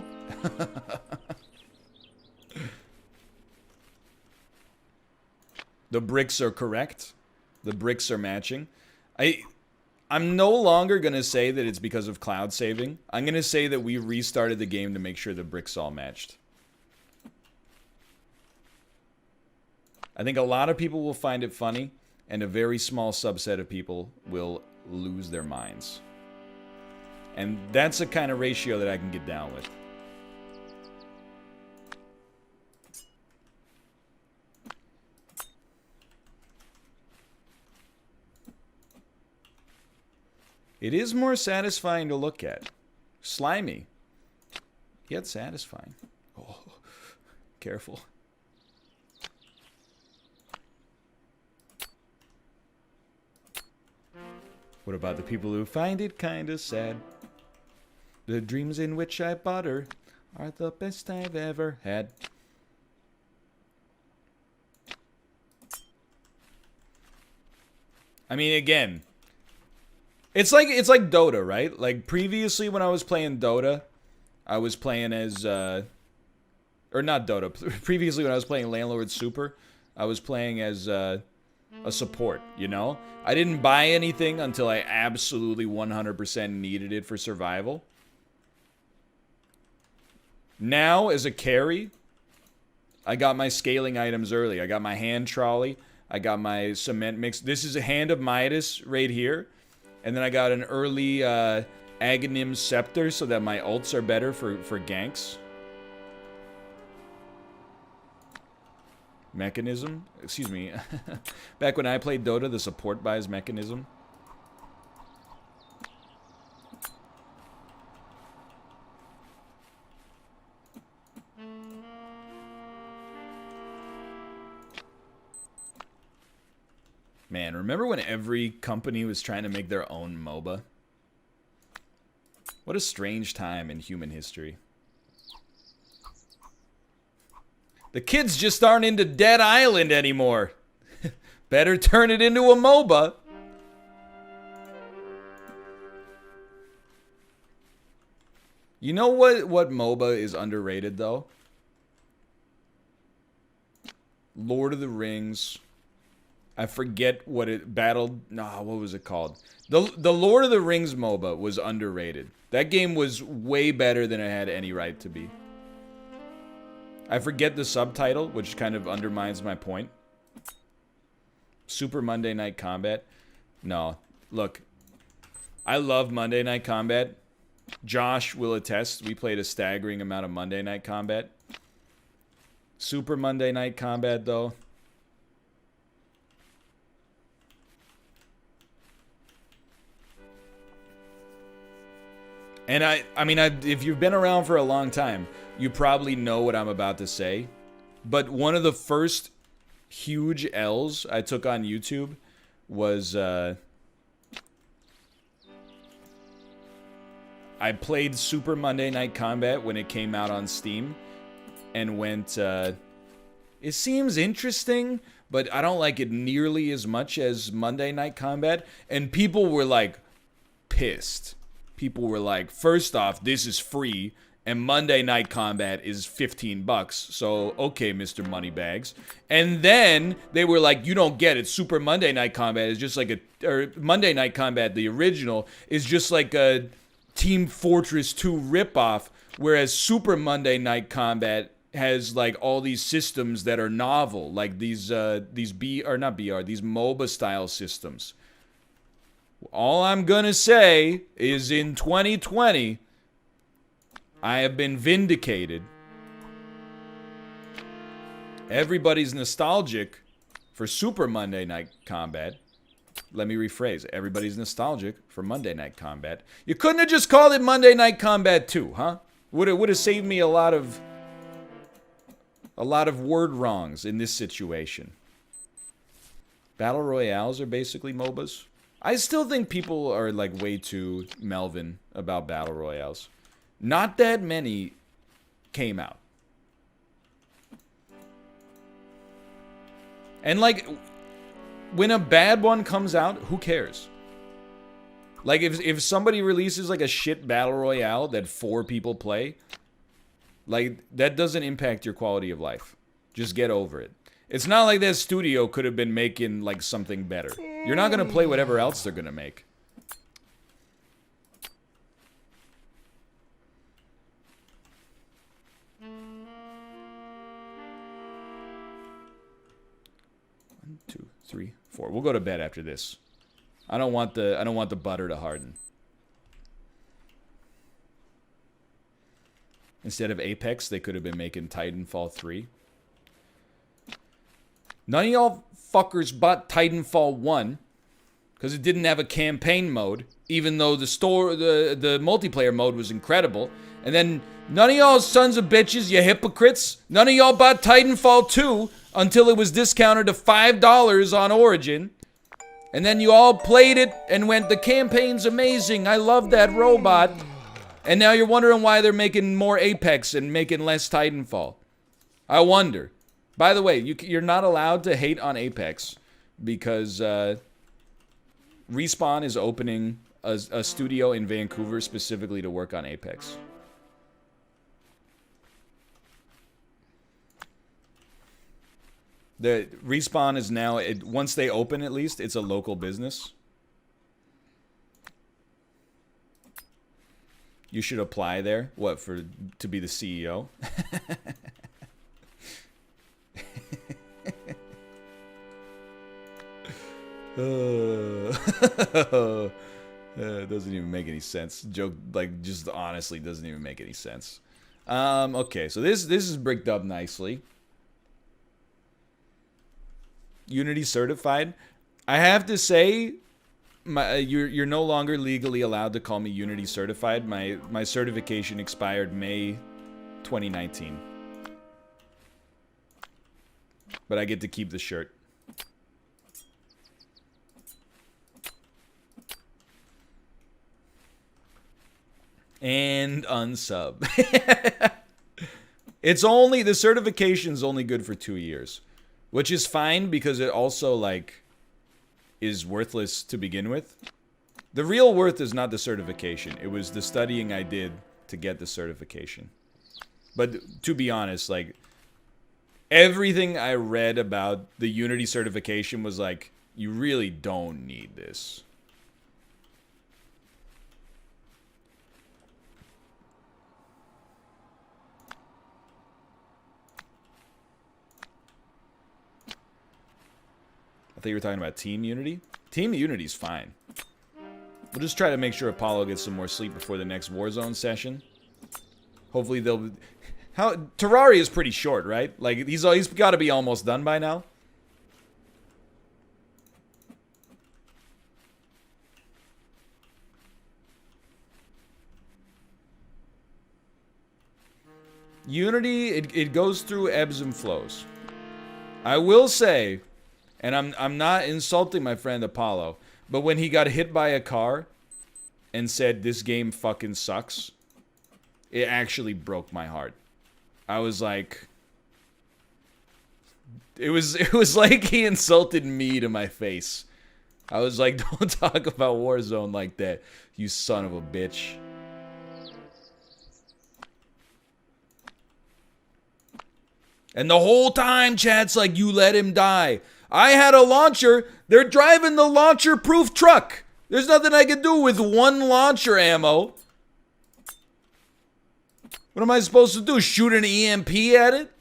The bricks are correct. The bricks are matching. I'm no longer going to say that it's because of cloud saving. I'm going to say that we restarted the game to make sure the bricks all matched. I think a lot of people will find it funny, and a very small subset of people will lose their minds. And that's a kind of ratio that I can get down with. It is more satisfying to look at. Slimy, yet satisfying. Oh, careful. What about the people who find it kinda sad? The dreams in which I butter are the best I've ever had. I mean, again, it's like Dota, right? Like previously when I was playing Dota, I was playing as or not Dota. Previously when I was playing Landlord Super, I was playing as a support, you know? I didn't buy anything until I absolutely 100% needed it for survival. Now, as a carry, I got my scaling items early. I got my hand trolley. I got my cement mix. This is a Hand of Midas right here. And then I got an early Aghanim Scepter so that my ults are better for ganks. Mechanism? Excuse me. Back when I played Dota, the support buys mechanism. Man, remember when every company was trying to make their own MOBA? What a strange time in human history. The kids just aren't into Dead Island anymore. Better turn it into a MOBA. You know what MOBA is underrated though? Lord of the Rings. I forget what it battled. Nah, what was it called? The Lord of the Rings MOBA was underrated. That game was way better than it had any right to be. I forget the subtitle, which kind of undermines my point. Super Monday Night Combat. No, look. I love Monday Night Combat. Josh will attest. We played a staggering amount of Monday Night Combat. Super Monday Night Combat, though. And I mean, if you've been around for a long time, you probably know what I'm about to say. But one of the first huge L's I took on YouTube was, I played Super Monday Night Combat when it came out on Steam. And went, it seems interesting, but I don't like it nearly as much as Monday Night Combat. And people were like, pissed. People were like, first off, this is free, and Monday Night Combat is $15. So, okay, Mr. Moneybags. And then they were like, you don't get it. Super Monday Night Combat is just like or Monday Night Combat, the original, is just like a Team Fortress 2 ripoff, whereas Super Monday Night Combat has like all these systems that are novel, like these MOBA style systems. All I'm gonna say is in 2020, I have been vindicated. Everybody's nostalgic for Super Monday Night Combat. Let me rephrase. Everybody's nostalgic for Monday Night Combat. You couldn't have just called it Monday Night Combat 2, huh? Would have saved me a lot of word wrongs in this situation. Battle Royales are basically MOBAs. I still think people are like way too Melvin about Battle Royales. Not that many came out. And like, when a bad one comes out, who cares? Like, if somebody releases like a shit Battle Royale that 4 people play, like, that doesn't impact your quality of life. Just get over it. It's not like that studio could have been making, like, something better. You're not going to play whatever else they're going to make. One, 2, 3, 4. We'll go to bed after this. I don't want the butter to harden. Instead of Apex, they could have been making Titanfall 3. None of y'all fuckers bought Titanfall 1 because it didn't have a campaign mode, even though the multiplayer mode was incredible. And then none of y'all sons of bitches, you hypocrites, none of y'all bought Titanfall 2 until it was discounted to $5 on Origin. And then you all played it and went, the campaign's amazing, I love that robot. And now you're wondering why they're making more Apex and making less Titanfall. I wonder. By the way, you're not allowed to hate on Apex because Respawn is opening a studio in Vancouver specifically to work on Apex. The Respawn is now, once they open at least, it's a local business. You should apply there. What, to be the CEO? It doesn't even make any sense. Joke, like, just honestly doesn't even make any sense. Okay, so this is bricked up nicely. Unity certified. I have to say, you're no longer legally allowed to call me Unity certified. My certification expired May 2019. But I get to keep the shirt. And unsub. The certification's only good for 2 years. Which is fine because it also, like, is worthless to begin with. The real worth is not the certification. It was the studying I did to get the certification. But to be honest, like, everything I read about the Unity certification was like, you really don't need this. I thought you were talking about Team Unity. Team Unity's fine. We'll just try to make sure Apollo gets some more sleep before the next Warzone session. Hopefully they'll... Terraria is pretty short, right? Like, he's got to be almost done by now. Unity, it goes through ebbs and flows. I will say, and I'm not insulting my friend Apollo, but when he got hit by a car and said, this game fucking sucks, it actually broke my heart. I was like... It was like he insulted me to my face. I was like, don't talk about Warzone like that, you son of a bitch. And the whole time, chat's like, you let him die. I had a launcher. They're driving the launcher-proof truck. There's nothing I can do with one launcher ammo. What am I supposed to do? Shoot an EMP at it?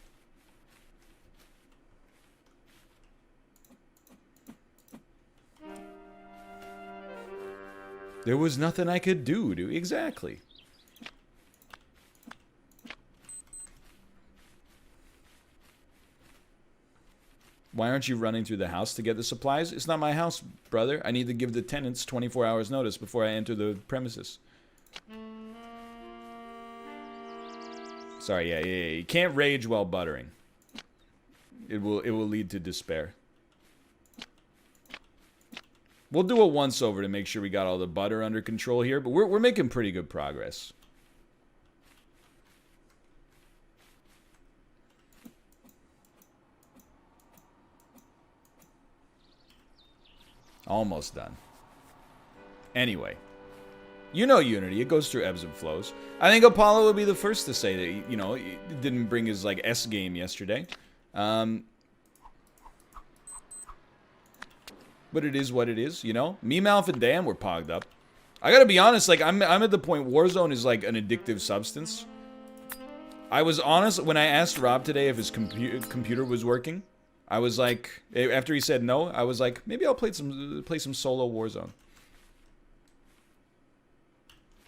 There was nothing I could do, dude. Exactly. Why aren't you running through the house to get the supplies? It's not my house, brother. I need to give the tenants 24 hours notice before I enter the premises. Sorry, yeah. You can't rage while buttering. It will lead to despair. We'll do a once-over to make sure we got all the butter under control here, but we're making pretty good progress. Almost done. Anyway. You know Unity. It goes through ebbs and flows. I think Apollo would be the first to say that, you know, he didn't bring his, like, S game yesterday. But it is what it is, you know? Me, Malf, and Dan were pogged up. I gotta be honest, like, I'm at the point Warzone is, like, an addictive substance. I was honest when I asked Rob today if his computer was working. I was like, after he said no, I was like, maybe I'll play some solo Warzone.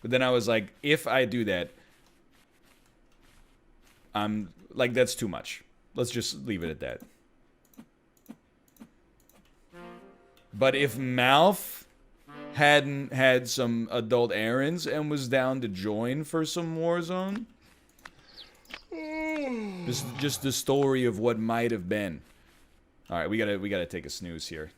But then I was like, if I do that, I'm like, that's too much. Let's just leave it at that. But if Malf hadn't had some adult errands and was down to join for some Warzone, just the story of what might have been. All right, we gotta take a snooze here.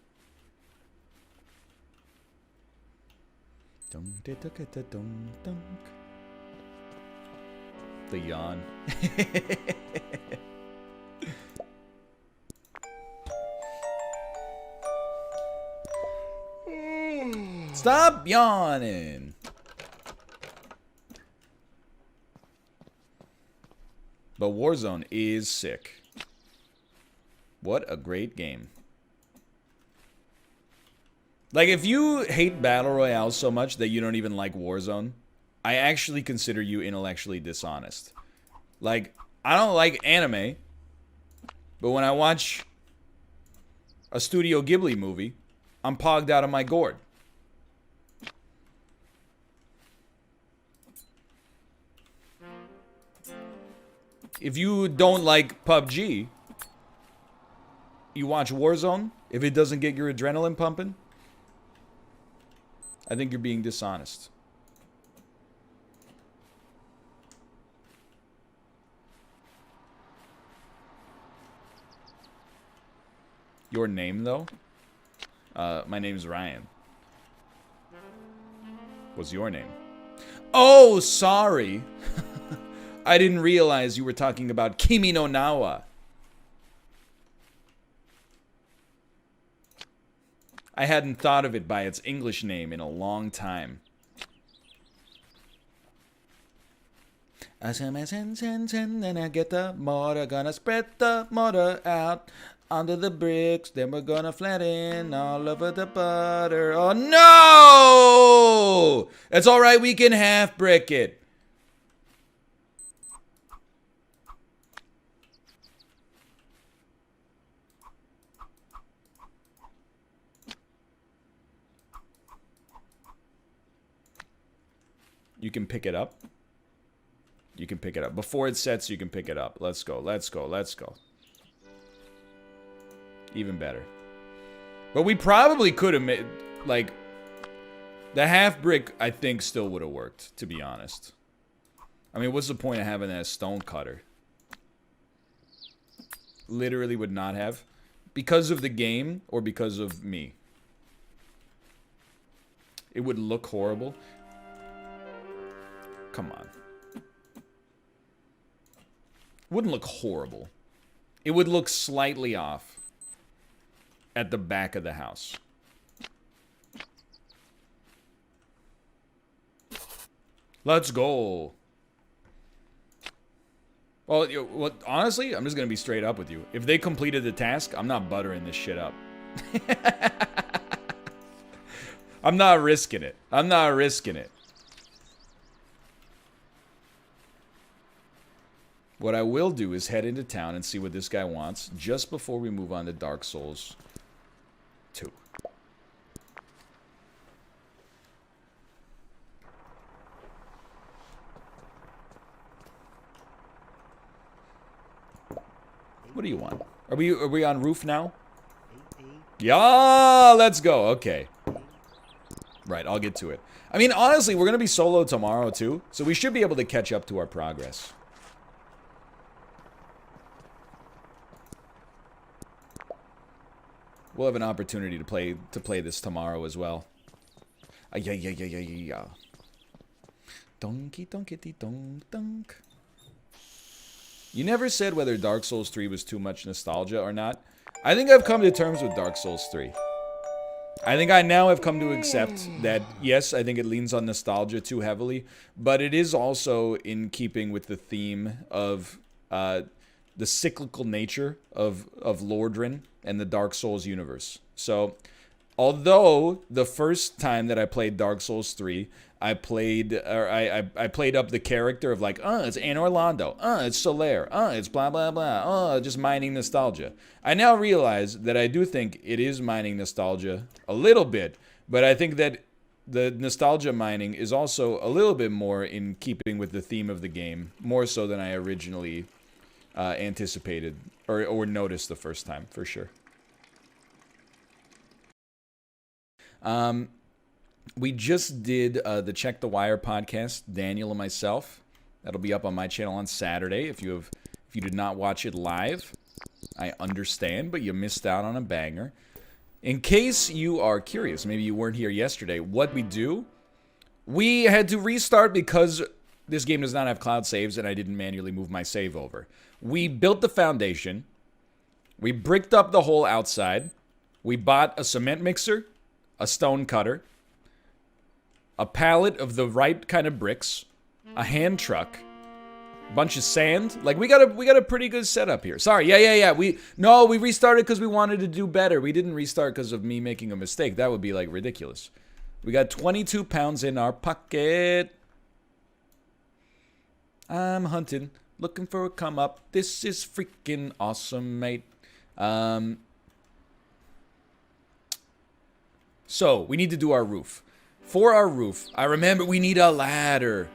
The yawn. Stop yawning. But Warzone is sick. What a great game. Like, if you hate Battle Royale so much that you don't even like Warzone, I actually consider you intellectually dishonest. Like, I don't like anime, but when I watch a Studio Ghibli movie, I'm pogged out of my gourd. If you don't like PUBG, you watch Warzone, if it doesn't get your adrenaline pumping, I think you're being dishonest. Your name, though? My name's Ryan. What's your name? Oh, sorry. I didn't realize you were talking about Kimi no Nawa. I hadn't thought of it by its English name in a long time. Then I get the mortar, gonna spread the mortar out onto the bricks. Then we're gonna flatten all over the butter. Oh no! It's all right. We can half brick it. You can pick it up. You can pick it up. Before it sets, you can pick it up. Let's go, let's go, let's go. Even better. But we probably could have made, like, the half brick, I think, still would have worked, to be honest. I mean, what's the point of having that stone cutter? Literally would not have. Because of the game, or because of me. It would look horrible. Come on. Wouldn't look horrible. It would look slightly off at the back of the house. Let's go. Well, honestly, I'm just going to be straight up with you. If they completed the task, I'm not buttering this shit up. I'm not risking it. I'm not risking it. What I will do is head into town and see what this guy wants just before we move on to Dark Souls 2. What do you want? Are we on roof now? Yeah, let's go. Okay. Right, I'll get to it. I mean, honestly, we're going to be solo tomorrow too, so we should be able to catch up to our progress. We'll have an opportunity to play this tomorrow as well. Yeah. Donkey donkey donk donk. You never said whether Dark Souls 3 was too much nostalgia or not. I think I've come to terms with Dark Souls 3. I think I now have come to accept that, yes, I think it leans on nostalgia too heavily, but it is also in keeping with the theme of the cyclical nature of Lordrin and the Dark Souls universe. So, although the first time that I played Dark Souls 3, I played up the character of like, it's Anne Orlando, it's Solaire, it's blah blah blah, just mining nostalgia. I now realize that I do think it is mining nostalgia a little bit, but I think that the nostalgia mining is also a little bit more in keeping with the theme of the game, more so than I originally anticipated or noticed the first time, for sure. We just did the Check the Wire podcast, Daniel and myself. That'll be up on my channel on Saturday. If you did not watch it live, I understand, but you missed out on a banger. In case you are curious, maybe you weren't here yesterday, what we do, we had to restart because this game does not have cloud saves and I didn't manually move my save over. We built the foundation. We bricked up the whole outside. We bought a cement mixer, a stone cutter, a pallet of the right kind of bricks, a hand truck, a bunch of sand. Like, we got a pretty good setup here. Sorry, yeah. We restarted because we wanted to do better. We didn't restart because of me making a mistake. That would be, like, ridiculous. We got 22 pounds in our pocket. I'm hunting, looking for a come up. This is freaking awesome, mate. So, we need to do our roof. For our roof, I remember we need a ladder.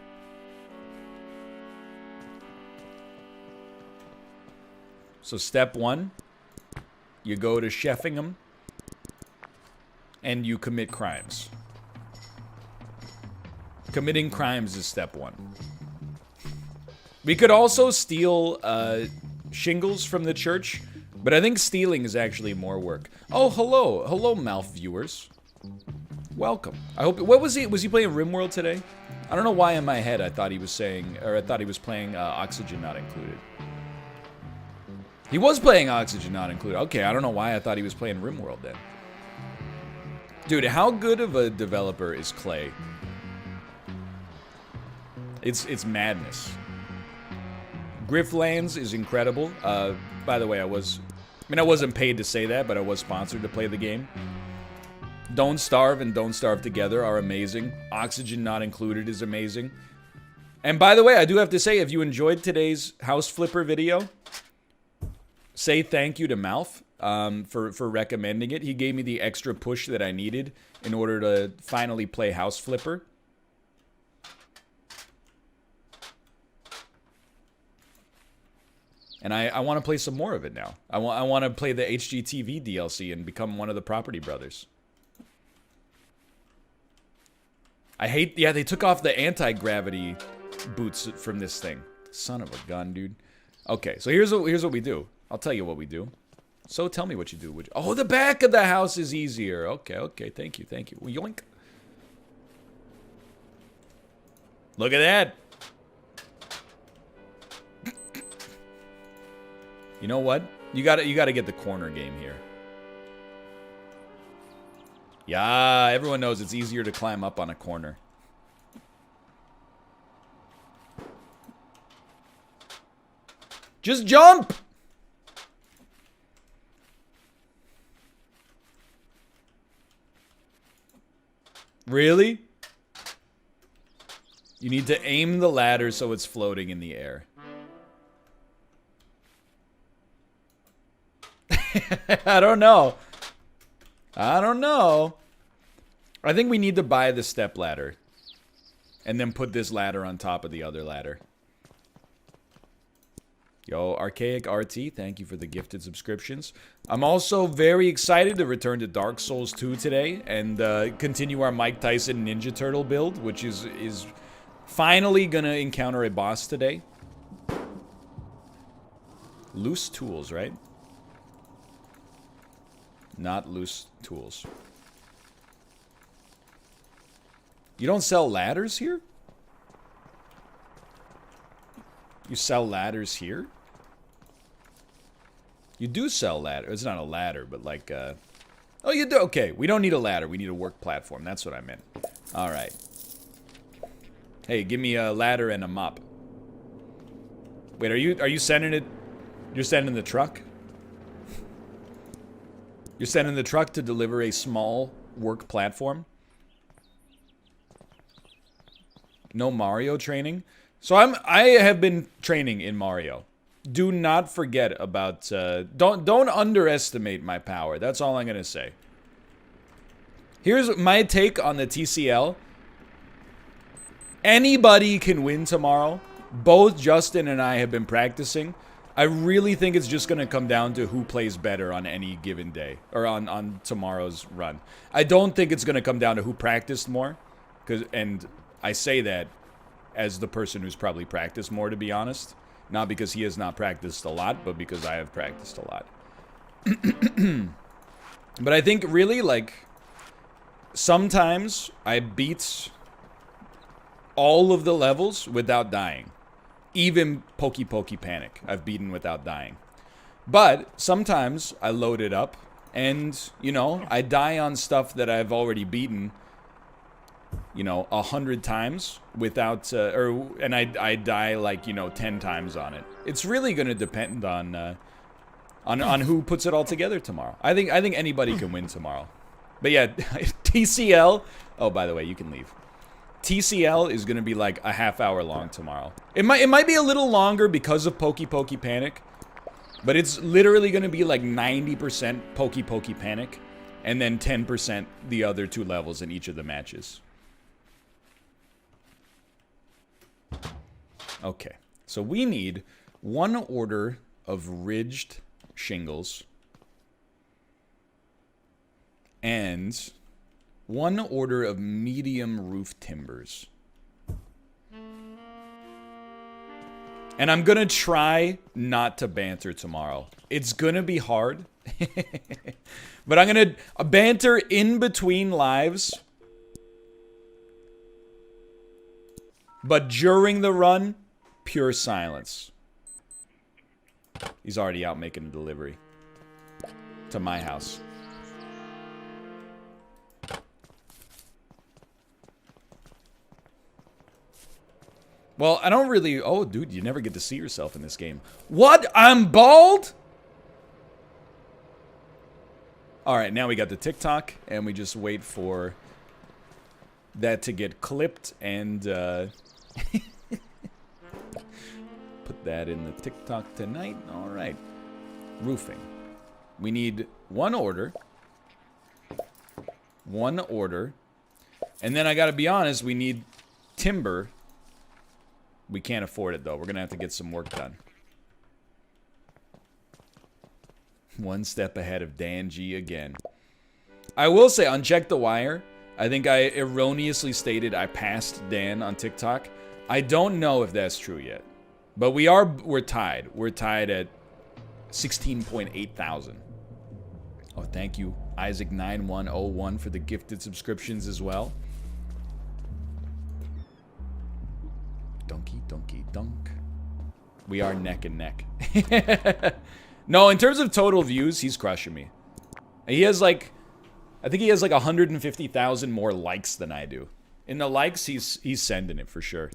So step 1, you go to Sheffingham and you commit crimes. Committing crimes is step 1. We could also steal shingles from the church, but I think stealing is actually more work. Oh, hello, Malf viewers. Welcome. I hope. What was he? Was he playing RimWorld today? I don't know why in my head I thought he was saying, or I thought he was playing Oxygen Not Included. He was playing Oxygen Not Included. Okay, I don't know why I thought he was playing RimWorld then. Dude, how good of a developer is Clay? It's madness. Grifflands is incredible. By the way, I wasn't paid to say that, but I was sponsored to play the game. Don't Starve and Don't Starve Together are amazing. Oxygen Not Included is amazing. And by the way, I do have to say, if you enjoyed today's House Flipper video, say thank you to Malf for recommending it. He gave me the extra push that I needed in order to finally play House Flipper. And I want to play some more of it now. I want to play the HGTV DLC and become one of the Property Brothers. I hate... Yeah, they took off the anti-gravity boots from this thing. Son of a gun, dude. Okay, so here's what we do. I'll tell you what we do. So tell me what you do. Oh, the back of the house is easier. Okay. Thank you. Well, yoink. Look at that. You know what? You gotta get the corner game here. Yeah, everyone knows it's easier to climb up on a corner. Just jump! Really? You need to aim the ladder so it's floating in the air. I don't know. I think we need to buy the step ladder. And then put this ladder on top of the other ladder. Yo, Archaic RT, thank you for the gifted subscriptions. I'm also very excited to return to Dark Souls 2 today. And continue our Mike Tyson Ninja Turtle build. Which is finally gonna encounter a boss today. Loose tools, right? Not loose tools. You don't sell ladders here? You sell ladders here? You do sell ladders. It's not a ladder, but like, oh, you do? Okay, we don't need a ladder. We need a work platform. That's what I meant. Alright. Hey, give me a ladder and a mop. Wait, are you sending it? You're sending the truck? You're sending the truck to deliver a small work platform? No Mario training? So I have been training in Mario. Do not forget about don't underestimate my power. That's all I'm gonna say. Here's my take on the TCL. Anybody can win tomorrow. Both Justin and I have been practicing. I really think it's just going to come down to who plays better on any given day. Or on tomorrow's run. I don't think it's going to come down to who practiced more. And I say that as the person who's probably practiced more, to be honest. Not because he has not practiced a lot, but because I have practiced a lot. But I think really, like, sometimes I beat all of the levels without dying. Even Pokey Pokey Panic, I've beaten without dying. But sometimes I load it up and, you know, I die on stuff that I've already beaten, you know, 100 times without, and I die like, you know, 10 times on it. It's really going to depend on who puts it all together tomorrow. I think anybody can win tomorrow. But yeah, TCL, oh, by the way, you can leave. TCL is going to be like a half-hour long tomorrow. It might be a little longer because of Pokey Pokey Panic. But it's literally going to be like 90% Pokey Pokey Panic. And then 10% the other two levels in each of the matches. Okay. So we need 1 order of ridged shingles. And 1 order of medium roof timbers. And I'm gonna try not to banter tomorrow. It's gonna be hard. But I'm gonna banter in between lives. But during the run, pure silence. He's already out making a delivery. To my house. Well, I don't really... Oh, dude, you never get to see yourself in this game. What? I'm bald? Alright, now we got the TikTok, and we just wait for that to get clipped, and put that in the TikTok tonight. Alright. Roofing. We need one order. One order. And then I gotta be honest, we need timber. We can't afford it, though. We're gonna have to get some work done. One step ahead of Dan G again. I will say, on Check the Wire, I think I erroneously stated I passed Dan on TikTok. I don't know if that's true yet. But we're tied. We're tied at 16.8 thousand. Oh, thank you, Isaac9101, for the gifted subscriptions as well. Donkey, donkey, dunk. We are neck and neck. No, in terms of total views, he's crushing me. He has like, I think he has like 150,000 more likes than I do. In the likes, he's sending it for sure.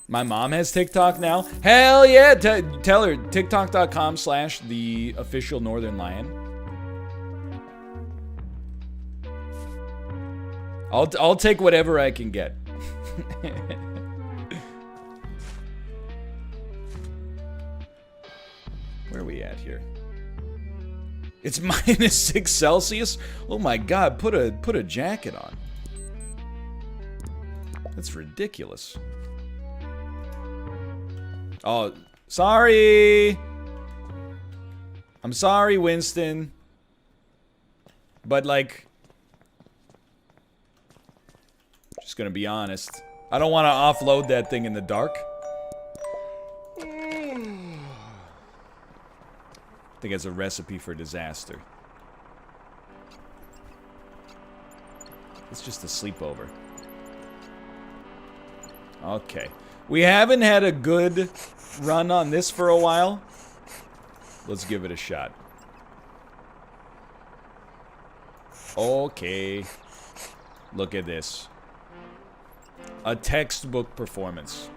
My mom has TikTok now. Hell yeah! Tell her, tiktok.com/the official Northernlion. I'll take whatever I can get. Where are we at here? It's -6 Celsius? Oh my god, put a jacket on. That's ridiculous. Oh, sorry! I'm sorry, Winston. But like, just gonna be honest. I don't want to offload that thing in the dark. I think it's a recipe for disaster. It's just a sleepover. Okay. We haven't had a good run on this for a while. Let's give it a shot. Okay. Look at this. A textbook performance.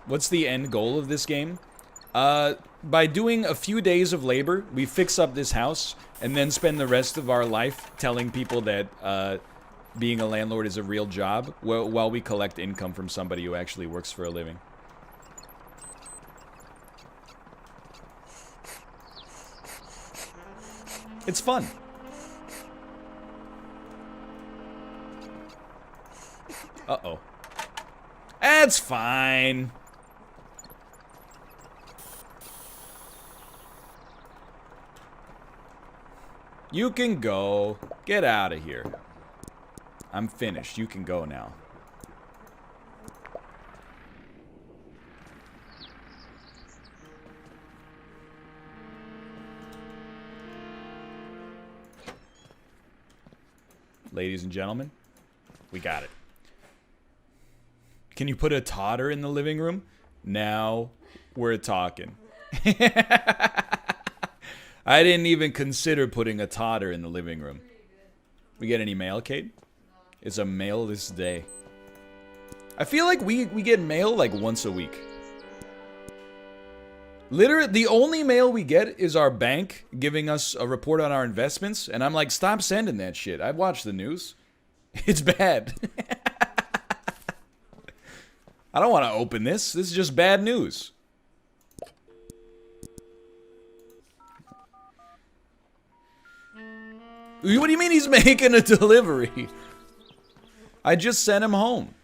What's the end goal of this game? By doing a few days of labor, we fix up this house, and then spend the rest of our life telling people that being a landlord is a real job, while we collect income from somebody who actually works for a living. It's fun. Uh-oh. That's fine. You can go. Get out of here. I'm finished. You can go now. Ladies and gentlemen, we got it. Can you put a totter in the living room? Now we're talking. I didn't even consider putting a totter in the living room. We get any mail, Kate? It's a mail this day. I feel like we get mail like once a week. Literally, the only mail we get is our bank giving us a report on our investments, and I'm like, stop sending that shit. I've watched the news. It's bad. I don't want to open this. This is just bad news. What do you mean he's making a delivery? I just sent him home.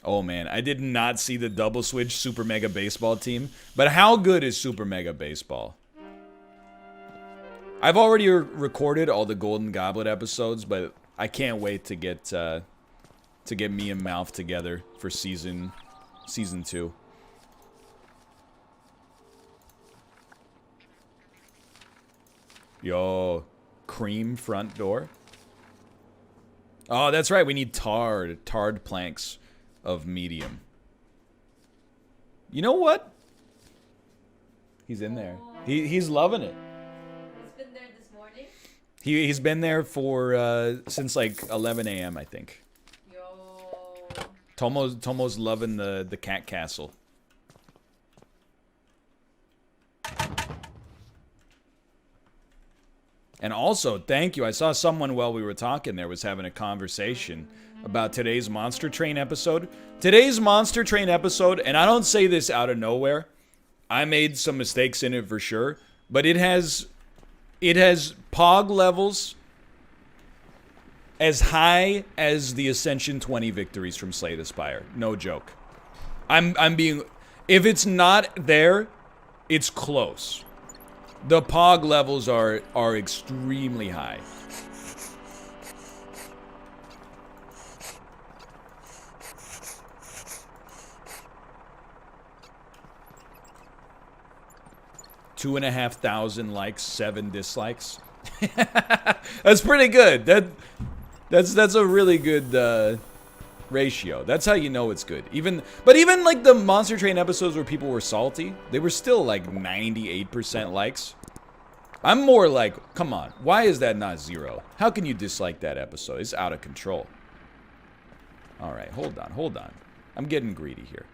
Oh man, I did not see the double switch Super Mega Baseball team. But how good is Super Mega Baseball? I've already recorded all the Golden Goblet episodes, but I can't wait to get me and Mouth together for season 2. Yo, cream front door. Oh, that's right. We need tarred planks of medium. You know what? He's in there. He's loving it. He's been there this morning. He's been there for since like 11 a.m. I think. Yo. Tomo's loving the cat castle. And also, thank you. I saw someone while we were talking there was having a conversation about today's Monster Train episode. Today's Monster Train episode, and I don't say this out of nowhere. I made some mistakes in it for sure, but it has POG levels as high as the Ascension 20 victories from Slay the Spire. No joke. I'm being, if it's not there, it's close. The POG levels are extremely high. Two and a half thousand likes, 7 dislikes. That's pretty good. That's a really good ratio. That's how you know it's good. Even like the Monster Train episodes where people were salty, they were still like 98% likes. I'm more like, come on, why is that not 0? How can you dislike that episode? It's out of control. All right, hold on. I'm getting greedy here.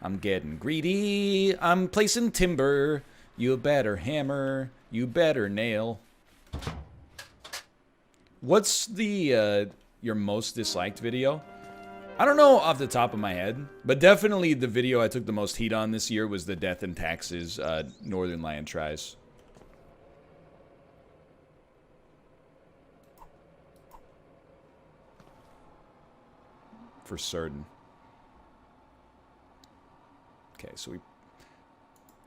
I'm getting greedy. I'm placing timber. You better hammer. You better nail. What's the your most disliked video? I don't know off the top of my head, but definitely the video I took the most heat on this year was the Death and Taxes Northernlion tries. For certain. Okay, so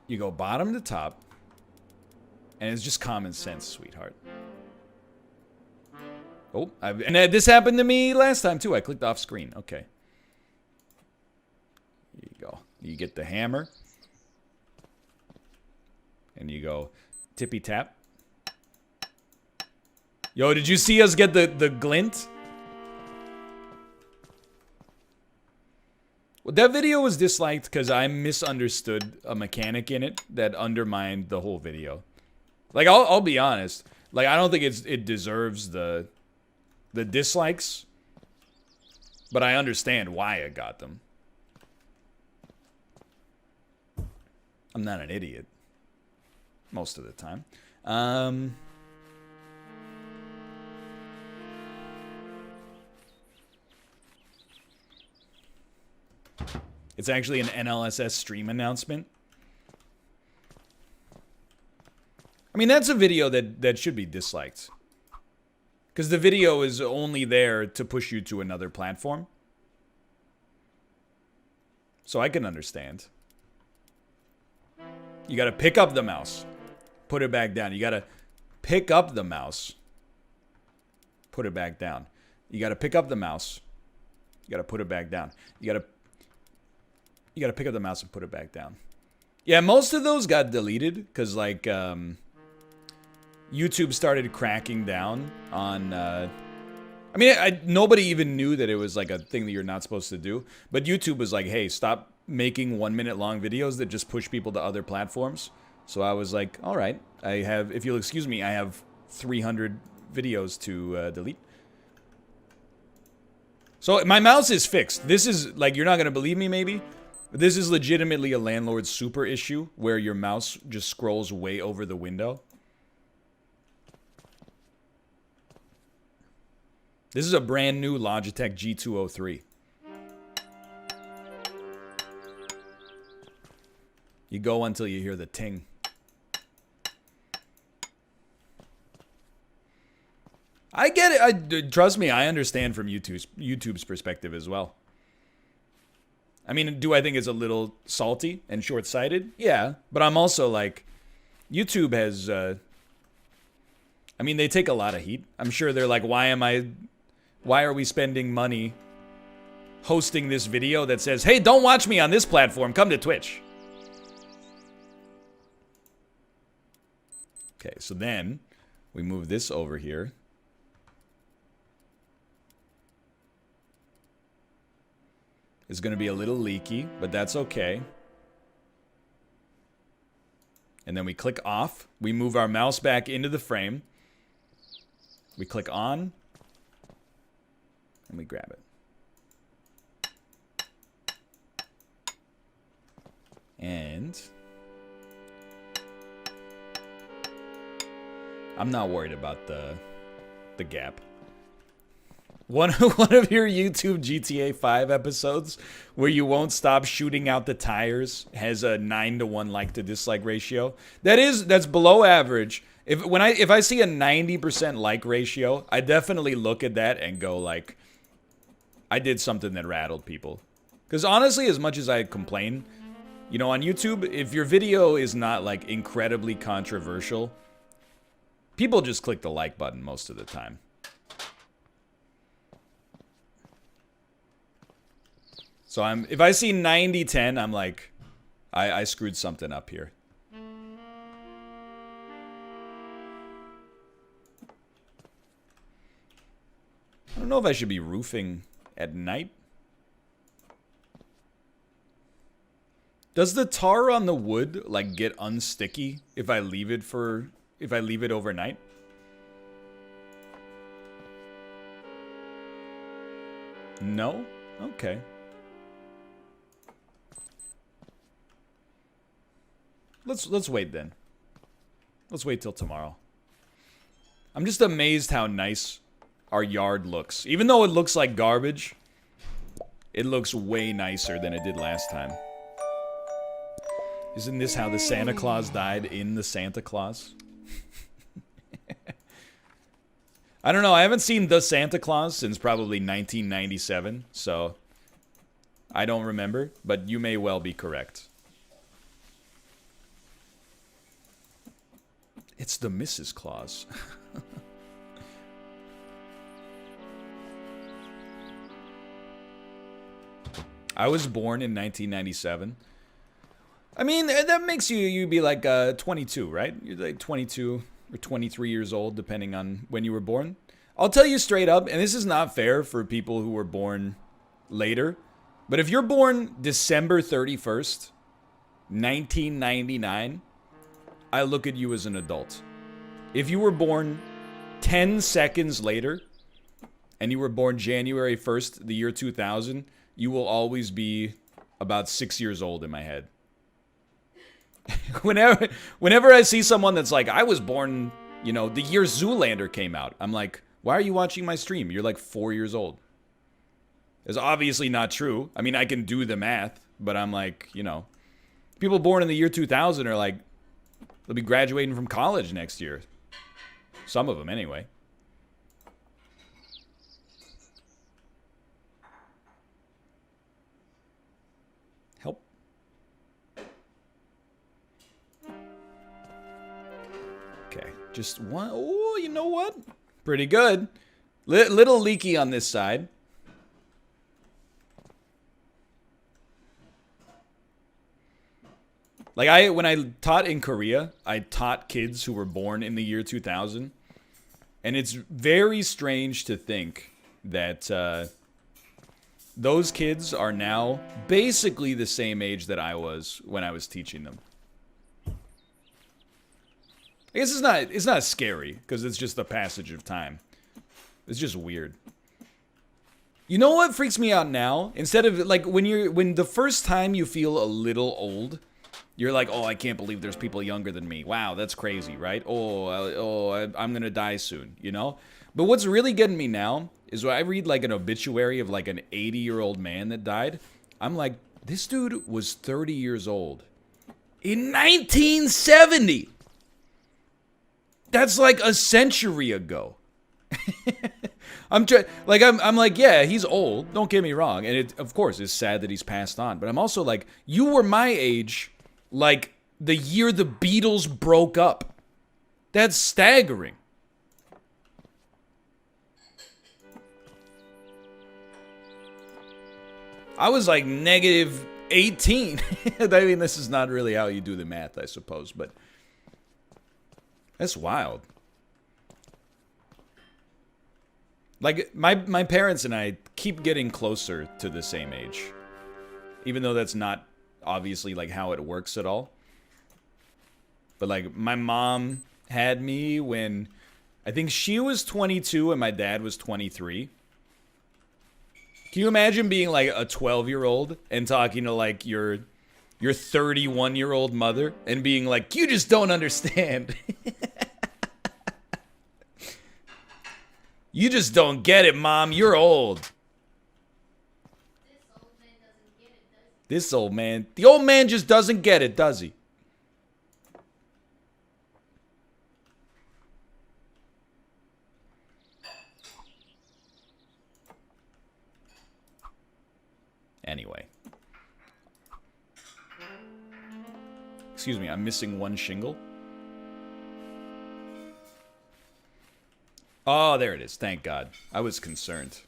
you go bottom to top, and it's just common sense, sweetheart. Oh, and this happened to me last time too. I clicked off screen. Okay. Here you go. You get the hammer. And you go tippy tap. Yo, did you see us get the glint? Well, that video was disliked because I misunderstood a mechanic in it that undermined the whole video. Like, I'll be honest. Like, I don't think it deserves the dislikes, but I understand why I got them. I'm not an idiot most of the time. It's actually an NLSS stream announcement. I mean, that's a video that should be disliked. Because the video is only there to push you to another platform. So I can understand. You gotta pick up the mouse. Put it back down. You gotta pick up the mouse. Put it back down. You gotta pick up the mouse. You gotta put it back down. You gotta pick up the mouse and put it back down. Yeah, most of those got deleted. Because, like, YouTube started cracking down on, I mean, nobody even knew that it was like a thing that you're not supposed to do. But YouTube was like, hey, stop making 1-minute long videos that just push people to other platforms. So I was like, all right, if you'll excuse me, I have 300 videos to delete. So my mouse is fixed. This is, like, you're not going to believe me maybe. But this is legitimately a Landlord super issue where your mouse just scrolls way over the window. This is a brand new Logitech G203. You go until you hear the ting. I get it. Trust me, I understand from YouTube's perspective as well. I mean, do I think it's a little salty and short-sighted? Yeah, but I'm also like, YouTube has, I mean, they take a lot of heat. I'm sure they're like, why are we spending money hosting this video that says, hey, don't watch me on this platform, come to Twitch. Okay, so then we move this over here. It's going to be a little leaky, but that's okay. And then we click off. We move our mouse back into the frame. We click on. And we grab it. And I'm not worried about the gap. One of your YouTube GTA 5 episodes where you won't stop shooting out the tires has a 9-to-1 like to dislike ratio. That's below average. If I see a 90% like ratio, I definitely look at that and go like, I did something that rattled people. Because honestly, as much as I complain, you know, on YouTube, if your video is not like incredibly controversial, people just click the like button most of the time. So if I see 90-10, I'm like, I screwed something up here. I don't know if I should be roofing at night. Does the tar on the wood like get unsticky if I leave it overnight? No? Okay. Let's wait then. Let's wait till tomorrow. I'm just amazed how nice our yard looks. Even though it looks like garbage, it looks way nicer than it did last time. Isn't this how the Santa Claus died in the Santa Claus? I don't know. I haven't seen The Santa Claus since probably 1997, so I don't remember, but you may well be correct. It's the Mrs. Claus. I was born in 1997. I mean, that makes you be like 22, right? You're like 22 or 23 years old, depending on when you were born. I'll tell you straight up, and this is not fair for people who were born later, but if you're born December 31st, 1999, I look at you as an adult. If you were born 10 seconds later, and you were born January 1st, the year 2000, you will always be about 6 years old in my head. Whenever I see someone that's like, I was born, you know, the year Zoolander came out, I'm like, why are you watching my stream? You're like 4 years old. It's obviously not true. I mean, I can do the math, but I'm like, you know, people born in the year 2000 are like, they'll be graduating from college next year. Some of them, anyway. Help. Okay, just one. Oh, you know what? Pretty good. Little leaky on this side. Like when I taught in Korea, I taught kids who were born in the year 2000. And it's very strange to think that those kids are now basically the same age that I was when I was teaching them. I guess it's not scary, because it's just the passage of time. It's just weird. You know what freaks me out now? Instead of, like, when the first time you feel a little old, you're like, oh, I can't believe there's people younger than me. Wow, that's crazy, right? I'm gonna die soon, you know? But what's really getting me now is when I read, like, an obituary of, like, an 80-year-old man that died, I'm like, this dude was 30 years old in 1970. That's like a century ago. I'm like, yeah, he's old. Don't get me wrong, and it, of course, is sad that he's passed on. But I'm also like, you were my age, like the year the Beatles broke up. That's staggering. I was like negative 18. I mean, this is not really how you do the math, I suppose, but that's wild. Like, my parents and I keep getting closer to the same age. Even though that's not obviously like how it works at all. But like my mom had me when I think she was 22 and my dad was 23. Can you imagine being like a 12-year-old and talking to like your 31-year-old mother and being like, you just don't understand. You just don't get it, Mom. You're old. This old man, the old man just doesn't get it, does he? Anyway. Excuse me, I'm missing one shingle. Oh, there it is. Thank God. I was concerned.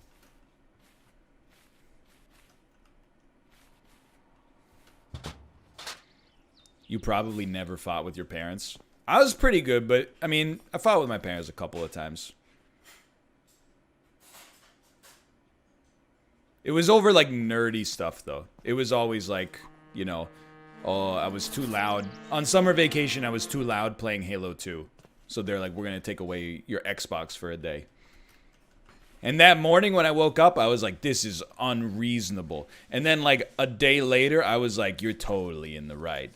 You probably never fought with your parents. I was pretty good, but, I mean, I fought with my parents a couple of times. It was over, like, nerdy stuff, though. It was always, like, you know, oh, I was too loud. On summer vacation, I was too loud playing Halo 2. So they're like, we're going to take away your Xbox for a day. And that morning when I woke up, I was like, this is unreasonable. And then, like, a day later, I was like, you're totally in the right.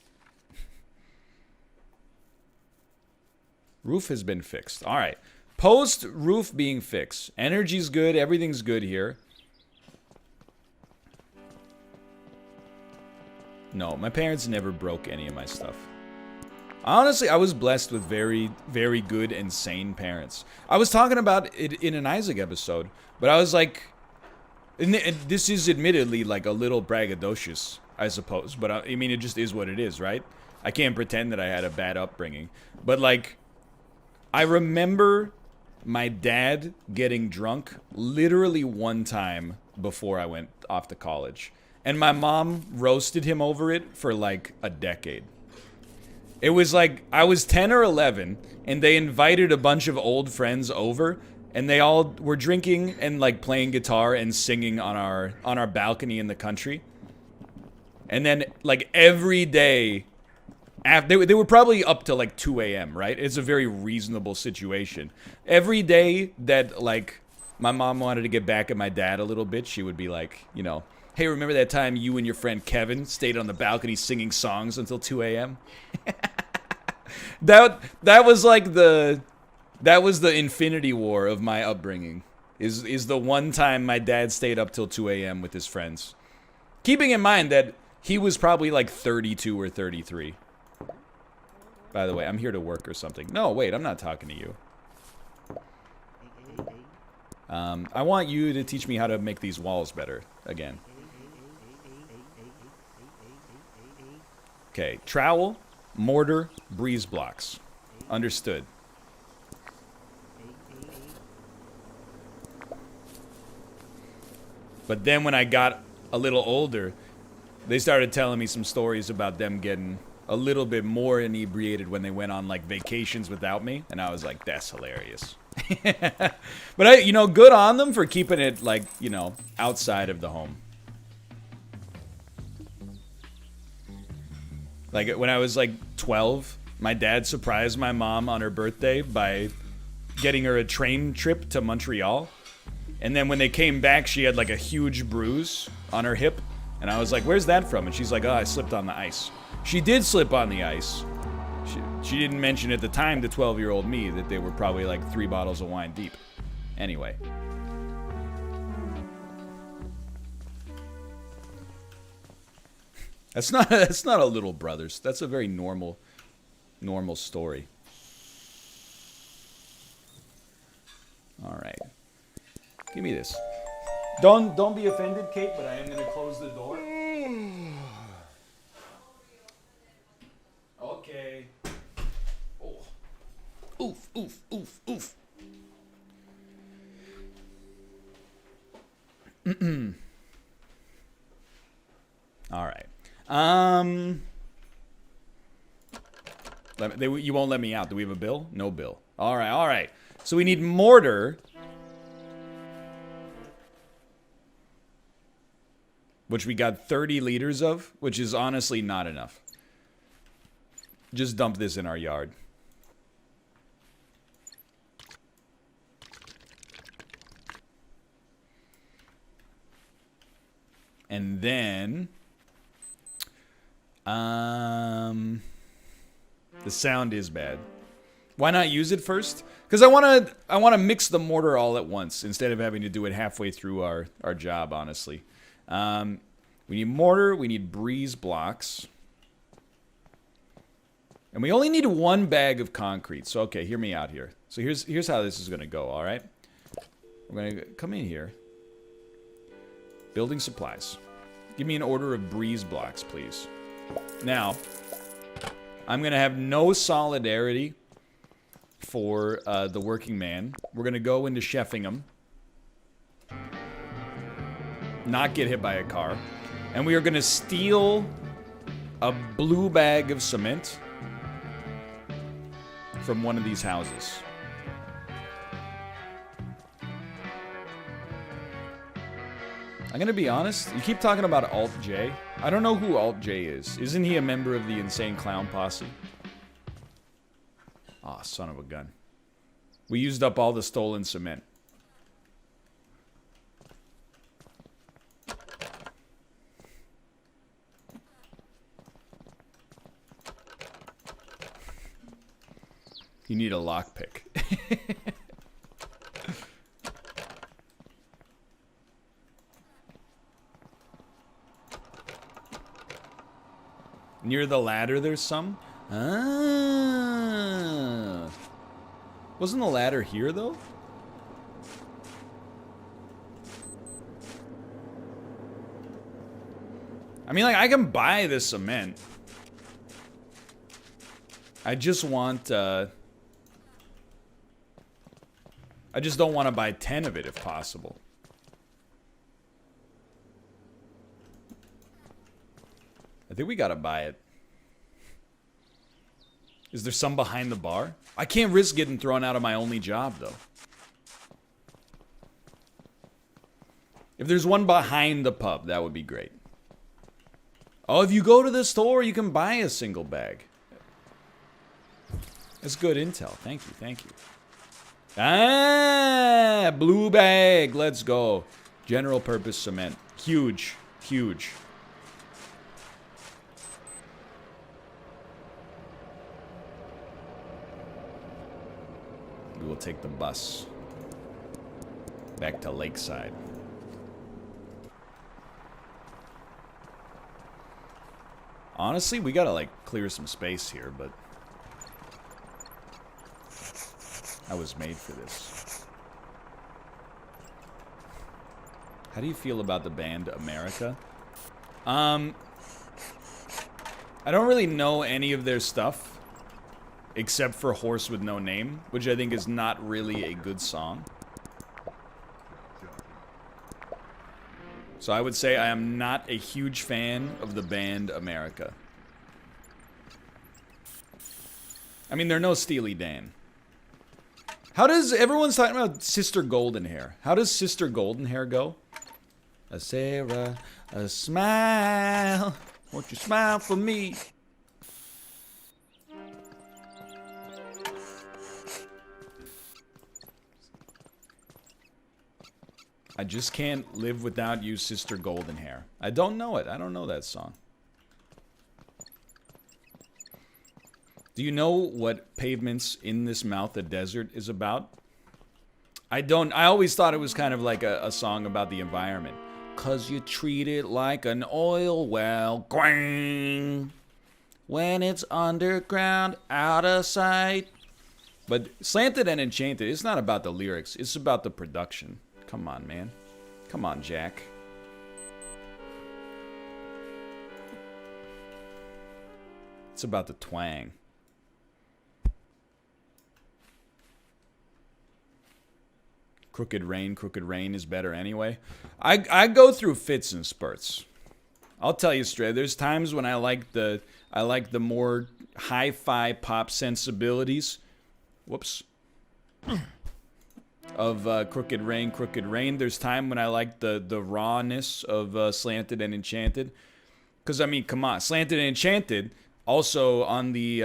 Roof has been fixed. All right. Post roof being fixed. Energy's good. Everything's good here. No, my parents never broke any of my stuff. Honestly, I was blessed with very, very good and sane parents. I was talking about it in an Isaac episode, but I was like, and this is admittedly like a little braggadocious, I suppose, but I mean, it just is what it is, right? I can't pretend that I had a bad upbringing. But like, I remember my dad getting drunk literally one time before I went off to college. And my mom roasted him over it for like a decade. It was like, I was 10 or 11, and they invited a bunch of old friends over, and they all were drinking and like playing guitar and singing on our balcony in the country. And then like every day, after, they were probably up to like 2 a.m., right? It's a very reasonable situation. Every day that like my mom wanted to get back at my dad a little bit, she would be like, you know, hey, remember that time you and your friend Kevin stayed on the balcony singing songs until 2 a.m.? that was like the infinity war of my upbringing. Is the one time my dad stayed up till 2 a.m. with his friends. Keeping in mind that he was probably like 32 or 33. By the way, I'm here to work or something. No, wait, I'm not talking to you. I want you to teach me how to make these walls better again. Okay, trowel, mortar, breeze blocks. Understood. But then when I got a little older, they started telling me some stories about them getting a little bit more inebriated when they went on like vacations without me, and I was like, that's hilarious. But you know, good on them for keeping it like, you know, outside of the home. Like when I was like 12, my dad surprised my mom on her birthday by getting her a train trip to Montreal. And then when they came back, she had like a huge bruise on her hip. And I was like, where's that from? And she's like, oh, I slipped on the ice. She did slip on the ice. She didn't mention at the time to 12-year-old me that they were probably like 3 bottles of wine deep. Anyway. That's not a little brothers. That's a very normal story. All right. Give me this. Don't be offended, Kate, but I am going to close the door. Okay. Oh. Oof, oof, oof, oof. All right. You won't let me out. Do we have a bill? No bill. All right, all right. So we need mortar, which we got 30 liters of, which is honestly not enough. just dump this in our yard. And then, the sound is bad. Why not use it first? Because I wanna mix the mortar all at once instead of having to do it halfway through our job. Honestly, we need mortar. We need breeze blocks, and we only need 1 bag of concrete. So okay, hear me out here. So here's how this is gonna go. All right, we're gonna come in here. Building supplies. Give me an order of breeze blocks, please. Now, I'm going to have no solidarity for the working man. We're going to go into Sheffingham. Not get hit by a car. And we are going to steal a blue bag of cement from one of these houses. I'm gonna be honest, you keep talking about Alt J. I don't know who Alt J is. Isn't he a member of the Insane Clown Posse? Aw, son of a gun. We used up all the stolen cement. You need a lockpick. Near the ladder, there's some? Ah. Wasn't the ladder here, though? I mean, like, I can buy this cement. I just want, I just don't want to buy 10 of it, if possible. I think we gotta buy it. Is there some behind the bar? I can't risk getting thrown out of my only job, though. If there's one behind the pub, that would be great. Oh, if you go to the store, you can buy a single bag. That's good intel. Thank you, thank you. Ah, blue bag. Let's go. General purpose cement. Huge, huge. We will take the bus back to Lakeside. Honestly, we gotta, like, clear some space here, but I was made for this. How do you feel about the band America? I don't really know any of their stuff. Except for Horse with No Name, which I think is not really a good song. So I would say I am not a huge fan of the band America. I mean, they're no Steely Dan. How does... Everyone's talking about Sister Golden Hair. How does Sister Golden Hair go? A Sarah, a smile. Won't you smile for me? I just can't live without you, Sister Golden Hair. I don't know it. I don't know that song. Do you know what Pavements in This Mouth of Desert is about? I don't. I always thought it was kind of like a song about the environment. 'Cause you treat it like an oil well. Gwang. When it's underground, out of sight. But Slanted and Enchanted, it's not about the lyrics. It's about the production. Come on, man. Come on, Jack. It's about the twang. Crooked Rain is better anyway. I go through fits and spurts. I'll tell you straight. There's times when I like the more hi-fi pop sensibilities. Whoops. Of Crooked Rain. There's time when I like the rawness of Slanted and Enchanted. Because, I mean, come on. Slanted and Enchanted, Also on the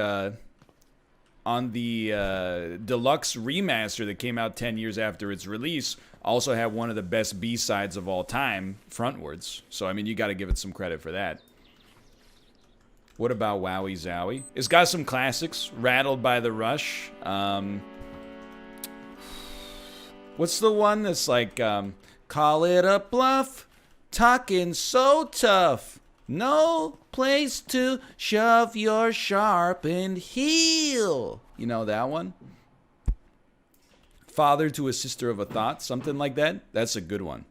deluxe remaster that came out 10 years after its release, also had one of the best B-sides of all time, Frontwards. So, I mean, you got to give it some credit for that. What about Wowie Zowie? It's got some classics. Rattled by the Rush. What's the one that's like, call it a bluff, talking so tough, no place to shove your sharpened heel. You know that one? Father to a sister of a thought, something like that. That's a good one.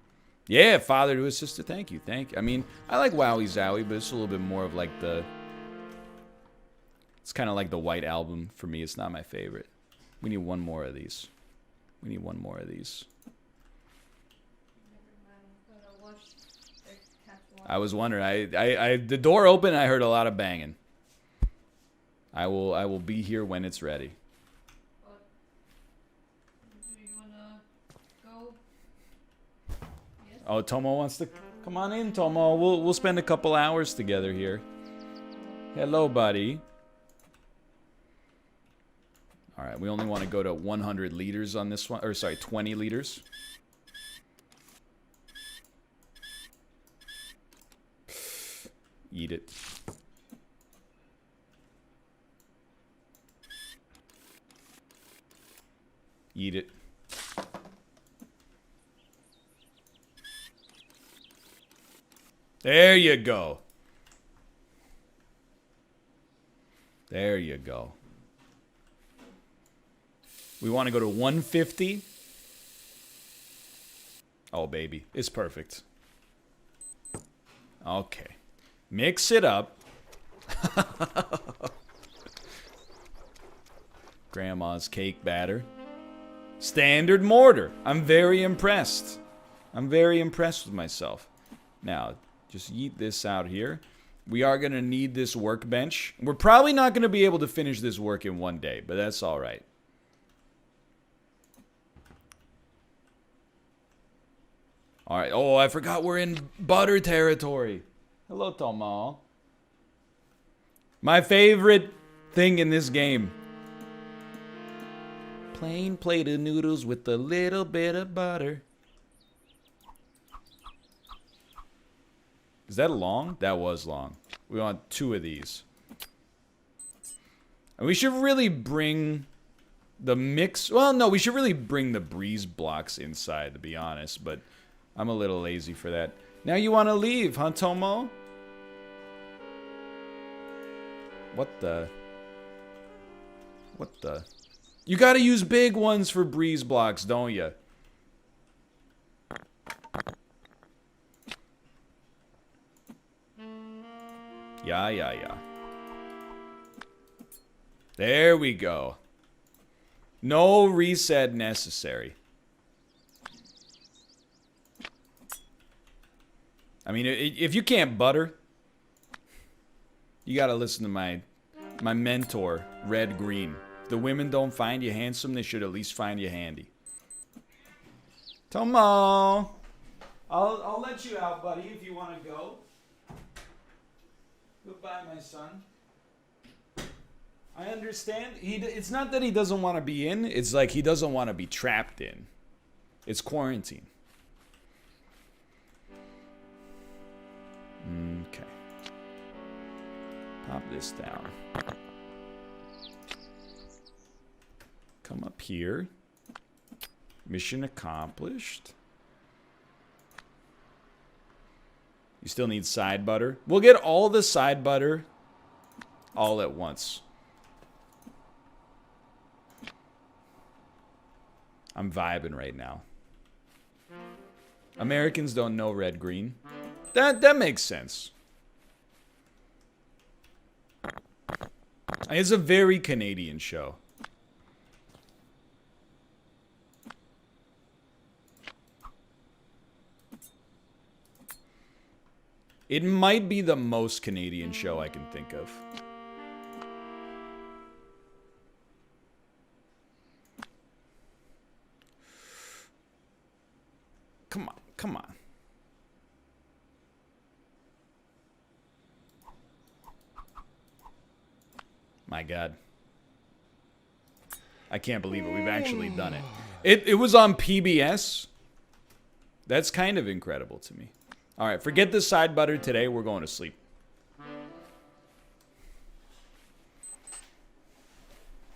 Yeah, father to a sister. Thank you, thank you. I mean, I like Wowie Zowie, but it's a little bit more of like the... It's kind of like the White Album for me. It's not my favorite. We need one more of these. We need one more of these. I was wondering. I the door opened. I heard a lot of banging. I will be here when it's ready. Do you wanna go? Yes? Oh, Tomo wants to come on in. Tomo, we'll spend a couple hours together here. Hello, buddy. All right, we only want to go to 100 liters on this one, or sorry, 20 liters. Eat it. Eat it. There you go. There you go. We want to go to 150. Oh, baby. It's perfect. Okay. Mix it up. Grandma's cake batter. Standard mortar. I'm very impressed. I'm very impressed with myself. Now, just yeet this out here. We are going to need this workbench. We're probably not going to be able to finish this work in one day, but that's all right. All right. Oh, I forgot we're in butter territory. Hello, Tomo. My favorite thing in this game. Plain plate of noodles with a little bit of butter. Is that long? That was long. We want 2 of these. And we should really bring the mix. Well, no, we should really bring the breeze blocks inside, to be honest. But I'm a little lazy for that. Now you want to leave, huh, Tomo? What the? What the? You got to use big ones for breeze blocks, don't you? Yeah. There we go. No reset necessary. I mean, if you can't butter, you gotta listen to my mentor, Red Green. If the women don't find you handsome, they should at least find you handy. Tomo, I'll let you out, buddy, if you want to go. Goodbye, my son. I understand. It's not that he doesn't want to be in. It's like he doesn't want to be trapped in. It's quarantine. Okay. Pop this down. Come up here. Mission accomplished. You still need side butter. We'll get all the side butter all at once. I'm vibing right now. Americans don't know red green. That makes sense. It's a very Canadian show. It might be the most Canadian show I can think of. Come on, come on. My God. I can't believe it. We've actually done it. It was on PBS. That's kind of incredible to me. All right, forget the side butter today. We're going to sleep.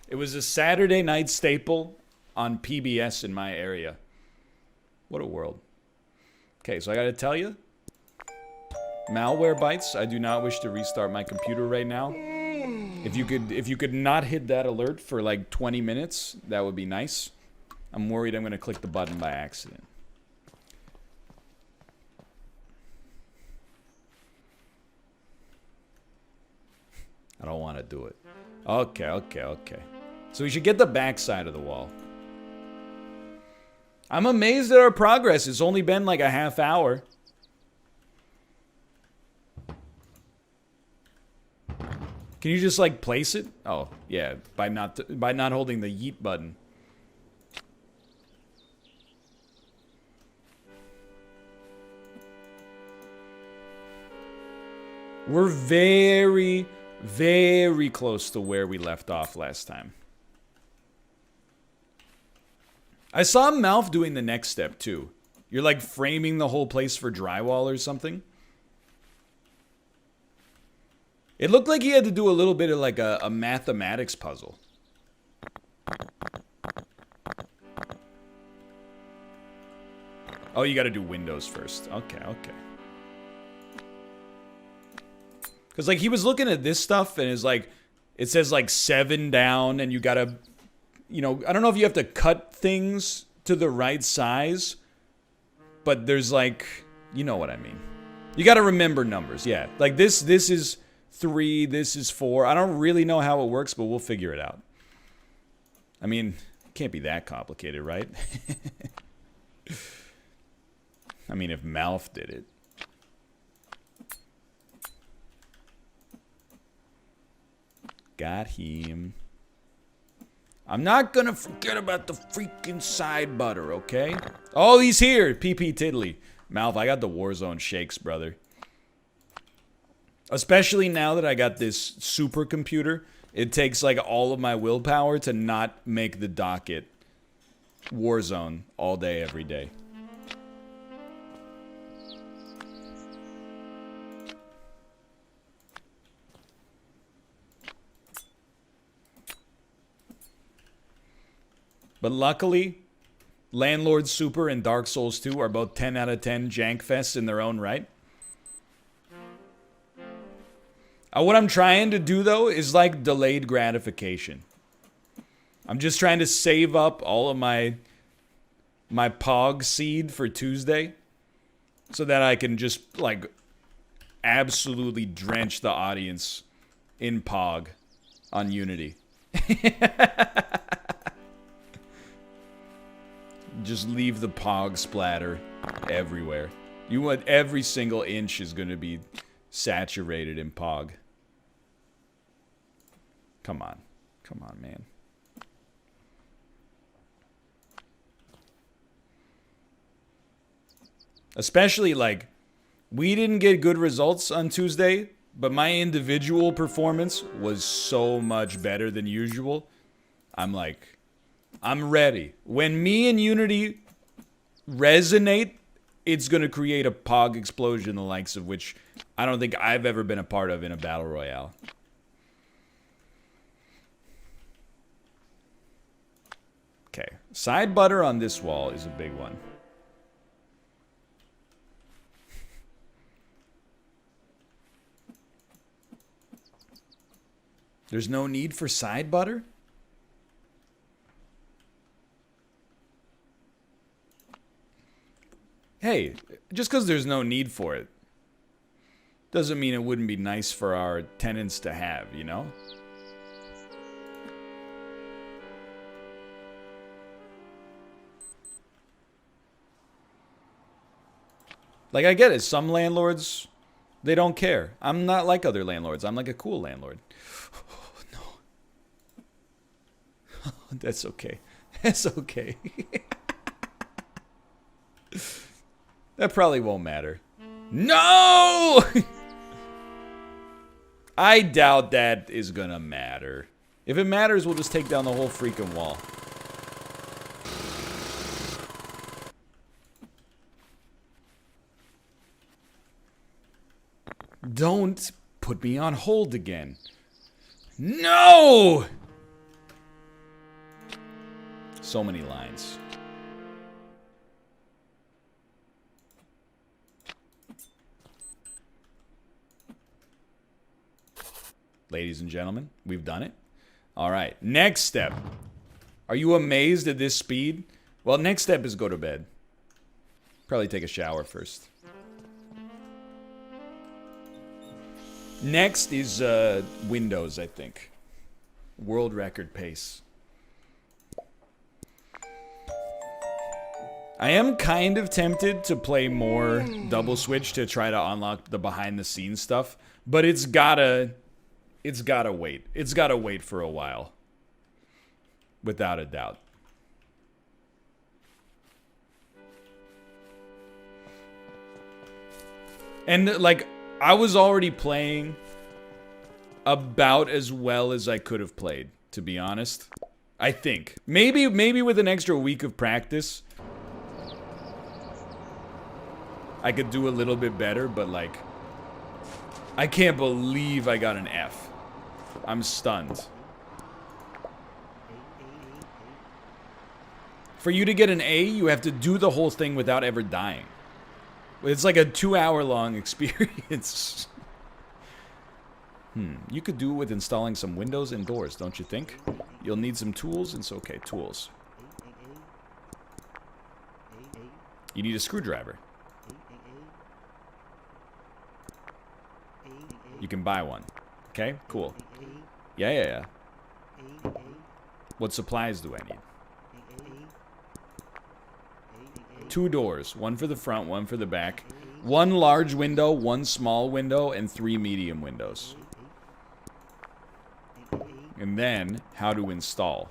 It was a Saturday night staple on PBS in my area. What a world. Okay, so I got to tell you, malware bites. I do not wish to restart my computer right now. If you could not hit that alert for like 20 minutes, that would be nice. I'm worried I'm going to click the button by accident. I don't want to do it. Okay. So we should get the back side of the wall. I'm amazed at our progress. It's only been like a half hour. Can you just like place it? Oh, yeah, by not holding the yeet button. We're very, very close to where we left off last time. I saw Malf doing the next step too. You're like framing the whole place for drywall or something. It looked like he had to do a little bit of like a mathematics puzzle. Oh, you got to do windows first. Okay. Because like he was looking at this stuff and is like, it says like 7 down and you got to, you know, I don't know if you have to cut things to the right size, but there's like, you know what I mean. You got to remember numbers. Yeah. Like this is 3, this is 4. I don't really know how it works, but we'll figure it out. I mean, it can't be that complicated, right? I mean, if Malf did it. Got him. I'm not gonna forget about the freaking side butter, okay? Oh, he's here. PP Tiddly. Malf, I got the Warzone shakes, brother. Especially now that I got this supercomputer. It takes like all of my willpower to not make the docket Warzone all day, every day. But luckily, Landlord Super and Dark Souls 2 are both 10 out of 10 jank fests in their own right. What I'm trying to do, though, is like delayed gratification. I'm just trying to save up all of my Pog seed for Tuesday so that I can just, like, absolutely drench the audience in Pog on Unity. Just leave the Pog splatter everywhere. You want every single inch is going to be saturated in Pog. Come on, man. Especially like, we didn't get good results on Tuesday, but my individual performance was so much better than usual. I'm like, I'm ready. When me and Unity resonate, it's going to create a Pog explosion, the likes of which I don't think I've ever been a part of in a battle royale. Okay, side butter on this wall is a big one. There's no need for side butter? Hey, just because there's no need for it doesn't mean it wouldn't be nice for our tenants to have, you know? Like, I get it. Some landlords, they don't care. I'm not like other landlords. I'm like a cool landlord. Oh, no. That's okay. That's okay. That probably won't matter. No! I doubt that is gonna matter. If it matters, we'll just take down the whole freaking wall. Don't put me on hold again. No! So many lines. Ladies and gentlemen, we've done it. All right, next step. Are you amazed at this speed? Well, next step is go to bed. Probably take a shower first. Next is Windows, I think. World record pace. I am kind of tempted to play more double switch to try to unlock the behind the scenes stuff, but it's gotta wait. It's gotta wait for a while. Without a doubt. And like, I was already playing about as well as I could have played, to be honest. I think. Maybe with an extra week of practice, I could do a little bit better, but like, I can't believe I got an F. I'm stunned. For you to get an A, you have to do the whole thing without ever dying. It's like a 2-hour-long experience. You could do it with installing some windows and doors, don't you think? You'll need some tools, and it's okay, tools. You need a screwdriver. You can buy one. Okay, cool. Yeah. What supplies do I need? 2 doors. One for the front, one for the back. 1 large window, 1 small window, and 3 medium windows. And then, how to install.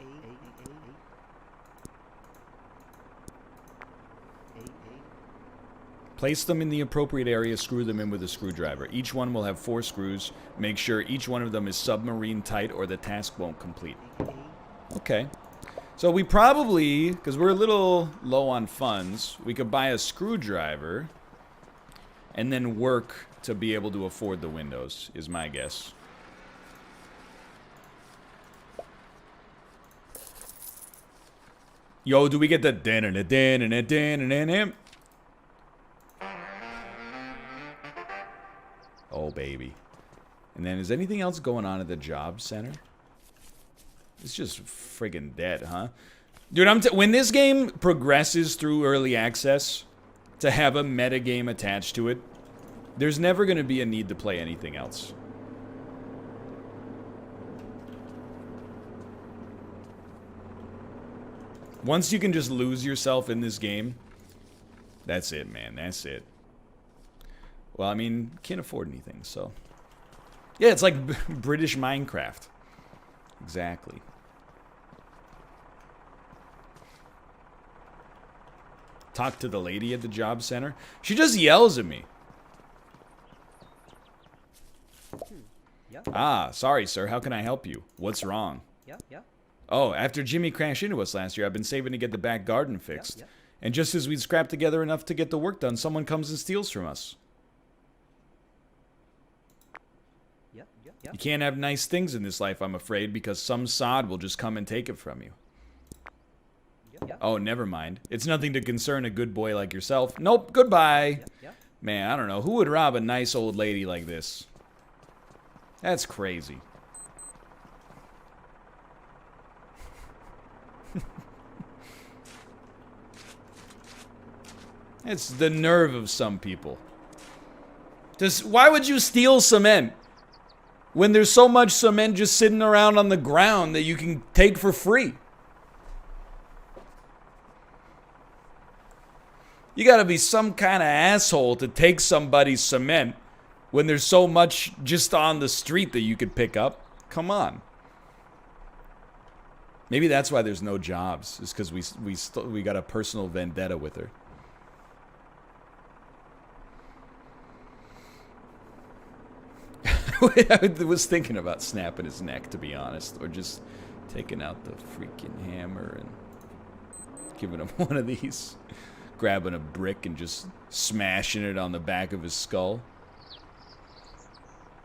Place them in the appropriate area, screw them in with a screwdriver. Each one will have 4 screws. Make sure each one of them is submarine tight or the task won't complete. Okay. So we probably, because we're a little low on funds, we could buy a screwdriver and then work to be able to afford the windows, is my guess. Yo, do we get the oh, baby. And then, is anything else going on at the job center? It's just friggin' dead, huh? Dude, when this game progresses through early access to have a metagame attached to it, there's never going to be a need to play anything else. Once you can just lose yourself in this game, that's it, man. That's it. Well, I mean, can't afford anything, so... Yeah, it's like British Minecraft. Exactly. Talk to the lady at the job center. She just yells at me. Yeah. Ah, sorry, sir. How can I help you? What's wrong? Yeah. Oh, after Jimmy crashed into us last year, I've been saving to get the back garden fixed. Yeah. And just as we'd scrapped together enough to get the work done, someone comes and steals from us. Yeah. You can't have nice things in this life, I'm afraid, because some sod will just come and take it from you. Yeah. Oh, never mind. It's nothing to concern a good boy like yourself. Nope, goodbye. Yeah. Man, I don't know. Who would rob a nice old lady like this? That's crazy. It's the nerve of some people. Why would you steal cement when there's so much cement just sitting around on the ground that you can take for free? You gotta be some kind of asshole to take somebody's cement when there's so much just on the street that you could pick up. Come on. Maybe that's why there's no jobs. It's because we got a personal vendetta with her. I was thinking about snapping his neck, to be honest, or just taking out the freaking hammer and giving him one of these, grabbing a brick and just smashing it on the back of his skull,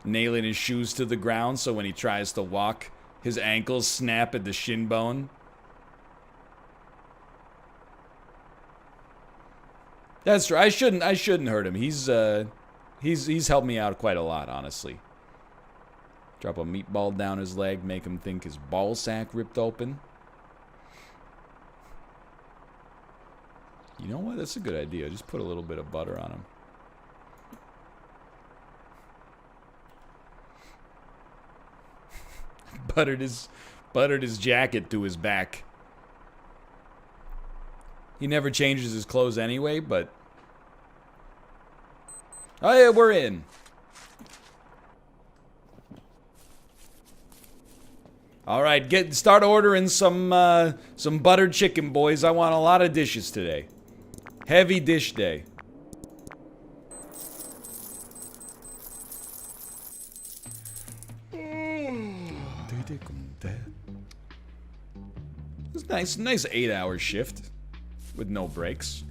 nailing his shoes to the ground so when he tries to walk, his ankles snap at the shin bone. That's true. I shouldn't hurt him. He's helped me out quite a lot, honestly. Drop a meatball down his leg, make him think his ball sack ripped open. You know what? That's a good idea. Just put a little bit of butter on him. Buttered his jacket to his back. He never changes his clothes anyway, but... Oh yeah, we're in. All right, start ordering some buttered chicken, boys. I want a lot of dishes today. Heavy dish day. It's nice 8-hour shift with no breaks.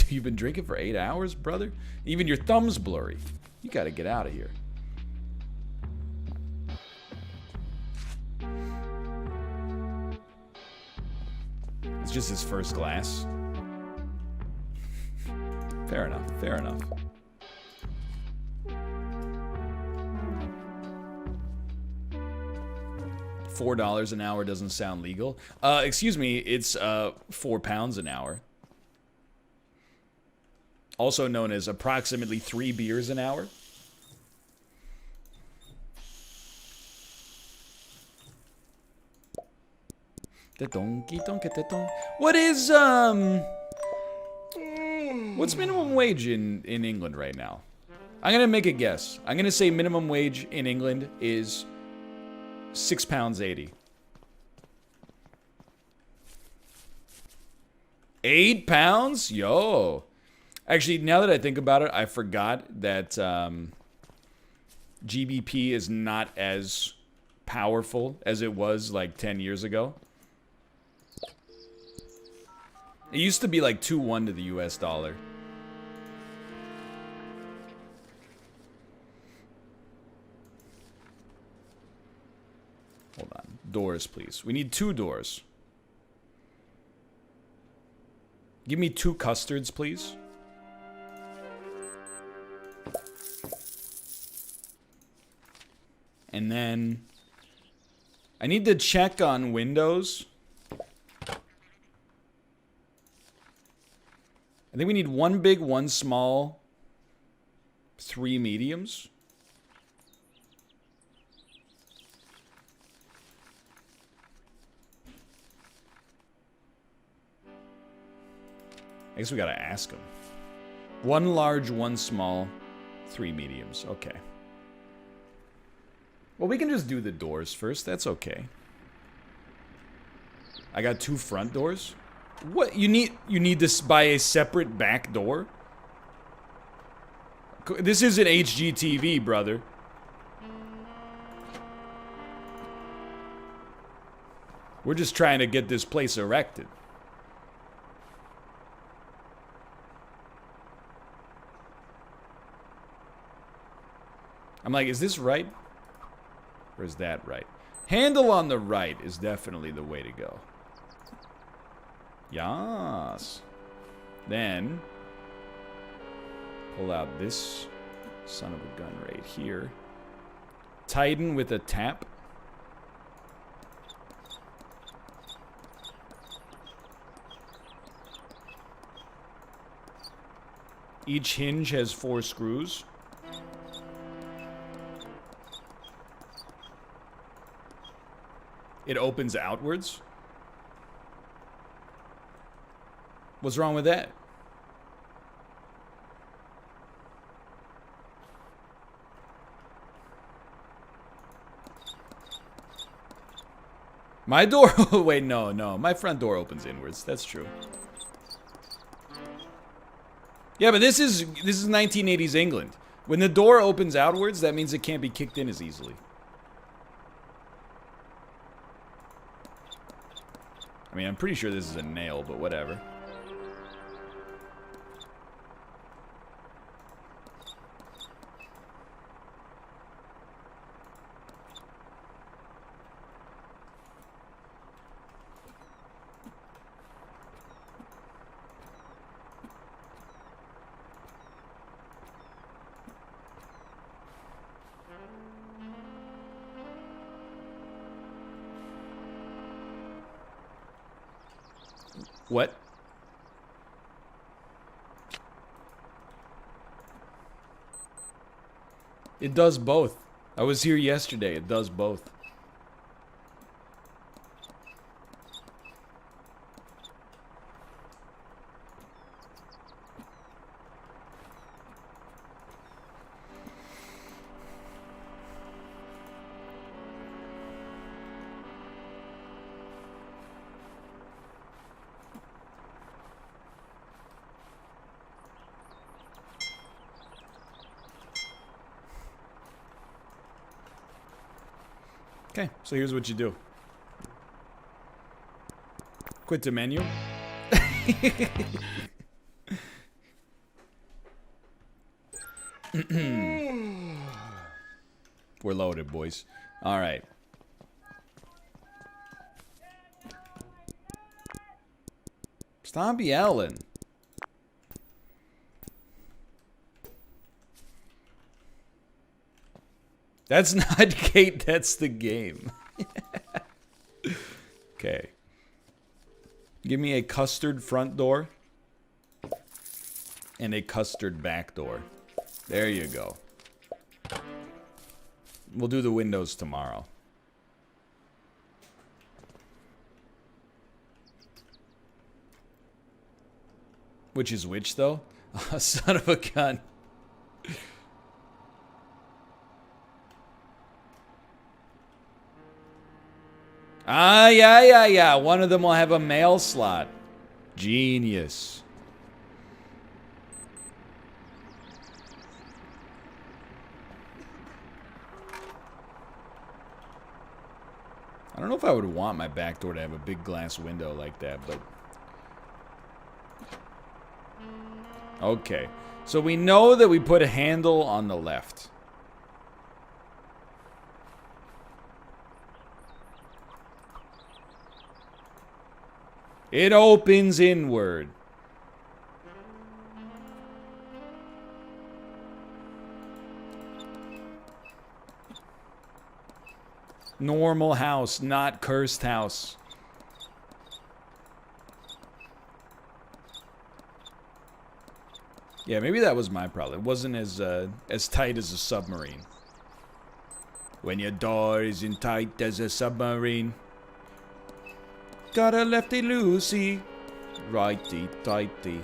You've been drinking for 8 hours, brother? Even your thumb's blurry. You gotta get out of here. It's just his first glass. Fair enough, fair enough. $4 an hour doesn't sound legal. Excuse me, it's 4 pounds an hour. Also known as approximately 3 beers an hour. What is what's minimum wage in England right now? I'm gonna make a guess. I'm gonna say minimum wage in England is £6.80. £8? Yo. Actually, now that I think about it, I forgot that GBP is not as powerful as it was like 10 years ago. It used to be like 2-1 to the US dollar. Hold on. Doors, please. We need 2 doors. Give me 2 custards, please. And then I need to check on windows. I think we need 1 big, 1 small, 3 mediums. I guess we gotta ask them. 1 large, 1 small, 3 mediums. Okay. Well, we can just do the doors first. That's okay. I got 2 front doors. What? You need to buy a separate back door? This isn't HGTV, brother. We're just trying to get this place erected. I'm like, is this right? Or is that right? Handle on the right is definitely the way to go. Yas. Then pull out this son of a gun right here. Tighten with a tap. Each hinge has 4 screws. It opens outwards. What's wrong with that? My door... Wait, no. My front door opens inwards. That's true. Yeah, but this is 1980s England. When the door opens outwards, that means it can't be kicked in as easily. I mean, I'm pretty sure this is a nail, but whatever. What? It does both. I was here yesterday. It does both. Okay, so here's what you do. Quit the menu. We're loaded, boys. All right. Stop yelling. That's not Kate, that's the game. Okay. Give me a custard front door. And a custard back door. There you go. We'll do the windows tomorrow. Which is which, though? Oh, son of a gun. Ah, yeah. One of them will have a mail slot. Genius. I don't know if I would want my back door to have a big glass window like that, but... Okay. So we know that we put a handle on the left. It opens inward. Normal house, not cursed house. Yeah, maybe that was my problem. It wasn't as tight as a submarine. When your door isn't tight as a submarine. Got a lefty loosey, righty tighty.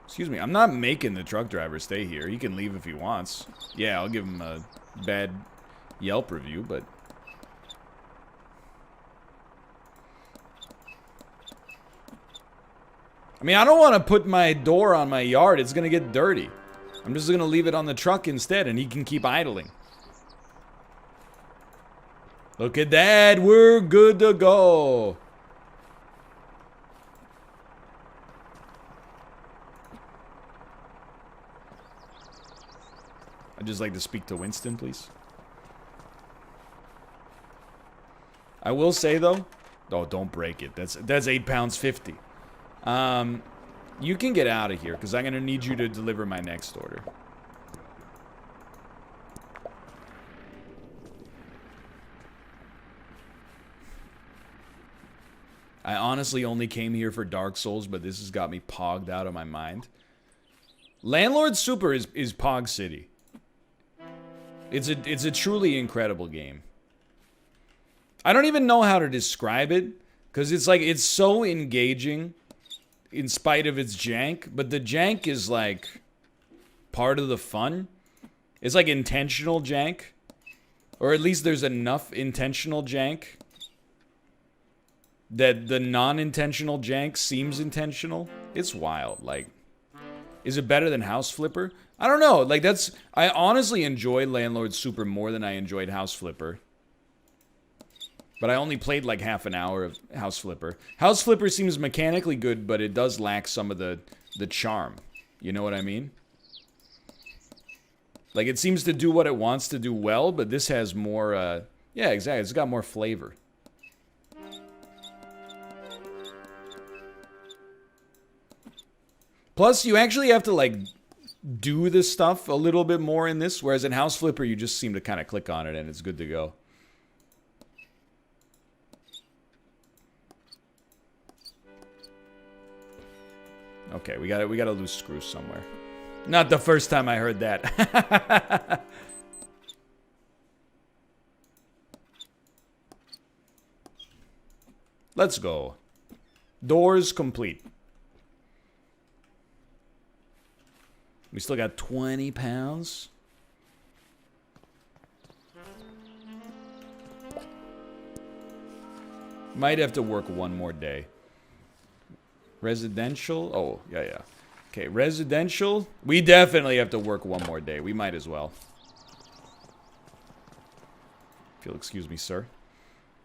Excuse me, I'm not making the truck driver stay here. He can leave if he wants. Yeah, I'll give him a bad Yelp review, but... I mean, I don't want to put my door on my yard. It's going to get dirty. I'm just going to leave it on the truck instead, and he can keep idling. Look at that. We're good to go. I'd just like to speak to Winston, please. I will say, though... Oh, don't break it. That's 8 pounds 50. You can get out of here, because I'm going to need you to deliver my next order. I honestly only came here for Dark Souls, but this has got me pogged out of my mind. Landlord Super is Pog City. It's a truly incredible game. I don't even know how to describe it, because it's so engaging in spite of its jank, but the jank is like part of the fun. It's like intentional jank, or at least there's enough intentional jank that the non-intentional jank seems intentional. It's wild. Like, is it better than House Flipper? I don't know. Like, I honestly enjoyed Landlord Super more than I enjoyed House Flipper. But I only played like half an hour of House Flipper. House Flipper seems mechanically good, but it does lack some of the charm. You know what I mean? Like, it seems to do what it wants to do well, but this has more, yeah, exactly. It's got more flavor. Plus, you actually have to, like, do this stuff a little bit more in this, whereas in House Flipper, you just seem to kind of click on it and it's good to go. Okay, we got a loose screw somewhere. Not the first time I heard that. Let's go. Doors complete. We still got 20 pounds. Might have to work one more day. Residential? Oh, yeah. Okay, residential. We definitely have to work one more day. We might as well. If you'll excuse me, sir.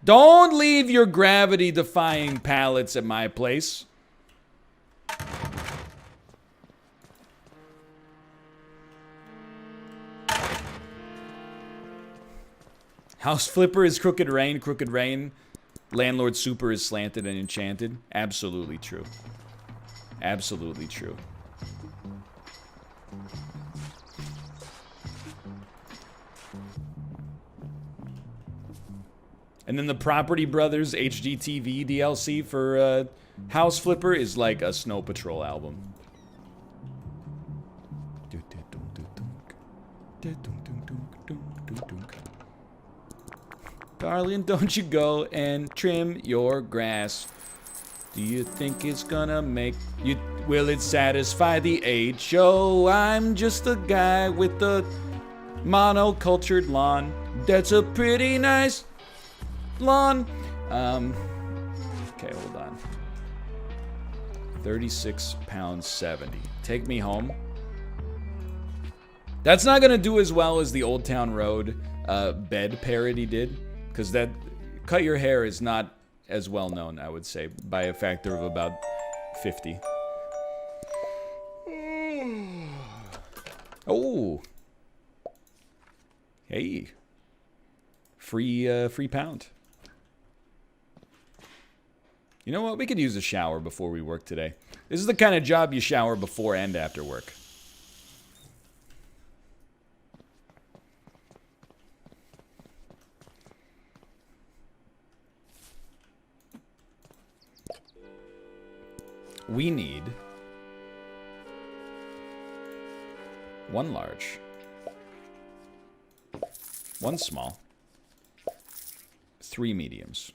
Don't leave your gravity-defying pallets at my place. House Flipper is Crooked Rain. Crooked Rain. Landlord Super is Slanted and Enchanted. Absolutely true. Absolutely true. And then the Property Brothers HGTV DLC for House Flipper is like a Snow Patrol album. Darling, don't you go and trim your grass. Do you think it's gonna make you... Will it satisfy the HO? I'm just a guy with a monocultured lawn. That's a pretty nice lawn. Okay, hold on. 36 pounds 70. Take me home. That's not gonna do as well as the Old Town Road bed parody did. Because that Cut Your Hair is not as well known, I would say, by a factor of about 50. Oh. Hey. Free pound. You know what? We could use a shower before we work today. This is the kind of job you shower before and after work. We need 1 large, 1 small, 3 mediums.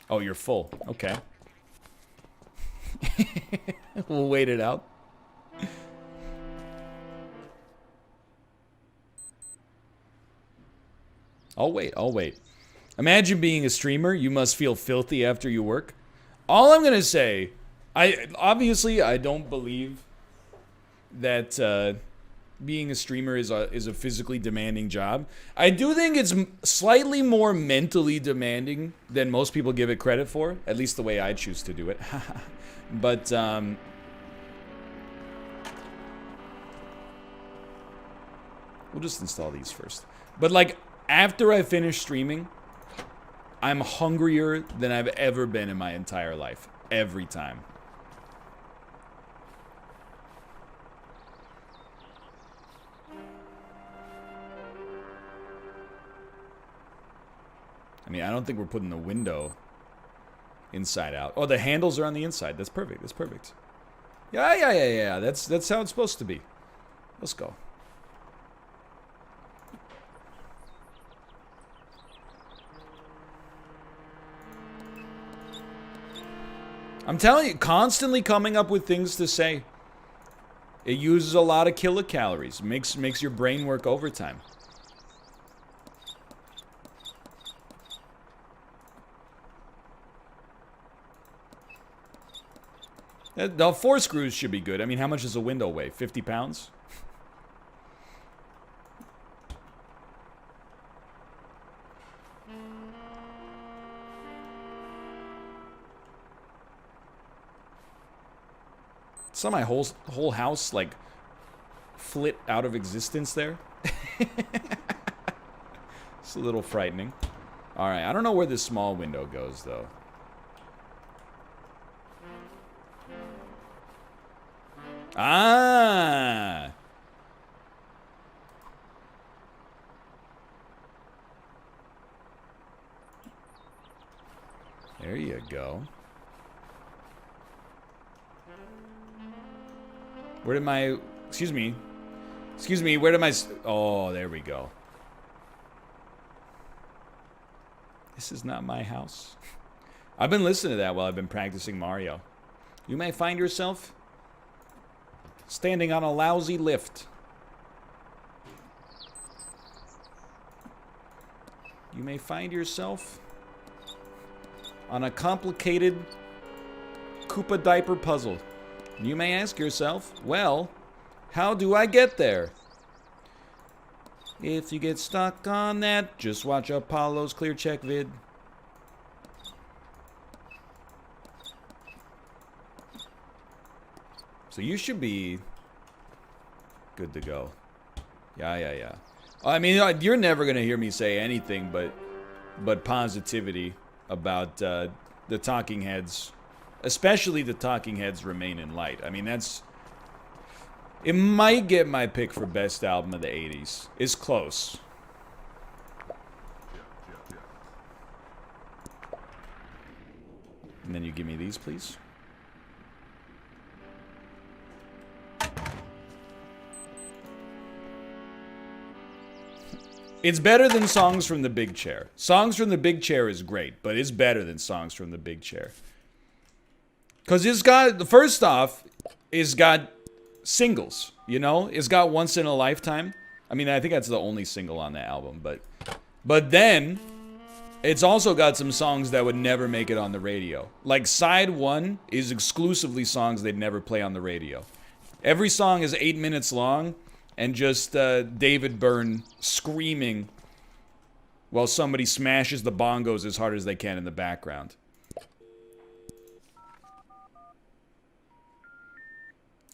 Oh, you're full. Okay. We'll wait it out. I'll wait. Imagine being a streamer. You must feel filthy after you work. All I'm gonna say, I don't believe that being a streamer is a physically demanding job. I do think it's slightly more mentally demanding than most people give it credit for. At least the way I choose to do it. But we'll just install these first. But like after I finish streaming, I'm hungrier than I've ever been in my entire life. Every time. I mean, I don't think we're putting the window inside out. Oh, the handles are on the inside. That's perfect. That's perfect. Yeah. That's how it's supposed to be. Let's go. I'm telling you, constantly coming up with things to say. It uses a lot of kilocalories. Makes your brain work overtime. The 4 screws should be good. I mean, how much does a window weigh? 50 pounds? Saw my whole house, like, flit out of existence there. It's a little frightening. Alright, I don't know where this small window goes, though. Ah! There you go. Where did my... Excuse me. Excuse me, where did my... Oh, there we go. This is not my house. I've been listening to that while I've been practicing Mario. You may find yourself standing on a lousy lift. You may find yourself on a complicated Koopa diaper puzzle. You may ask yourself, well, how do I get there? If you get stuck on that, just watch Apollo's clear check vid. So you should be good to go. Yeah. I mean, you're never gonna hear me say anything but positivity about the Talking Heads, especially the Talking Heads Remain in Light. I mean, that's... It might get my pick for best album of the 80s. It's close. And then you give me these, please. It's better than Songs from the Big Chair. Songs from the Big Chair is great, but it's better than Songs from the Big Chair. Because it's got, first off, it's got singles, you know? It's got Once in a Lifetime. I mean, I think that's the only single on the album, but then it's also got some songs that would never make it on the radio. Like side 1 is exclusively songs they'd never play on the radio. Every song is 8 minutes long and just David Byrne screaming while somebody smashes the bongos as hard as they can in the background.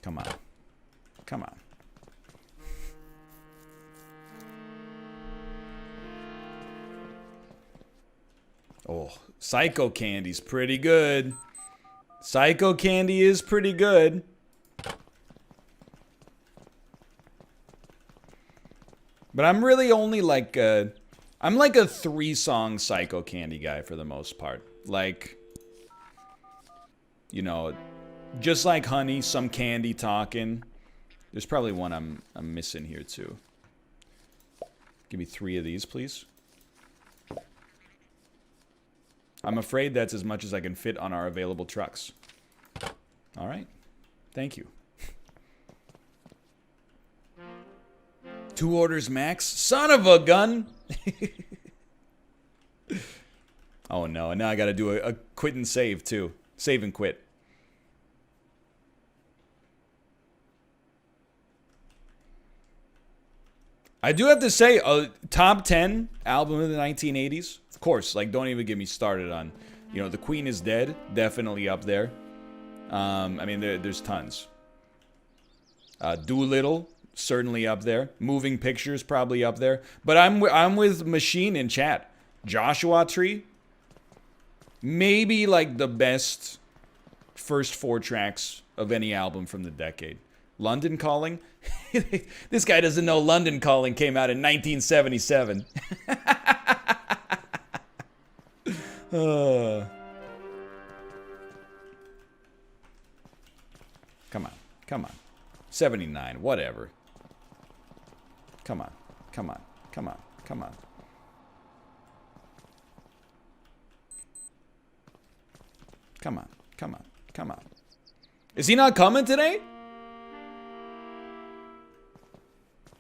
Come on. Come on. Oh, Psycho Candy's pretty good. Psycho Candy is pretty good. But I'm really only like I'm like a 3-song Psycho Candy guy for the most part. Like, you know, just like Honey, some candy talking. There's probably one I'm missing here too. Give me 3 of these, please. I'm afraid that's as much as I can fit on our available trucks. All right. Thank you. 2 orders max? Son of a gun! Oh no, and now I gotta do a quit and save too. Save and quit. I do have to say, a top 10 album of the 1980s. Of course, like, don't even get me started on, you know, The Queen is Dead, definitely up there. I mean, there's tons. Doolittle, certainly up there. Moving Pictures, probably up there. But I'm with Machine in chat. Joshua Tree, maybe like the best first 4 tracks of any album from the decade. London Calling. This guy doesn't know London Calling came out in 1977. Come on. Come on. 79. Whatever. Come on. Come on. Come on. Come on. Come on. Come on. Come on. Is he not coming today?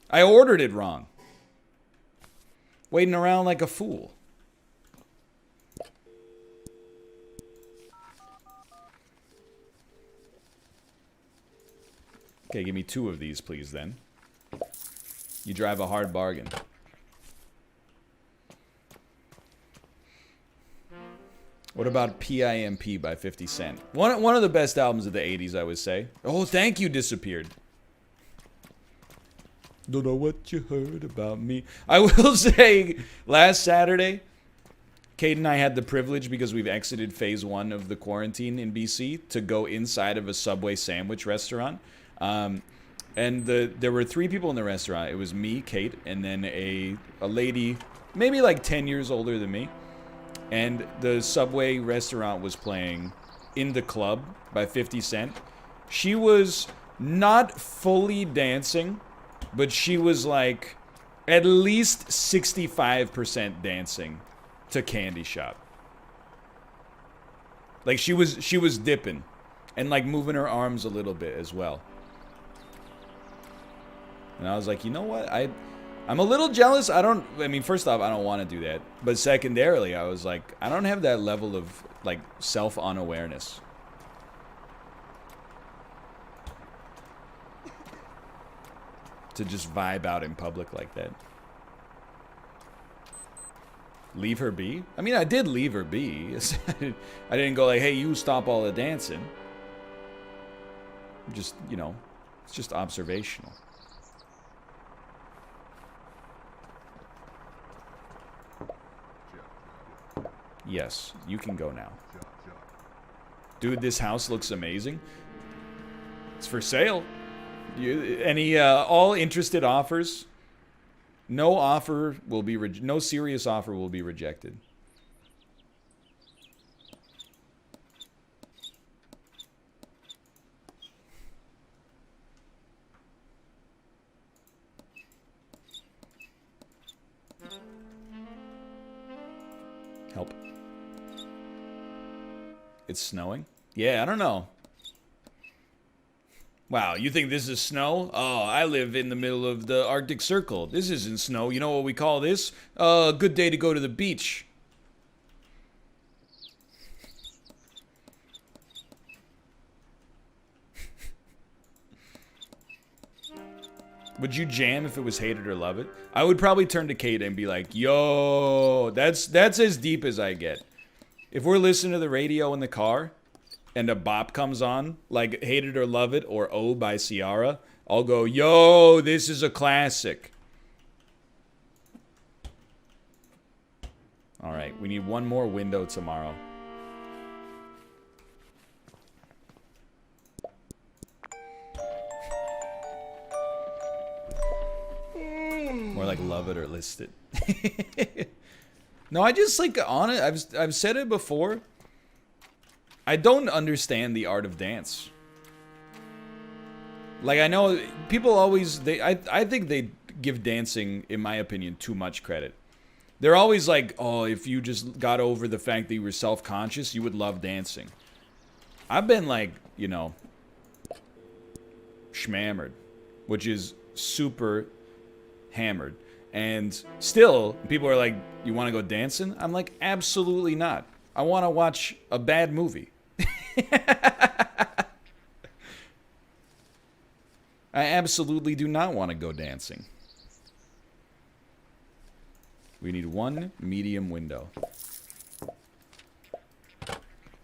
I ordered it wrong. Waiting around like a fool. Okay, give me 2 of these, please, then. You drive a hard bargain. What about PIMP by 50 Cent? One of the best albums of the 80s, I would say. Oh, thank you, Disappeared. Don't know what you heard about me. I will say, last Saturday, Kate and I had the privilege, because we've exited phase 1 of the quarantine in BC, to go inside of a Subway sandwich restaurant. And there were 3 people in the restaurant. It was me, Kate, and then a lady, maybe like 10 years older than me. And the Subway restaurant was playing In the Club by 50 Cent. She was not fully dancing, but she was like at least 65% dancing to Candy Shop. Like she was dipping and like moving her arms a little bit as well. And I was like, you know what? I'm a little jealous. I mean, first off, I don't want to do that. But secondarily, I was like, I don't have that level of like self-unawareness. To just vibe out in public like that. Leave her be? I mean, I did leave her be. I didn't go like, hey, you stop all the dancing. Just, you know, it's just observational. Yes, you can go now. Dude, this house looks amazing. It's for sale. Any all interested offers? No offer will be no serious offer will be rejected. Help. It's snowing? Yeah, I don't know. Wow, you think this is snow? Oh, I live in the middle of the Arctic Circle. This isn't snow. You know what we call this? A good day to go to the beach. Would you jam if it was Hate It or Love It? I would probably turn to Kate and be like, yo, that's as deep as I get. If we're listening to the radio in the car and a bop comes on, like Hate It or Love It or Oh by Ciara, I'll go, yo, this is a classic. All right, we need one more window tomorrow. More like Love It or List It. No, I just like on it. I've said it before. I don't understand the art of dance. Like I know people always I think they give dancing, in my opinion, too much credit. They're always like, oh, if you just got over the fact that you were self-conscious, you would love dancing. I've been like, you know, schmammered, which is super hammered. And still, people are like, you want to go dancing? I'm like, absolutely not. I want to watch a bad movie. I absolutely do not want to go dancing. We need one medium window.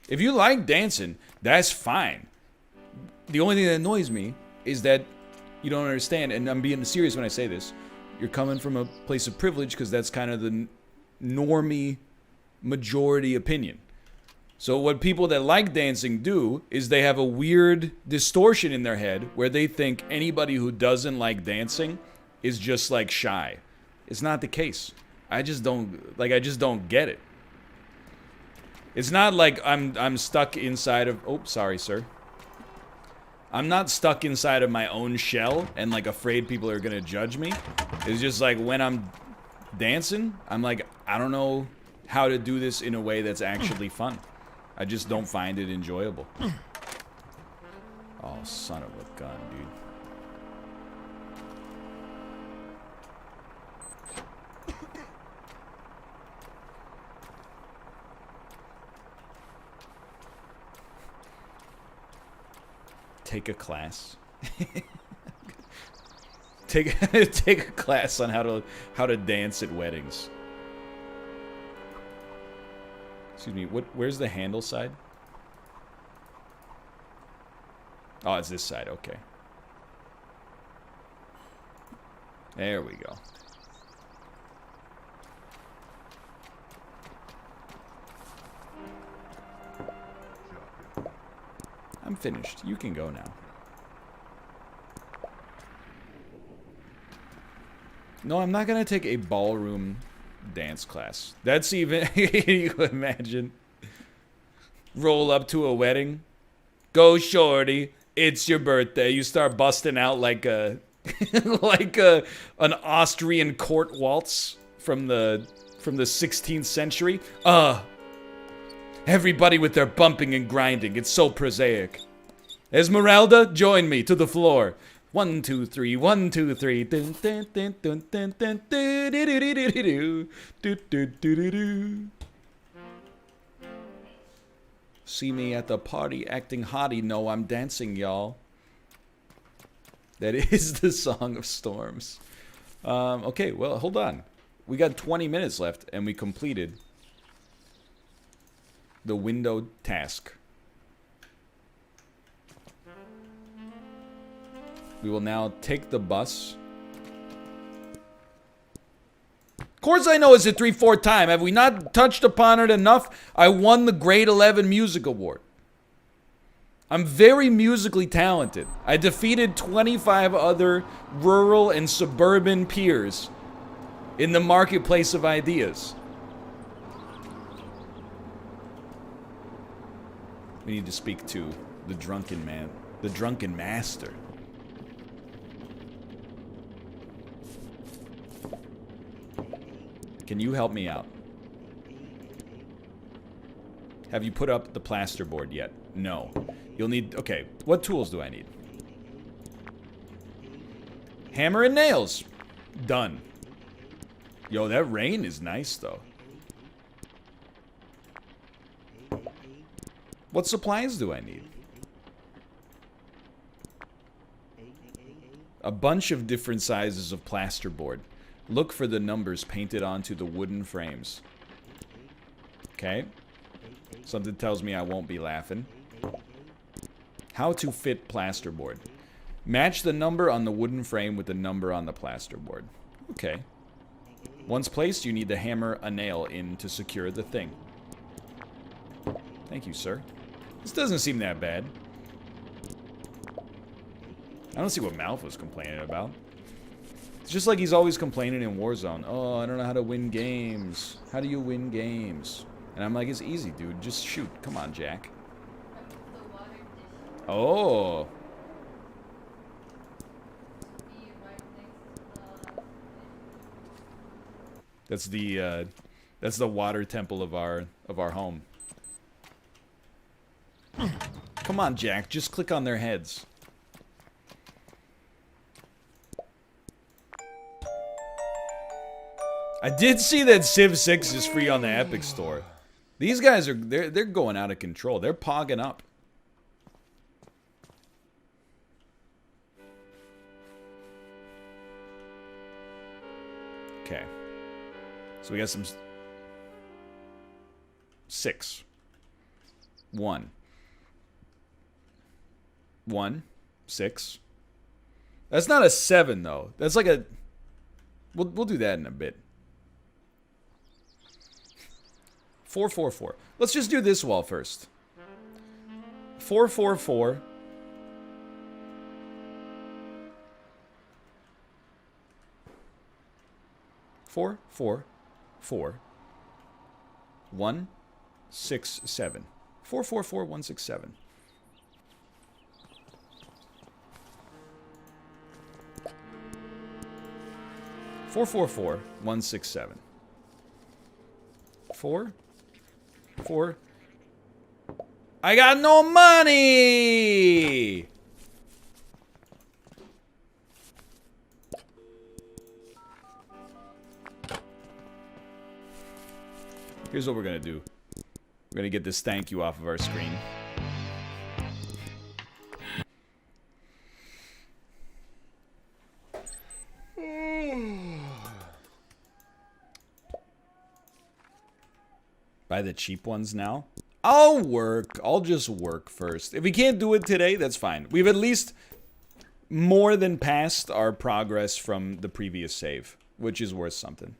If you like dancing, that's fine. The only thing that annoys me is that you don't understand, and I'm being serious when I say this, you're coming from a place of privilege because that's kind of the normie majority opinion. So what people that like dancing do is they have a weird distortion in their head where they think anybody who doesn't like dancing is just like shy. It's not the case. I just don't get it. It's not like I'm stuck inside of, oh, sorry, sir. I'm not stuck inside of my own shell and like afraid people are gonna judge me. It's just like when I'm dancing, I'm like, I don't know how to do this in a way that's actually fun. I just don't find it enjoyable. Oh, son of a gun, dude. Take a class. Take take a class on how to dance at weddings. Excuse me. Where's the handle side? Oh, it's this side. Okay. There we go. I'm finished. You can go now. No, I'm not gonna take a ballroom dance class. That's even... you imagine. Roll up to a wedding. Go, shorty. It's your birthday. You start busting out like a... like an Austrian court waltz from the 16th century. Everybody with their bumping and grinding. It's so prosaic. Esmeralda, join me to the floor. 1, 2, 3, 1, 2, 3. Dun, dun, dun, dun, dun, dun, do, do, do, do, do, do, do, do, do. See me at the party acting hottie. No, I'm dancing, y'all. That is the Song of Storms. Okay, well, hold on. We got 20 minutes left, and we completed the window task. We will now take the bus. Of course I know it's a 3/4 time. Have we not touched upon it enough? I won the grade 11 music award. I'm very musically talented. I defeated 25 other rural and suburban peers in the marketplace of ideas. We need to speak to the drunken man, the drunken master. Can you help me out? Have you put up the plasterboard yet? No. You'll need... Okay, what tools do I need? Hammer and nails. Done. Yo, that rain is nice, though. What supplies do I need? A bunch of different sizes of plasterboard. Look for the numbers painted onto the wooden frames. Okay. Something tells me I won't be laughing. How to fit plasterboard. Match the number on the wooden frame with the number on the plasterboard. Okay. Once placed, you need to hammer a nail in to secure the thing. Thank you, sir. This doesn't seem that bad. I don't see what Malf was complaining about. It's just like he's always complaining in Warzone. Oh, I don't know how to win games. How do you win games? And I'm like, it's easy, dude. Just shoot. Come on, Jack. Oh. That's the water temple of our home. Come on, Jack. Just click on their heads. I did see that Civ 6 is free on the Epic Store. These guys are they're going out of control. They're pogging up. Okay. So we got some 6. 1. 1. 6. That's not a 7 though. That's like a we'll do that in a bit. 4, 4, 4. Let's just do this wall first. 4, 4, 4. 4, 4, 4. 1, 6, 7. 4, 4, 4, 1, 6, 7. Four, 4, 4, 1, 6, 7. 4, 4. I got no money! Here's what we're gonna do. We're gonna get this thank you off of our screen. Buy the cheap ones now. I'll work. I'll just work first. If we can't do it today, that's fine. We've at least more than passed our progress from the previous save, which is worth something.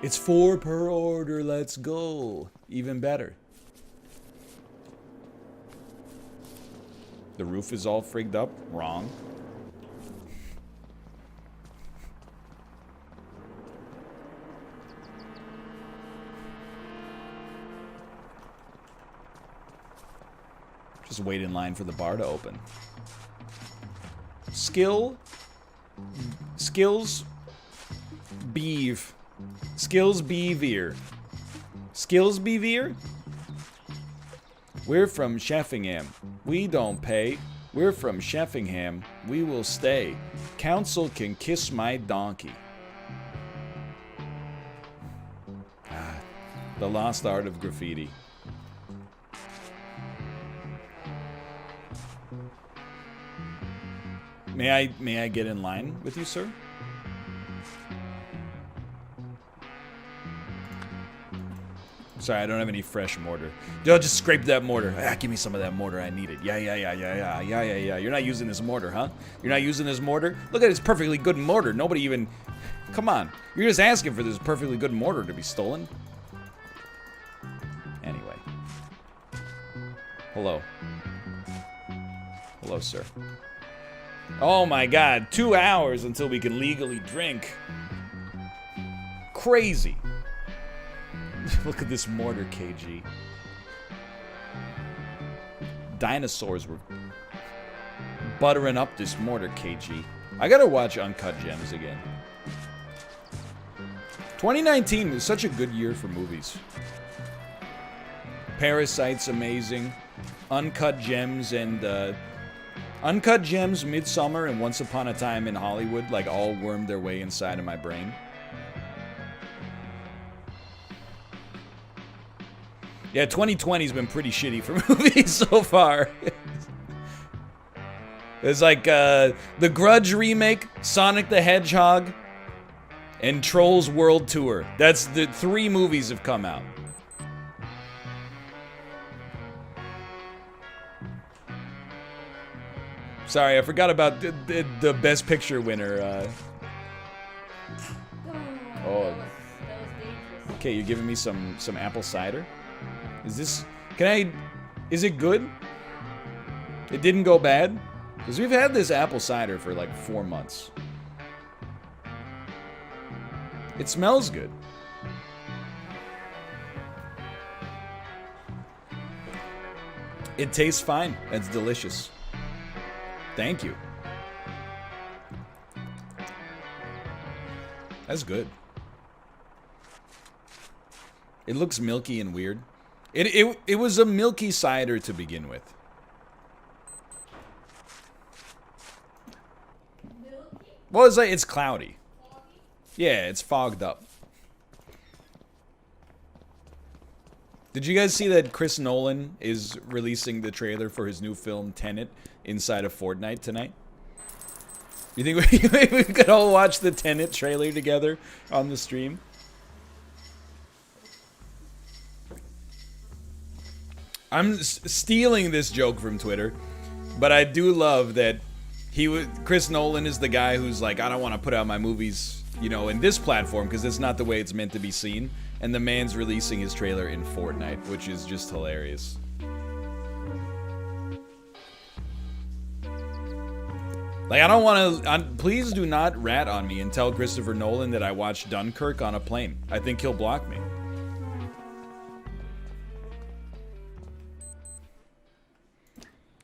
It's 4 per order. Let's go. Even better. The roof is all frigged up. Wrong. Just wait in line for the bar to open. Skills beeve. Skills beavier. Skills beavier? We're from Sheffingham. We don't pay. We're from Sheffingham. We will stay. Council can kiss my donkey. Ah, the lost art of graffiti. May I get in line with you, sir? Sorry, I don't have any fresh mortar. Yo, just scrape that mortar. Ah, give me some of that mortar. I need it. Yeah. You're not using this mortar, huh? You're not using this mortar? Look at this perfectly good mortar. Nobody even... Come on. You're just asking for this perfectly good mortar to be stolen. Anyway. Hello. Hello, sir. Oh my god, 2 hours until we can legally drink. Crazy. Look at this mortar, KG. Dinosaurs were buttering up this mortar, KG. I gotta watch Uncut Gems again. 2019 was such a good year for movies. Parasite's amazing. Uncut Gems and Uncut Gems, Midsummer, and Once Upon a Time in Hollywood, like, all wormed their way inside of my brain. Yeah, 2020's been pretty shitty for movies so far. It's like, the Grudge remake, Sonic the Hedgehog, and Trolls World Tour. That's the 3 movies have come out. Sorry, I forgot about the Best Picture winner. Oh. That was dangerous. Okay, you're giving me some apple cider? Is this... Is it good? It didn't go bad? Because we've had this apple cider for like 4 months. It smells good. It tastes fine. It's delicious. Thank you. That's good. It looks milky and weird. It was a milky cider to begin with. Well, it's cloudy. Yeah, it's fogged up. Did you guys see that Chris Nolan is releasing the trailer for his new film Tenet inside of Fortnite tonight? You think we could all watch the Tenet trailer together on the stream? I'm stealing this joke from Twitter, but I do love that Chris Nolan is the guy who's like, I don't want to put out my movies, you know, in this platform because it's not the way it's meant to be seen. And the man's releasing his trailer in Fortnite, which is just hilarious. Like, I don't want to... Please do not rat on me and tell Christopher Nolan that I watched Dunkirk on a plane. I think he'll block me.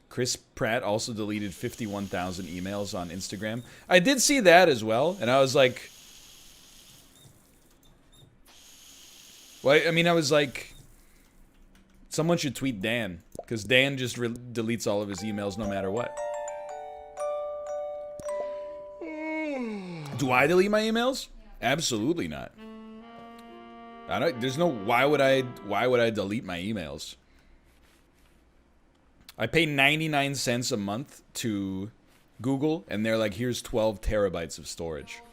Chris Pratt also deleted 51,000 emails on Instagram. I did see that as well, and I was like... Well, I mean, I was like, someone should tweet Dan, because Dan just deletes all of his emails no matter what. Do I delete my emails? Absolutely not. I don't. There's no. Why would I delete my emails? I pay 99 cents a month to Google, and they're like, here's 12 terabytes of storage.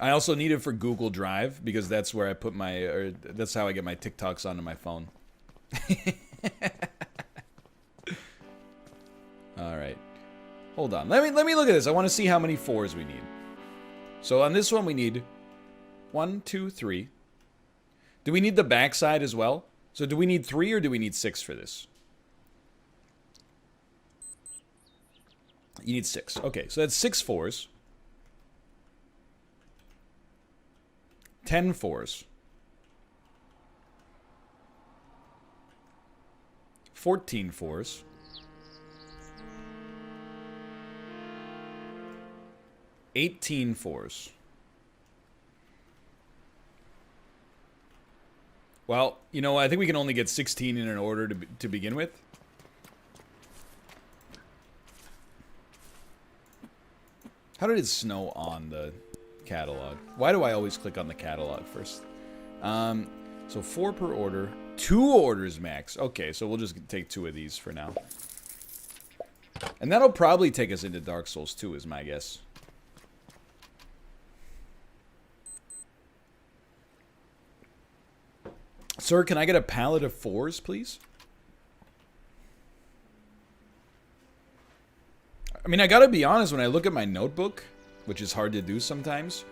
I also need it for Google Drive because that's where I put my, or that's how I get my TikToks onto my phone. All right. Hold on. Let me look at this. I want to see how many 4s we need. So on this one we need 1, 2, 3. Do we need the backside as well? So do we need 3 or do we need 6 for this? You need 6. Okay, so that's 6 4s. 10 4s. 14 4s. 18 4s. Well, you know, I think we can only get 16 in an order to begin with. How did it snow on the catalog? Why do I always click on the catalog first? So 4 per order. 2 orders max. Okay, so we'll just take 2 of these for now. And that'll probably take us into Dark Souls 2 is my guess. Sir, can I get a pallet of 4s, please? I mean, I gotta be honest, when I look at my notebook, which is hard to do sometimes,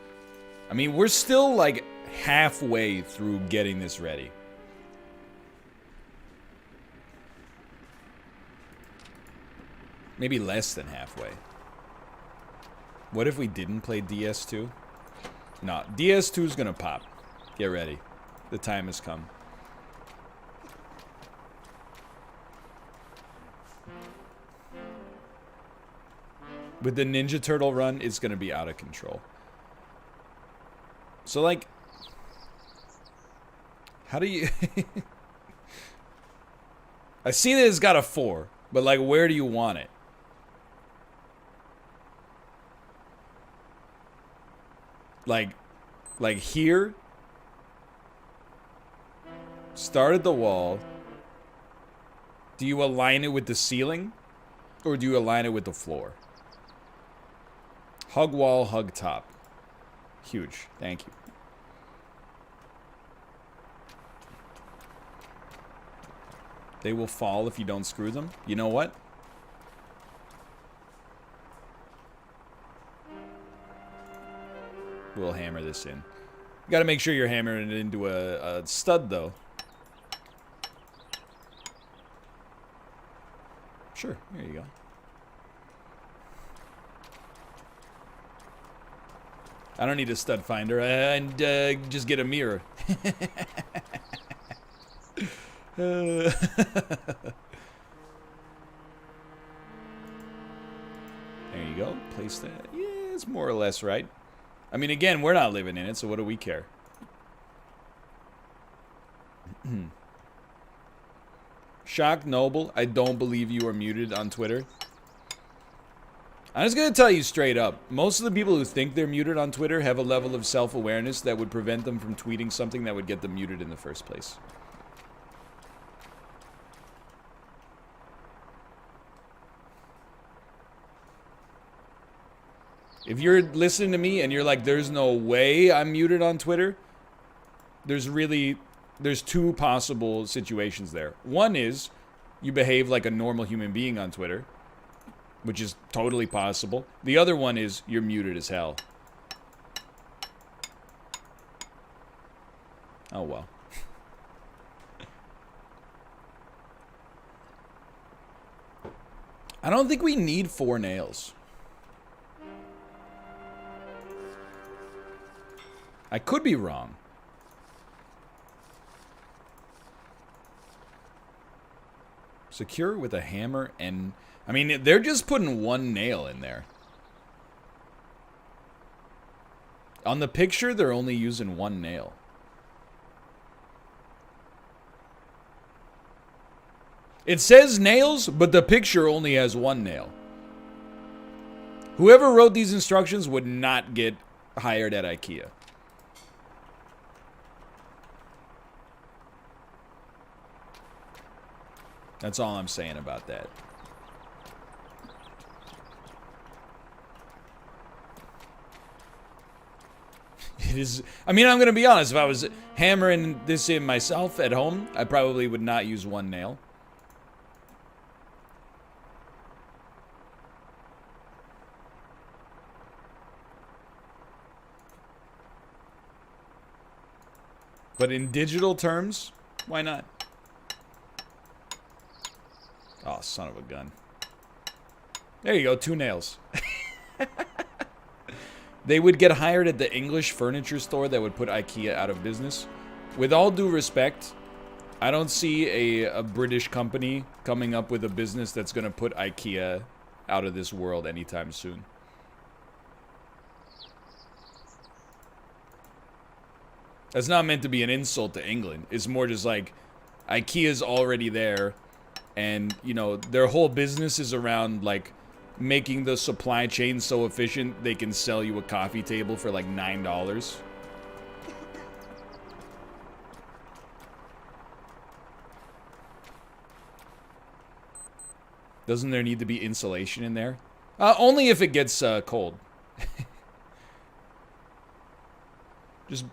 I mean, we're still like halfway through getting this ready. Maybe less than halfway. What if we didn't play DS2? No, DS2 is gonna pop. Get ready. The time has come. With the Ninja Turtle run, it's gonna be out of control. So, like, how do you... I see that it's got a 4, but, like, where do you want it? Like here? Start at the wall. Do you align it with the ceiling? Or do you align it with the floor? Hug wall, hug top. Huge. Thank you. They will fall if you don't screw them. You know what? We'll hammer this in. You gotta make sure you're hammering it into a stud, though. Sure, there you go. I don't need a stud finder, and just get a mirror. There you go. Place that. Yeah, it's more or less right. I mean, again, we're not living in it, so what do we care? Shock Noble, I don't believe you are muted on Twitter. I'm just gonna tell you straight up, most of the people who think they're muted on Twitter have a level of self-awareness that would prevent them from tweeting something that would get them muted in the first place. If you're listening to me and you're like, there's no way I'm muted on Twitter, there's 2 possible situations there. One is you behave like a normal human being on Twitter, which is totally possible. The other one is you're muted as hell. Oh, well. I don't think we need 4 nails. I could be wrong. Secure with a hammer and... I mean, they're just putting 1 nail in there. On the picture, they're only using 1 nail. It says nails, but the picture only has 1 nail. Whoever wrote these instructions would not get hired at IKEA. That's all I'm saying about that. It is. I mean, I'm gonna be honest. If I was hammering this in myself at home, I probably would not use one nail. But in digital terms, why not? Oh, son of a gun. There you go, 2 nails. They would get hired at the English furniture store that would put IKEA out of business. With all due respect, I don't see a British company coming up with a business that's going to put IKEA out of this world anytime soon. That's not meant to be an insult to England. It's more just like, IKEA's already there, and, you know, their whole business is around, like, making the supply chain so efficient they can sell you a coffee table for, like, $9. Doesn't there need to be insulation in there? Only if it gets cold.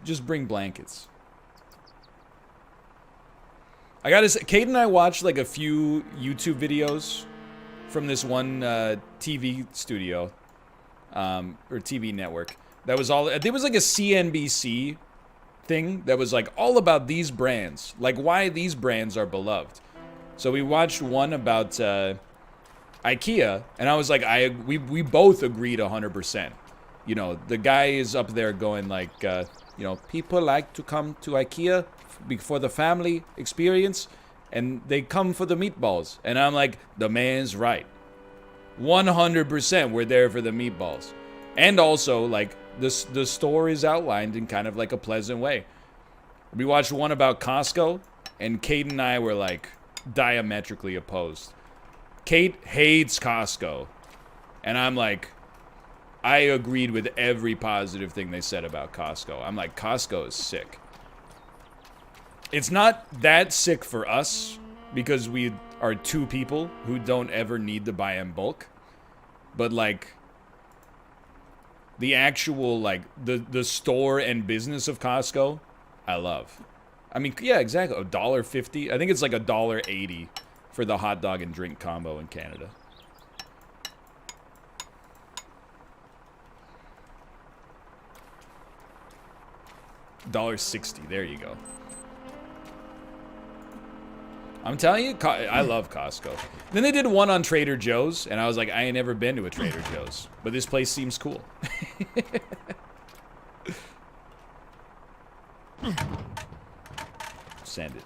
Just bring blankets. I gotta say, Kate and I watched like a few YouTube videos from this one TV studio, or TV network. That was all, it was like a CNBC thing that was like all about these brands, like why these brands are beloved. So we watched one about IKEA, and I was like, we both agreed 100%. You know, the guy is up there going like, you know, people like to come to IKEA for the family experience, and they come for the meatballs. And I'm like, the man's right. 100% we're there for the meatballs. And also, like, the store is outlined in kind of like a pleasant way. We watched one about Costco, and Kate and I were like diametrically opposed. Kate hates Costco, and I'm like, I agreed with every positive thing they said about Costco. I'm like, Costco is sick. It's not that sick for us because we are 2 people who don't ever need to buy in bulk. But like, the actual, like, the store and business of Costco, I love. I mean, yeah, exactly. $1.50. I think it's like $1.80 for the hot dog and drink combo in Canada. $1.60. There you go. I'm telling you, I love Costco. Then they did one on Trader Joe's, and I was like, I ain't never been to a Trader Joe's, but this place seems cool. Send it.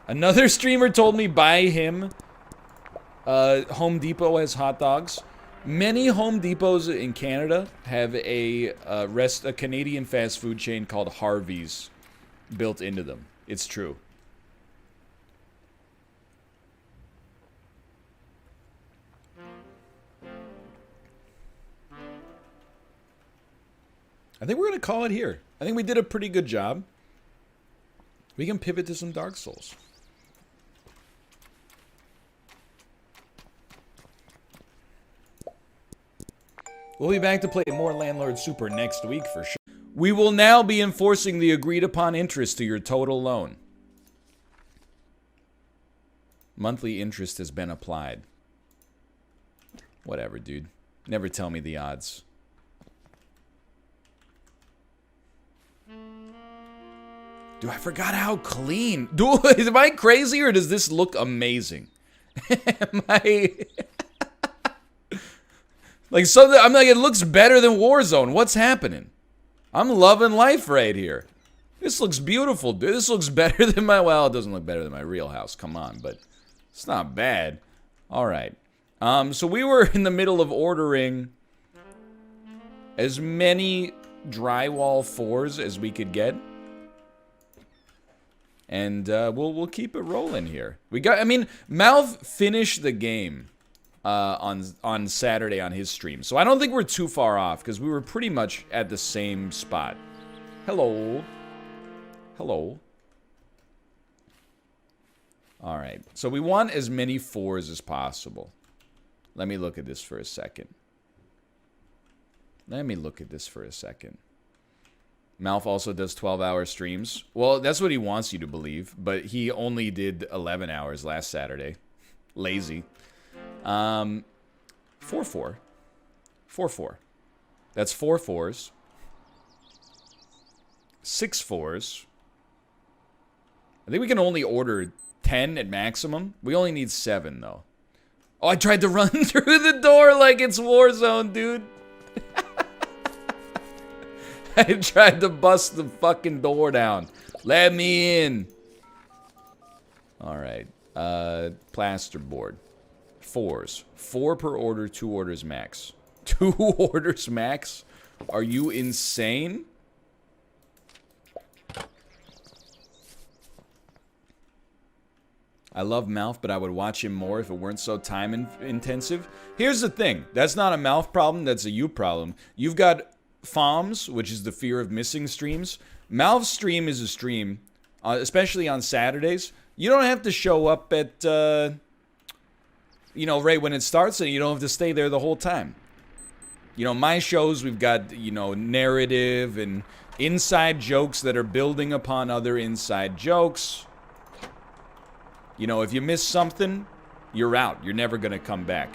Another streamer told me by him, Home Depot has hot dogs. Many Home Depots in Canada have a Canadian fast food chain called Harvey's built into them. It's true. I think we're going to call it here. I think we did a pretty good job. We can pivot to some Dark Souls. We'll be back to play more Landlord Super next week for sure. We will now be enforcing the agreed upon interest to your total loan. Monthly interest has been applied. Whatever, dude. Never tell me the odds. Dude, I forgot how clean. Dude, am I crazy or does this look amazing? Am I... Like, something, I'm like, it looks better than Warzone. What's happening? I'm loving life right here. This looks beautiful, dude. This looks better than my, well, it doesn't look better than my real house. Come on, but it's not bad. All right. So we were in the middle of ordering as many drywall 4s as we could get. And we'll keep it rolling here. We got, I mean, Malv finished the game on Saturday on his stream. So I don't think we're too far off because we were pretty much at the same spot. Hello. Hello. All right. So we want as many 4s as possible. Let me look at this for a second. Let me look at this for a second. Malf also does 12-hour streams. Well, that's what he wants you to believe, but he only did 11 hours last Saturday. Lazy. 4-4. 4-4. That's 4 4s. 6 4s. I think we can only order 10 at maximum. We only need 7, though. Oh, I tried to run through the door like it's Warzone, dude. I tried to bust the fucking door down. Let me in. Alright. Plasterboard. 4s. 4 per order, 2 orders max. 2 orders max? Are you insane? I love Malf, but I would watch him more if it weren't so time intensive. Here's the thing. That's not a Malf problem, that's a you problem. You've got FOMS, which is the fear of missing streams. Malf's stream is a stream, especially on Saturdays. You don't have to show up at, you know, right when it starts, and you don't have to stay there the whole time. You know, my shows, we've got, you know, narrative and inside jokes that are building upon other inside jokes. You know, if you miss something, you're out. You're never going to come back.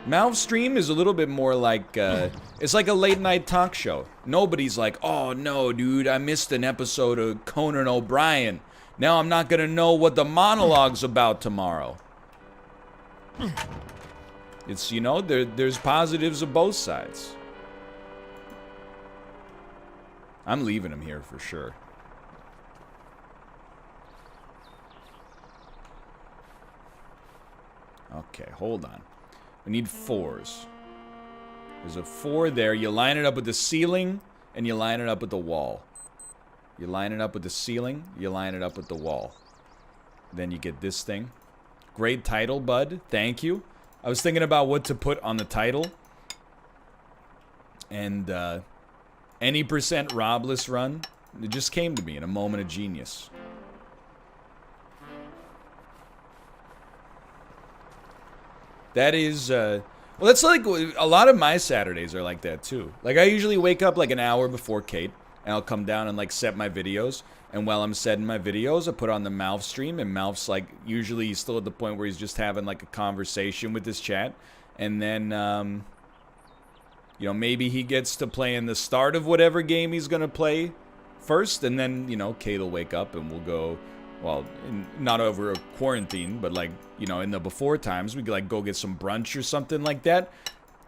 Malf's stream is a little bit more like, it's like a late night talk show. Nobody's like, oh no, dude, I missed an episode of Conan O'Brien. Now I'm not going to know what the monologue's about tomorrow. It's, you know, there's positives of both sides. I'm leaving him here for sure. Okay, hold on. We need 4s. There's a 4 there. You line it up with the ceiling, and you line it up with the wall. You line it up with the ceiling, you line it up with the wall. Then you get this thing. Great title, bud. Thank you. I was thinking about what to put on the title. And, any percent Robless run. It just came to me in a moment of genius. That is, well, that's like, a lot of my Saturdays are like that, too. Like, I usually wake up, like, an hour before Kate, and I'll come down and, like, set my videos. And while I'm setting my videos, I put on the Malf stream, and Malf's, like, usually he's still at the point where he's just having, like, a conversation with his chat. And then, you know, maybe he gets to play in the start of whatever game he's gonna play first, and then, you know, Kate will wake up and we'll go... Well, not over a quarantine, but like, you know, in the before times, we could like go get some brunch or something like that.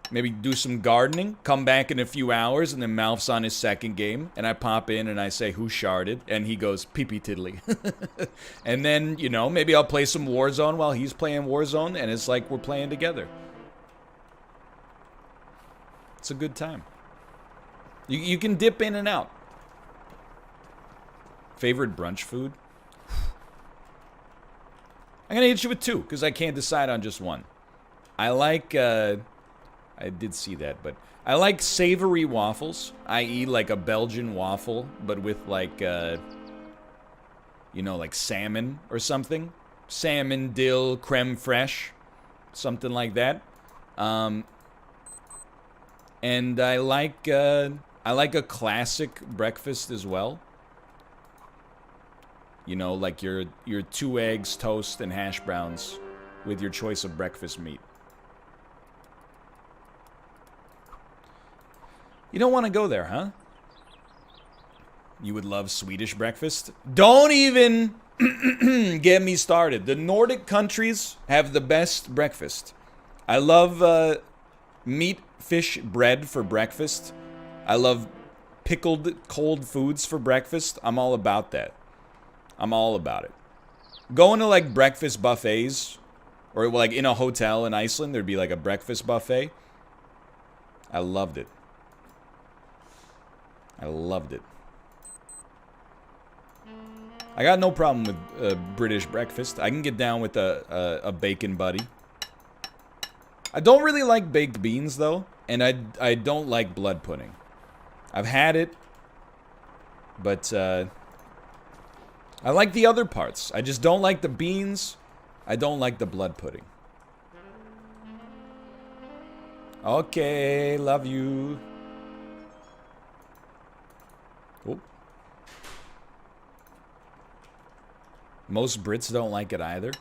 Maybe do some gardening, come back in a few hours, and then Malf's on his second game, and I pop in and I say, who sharded? And he goes, pee-pee tiddly. And then, you know, maybe I'll play some Warzone while he's playing Warzone, and it's like we're playing together. It's a good time. You can dip in and out. Favorite brunch food? I'm gonna hit you with 2, because I can't decide on just one. I like, I did see that, but I like savory waffles, i.e. like a Belgian waffle, but with like, you know, like salmon or something. Salmon, dill, creme fraiche, something like that. And I like a classic breakfast as well. You know, like your 2 eggs, toast, and hash browns with your choice of breakfast meat. You don't want to go there, huh? You would love Swedish breakfast? Don't even get me started. The Nordic countries have the best breakfast. I love meat, fish, bread for breakfast. I love pickled cold foods for breakfast. I'm all about that. I'm all about it. Going to like breakfast buffets, or like in a hotel in Iceland, there'd be like a breakfast buffet. I loved it. I loved it. I got no problem with British breakfast. I can get down with a bacon buddy. I don't really like baked beans though, and I don't like blood pudding. I've had it, but I like the other parts. I just don't like the beans. I don't like the blood pudding. Okay, love you. Oh. Most Brits don't like it either.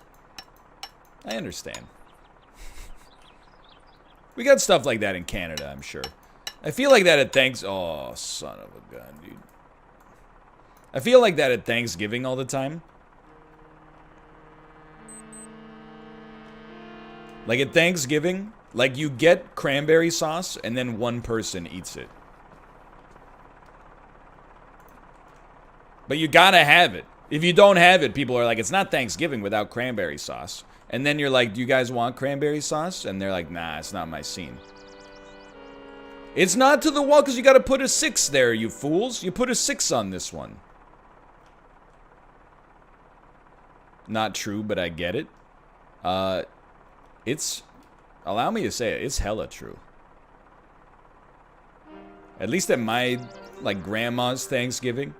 I understand. We got stuff like that in Canada, I'm sure. I feel like that at Oh, son of a gun, dude. I feel like that at Thanksgiving all the time. Like at Thanksgiving, like you get cranberry sauce and then one person eats it. But you gotta have it. If you don't have it, people are like, it's not Thanksgiving without cranberry sauce. And then you're like, do you guys want cranberry sauce? And they're like, nah, it's not my scene. It's not to the wall because you gotta put a 6 there, you fools. You put a 6 on this one. Not true, but I get it. It's, allow me to say it, it's hella true. At least at my, like, grandma's Thanksgiving.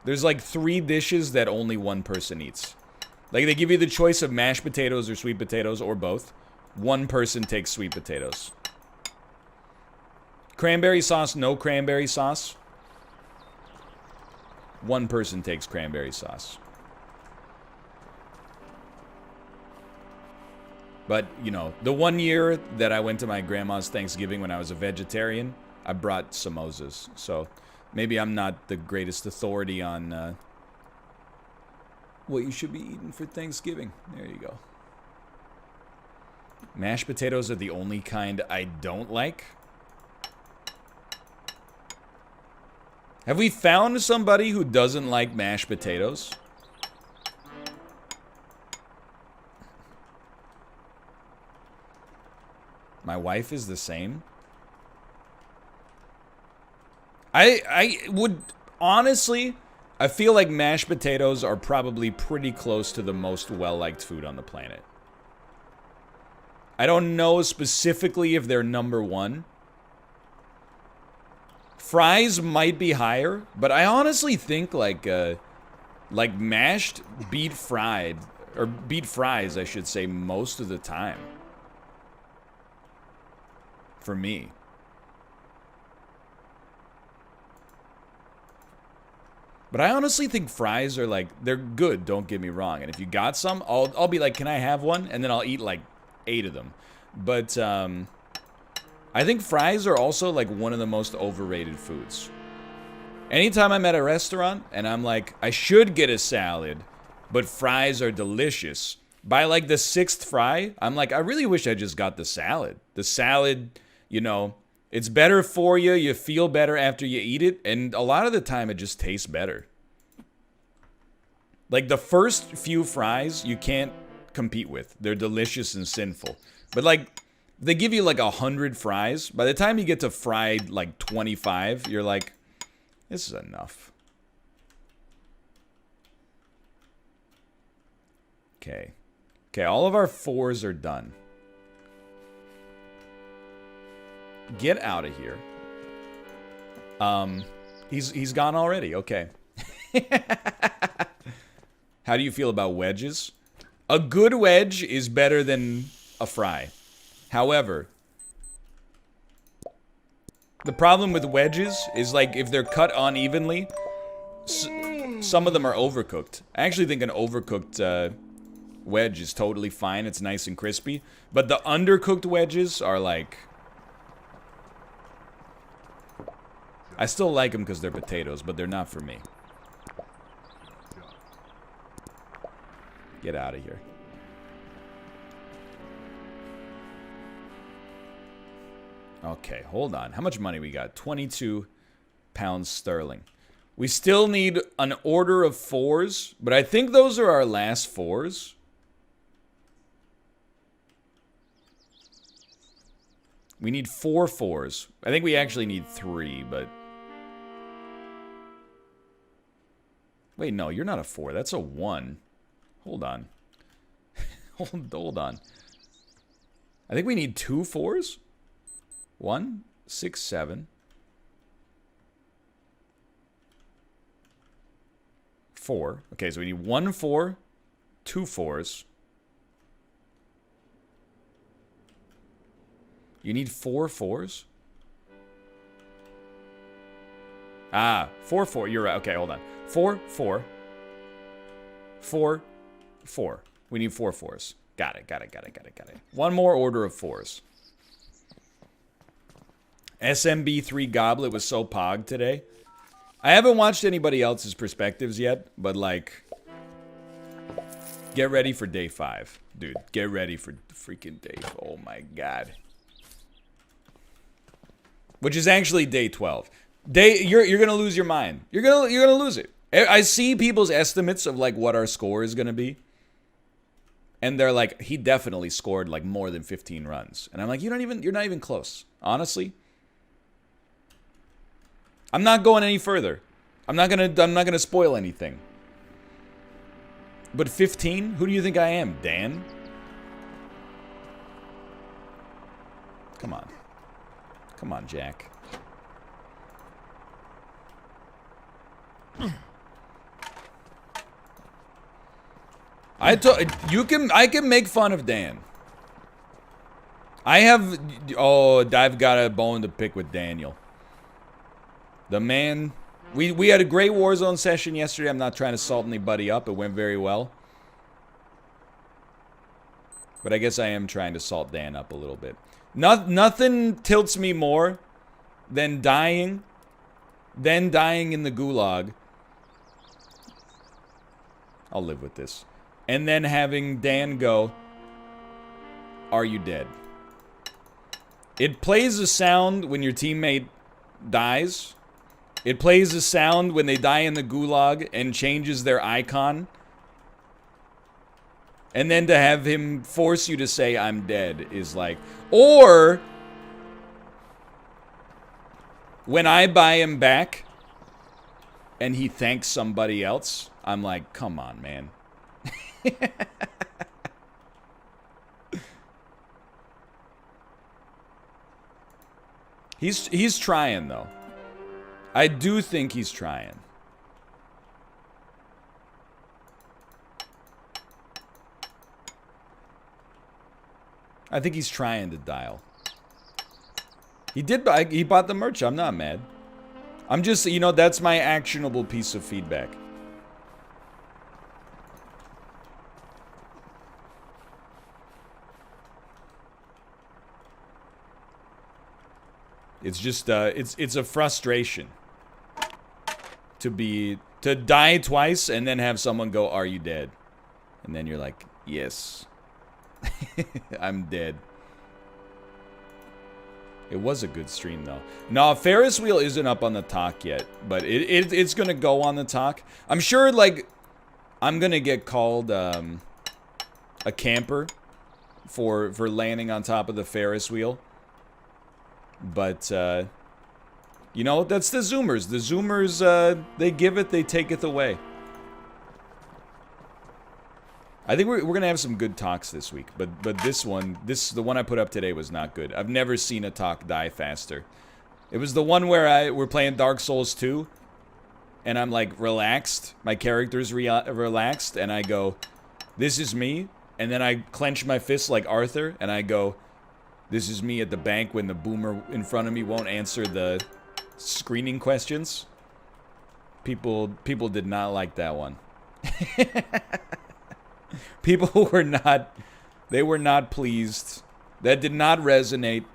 There's like 3 dishes that only one person eats. Like they give you the choice of mashed potatoes or sweet potatoes or both. One person takes sweet potatoes. Cranberry sauce, no cranberry sauce. One person takes cranberry sauce. But, you know, the one year that I went to my grandma's Thanksgiving when I was a vegetarian, I brought samosas. So maybe I'm not the greatest authority on what you should be eating for Thanksgiving. There you go. Mashed potatoes are the only kind I don't like. Have we found somebody who doesn't like mashed potatoes? My wife is the same. I would, honestly, I feel like mashed potatoes are probably pretty close to the most well-liked food on the planet. I don't know specifically if they're number 1. Fries might be higher, but I honestly think like mashed beat fried, or beat fries, I should say, most of the time. For me. But I honestly think fries are like, they're good, don't get me wrong. And if you got some, I'll be like, can I have one? And then I'll eat like 8 of them. But I think fries are also like one of the most overrated foods. Anytime I'm at a restaurant and I'm like, I should get a salad, but fries are delicious. By like the 6th fry, I'm like, I really wish I just got the salad. The salad, you know, it's better for you. You feel better after you eat it. And a lot of the time, it just tastes better. Like the first few fries, you can't compete with. They're delicious and sinful. But like, they give you like 100 fries. By the time you get to fried like 25, you're like, this is enough. Okay. Okay, all of our 4s are done. Get out of here. He's gone already. Okay. How do you feel about wedges? A good wedge is better than a fry. However, the problem with wedges is like if they're cut unevenly, some of them are overcooked. I actually think an overcooked wedge is totally fine. It's nice and crispy. But the undercooked wedges are like... I still like them because they're potatoes, but they're not for me. Get out of here. Okay, hold on. How much money we got? 22 pounds sterling. We still need an order of 4s, but I think those are our last 4s. We need 4 4s. I think we actually need 3, but... Wait, no, you're not a 4. That's a 1. Hold on. Hold on. I think we need 2 4s. 1, 6, 7. 4. Okay, so we need 1 4, 2 4s. You need 4 4s? Ah, 4 4. You're right. Okay, hold on. 4 4. 4 4. We need 4 4s. Got it. One more order of 4s. SMB3 Goblet was so pog today. I haven't watched anybody else's perspectives yet, but like, get ready for day 5. Dude, get ready for freaking day. Oh my god. Which is actually day 12. You're gonna lose your mind. You're gonna lose it. I see people's estimates of like what our score is gonna be. And they're like, he definitely scored like more than 15 runs. And I'm like, you're not even close. Honestly. I'm not going any further. I'm not gonna spoil anything. But 15? Who do you think I am, Dan? Come on. Come on, Jack. I can make fun of Dan. I've got a bone to pick with Daniel. The man, we had a great Warzone session yesterday. I'm not trying to salt anybody up. It went very well. But I guess I am trying to salt Dan up a little bit. Nothing tilts me more than dying in the gulag. I'll live with this. And then having Dan go, "Are you dead?" It plays a sound when your teammate dies. It plays a sound when they die in the gulag and changes their icon. And then to have him force you to say, "I'm dead," is like... Or... when I buy him back and he thanks somebody else, I'm like, come on, man. He's trying, though. I do think he's trying. I think he's trying to dial. He bought the merch. I'm not mad. I'm just, you know, that's my actionable piece of feedback. It's just, it's a frustration to die twice and then have someone go, "Are you dead?" And then you're like, "Yes." I'm dead. It was a good stream, though. No, Ferris wheel isn't up on the talk yet, but it's gonna go on the talk. I'm sure, like, I'm gonna get called a camper for landing on top of the Ferris wheel. But you know, that's the Zoomers. The Zoomers, they give it, they take it away. I think we're gonna have some good talks this week, but the one I put up today was not good. I've never seen a talk die faster. It was the one where we're playing Dark Souls 2, and I'm like relaxed. My character's relaxed, and I go, "This is me," and then I clench my fists like Arthur, and I go, "This is me at the bank when the boomer in front of me won't answer the screening questions." People did not like that one. People were not pleased. That did not resonate.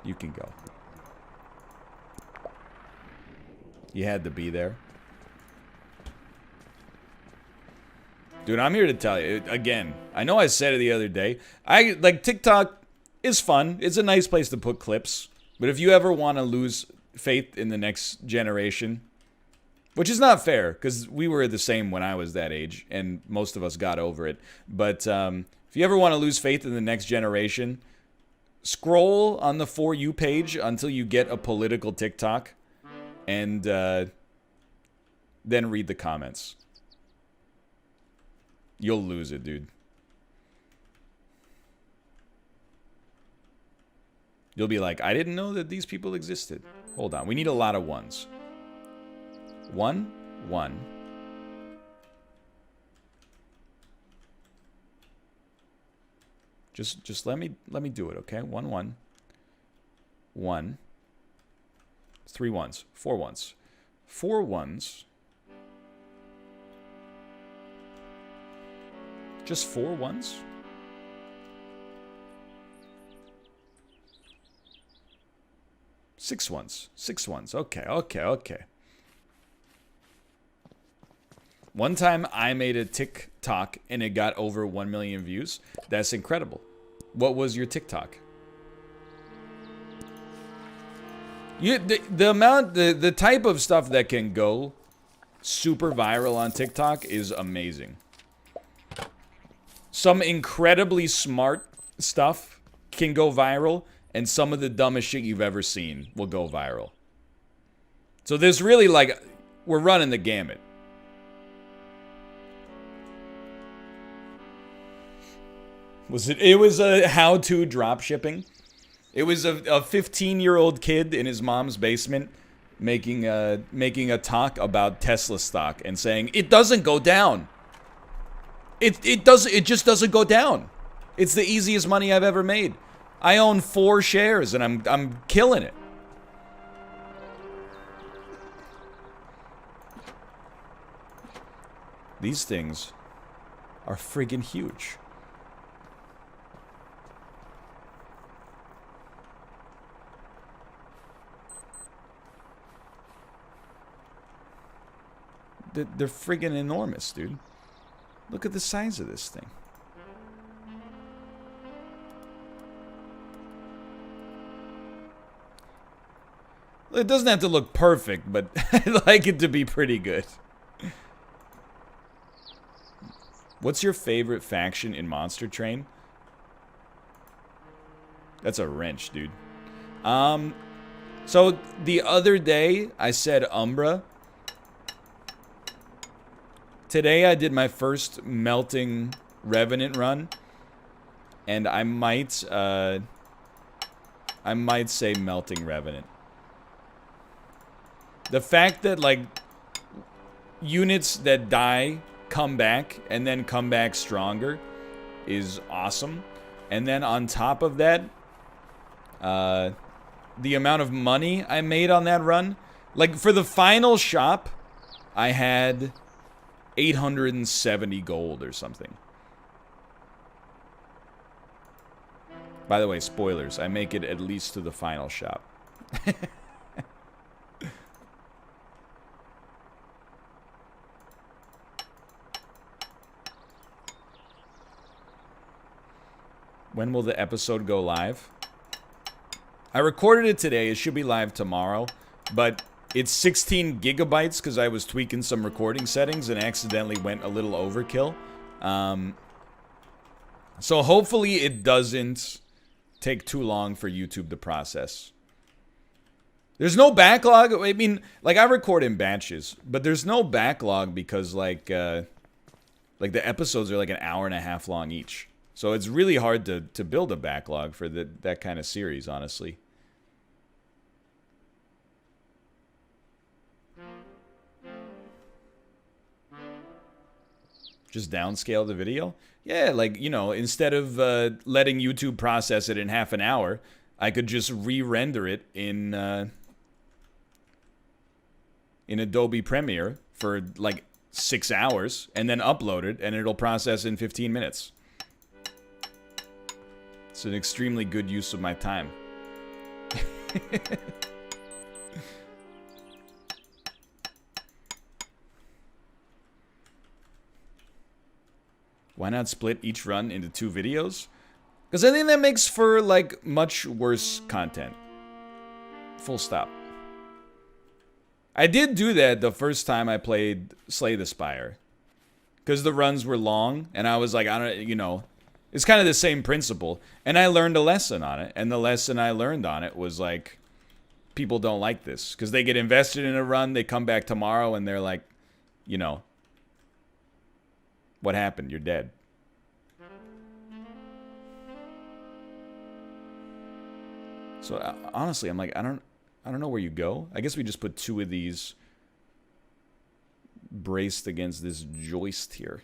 You can go. You had to be there. Dude, I'm here to tell you, again, I know I said it the other day. Like, TikTok is fun. It's a nice place to put clips. But if you ever want to lose faith in the next generation, which is not fair, because we were the same when I was that age, and most of us got over it. But if you ever want to lose faith in the next generation, scroll on the For You page until you get a political TikTok, and then read the comments. You'll lose it, dude. You'll be like, I didn't know that these people existed. Hold on, we need a lot of ones. 1, 1. Just let me do it, okay? 1 1 1 3 ones, 4 ones. 4 ones. Just 4 ones? Six ones. 6 ones. Okay, okay, okay. One time I made a TikTok and it got over 1 million views. That's incredible. What was your TikTok? The type of stuff that can go super viral on TikTok is amazing. Some incredibly smart stuff can go viral, and some of the dumbest shit you've ever seen will go viral. So there's really like, we're running the gamut. It was a how-to drop shipping. It was a 15-year-old kid in his mom's basement making a talk about Tesla stock and saying it doesn't go down. It just doesn't go down. It's the easiest money I've ever made. I own 4 shares and I'm killing it. These things are friggin' huge. They're friggin' enormous, dude. Look at the size of this thing. It doesn't have to look perfect, but I'd like it to be pretty good. What's your favorite faction in Monster Train? That's a wrench, dude. So the other day I said Umbra. Today I did my first melting Revenant run, and I might say melting Revenant. The fact that like units that die come back and then come back stronger is awesome. And then on top of that, the amount of money I made on that run, like for the final shop, I had 870 gold or something. By the way, spoilers, I make it at least to the final shop. When will the episode go live? I recorded it today. It should be live tomorrow, but it's 16 gigabytes because I was tweaking some recording settings and accidentally went a little overkill. So hopefully it doesn't take too long for YouTube to process. There's no backlog. I mean, like I record in batches, but there's no backlog because like the episodes are like an hour and a half long each. So it's really hard to build a backlog for that kind of series, honestly. Just downscale the video? Yeah, like, you know, instead of letting YouTube process it in half an hour, I could just re-render it in Adobe Premiere for like 6 hours and then upload it, and it'll process in 15 minutes. It's an extremely good use of my time. Why not split each run into 2 videos? Because I think that makes for, like, much worse content. Full stop. I did do that the first time I played Slay the Spire. Because the runs were long, and I was like, I don't, you know, it's kind of the same principle. And I learned a lesson on it. And the lesson I learned on it was, like, people don't like this. Because they get invested in a run, they come back tomorrow, and they're like, you know, what happened? You're dead. So honestly, I'm like, I don't know where you go. I guess we just put 2 of these braced against this joist here.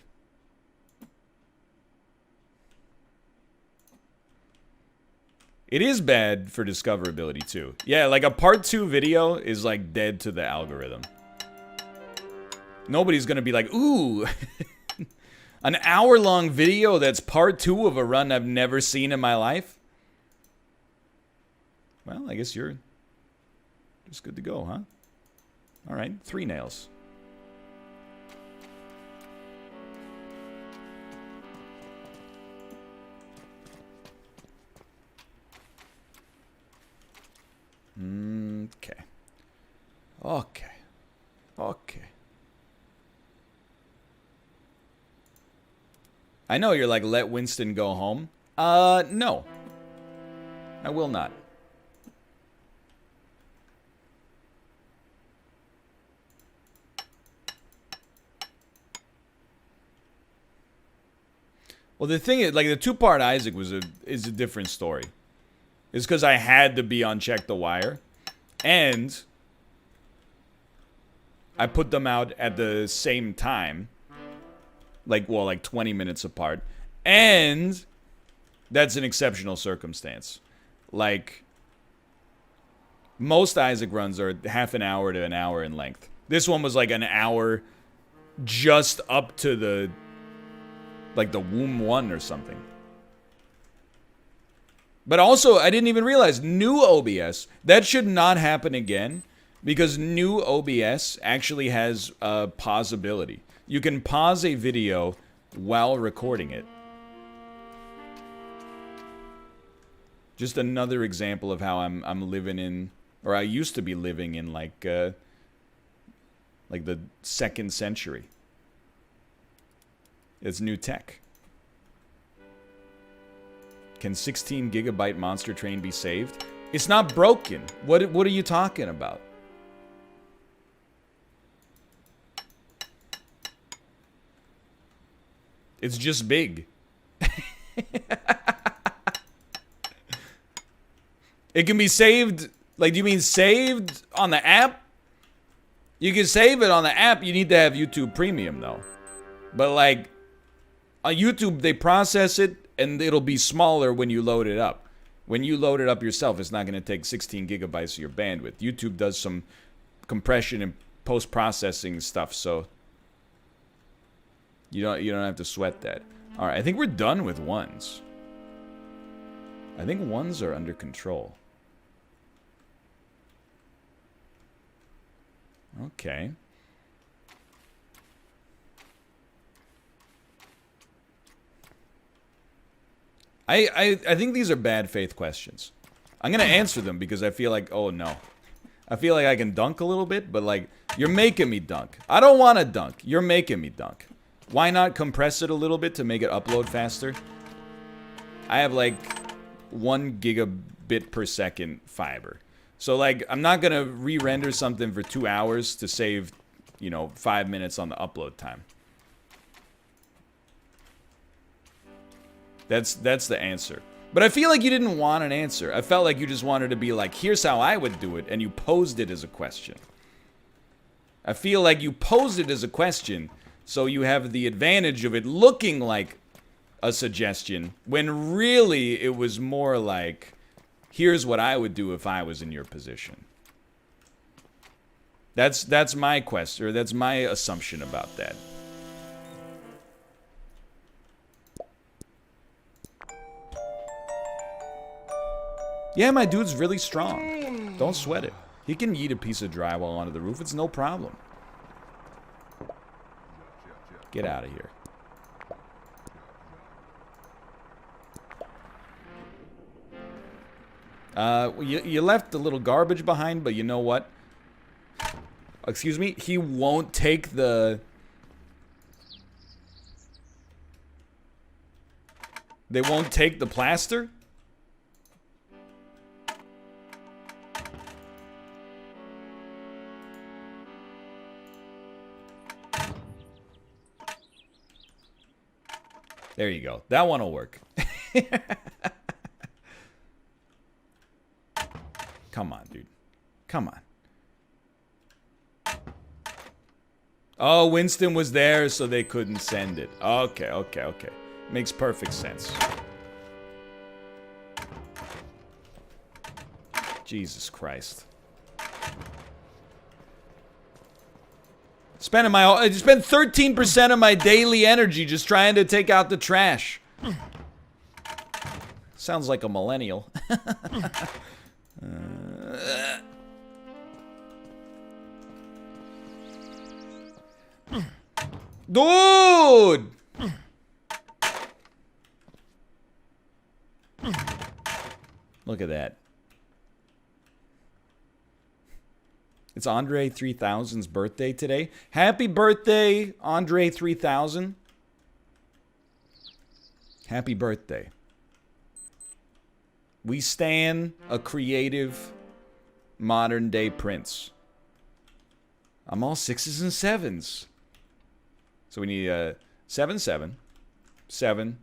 It is bad for discoverability too. Yeah, like a part 2 video is like dead to the algorithm. Nobody's gonna be like, ooh, an hour-long video that's part 2 of a run I've never seen in my life? Well, I guess you're just good to go, huh? All right, 3 nails. Okay. Okay. Okay. I know you're like, let Winston go home. No. I will not. Well, the thing is, like, the 2-part Isaac is a different story. It's because I had to be on Check the Wire. And I put them out at the same time. Like, well, like 20 minutes apart. And that's an exceptional circumstance. Like, most Isaac runs are half an hour to an hour in length. This one was like an hour just up to the, like, the womb 1 or something. But also, I didn't even realize, new OBS, that should not happen again, because new OBS actually has a pausability. You can pause a video while recording it. Just another example of how I'm living in, or I used to be living in, like the 2nd century. It's new tech. Can 16 gigabyte monster train be saved? It's not broken. What are you talking about? It's just big. It can be saved. Like, do you mean saved on the app? You can save it on the app. You need to have YouTube Premium, though. But, like, on YouTube, they process it, and it'll be smaller when you load it up. When you load it up yourself, it's not going to take 16 gigabytes of your bandwidth. YouTube does some compression and post-processing stuff, so you don't have to sweat that. All right, I think we're done with ones. I think ones are under control. Okay. I think these are bad faith questions. I'm going to answer them because I feel like, oh no. I feel like I can dunk a little bit, but like, you're making me dunk. I don't want to dunk. You're making me dunk. Why not compress it a little bit to make it upload faster? I have like 1 gigabit per second fiber. So like, I'm not going to re-render something for 2 hours to save, 5 minutes on the upload time. That's the answer. But I feel like you didn't want an answer. I felt like you just wanted to be like, here's how I would do it, and you posed it as a question. I feel like you posed it as a question, so you have the advantage of it looking like a suggestion, when really it was more like, here's what I would do if I was in your position. That's my question, or that's my assumption about that. Yeah, my dude's really strong. Don't sweat it. He can yeet a piece of drywall onto the roof. It's no problem. Get out of here. You left a little garbage behind, but you know what? Excuse me? He won't take the... They won't take the plaster? There you go. That one will work. Come on, dude. Come on. Oh, Winston was there, so they couldn't send it. Okay. Makes perfect sense. Jesus Christ. I spend 13% of my daily energy just trying to take out the trash. Sounds like a millennial. Dude! Look at that. It's Andre 3000's birthday today. Happy birthday, Andre 3000. Happy birthday. We stan a creative, modern day prince. I'm all 6s and 7s. So we need 7, 7, 7,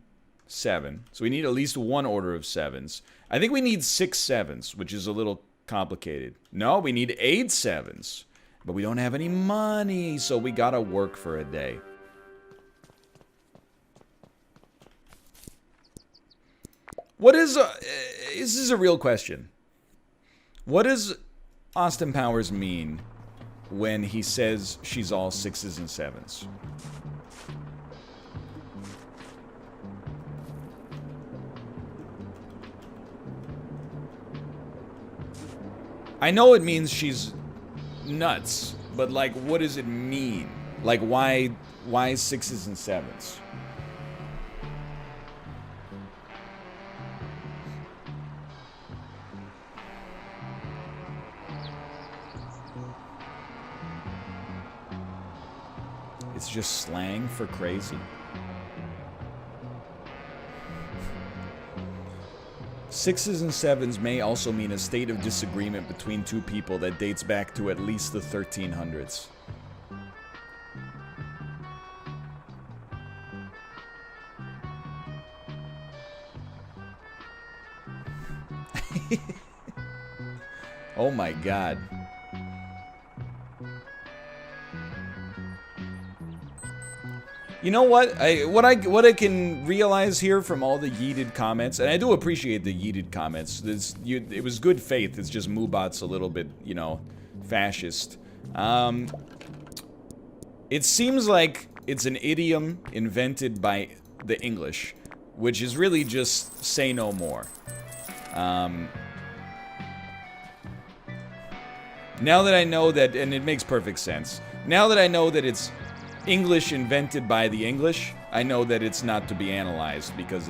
7. So we need at least one order of 7s. I think we need 6 7s, which is a little complicated. No, we need 8 7s. But we don't have any money, so we gotta work for a day. What is... this is a real question. What does Austin Powers mean when he says she's all 6s and 7s? I know it means she's nuts, but like, what does it mean? Like, why 6s and 7s? It's just slang for crazy. 6s and 7s may also mean a state of disagreement between two people that dates back to at least the 1300s. Oh my God. You know what? What I can realize here from all the yeeted comments, and I do appreciate the yeeted comments. It was good faith. It's just Moobot's a little bit, you know, fascist. It seems like it's an idiom invented by the English, which is really just say no more. Now that I know that, and it makes perfect sense. Now that I know that it's English invented by the English, I know that it's not to be analyzed because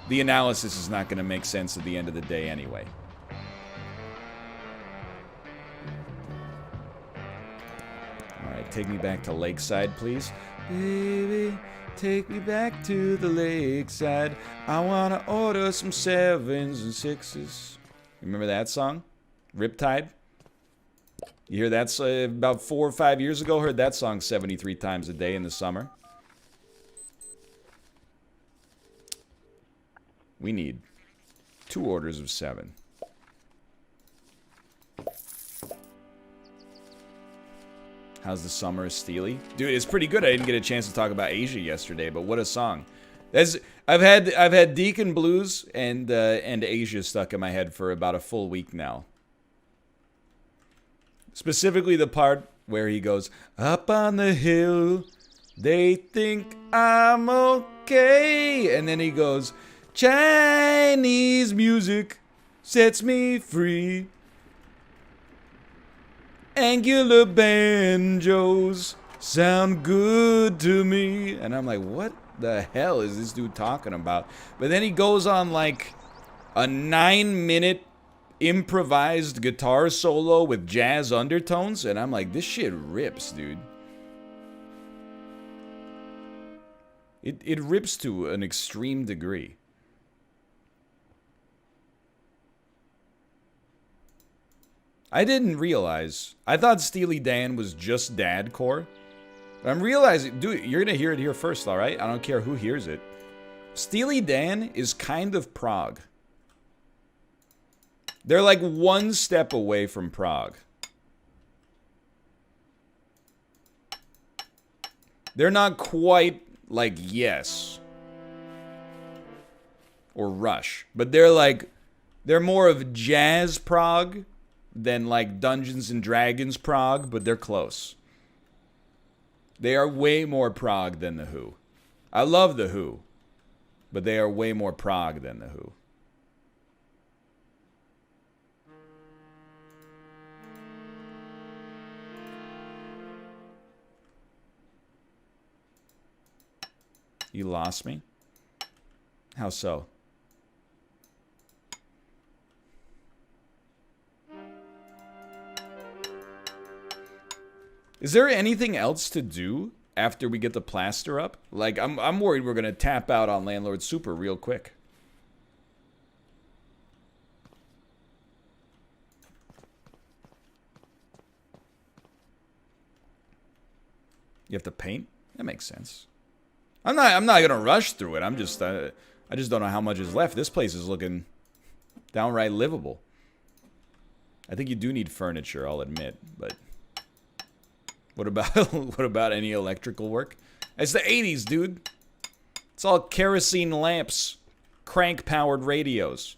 the analysis is not going to make sense at the end of the day anyway. Alright, take me back to Lakeside, please. Baby, take me back to the Lakeside. I want to order some 7s and 6s. Remember that song? Riptide? You hear that about 4 or 5 years ago? Heard that song 73 times a day in the summer. We need 2 orders of 7. How's the summer of Steely? Dude, it's pretty good. I didn't get a chance to talk about Asia yesterday, but what a song. I've had Deacon Blues and Asia stuck in my head for about a full week now. Specifically the part where he goes, up on the hill, they think I'm okay. And then he goes, Chinese music sets me free. Angular banjos sound good to me. And I'm like, what the hell is this dude talking about? But then he goes on like a 9-minute improvised guitar solo with jazz undertones, and I'm like, this shit rips, dude. It rips to an extreme degree. I didn't realize. I thought Steely Dan was just dadcore. But I'm realizing, dude, you're gonna hear it here first, alright? I don't care who hears it. Steely Dan is kind of prog. They're like one step away from prog. They're not quite like Yes or Rush, but they're more of jazz prog than like Dungeons and Dragons Prague, but they're close. They are way more Prague than the Who. I love the Who, but they are way more Prague than the Who. You lost me? How so? Is there anything else to do after we get the plaster up? Like, I'm worried we're gonna tap out on Landlord Super real quick. You have to paint? That makes sense. I'm not gonna rush through it. I just don't know how much is left. This place is looking downright livable. I think you do need furniture, I'll admit, but what about any electrical work? It's the 80s, dude. It's all kerosene lamps, crank-powered radios.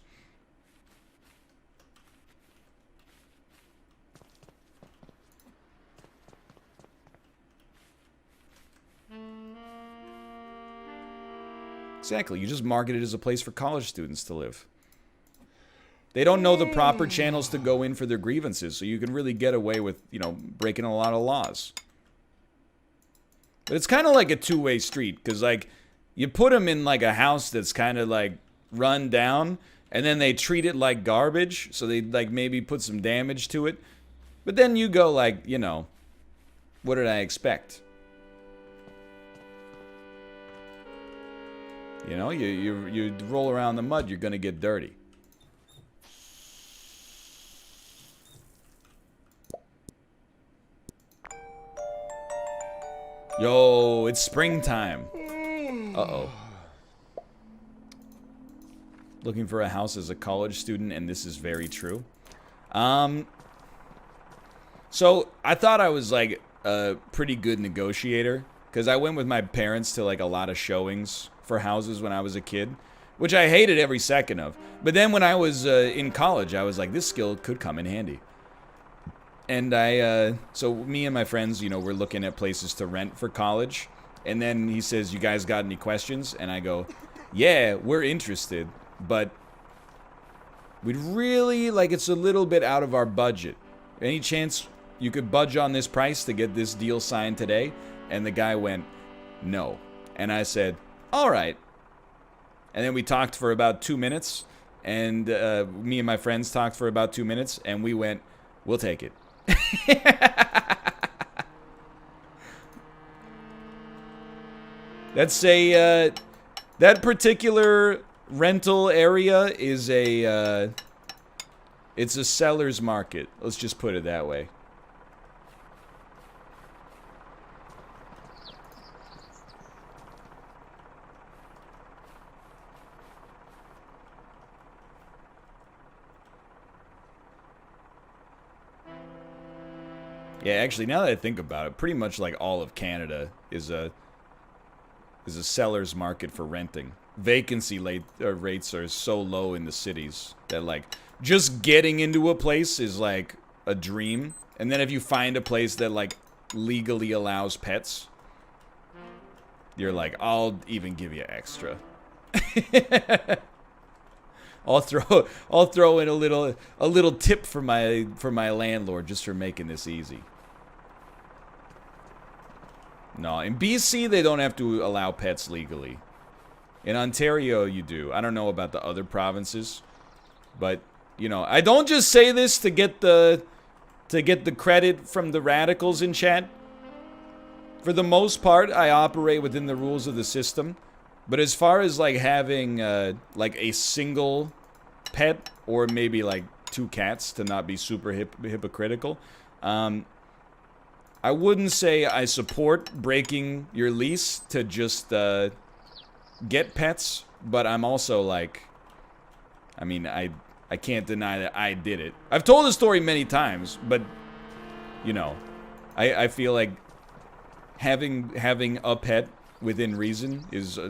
Exactly. You just market it as a place for college students to live. They don't know the proper channels to go in for their grievances, so you can really get away with, you know, breaking a lot of laws. But it's kind of like a two-way street, because, like, you put them in, like, a house that's kind of, like, run down, and then they treat it like garbage, so they, like, maybe put some damage to it. But then you go, like, you know, what did I expect? You know, you roll around the mud, you're gonna get dirty. Yo, it's springtime. Uh-oh. Looking for a house as a college student, and this is very true. So I thought I was like a pretty good negotiator, because I went with my parents to like a lot of showings for houses when I was a kid, which I hated every second of. But then when I was in college, I was like, this skill could come in handy. And so me and my friends, you know, we're looking at places to rent for college. And then he says, you guys got any questions? And I go, yeah, we're interested, but we'd really, like, it's a little bit out of our budget. Any chance you could budge on this price to get this deal signed today? And the guy went, no. And I said, all right. And then we talked for about 2 minutes, and me and my friends talked for about 2 minutes, and we went, we'll take it. That's a, that particular rental area is a, it's a seller's market. Let's just put it that way. Yeah, actually, now that I think about it, pretty much like all of Canada is a seller's market for renting. Vacancy rates are so low in the cities that, like, just getting into a place is like a dream. And then if you find a place that, like, legally allows pets, you're like, I'll even give you extra. I'll throw in a little tip for my landlord just for making this easy. No, in BC they don't have to allow pets legally. In Ontario you do. I don't know about the other provinces, but you know, I don't just say this to get the credit from the radicals in chat. For the most part, I operate within the rules of the system. But as far as like having like a single pet or maybe like 2 cats to not be super hypocritical, I wouldn't say I support breaking your lease to just get pets, but I'm also like, I mean, I can't deny that I did it. I've told the story many times, but you know, I feel like having a pet within reason is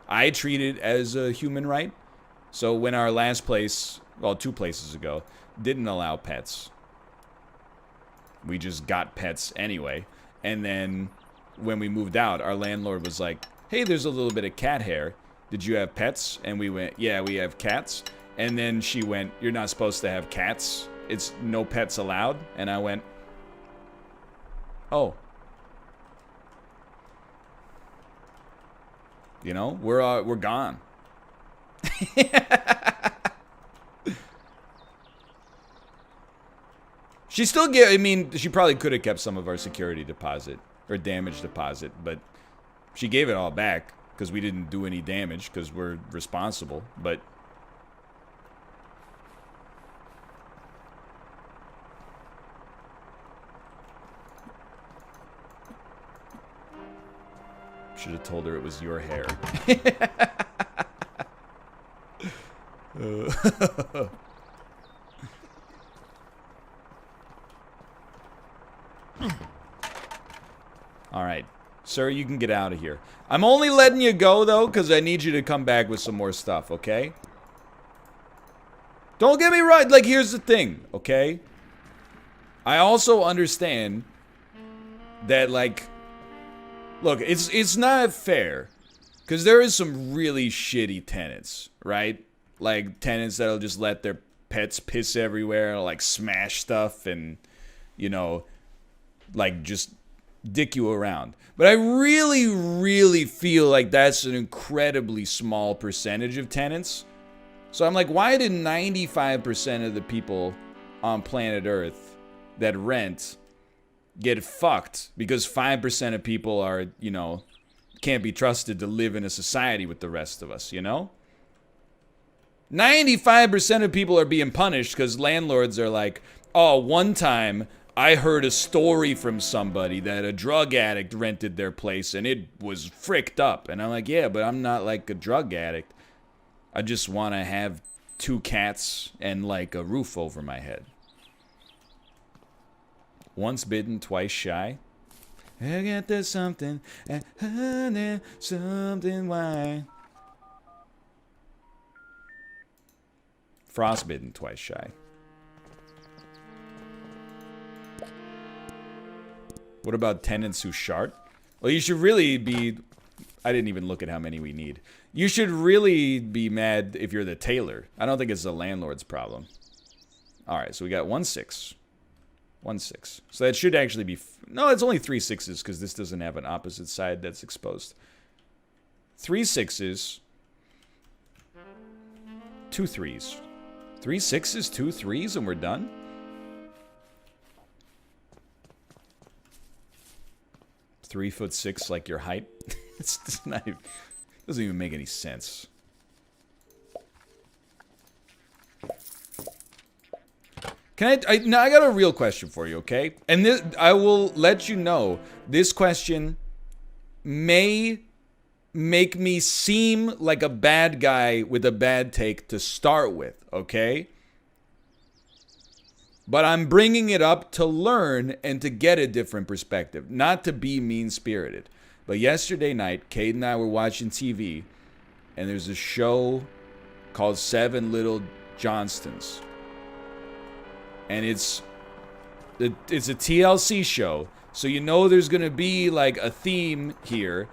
I treat it as a human right. So when our last place, well, 2 places ago, didn't allow pets, we just got pets anyway. And then when we moved out, our landlord was like, hey, there's a little bit of cat hair. Did you have pets? And we went, yeah, we have cats. And then she went, you're not supposed to have cats. It's no pets allowed. And I went, oh. You know, we're gone. She still I mean, she probably could have kept some of our security deposit or damage deposit, but she gave it all back because we didn't do any damage because we're responsible. But should have told her it was your hair. All right, sir, you can get out of here. I'm only letting you go, though, because I need you to come back with some more stuff, okay? Don't get me right. Like, here's the thing, okay? I also understand that, like, look, it's not fair, because there is some really shitty tenants, right? Like, tenants that'll just let their pets piss everywhere, like, smash stuff, and, you know, like, just dick you around. But I really, really feel like that's an incredibly small percentage of tenants. So I'm like, why did 95% of the people on planet Earth that rent get fucked because 5% of people are, you know, can't be trusted to live in a society with the rest of us, you know? 95% of people are being punished because landlords are like, oh, one time I heard a story from somebody that a drug addict rented their place and it was fricked up. And I'm like, yeah, but I'm not like a drug addict. I just want to have 2 cats and like a roof over my head. Once bitten, twice shy. I got there's something, something why. Frostbitten, twice shy. What about tenants who shart? Well, you should really be... I didn't even look at how many we need. You should really be mad if you're the tailor. I don't think it's the landlord's problem. Alright, so we got 1 6. 1 6. So that should actually be... No, it's only 3 6s because this doesn't have an opposite side that's exposed. 3 6s. 2 3s. 3 6s, 2 3s, and we're done? $3'6" like your height. It's just not even, doesn't even make any sense. Can now I got a real question for you, okay? And this, I will let you know this question may make me seem like a bad guy with a bad take to start with, okay? But I'm bringing it up to learn and to get a different perspective, not to be mean-spirited. But yesterday night, Cade and I were watching TV, and there's a show called 7 Little Johnstons. And it's a TLC show, so you know there's going to be like a theme here.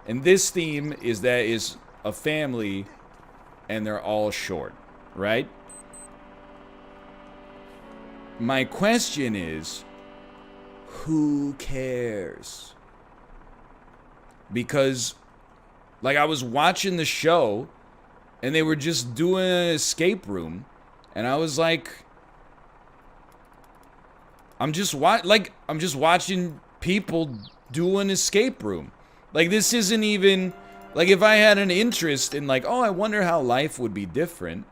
And this theme is that is a family, and they're all short, right? My question is, who cares? Because, like, I was watching the show, and they were just doing an escape room, and I was like, I'm just watching people do an escape room. Like, this isn't even, like, if I had an interest in, like, oh, I wonder how life would be different,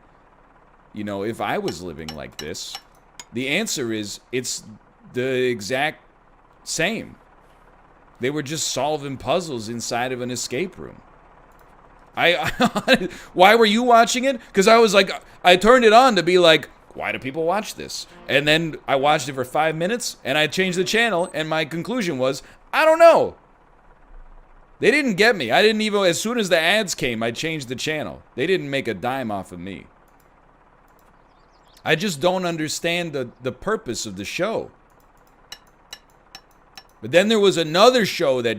you know, if I was living like this. The answer is, it's the exact same. They were just solving puzzles inside of an escape room. Why were you watching it? Because I was like, I turned it on to be like, why do people watch this? And then I watched it for 5 minutes, and I changed the channel, and my conclusion was, I don't know. They didn't get me. I didn't even, as soon as the ads came, I changed the channel. They didn't make a dime off of me. I just don't understand the purpose of the show. But then there was another show that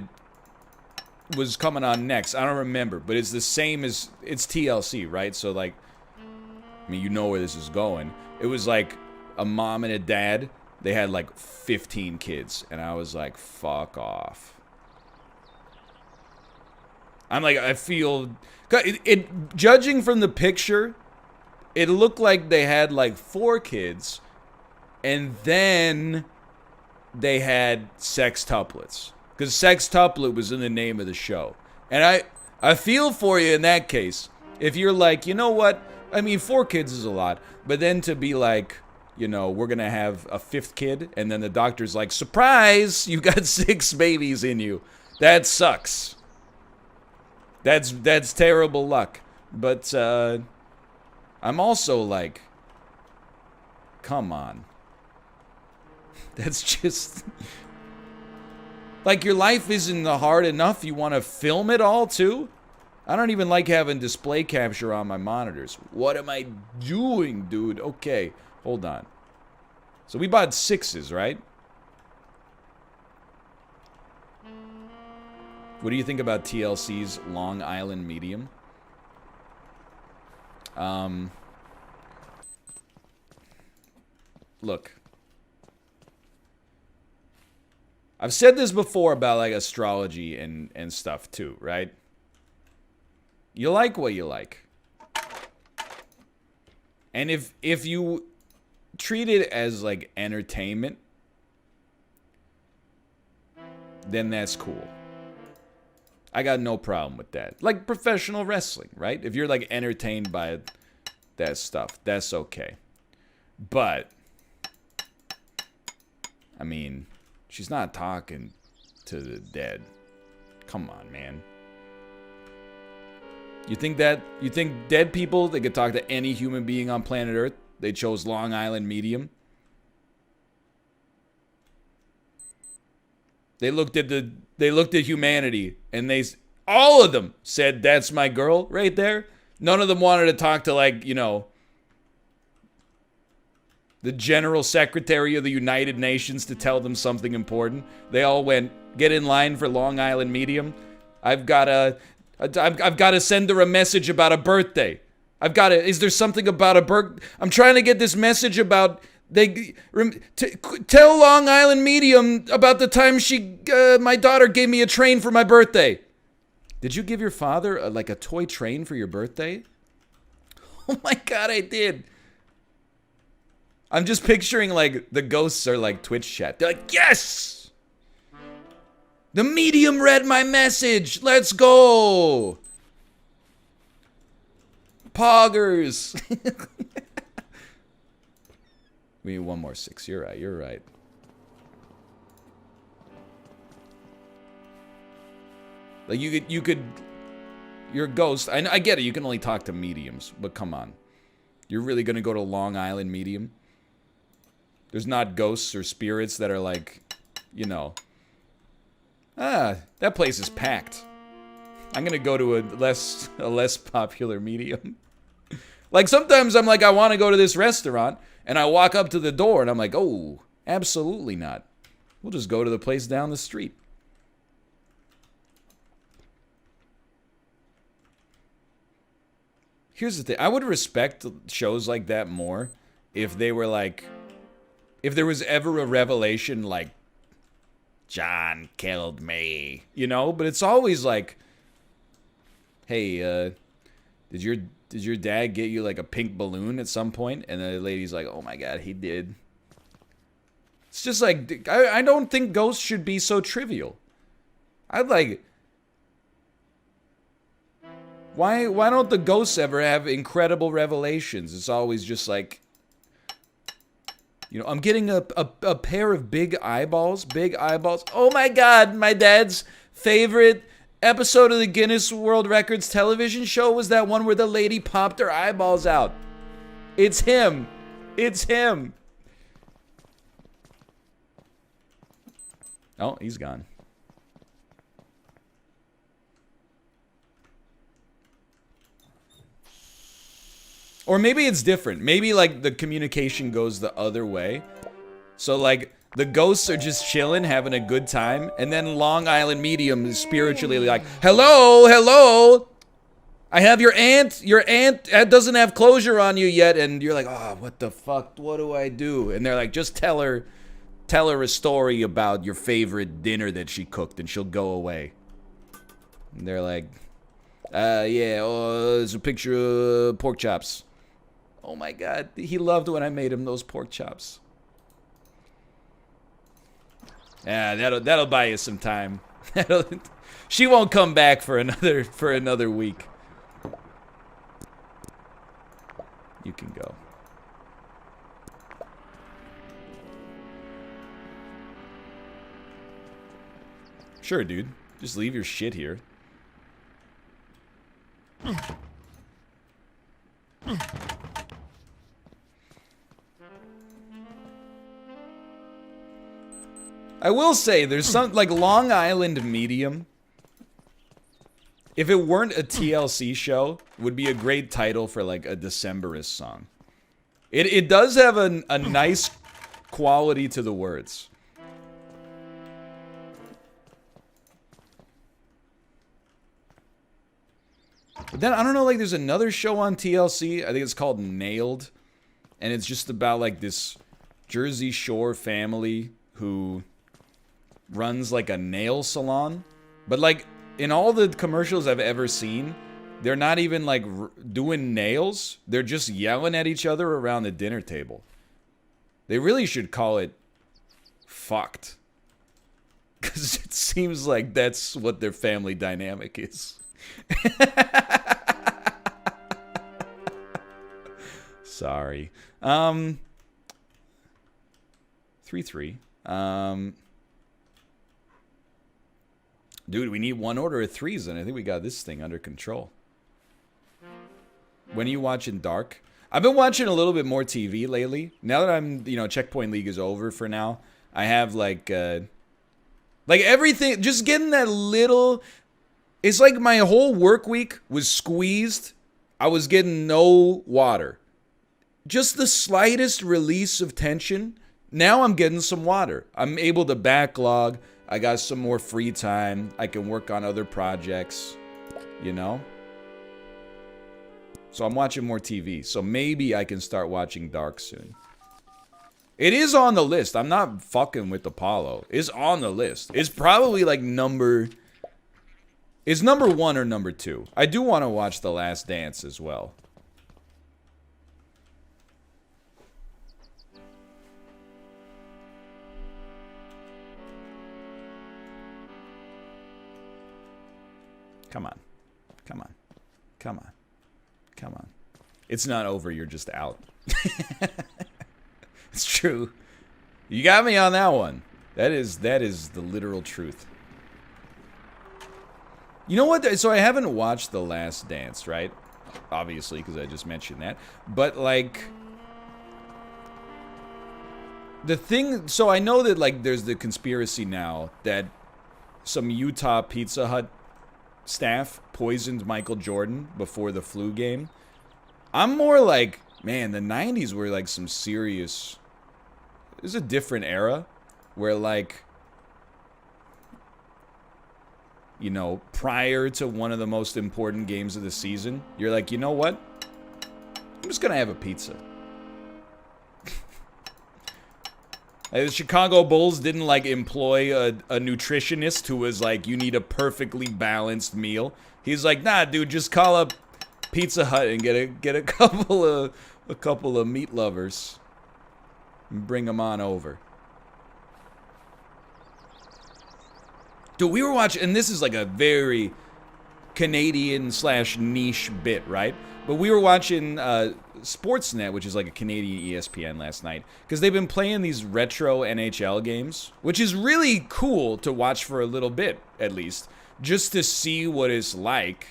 was coming on next. I don't remember, but it's the same as, it's TLC, right? So like, I mean, you know where this is going. It was like a mom and a dad. They had like 15 kids, and I was like, fuck off. I'm like, I feel, judging from the picture, it looked like they had like 4 kids, and then they had sextuplets. Because sextuplet was in the name of the show. And I feel for you in that case. If you're like, you know what? I mean, 4 kids is a lot. But then to be like, you know, we're going to have a 5th kid. And then the doctor's like, surprise, you got 6 babies in you. That sucks. That's terrible luck. But I'm also like, come on. That's just... Like, your life isn't hard enough. You want to film it all, too? I don't even like having display capture on my monitors. What am I doing, dude? Okay, hold on. So we bought 6s, right? What do you think about TLC's Long Island Medium? Look. I've said this before about like astrology and stuff too, right? You like what you like. And if you treat it as like entertainment, then that's cool. I got no problem with that. Like professional wrestling, right? If you're like entertained by that stuff, that's okay. But I mean, she's not talking to the dead. Come on, man. You think dead people, they could talk to any human being on planet Earth? They chose Long Island Medium. They looked at humanity and all of them said, that's my girl right there. None of them wanted to talk to, like, you know, the General Secretary of the United Nations to tell them something important. They all went, get in line for Long Island Medium. I've got to send her a message about a birthday. Is there something about a birthday? I'm trying to get this message about, tell Long Island Medium about the time my daughter gave me a train for my birthday. Did you give your father like a toy train for your birthday? Oh my God, I did. I'm just picturing like the ghosts are like Twitch chat. They're like, yes! The medium read my message. Let's go. Poggers. We need one more 6. You're right. Like you could, you're a ghost. I get it. You can only talk to mediums, but come on. You're really gonna go to Long Island Medium? There's not ghosts or spirits that are like, you know, that place is packed. I'm gonna go to a less popular medium. Like sometimes I'm like, I want to go to this restaurant, and I walk up to the door, and I'm like, oh, absolutely not. We'll just go to the place down the street. Here's the thing. I would respect shows like that more if they were like, if there was ever a revelation like, John killed me, you know? But it's always like, hey, did your dad get you like a pink balloon at some point? And the lady's like, oh my God, he did. It's just like, I don't think ghosts should be so trivial. I'd like, why don't the ghosts ever have incredible revelations? It's always just like, you know, I'm getting a pair of big eyeballs. Oh my God, my dad's favorite episode of the Guinness World Records television show was that one where the lady popped her eyeballs out. It's him. It's him. Oh, he's gone. Or maybe it's different. Maybe, like, the communication goes the other way. So, like, the ghosts are just chilling, having a good time. And then Long Island Medium is spiritually like, hello, hello. I have your aunt. Your aunt doesn't have closure on you yet. And you're like, oh, what the fuck? What do I do? And they're like, just tell her a story about your favorite dinner that she cooked and she'll go away. And they're like, yeah, oh, there's a picture of pork chops. Oh my God, he loved when I made him those pork chops. Yeah, that'll buy you some time. She won't come back for another week. You can go. Sure, dude. Just leave your shit here. I will say, there's some, like, Long Island Medium. If it weren't a TLC show, would be a great title for, like, a Decemberist song. It does have a nice quality to the words. But then, I don't know, like, there's another show on TLC. I think it's called Nailed. And it's just about, like, this Jersey Shore family who runs, like, a nail salon. But, like, in all the commercials I've ever seen, they're not even, like, doing nails. They're just yelling at each other around the dinner table. They really should call it Fucked. Because it seems like that's what their family dynamic is. Sorry. 3-3. Dude, we need one order of threes, and I think we got this thing under control. When are you watching Dark? I've been watching a little bit more TV lately. Now that I'm, Checkpoint League is over for now, I have, like everything, just getting that little... It's like my whole work week was squeezed. I was getting no water. Just the slightest release of tension. Now I'm getting some water. I'm able to backlog. I got some more free time. I can work on other projects, So I'm watching more TV. So maybe I can start watching Dark soon. It is on the list. I'm not fucking with Apollo. It's on the list. It's probably like It's number 1 or number 2. I do want to watch The Last Dance as well. Come on. Come on. Come on. Come on. It's not over, you're just out. It's true. You got me on that one. That is the literal truth. You know what? So I haven't watched The Last Dance, right? Obviously, because I just mentioned that. But, like... The thing... So I know that, like, there's the conspiracy now that some Utah Pizza Hut staff poisoned Michael Jordan before the flu game. I'm more like, man, the 90s were, like, some serious... It was a different era where, like... prior to one of the most important games of the season, you're like, you know what? I'm just gonna have a pizza. The Chicago Bulls didn't, like, employ a nutritionist who was like, you need a perfectly balanced meal. He's like, nah, dude, just call up Pizza Hut and get a couple of meat lovers and bring them on over. Dude, we were watching, and this is like a very Canadian/niche bit, right? But we were watching Sportsnet, which is like a Canadian ESPN last night, because they've been playing these retro NHL games, which is really cool to watch for a little bit, at least, just to see what it's like,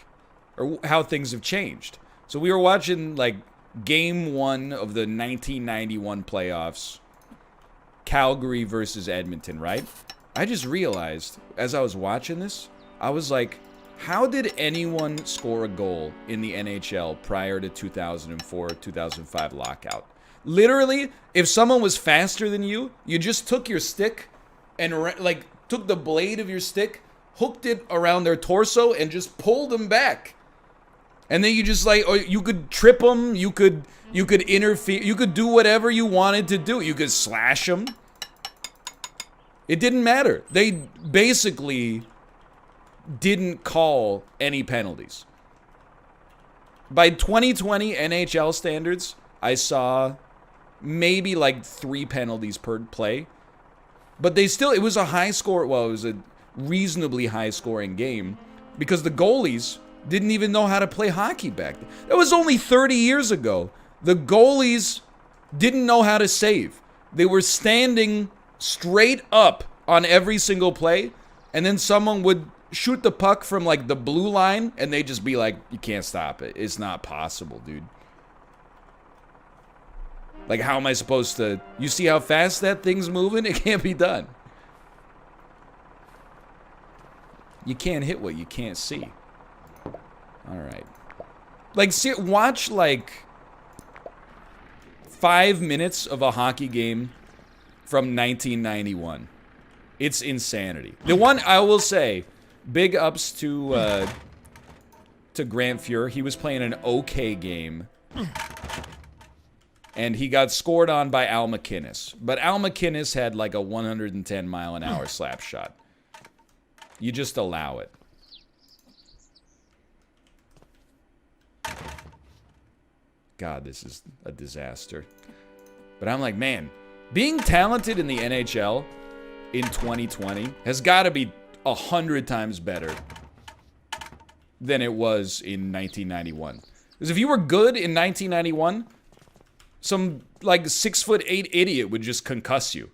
or how things have changed. So we were watching, like, Game 1 of the 1991 playoffs, Calgary versus Edmonton, right? I just realized, as I was watching this, I was like, How did anyone score a goal in the NHL prior to 2004-2005 lockout? Literally, if someone was faster than you, you just took your stick and like took the blade of your stick, hooked it around their torso, and just pulled them back. And then you just like, or you could trip them, you could interfere, you could do whatever you wanted to do. You could slash them. It didn't matter. They basically didn't call any penalties. By 2020 NHL standards, I saw maybe like 3 penalties per play. But they still, it was a high score, well, it was a reasonably high scoring game because the goalies didn't even know how to play hockey back then. That was only 30 years ago. The goalies didn't know how to save. They were standing straight up on every single play, and then someone would shoot the puck from like the blue line, and they'd just be like, you can't stop it. It's not possible, dude. Like, how am I supposed to... You see how fast that thing's moving? It can't be done. You can't hit what you can't see. Alright. Like, see, watch, like, 5 minutes of a hockey game from 1991. It's insanity. The one, I will say, big ups to Grant Fuhr. He was playing an okay game. And he got scored on by Al McInnes. But Al McInnes had like a 110 mile an hour slap shot. You just allow it. God, this is a disaster. But I'm like, man, being talented in the NHL in 2020 has got to be 100 times better than it was in 1991. Because if you were good in 1991... some, like, 6'8" idiot would just concuss you.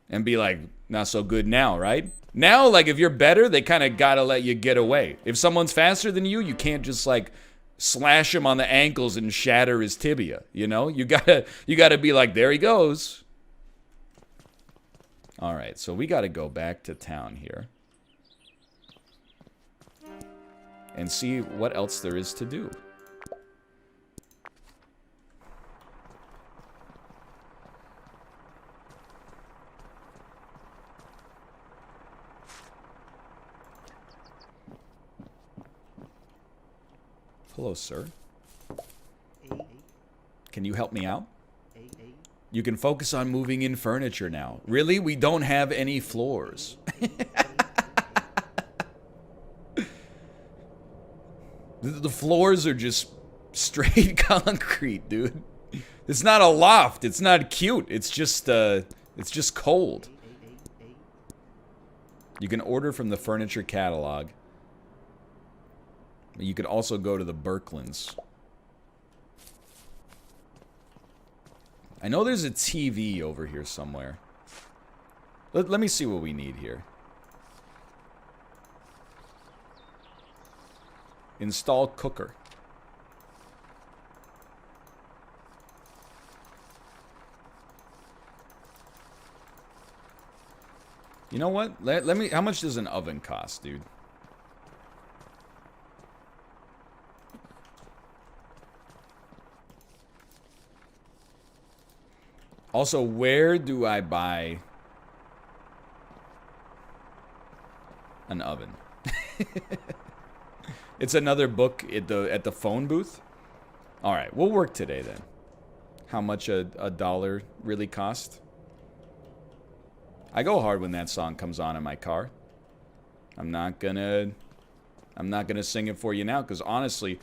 And be like, not so good now, right? Now, like, if you're better, they kind of gotta let you get away. If someone's faster than you, you can't just, like, slash him on the ankles and shatter his tibia, you know? You gotta be like, there he goes. Alright, so we gotta go back to town here. And see what else there is to do. Hello, sir. Can you help me out? You can focus on moving in furniture now. Really? We don't have any floors. The floors are just straight concrete, dude. It's not a loft. It's not cute. It's just cold. You can order from the furniture catalog. You could also go to the Berklands. I know there's a TV over here somewhere. Let me see what we need here. Install cooker. You know what? Let me... How much does an oven cost, dude? Also, where do I buy an oven? It's another book at the phone booth. All right, we'll work today then. How much a dollar really cost? I go hard when that song comes on in my car. I'm not gonna sing it for you now because honestly,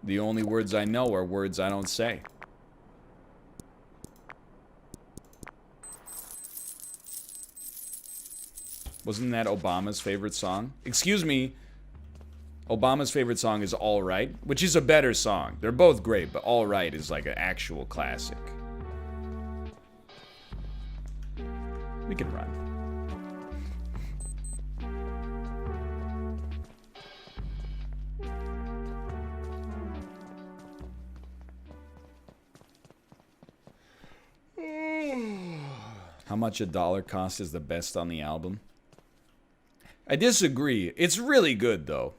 the only words I know are words I don't say. Wasn't that Obama's favorite song? Excuse me. Obama's favorite song is All Right, which is a better song. They're both great, but All Right is like an actual classic. We can run. How much a dollar cost is the best on the album? I disagree. It's really good, though.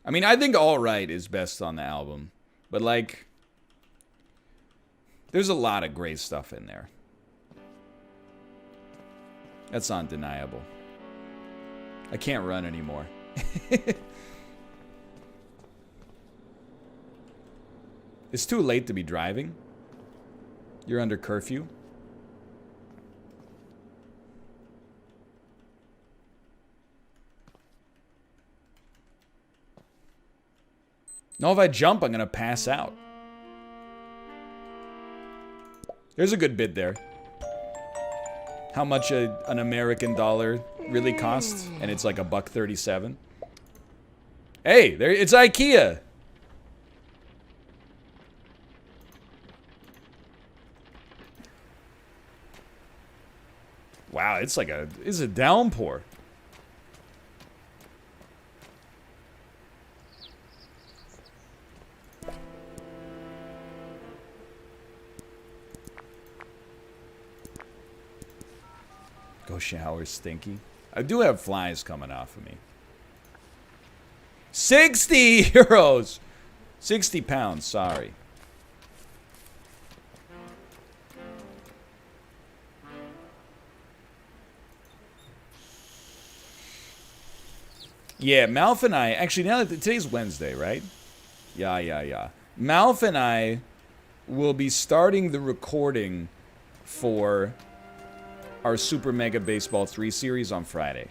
I mean, I think All Right is best on the album. But, like, there's a lot of great stuff in there. That's undeniable. I can't run anymore. It's too late to be driving. You're under curfew. No, if I jump, I'm gonna pass out. There's a good bid there. How much an American dollar really costs, and it's like $1.37. Hey, there, it's IKEA. Wow, it's a downpour. Go shower, stinky. I do have flies coming off of me. 60 euros! 60 pounds, sorry. Yeah, Malf and I, actually now that today's Wednesday, right? Yeah. Malf and I will be starting the recording for our Super Mega Baseball 3 series on Friday.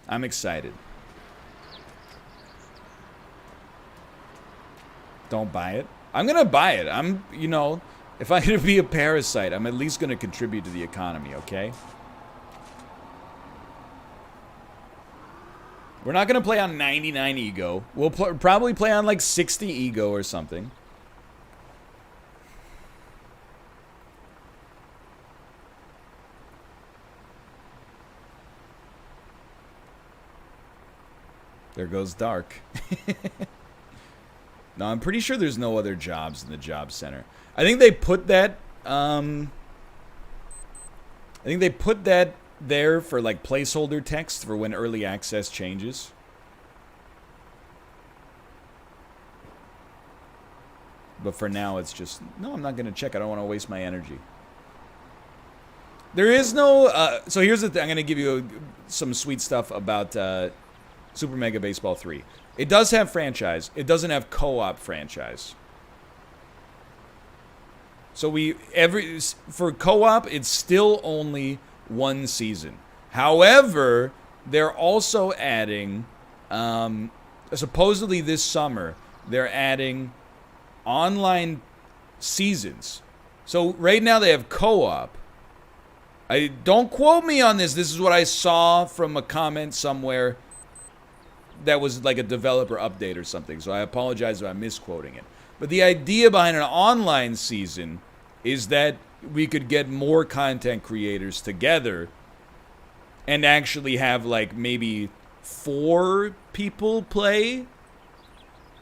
I'm excited. Don't buy it. I'm gonna buy it. You know, if I'm gonna be a parasite, I'm at least gonna contribute to the economy, okay? We're not gonna play on 99 ego. We'll probably play on like 60 ego or something. There goes Dark. No, I'm pretty sure there's no other jobs in the job center. I think they put that, there for like placeholder text for when early access changes. But for now, it's just, no, I'm not going to check. I don't want to waste my energy. There is no, so here's the thing. I'm going to give you some sweet stuff about Super Mega Baseball 3. It does have franchise. It doesn't have co-op franchise. So for co-op, it's still only one season. However, they're also adding, supposedly this summer, they're adding online seasons. So right now they have co-op. Don't quote me on this. This is what I saw from a comment somewhere that was like a developer update or something. So I apologize if I'm misquoting it. But the idea behind an online season is that we could get more content creators together and actually have like maybe 4 people play.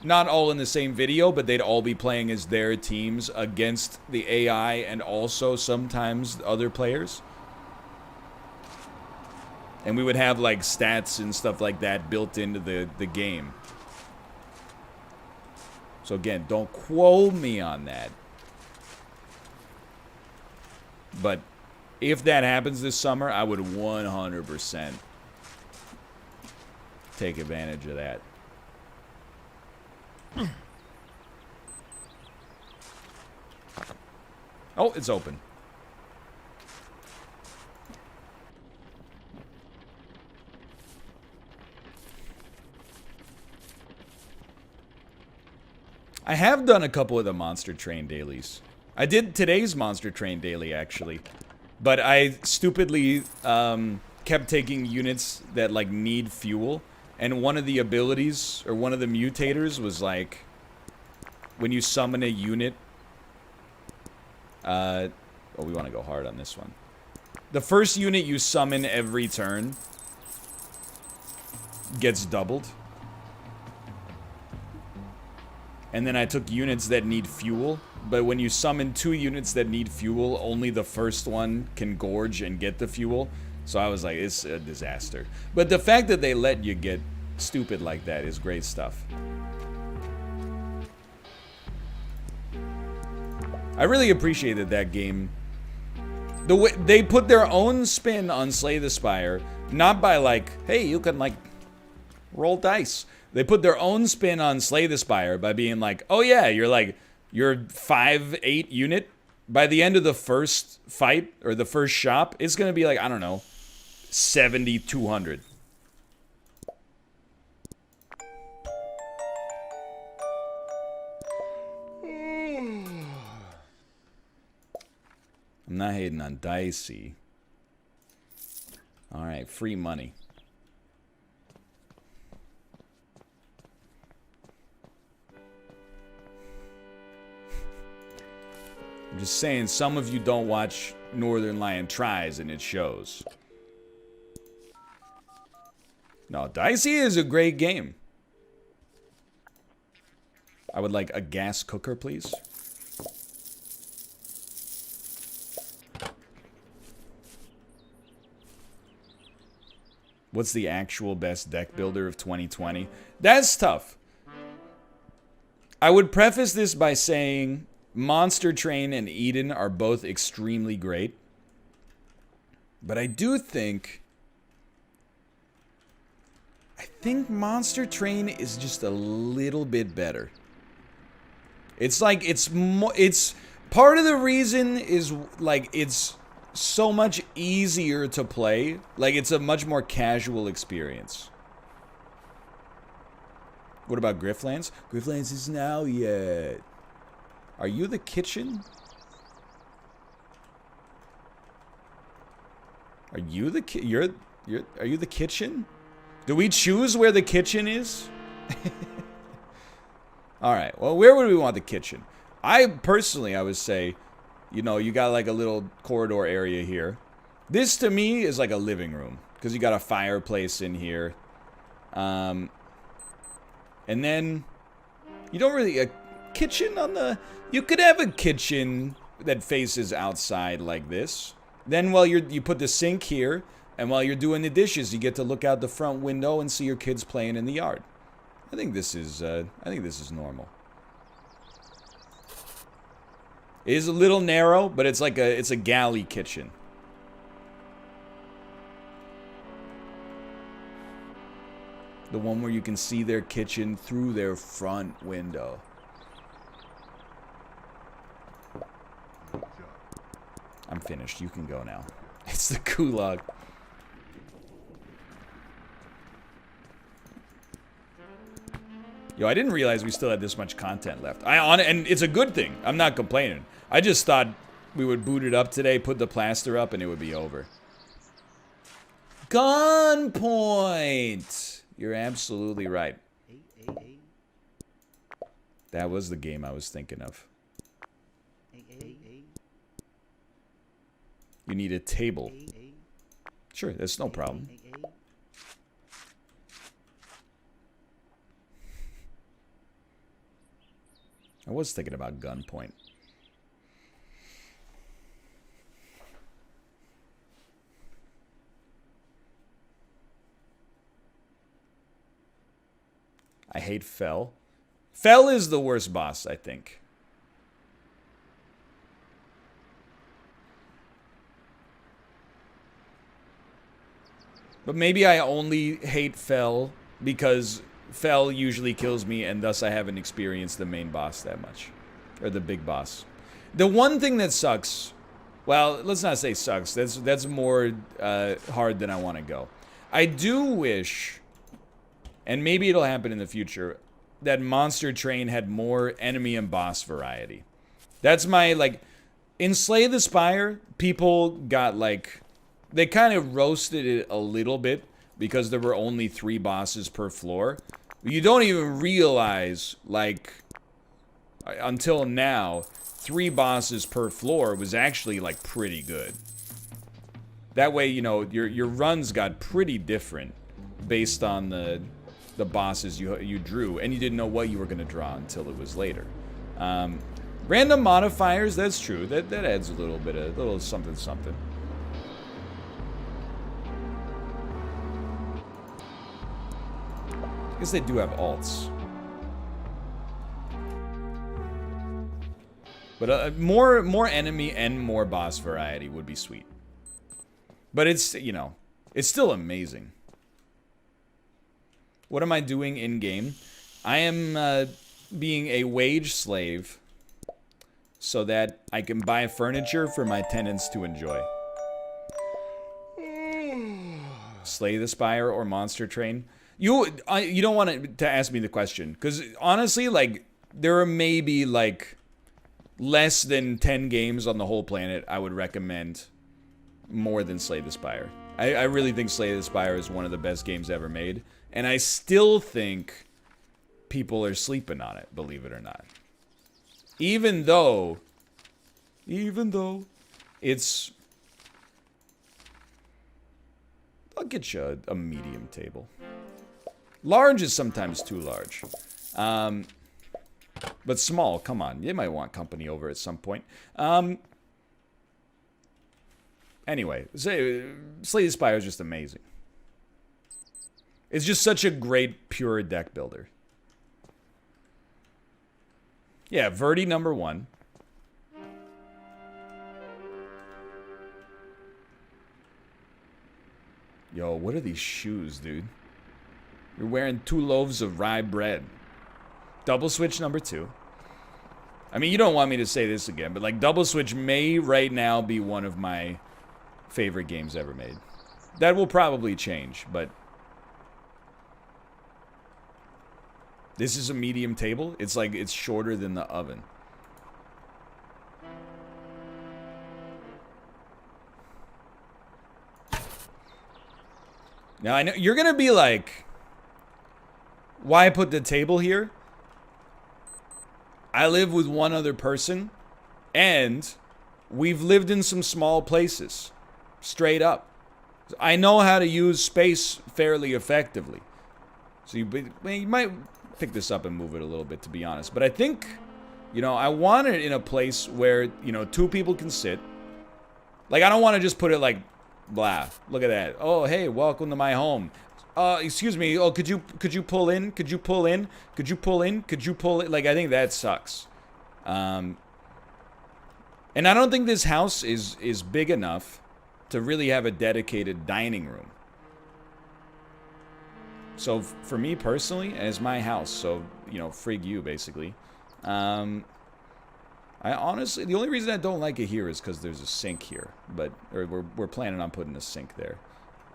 Not all in the same video, but they'd all be playing as their teams against the AI and also sometimes other players. And we would have like stats and stuff like that built into the game. So again, don't quote me on that. But if that happens this summer, I would 100% take advantage of that. Oh, it's open. I have done a couple of the Monster Train dailies. I did today's Monster Train daily, actually. But I stupidly kept taking units that, like, need fuel. And one of the abilities, or one of the mutators, was, like, when you summon a unit... oh, we want to go hard on this one. The first unit you summon every turn gets doubled. And then I took units that need fuel but when you summon 2 units that need fuel, only the first one can gorge and get the fuel. So I was like, it's a disaster. But the fact that they let you get stupid like that is great stuff. I really appreciated that game. The way they put their own spin on Slay the Spire, not by like, hey, you can like roll dice. They put their own spin on Slay the Spire by being like, oh yeah, you're 5/8 unit. By the end of the first fight or the first shop, it's gonna be like, I don't know, 7,200. I'm not hating on Dicey. Alright, free money. I'm just saying, some of you don't watch Northernlion Tries, and it shows. No, Dicey is a great game. I would like a gas cooker, please. What's the actual best deck builder of 2020? That's tough. I would preface this by saying Monster Train and Eden are both extremely great. But I think Monster Train is just a little bit better. It's like it's part of the reason is like it's so much easier to play. Like, it's a much more casual experience. What about Grifflands? Grifflands isn't out yet. Are you the kitchen? Are you the are you the kitchen? Do we choose where the kitchen is? Alright, well, where would we want the kitchen? I would say, you know, you got like a little corridor area here. This to me is like a living room because you got a fireplace in here. And then you don't really a kitchen on the. You could have a kitchen that faces outside like this. Then while you put the sink here, and while you're doing the dishes, you get to look out the front window and see your kids playing in the yard. I think this is normal. It is a little narrow, but it's like it's a galley kitchen. The one where you can see their kitchen through their front window. I'm finished. You can go now. It's the gulag. Yo, I didn't realize we still had this much content left. And it's a good thing. I'm not complaining. I just thought we would boot it up today, put the plaster up, and it would be over. Gunpoint! You're absolutely right. That was the game I was thinking of. You need a table. Sure, that's no problem. I was thinking about Gunpoint. I hate Fell. Fell is the worst boss, I think. But maybe I only hate Fell because Fell usually kills me, and thus I haven't experienced the main boss that much. Or the big boss. The one thing that sucks... Well, let's not say sucks. That's more hard than I want to go. I do wish, and maybe it'll happen in the future, that Monster Train had more enemy and boss variety. That's my, like... In Slay the Spire, people got, like... They kind of roasted it a little bit because there were only 3 bosses per floor. You don't even realize, like, until now, 3 bosses per floor was actually, like, pretty good. That way, you know, your runs got pretty different based on the bosses you drew, and you didn't know what you were going to draw until it was later. Random modifiers, that's true. That adds a little something something. I guess they do have alts. But more enemy and more boss variety would be sweet. But it's, you know, it's still amazing. What am I doing in game? I am being a wage slave so that I can buy furniture for my tenants to enjoy. Slay the Spire or Monster Train? You don't want to ask me the question, because honestly, like, there are maybe like less than 10 games on the whole planet I would recommend more than Slay the Spire. I really think Slay the Spire is one of the best games ever made, and I still think people are sleeping on it, believe it or not. Even though it's... I'll get you a medium table. Large is sometimes too large. But small, come on. You might want company over at some point. Anyway, Slay the Spire is just amazing. It's just such a great, pure deck builder. Yeah, Verdi #1. Yo, what are these shoes, dude? You're wearing 2 loaves of rye bread. Double Switch #2. I mean, you don't want me to say this again, but like Double Switch may right now be one of my favorite games ever made. That will probably change, but this is a medium table. It's like, it's shorter than the oven. Now, I know you're gonna be like, why put the table here? I live with one other person, and we've lived in some small places. Straight up. I know how to use space fairly effectively. So you might pick this up and move it a little bit, to be honest. But I think, you know, I want it in a place where, you know, 2 people can sit. Like, I don't want to just put it like, blah. Look at that. Oh, hey, welcome to my home. Excuse me. Oh, could you pull in? Could you pull in? Could you pull in? Could you pull in? Like, I think that sucks. And I don't think this house is big enough to really have a dedicated dining room. So for me personally, and it's my house, so, you know, frig you, basically. I honestly, the only reason I don't like it here is because there's a sink here, but we're planning on putting a sink there.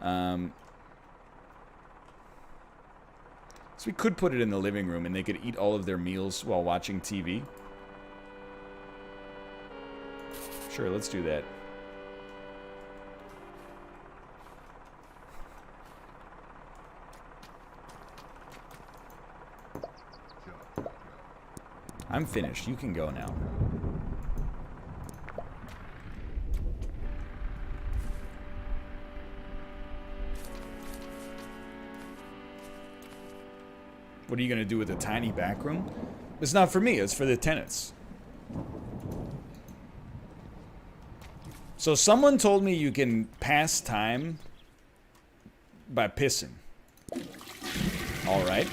So we could put it in the living room, and they could eat all of their meals while watching TV. Sure, let's do that. I'm finished. You can go now. What are you going to do with a tiny back room? It's not for me. It's for the tenants. So someone told me you can pass time by pissing. All right.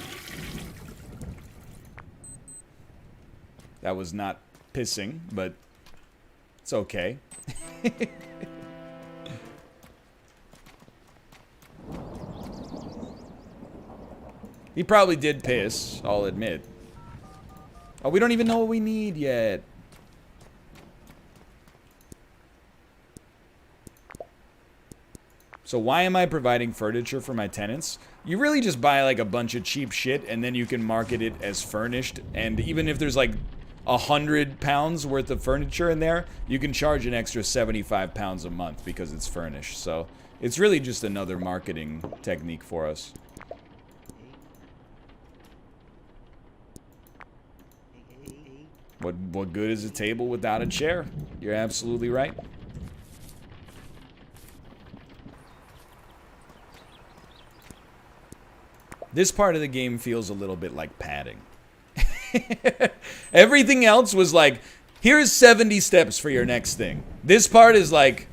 That was not pissing, but it's okay. He probably did piss, I'll admit. Oh, we don't even know what we need yet. So why am I providing furniture for my tenants? You really just buy like a bunch of cheap shit and then you can market it as furnished. And even if there's like 100 pounds worth of furniture in there, you can charge an extra 75 pounds a month because it's furnished. So it's really just another marketing technique for us. What good is a table without a chair? You're absolutely right. This part of the game feels a little bit like padding. Everything else was like, Here's 70 steps for your next thing. This part is like,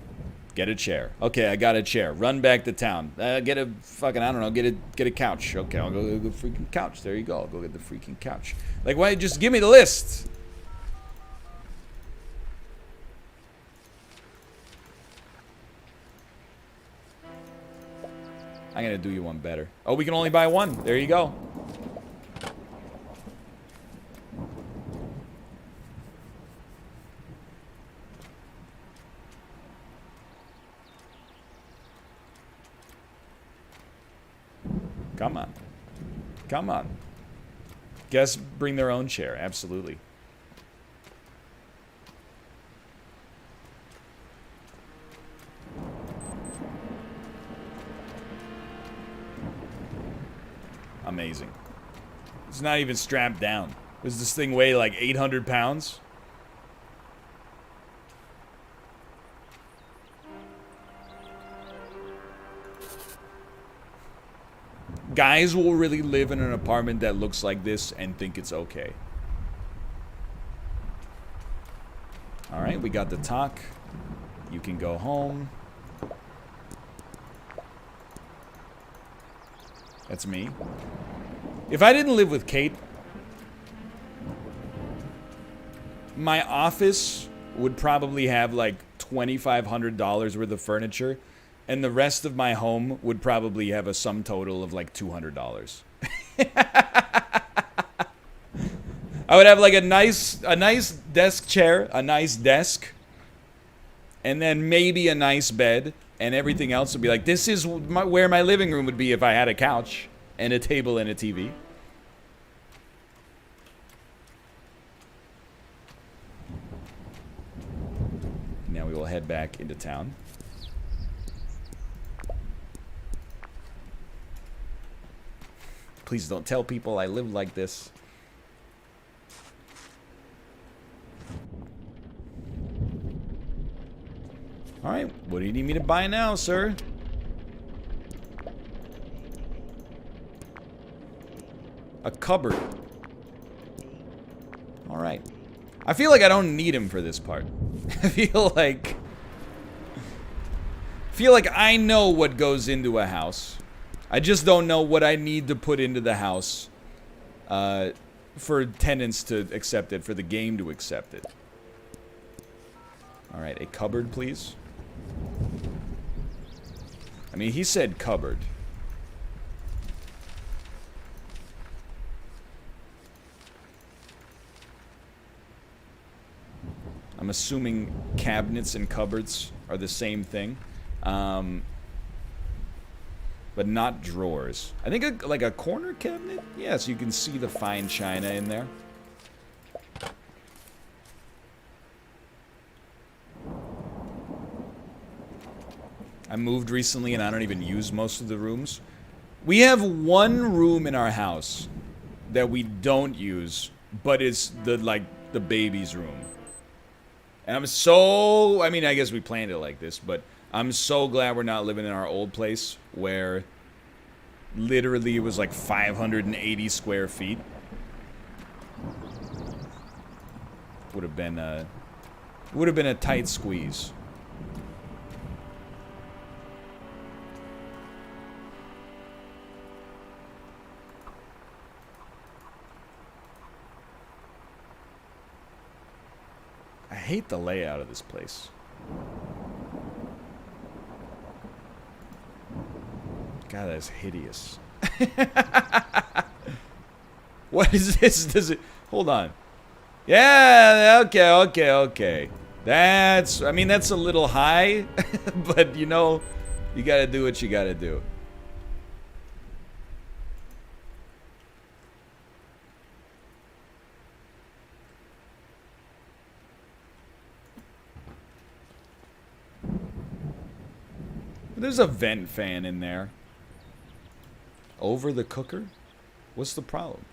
get a chair. Okay, I got a chair. Run back to town. Get a fucking, I don't know, get a couch. Okay, I'll go get the freaking couch. There you go. I'll go get the freaking couch. Like, why? Just give me the list. I'm gonna do you one better. Oh, we can only buy one. There you go. Come on. Come on. Guests bring their own chair. Absolutely. Amazing. It's not even strapped down. Does this thing weigh like 800 pounds? Guys will really live in an apartment that looks like this and think it's okay. Alright, we got the talk. You can go home. That's me. If I didn't live with Kate, my office would probably have like $2,500 worth of furniture, and the rest of my home would probably have a sum total of like $200. I would have like a nice desk chair, a nice desk, and then maybe a nice bed, and everything else would be like, this is where my living room would be if I had a couch and a table and a TV. Now we will head back into town. Please don't tell people I live like this. Alright, what do you need me to buy now, sir? A cupboard. Alright. I feel like I don't need him for this part. I feel like I know what goes into a house. I just don't know what I need to put into the house for tenants to accept it, for the game to accept it. Alright, a cupboard, please. I mean, he said cupboard. I'm assuming cabinets and cupboards are the same thing. But not drawers. I think like a corner cabinet? Yeah, so you can see the fine china in there. I moved recently and I don't even use most of the rooms. We have one room in our house that we don't use, but it's the baby's room. And I'm so, I mean, I guess we planned it like this, but I'm so glad we're not living in our old place where literally it was like 580 square feet. Would have been a tight squeeze. I hate the layout of this place. God, that's hideous. What is this? Does it... Hold on. Yeah, okay. That's... I mean, that's a little high. But, you know, you gotta do what you gotta do. There's a vent fan in there. Over the cooker? What's the problem?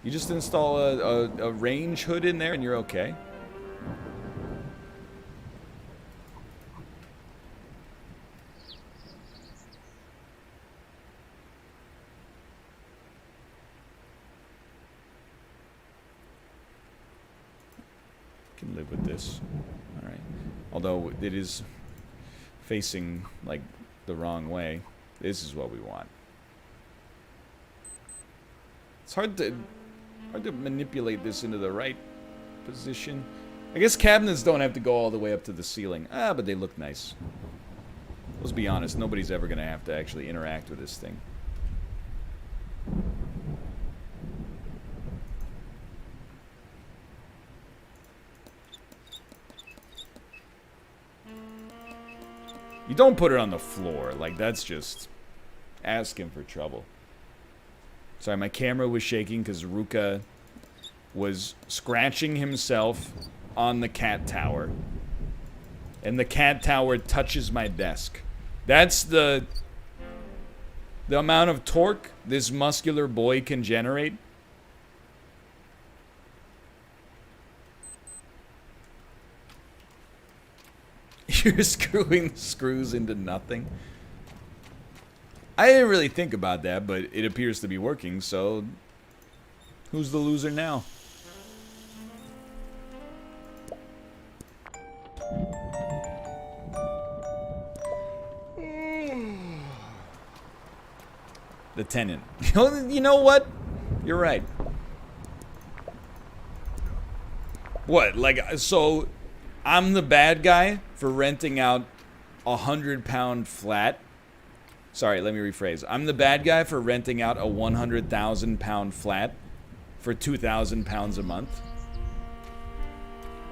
You just install a range hood in there and you're okay. Can live with this. All right. Although it is facing like the wrong way. This is what we want. It's hard to manipulate this into the right position. I guess cabinets don't have to go all the way up to the ceiling. Ah, but they look nice. Let's be honest, nobody's ever going to have to actually interact with this thing. You don't put it on the floor. Like, that's just asking for trouble. Sorry, my camera was shaking because Ruka was scratching himself on the cat tower. And the cat tower touches my desk. That's the amount of torque this muscular boy can generate. You're screwing the screws into nothing. I didn't really think about that, but it appears to be working, so who's the loser now? The tenant. You know what? You're right. What? Like, so I'm the bad guy for renting out a 100-pound flat. Sorry, let me rephrase. I'm the bad guy for renting out a 100,000-pound flat for 2,000 pounds a month.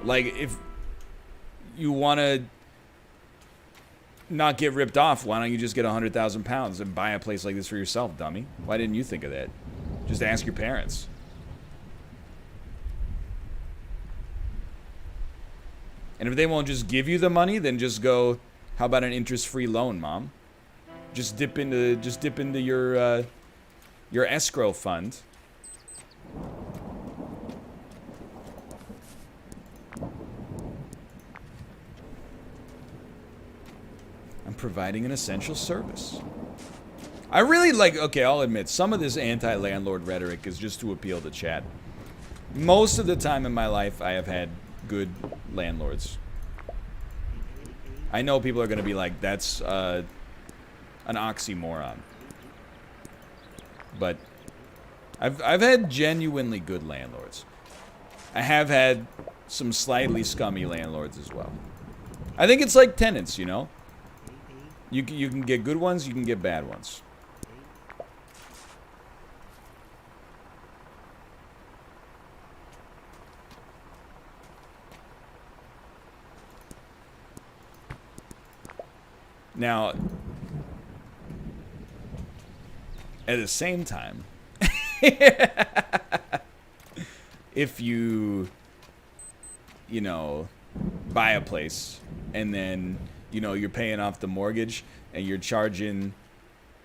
Like, if you want to not get ripped off, why don't you just get 100,000 pounds and buy a place like this for yourself, dummy? Why didn't you think of that? Just ask your parents. And if they won't just give you the money, then just go, how about an interest-free loan, Mom? Just dip into your escrow fund. I'm providing an essential service. I really like, okay, I'll admit, some of this anti-landlord rhetoric is just to appeal to chat. Most of the time in my life, I have had good landlords. I know people are going to be like, that's an oxymoron. But I've had genuinely good landlords. I have had some slightly scummy landlords as well. I think it's like tenants, you know? You can get good ones, you can get bad ones. Now, at the same time, if you know, buy a place and then, you know, you're paying off the mortgage and you're charging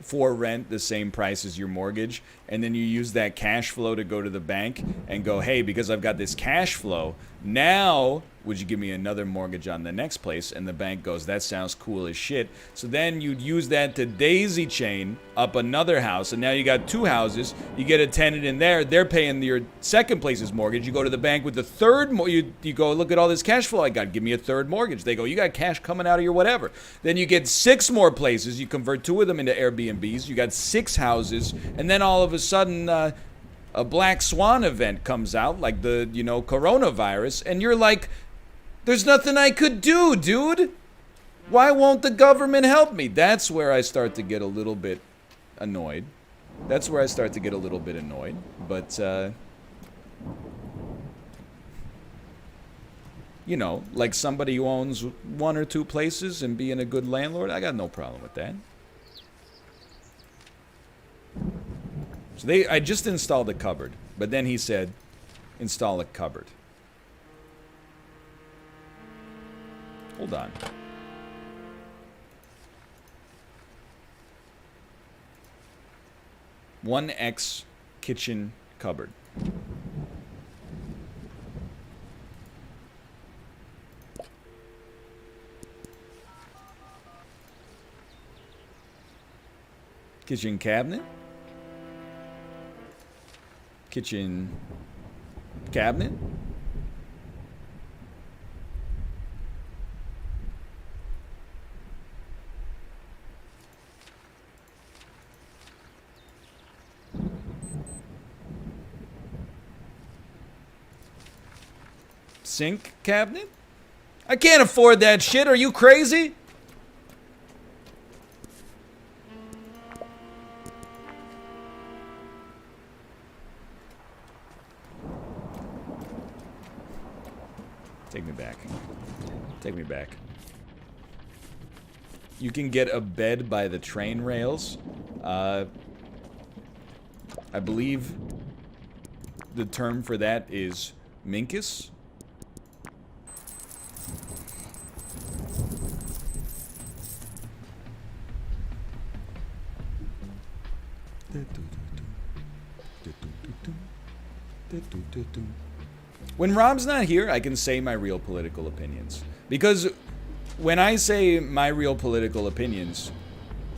for rent the same price as your mortgage, and then you use that cash flow to go to the bank and go, hey, because I've got this cash flow, now would you give me another mortgage on the next place? And the bank goes, that sounds cool as shit. So then you'd use that to daisy chain up another house, and now you got two houses. You get a tenant in there, they're paying your second place's mortgage. You go to the bank with the third, you go, look at all this cash flow I got, give me a third mortgage. They go, you got cash coming out of your whatever. Then you get 6 more places, you convert 2 of them into Airbnbs, you got 6 houses, and then all of a sudden, a black swan event comes out, like the, you know, coronavirus, and you're like, there's nothing I could do, dude. Why won't the government help me? That's where I start to get a little bit annoyed. But, you know, like somebody who owns 1 or 2 places and being a good landlord, I got no problem with that. So I just installed a cupboard, but then he said, install a cupboard. Hold on. "1X kitchen cupboard." Kitchen cabinet. Kitchen cabinet. sink cabinet? I can't afford that shit. Are you crazy? Take me back. Take me back. You can get a bed by the train rails. I believe the term for that is minkus. When Rob's not here, I can say my real political opinions. Because when I say my real political opinions,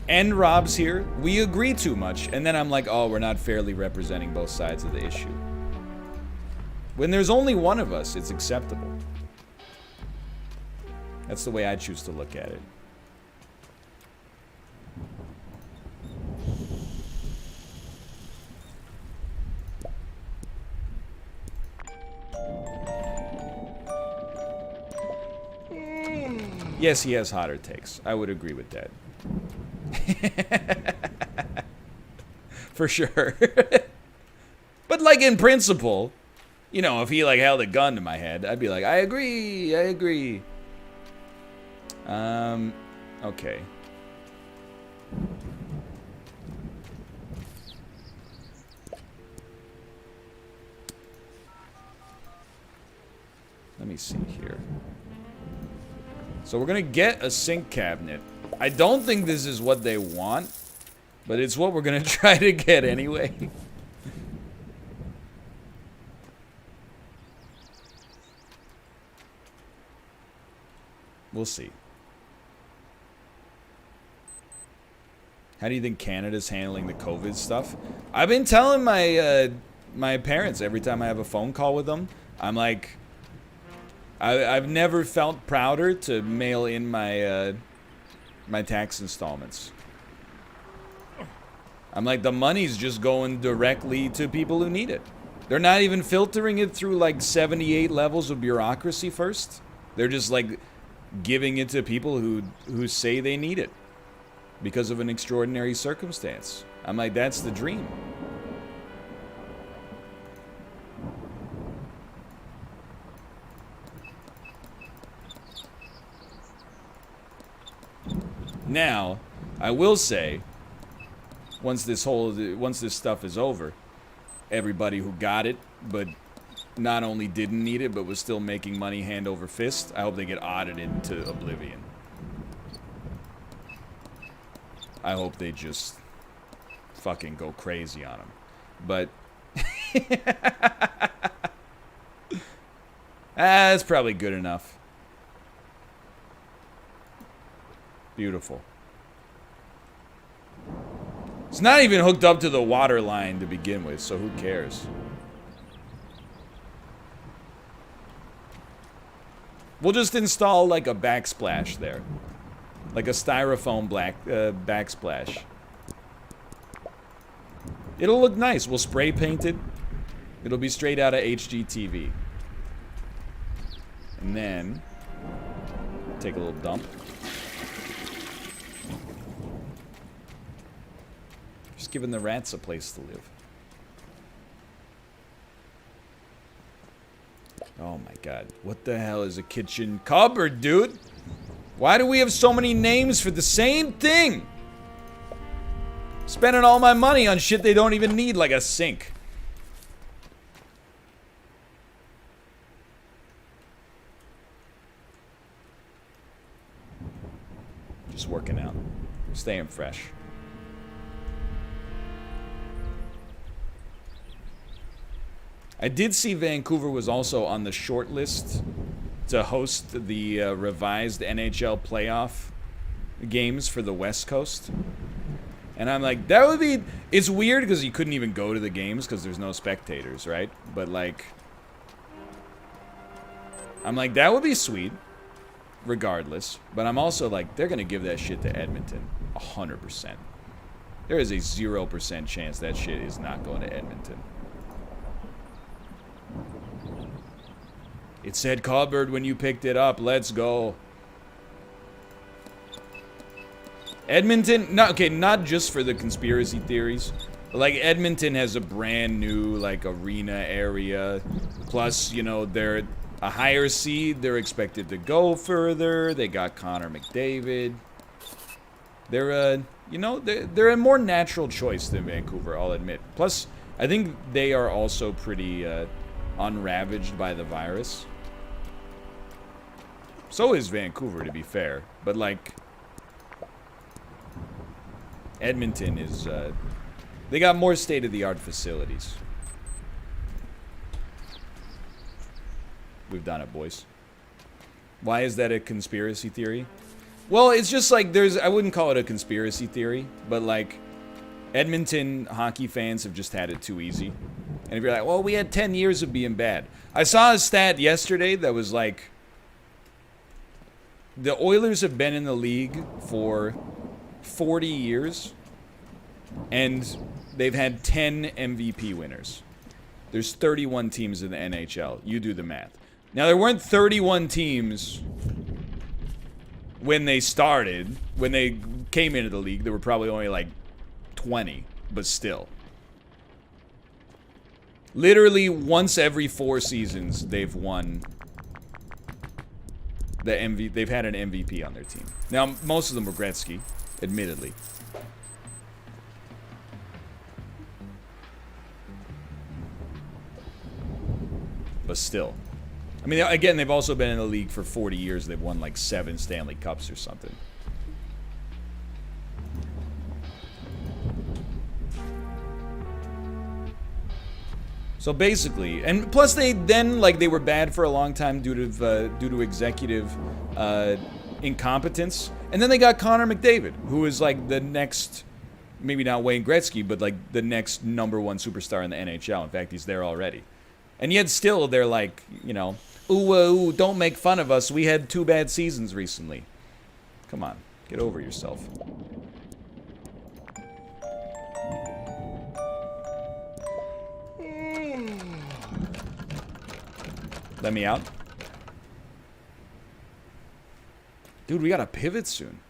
and Rob's here, we agree too much, and then I'm like, oh, we're not fairly representing both sides of the issue. When there's only one of us, it's acceptable. That's the way I choose to look at it. Yes, he has hotter takes. I would agree with that. For sure. But like in principle, you know, if he like held a gun to my head, I'd be like, I agree, I agree. Okay. Let me see here. So we're gonna get a sink cabinet. I don't think this is what they want, but it's what we're gonna try to get anyway. We'll see. How do you think Canada's handling the COVID stuff? I've been telling my my parents every time I have a phone call with them, I'm like, I've never felt prouder to mail in my my tax installments. I'm like, the money's just going directly to people who need it. They're not even filtering it through like 78 levels of bureaucracy first. They're just like giving it to people who say they need it because of an extraordinary circumstance. I'm like, that's the dream. Now, I will say, once this stuff is over, everybody who got it, but not only didn't need it, but was still making money hand over fist, I hope they get audited into oblivion. I hope they just fucking go crazy on them. But that's probably good enough. Beautiful. It's not even hooked up to the water line to begin with, so who cares? We'll just install like a backsplash there. Like a styrofoam backsplash. It'll look nice. We'll spray paint it. It'll be straight out of HGTV. And then take a little dump. Just giving the rats a place to live. Oh my god. What the hell is a kitchen cupboard, dude? Why do we have so many names for the same thing? Spending all my money on shit they don't even need, like a sink. Just working out. Staying fresh. I did see Vancouver was also on the short list to host the revised NHL playoff games for the West Coast. And I'm like, that would be... It's weird because you couldn't even go to the games because there's no spectators, right? But like... I'm like, that would be sweet. Regardless. But I'm also like, they're going to give that shit to Edmonton. 100%. There is a 0% chance that shit is not going to Edmonton. It said cupboard when you picked it up. Let's go. Edmonton, not just for the conspiracy theories. But like Edmonton has a brand new like arena area. Plus, you know, they're a higher seed. They're expected to go further. They got Connor McDavid. They're you know, they're a more natural choice than Vancouver, I'll admit. Plus, I think they are also pretty unravaged by the virus. So is Vancouver, to be fair. But like, Edmonton is, they got more state-of-the-art facilities. We've done it, boys. Why is that a conspiracy theory? Well, it's just like I wouldn't call it a conspiracy theory, but like, Edmonton hockey fans have just had it too easy. And if you're like, well, we had 10 years of being bad. I saw a stat yesterday that was like, the Oilers have been in the league for 40 years, and they've had 10 MVP winners. There's 31 teams in the NHL. You do the math. Now, there weren't 31 teams when they started. When they came into the league, there were probably only like 20, but still. Literally once every 4 seasons, they've won the MVP. They've had an MVP on their team. Now, most of them were Gretzky, admittedly. But still. I mean, again, they've also been in the league for 40 years. They've won like 7 Stanley Cups or something. So basically, and plus they then, like, they were bad for a long time due to executive incompetence. And then they got Connor McDavid, who is like the next, maybe not Wayne Gretzky, but like the next #1 superstar in the NHL. In fact, he's there already. And yet still they're like, you know, ooh, don't make fun of us. We had 2 bad seasons recently. Come on, get over yourself. Let me out. Dude, we got a pivot soon.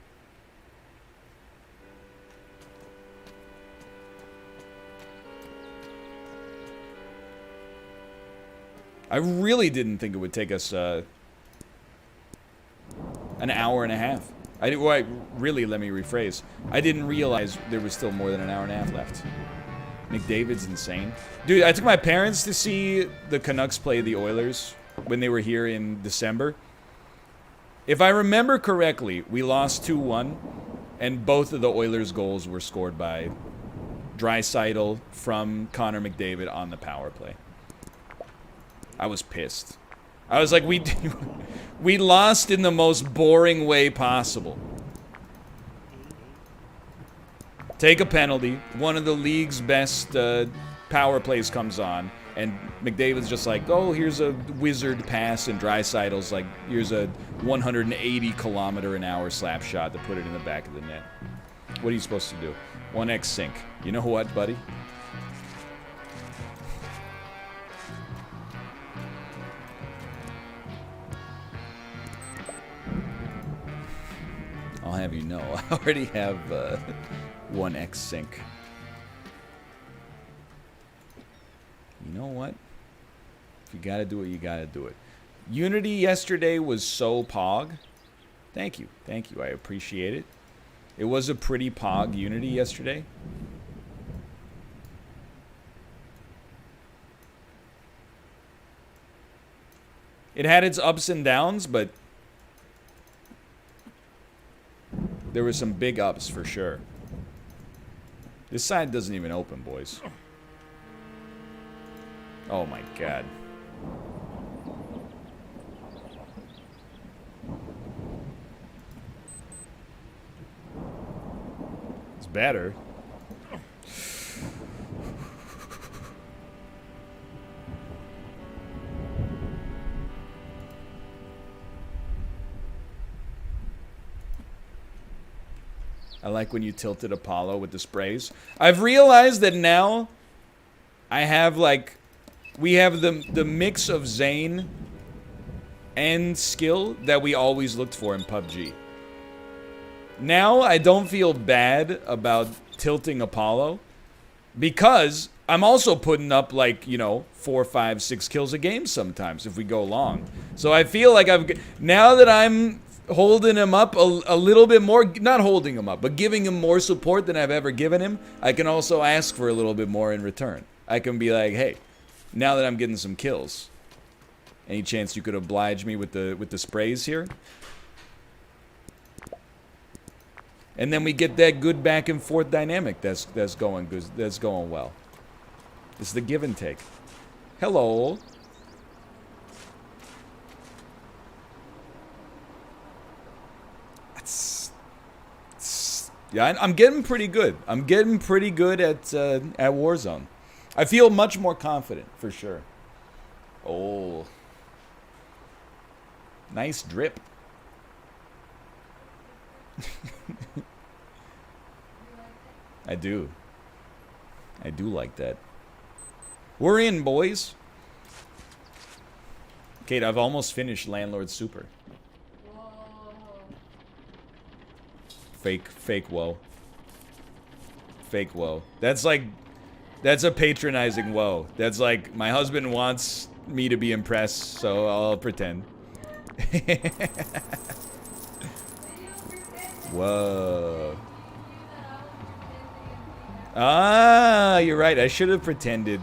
I really didn't think it would take us an hour and a half. Let me rephrase. I didn't realize there was still more than an hour and a half left. McDavid's insane. Dude, I took my parents to see the Canucks play the Oilers when they were here in December. If I remember correctly, we lost 2-1, and both of the Oilers' goals were scored by Draisaitl from Connor McDavid on the power play. I was pissed. I was like, we lost in the most boring way possible. Take a penalty. One of the league's best power plays comes on, and McDavid's just like, oh, here's a wizard pass, and Draisaitl's like, here's a 180-kilometer-an-hour slap shot to put it in the back of the net. What are you supposed to do? 1x sync. You know what, buddy? I'll have you know, I already have 1x sync. You know what? If you gotta do it, you gotta do it. Unity yesterday was so pog. Thank you. Thank you. I appreciate it. It was a pretty pog Unity yesterday. It had its ups and downs, but there were some big ups for sure. This side doesn't even open, boys. Oh my god. It's better. I like when you tilted Apollo with the sprays. I've realized that now I have like, we have the mix of Zane and skill that we always looked for in PUBG. Now I don't feel bad about tilting Apollo because I'm also putting up like, you know, 4, 5, 6 kills a game sometimes if we go long. So I feel like now that I'm holding him up a little bit more, not holding him up, but giving him more support than I've ever given him, I can also ask for a little bit more in return. I can be like, hey, now that I'm getting some kills, any chance you could oblige me with the sprays here? And then we get that good back and forth dynamic that's going well. It's the give and take. Hello. Yeah, I'm getting pretty good. I'm getting pretty good at Warzone. I feel much more confident for sure. Oh, nice drip. I do like that. We're in, boys. Kate, I've almost finished Landlord Super. Fake whoa. Fake whoa. That's a patronizing whoa. That's like, my husband wants me to be impressed, so I'll pretend. Whoa. Ah, you're right. I should have pretended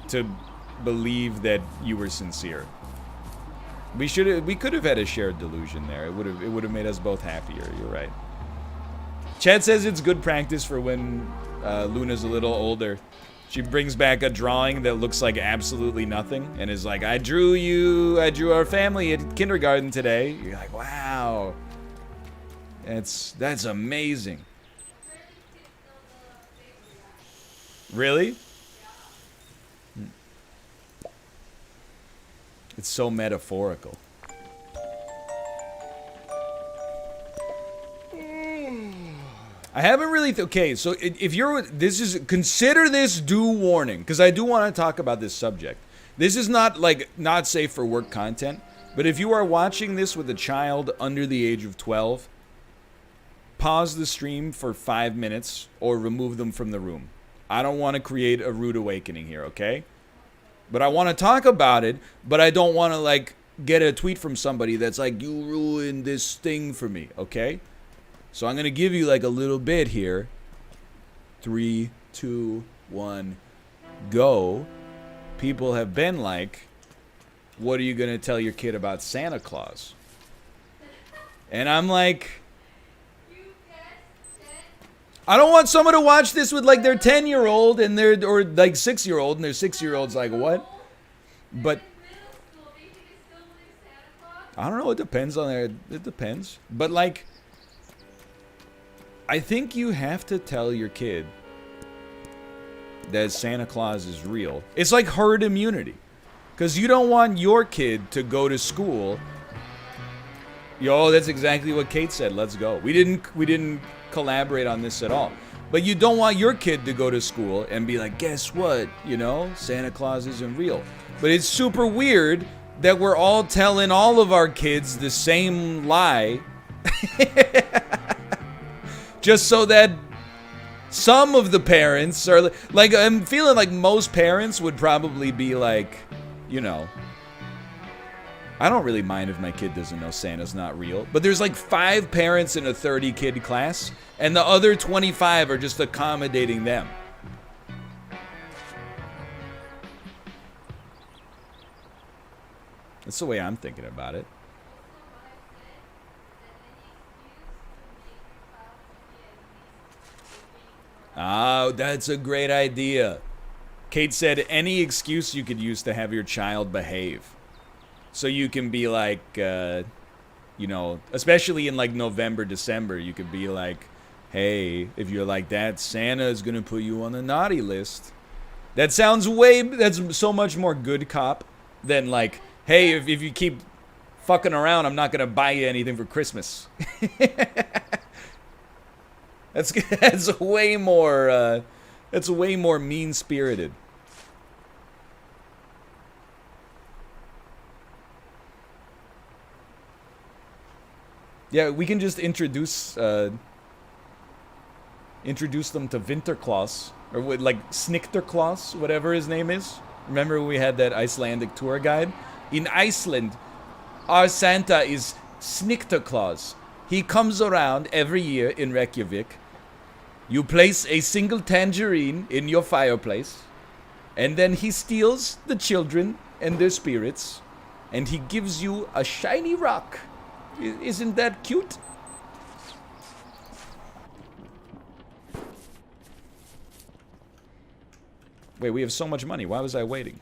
to believe that you were sincere. We could have had a shared delusion there. It would have made us both happier. You're right. Chad says it's good practice for when Luna's a little older. She brings back a drawing that looks like absolutely nothing and is like, I drew our family at kindergarten today. You're like, wow. That's amazing. Really? It's so metaphorical. I haven't really okay, so if you're consider this due warning, because I do want to talk about this subject. This is not safe for work content, but if you are watching this with a child under the age of 12, pause the stream for 5 minutes or remove them from the room. I don't want to create a rude awakening here, okay? But I want to talk about it, but I don't want to get a tweet from somebody that's like, you ruined this thing for me, okay? So I'm going to give you a little bit here. 3, 2, 1, go. People have been like, what are you going to tell your kid about Santa Claus? And I'm like, I don't want someone to watch this with their 10-year-old and their 6-year-old and their 6-year-old's like, what? But I don't know, it depends on it depends. But I think you have to tell your kid that Santa Claus is real. It's like herd immunity. Because you don't want your kid to go to school. Yo, that's exactly what Kate said. Let's go. We didn't collaborate on this at all. But you don't want your kid to go to school and be like, guess what? You know, Santa Claus isn't real. But it's super weird that we're all telling all of our kids the same lie. Just so that some of the parents are I'm feeling like most parents would probably be like, you know, I don't really mind if my kid doesn't know Santa's not real. But there's 5 parents in a 30 kid class, and the other 25 are just accommodating them. That's the way I'm thinking about it. Oh, that's a great idea. Kate said any excuse you could use to have your child behave. So you can be like, you know, especially in November, December, you could be like, hey, if you're like that, Santa is going to put you on the naughty list. That's so much more good cop than hey, if you keep fucking around, I'm not going to buy you anything for Christmas. That's way more mean-spirited. Yeah, we can just introduce them to Winterklaas, or like Snicterklaas, whatever his name is. Remember when we had that Icelandic tour guide? In Iceland, our Santa is Snicterklaas. He comes around every year in Reykjavik. You place a single tangerine in your fireplace, and then he steals the children and their spirits, and he gives you a shiny rock. Isn't that cute? Wait, we have so much money. Why was I waiting?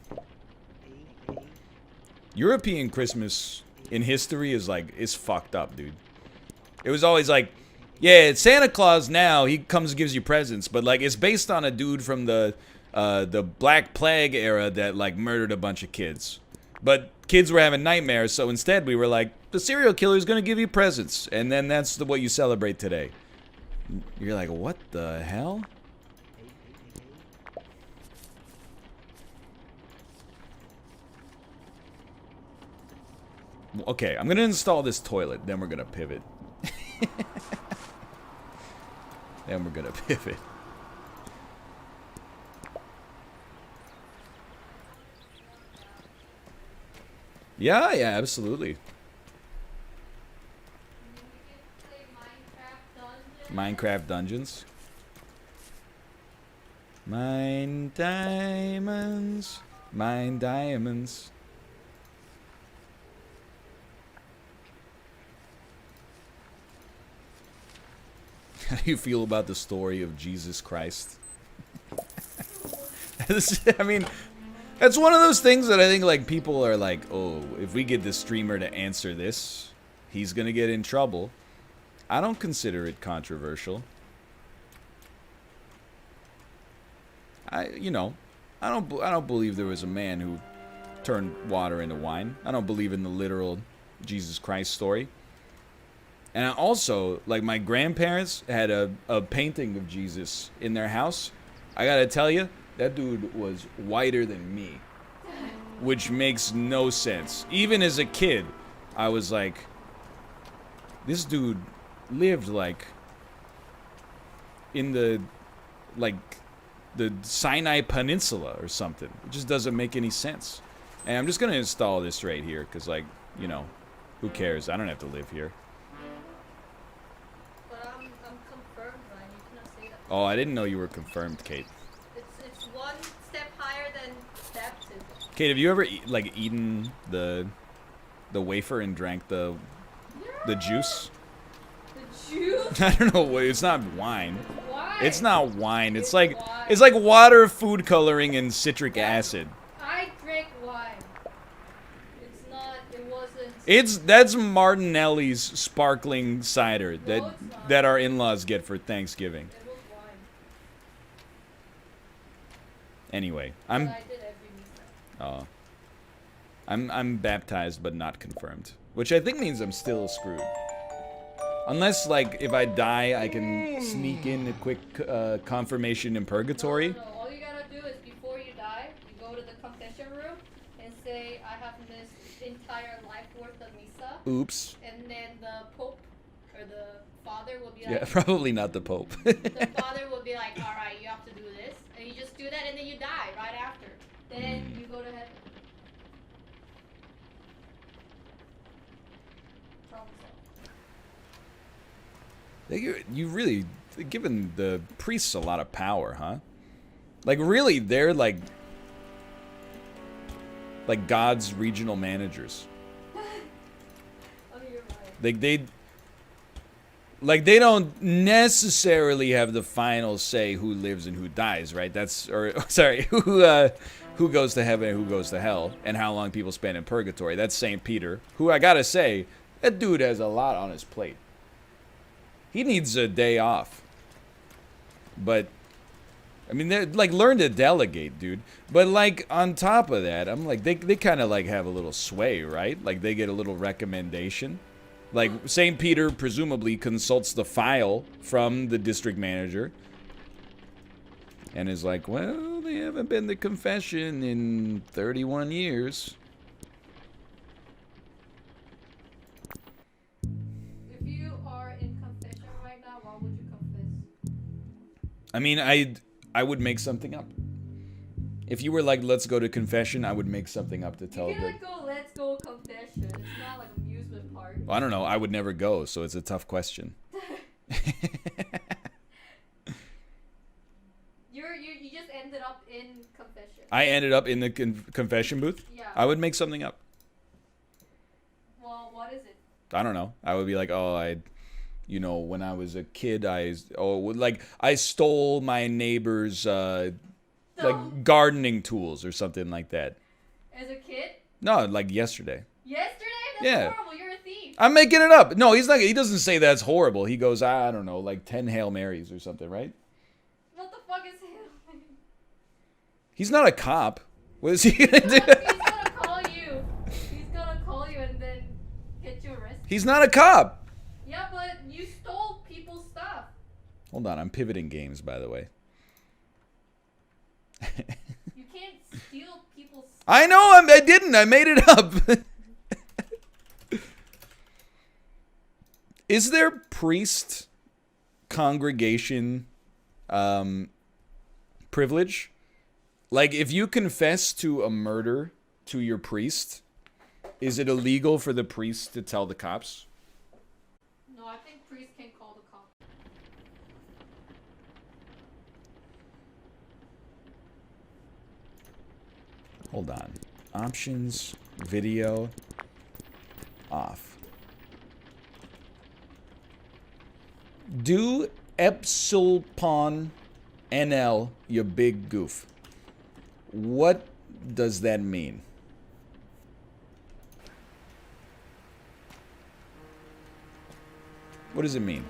European Christmas in history is fucked up, dude. It was always like, yeah, it's Santa Claus now. He comes and gives you presents, but like it's based on a dude from the Black Plague era that like murdered a bunch of kids. But kids were having nightmares, so instead we were like, the serial killer is gonna give you presents, and then that's what you celebrate today. You're like, what the hell? Okay, I'm gonna install this toilet, then we're gonna pivot. Then we're gonna pivot. Yeah, absolutely. Minecraft Dungeons. Mine diamonds. Mine diamonds. How do you feel about the story of Jesus Christ? I mean, that's one of those things that I think like people are like, oh, if we get this streamer to answer this, he's gonna get in trouble. I don't consider it controversial. I don't believe there was a man who turned water into wine. I don't believe in the literal Jesus Christ story. And I also, like, my grandparents had a painting of Jesus in their house. I gotta tell you, that dude was whiter than me, which makes no sense. Even as a kid, I was like, this dude lived like in the Sinai Peninsula or something. It just doesn't make any sense. And I'm just gonna install this right here because, like, you know, who cares? I don't have to live here. But I'm confirmed, Ryan. You cannot say that. Oh, I didn't know you were confirmed, Kate. It's one step higher than baptism. Kate, have you ever eaten the wafer and drank the juice? The juice? I don't know. It's not wine. Why? It's not wine. It's wine. like water, food coloring, and citric acid. I drank wine. It's not. It wasn't. That's Martinelli's sparkling cider No, it's not. that our in-laws get for Thanksgiving. It was wine. Anyway, But I did every misa. I'm baptized but not confirmed, which I think means I'm still screwed. Unless, like, if I die, I can sneak in a quick confirmation in purgatory. No. All you gotta do is before you die, you go to the confession room and say, I have missed entire life worth of misa. Oops. And then the Pope or the Father will be Yeah, like, probably not the Pope. the Father will be like, all right, you have to do this, and you just do that, and then you die right after. Then you go to heaven. Problem solved. You really given the priests a lot of power, huh? Like, really, they're like God's regional managers. Oh, you're right. They don't necessarily have the final say who lives and who dies, right? Who goes to heaven and who goes to hell, and how long people spend in purgatory. That's St. Peter, who, I gotta say, that dude has a lot on his plate. He needs a day off. But, I mean, they're, like, learn to delegate, dude. But, like, on top of that, I'm like, they kind of, like, have a little sway, right? Like, they get a little recommendation. Like, St. Peter presumably consults the file from the district manager and is like, well, they haven't been to confession in 31 years. If you I mean, I would make something up. If you were like, let's go to confession, I would make something up to tell You can the... like go, let's go confession. It's not like amusement park. Well, I don't know. I would never go, so it's a tough question. You just ended up in confession. I ended up in the confession booth? Yeah. I would make something up. Well, what is it? I don't know. I would be like, oh, you know, when I was a kid, I stole my neighbor's, like, gardening tools or something like that. As a kid? No, like yesterday. Yesterday? That's Yeah. horrible. You're a thief. I'm making it up. No, he doesn't say that's horrible. He goes, I don't know, like 10 Hail Marys or something, right? What the fuck is him? He's not a cop. What is he gonna do? He's gonna call you. He's gonna call you and then get you arrested. He's not a cop. Yeah, but you stole people's stuff. Hold on, I'm pivoting games, by the way. You can't steal people's stuff. I know, I didn't. I made it up. Is there priest congregation privilege? Like, if you confess to a murder to your priest, is it illegal for the priest to tell the cops? No, I think priests can call the cops. Hold on. Options, video, off. Do Epsilon NL, you big goof. What does that mean? What does it mean?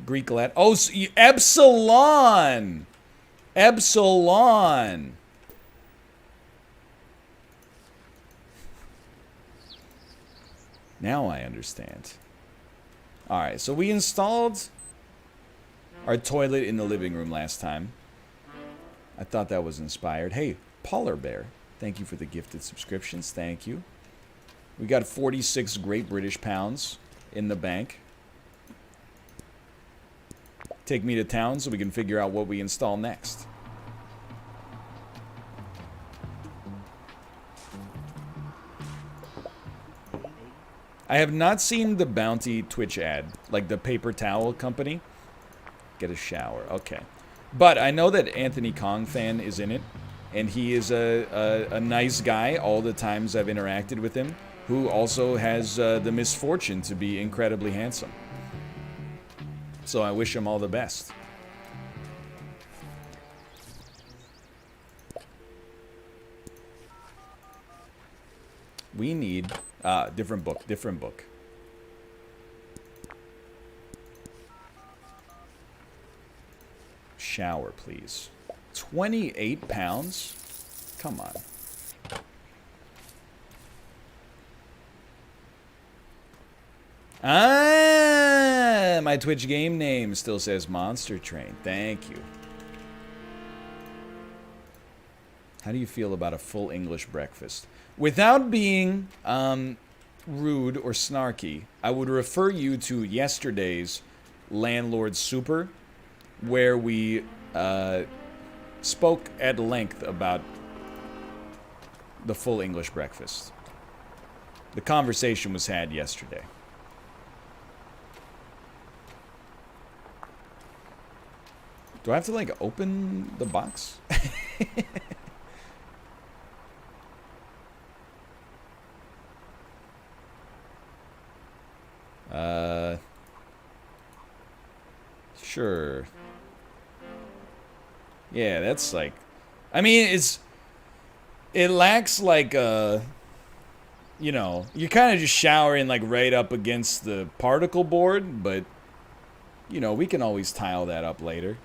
Greek Latin. Oh, so Epsilon! Epsilon! Now I understand. Alright, so we installed our toilet in the living room last time. I thought that was inspired. Hey, Polar Bear, thank you for the gifted subscriptions. Thank you. We got 46 Great British Pounds in the bank. Take me to town so we can figure out what we install next. I have not seen the Bounty Twitch ad, like the paper towel company. Get a shower, okay. But I know that Anthony Kong fan is in it, and he is a nice guy all the times I've interacted with him, who also has the misfortune to be incredibly handsome. So I wish him all the best. We need... different book, different book. Shower, please. 28 pounds? Come on. Ah, my Twitch game name still says Monster Train. Thank you. How do you feel about a full English breakfast? Without being rude or snarky, I would refer you to yesterday's Landlord Super, where we spoke at length about the full English breakfast. The conversation was had yesterday. Do I have to, like, open the box? Sure. Yeah, that's like... I mean, it lacks, like, you know, you're kind of just showering, like, right up against the particle board, but, you know, we can always tile that up later.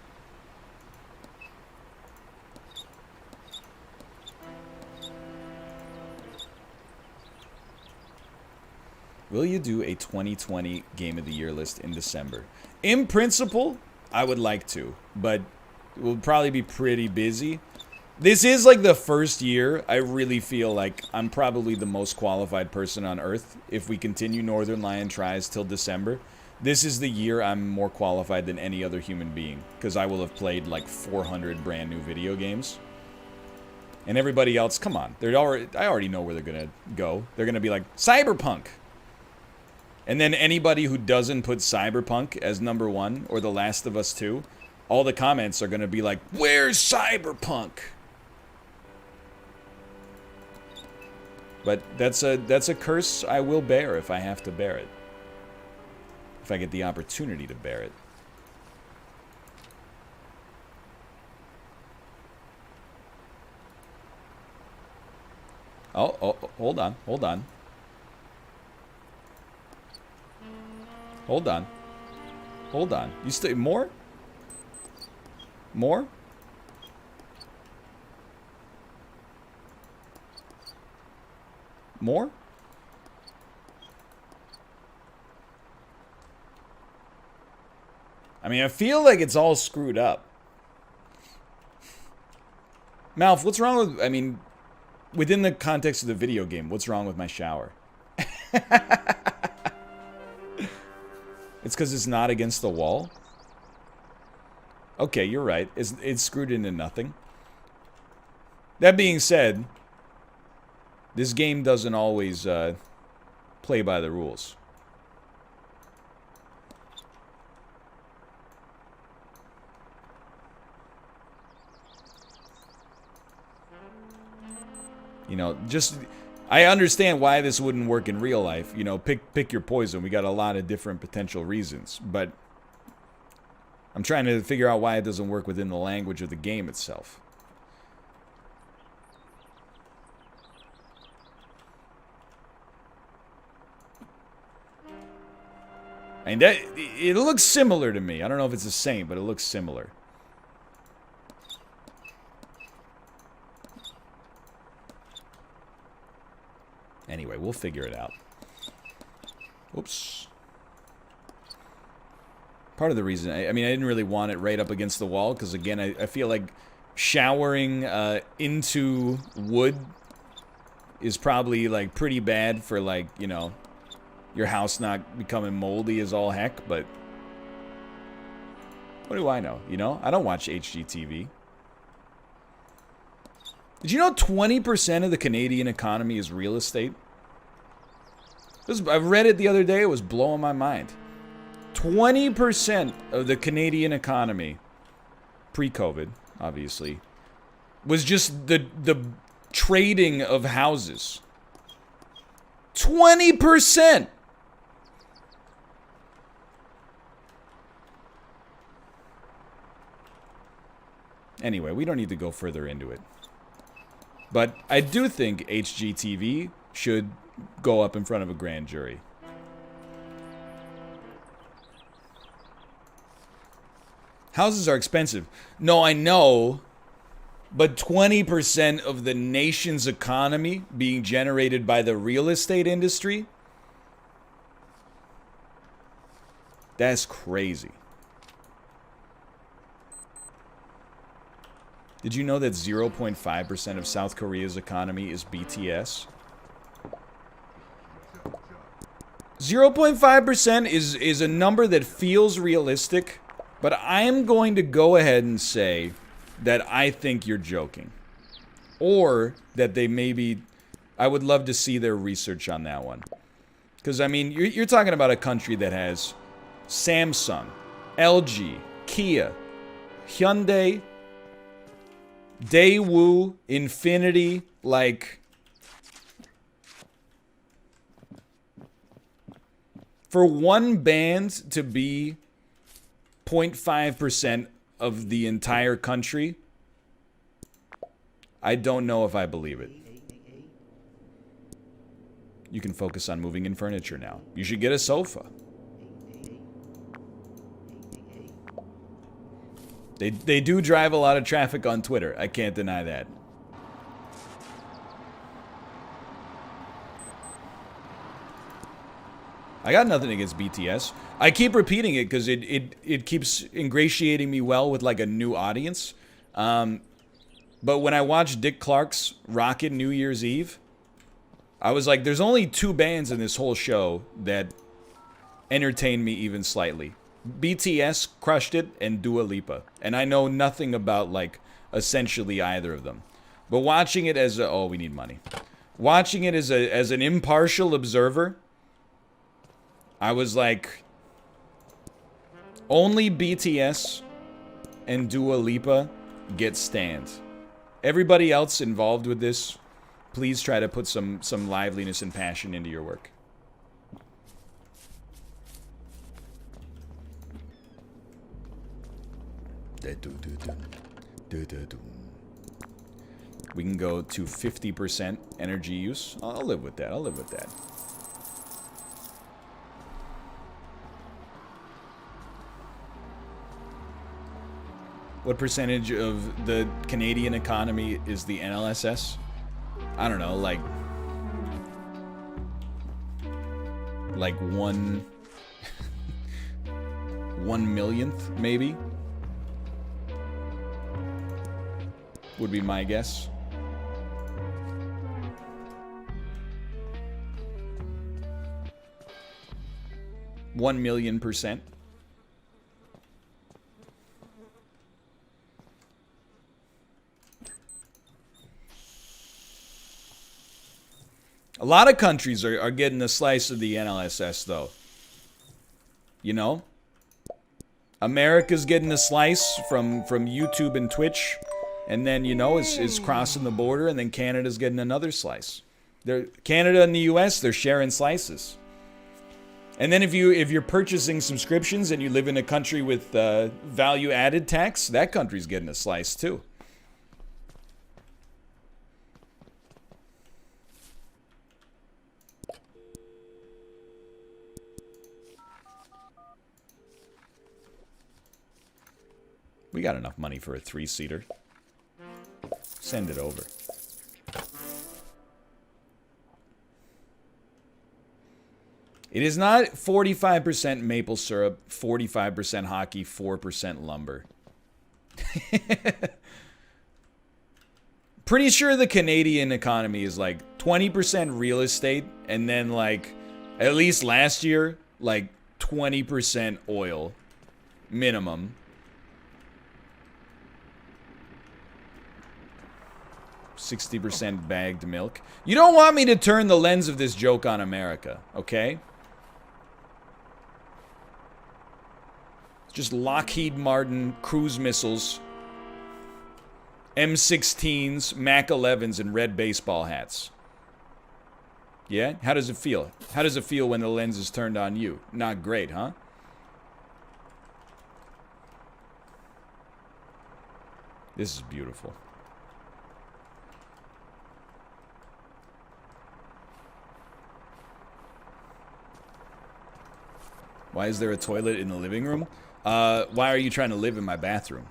Will you do a 2020 Game of the Year list in December? In principle, I would like to, but we'll probably be pretty busy. This is like the first year I really feel like I'm probably the most qualified person on Earth if we continue Northernlion tries till December This is the year I'm more qualified than any other human being, because I will have played like 400 brand new video games. And everybody else, come on, I already know where they're gonna go. They're gonna be like, Cyberpunk! And then anybody who doesn't put Cyberpunk as number 1, or The Last of Us 2, all the comments are gonna be like, where's Cyberpunk? But that's a curse I will bear if I have to bear it. If I get the opportunity to bear it. Oh, hold on. Hold on. Hold on. Hold on. You still... More? More? More? I mean, I feel like it's all screwed up. Malf, what's wrong with... I mean, within the context of the video game, what's wrong with my shower? It's because it's not against the wall? Okay, you're right. It's screwed into nothing. That being said, this game doesn't always play by the rules. You know, just... I understand why this wouldn't work in real life. You know, pick your poison. We got a lot of different potential reasons. But I'm trying to figure out why it doesn't work within the language of the game itself. I mean, it looks similar to me. I don't know if it's the same, but it looks similar. Anyway, we'll figure it out. Oops. Part of the reason, I mean, I didn't really want it right up against the wall, because again, I feel like showering into wood is probably, like, pretty bad for, like, you know, your house not becoming moldy as all heck, but what do I know, you know? I don't watch HGTV. Did you know 20% of the Canadian economy is real estate? I read it the other day. It was blowing my mind. 20% of the Canadian economy, pre-COVID, obviously, was just the trading of houses. 20%! Anyway, we don't need to go further into it. But I do think HGTV should go up in front of a grand jury. Houses are expensive. No, I know. But 20% of the nation's economy being generated by the real estate industry? That's crazy. Did you know that 0.5% of South Korea's economy is BTS? 0.5% is a number that feels realistic, but I'm going to go ahead and say that I think you're joking. Or that they maybe... I would love to see their research on that one. Because, I mean, you're talking about a country that has Samsung, LG, Kia, Hyundai, Daewoo, Infinity, like... For one band to be 0.5% of the entire country, I don't know if I believe it. You can focus on moving in furniture now. You should get a sofa. They do drive a lot of traffic on Twitter. I can't deny that. I got nothing against BTS. I keep repeating it because it keeps ingratiating me well with like a new audience. But when I watched Dick Clark's Rocket New Year's Eve, I was like, there's only two bands in this whole show that entertain me even slightly. BTS crushed it, and Dua Lipa. And I know nothing about, like, essentially either of them. But watching it as a... Oh, we need money. Watching it as an impartial observer, I was like... Only BTS and Dua Lipa get stands. Everybody else involved with this, please try to put some liveliness and passion into your work. We can go to 50% energy use. I'll live with that. I'll live with that. What percentage of the Canadian economy is the NLSS? I don't know, like 1 1/millionth, maybe? Would be my guess. $1,000,000%. A lot of countries are getting a slice of the NLSS, though. You know? America's getting a slice from YouTube and Twitch. And then, you know, is crossing the border. And then Canada's getting another slice. Canada and the US, they're sharing slices. And then if you're purchasing subscriptions and you live in a country with value-added tax, that country's getting a slice, too. We got enough money for a 3-seater. Send it over. It is not 45% maple syrup, 45% hockey, 4% lumber. Pretty sure the Canadian economy is like 20% real estate, and then like, at least last year, like 20% oil. Minimum. 60% bagged milk. You don't want me to turn the lens of this joke on America, okay? Just Lockheed Martin cruise missiles, M16s, Mac 11s, and red baseball hats. Yeah? How does it feel? How does it feel when the lens is turned on you? Not great, huh? This is beautiful. Why is there a toilet in the living room? Why are you trying to live in my bathroom?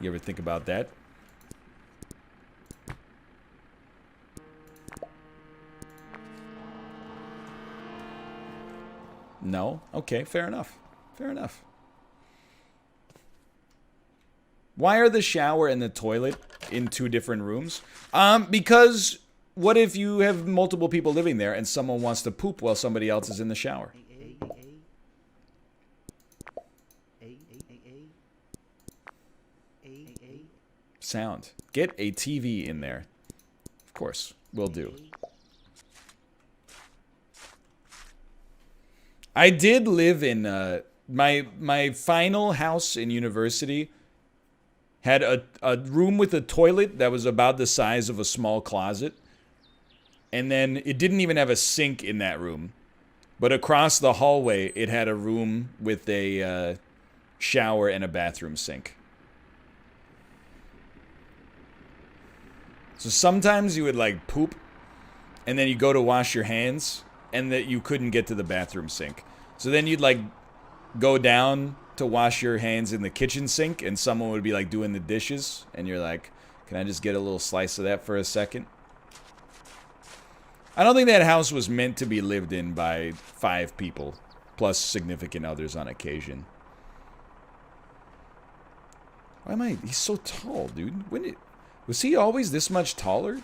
You ever think about that? No? Okay, fair enough. Fair enough. Why are the shower and the toilet in 2 different rooms? Because what if you have multiple people living there and someone wants to poop while somebody else is in the shower? Sound. Get a TV in there. Of course, will do. I did live in my final house in university. Had a room with a toilet that was about the size of a small closet. And then it didn't even have a sink in that room. But across the hallway, it had a room with a shower and a bathroom sink. So sometimes you would like poop, and then you go to wash your hands, and that you couldn't get to the bathroom sink. So then you'd like go down to wash your hands in the kitchen sink, and someone would be like doing the dishes, and you're like, can I just get a little slice of that for a second? I don't think that house was meant to be lived in by 5 people, plus significant others on occasion. Why am I? He's so tall, dude. Was he always this much taller?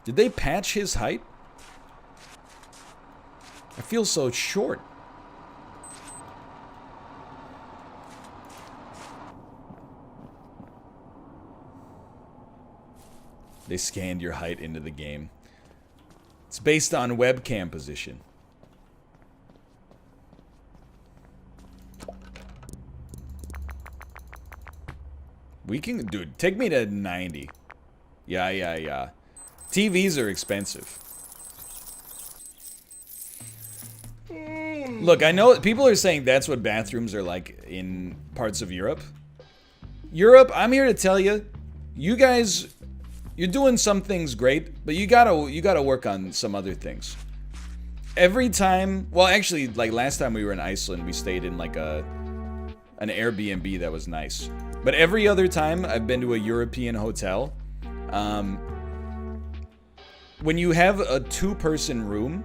Did they patch his height? I feel so short. They scanned your height into the game. It's based on webcam position. We can, dude, take me to 90. Yeah. TVs are expensive. Look, I know people are saying that's what bathrooms are like in parts of Europe. Europe, I'm here to tell you, you guys, you're doing some things great, but you gotta work on some other things. Every time, well, actually, like last time we were in Iceland, we stayed in like an Airbnb that was nice. But every other time I've been to a European hotel, when you have a two-person room,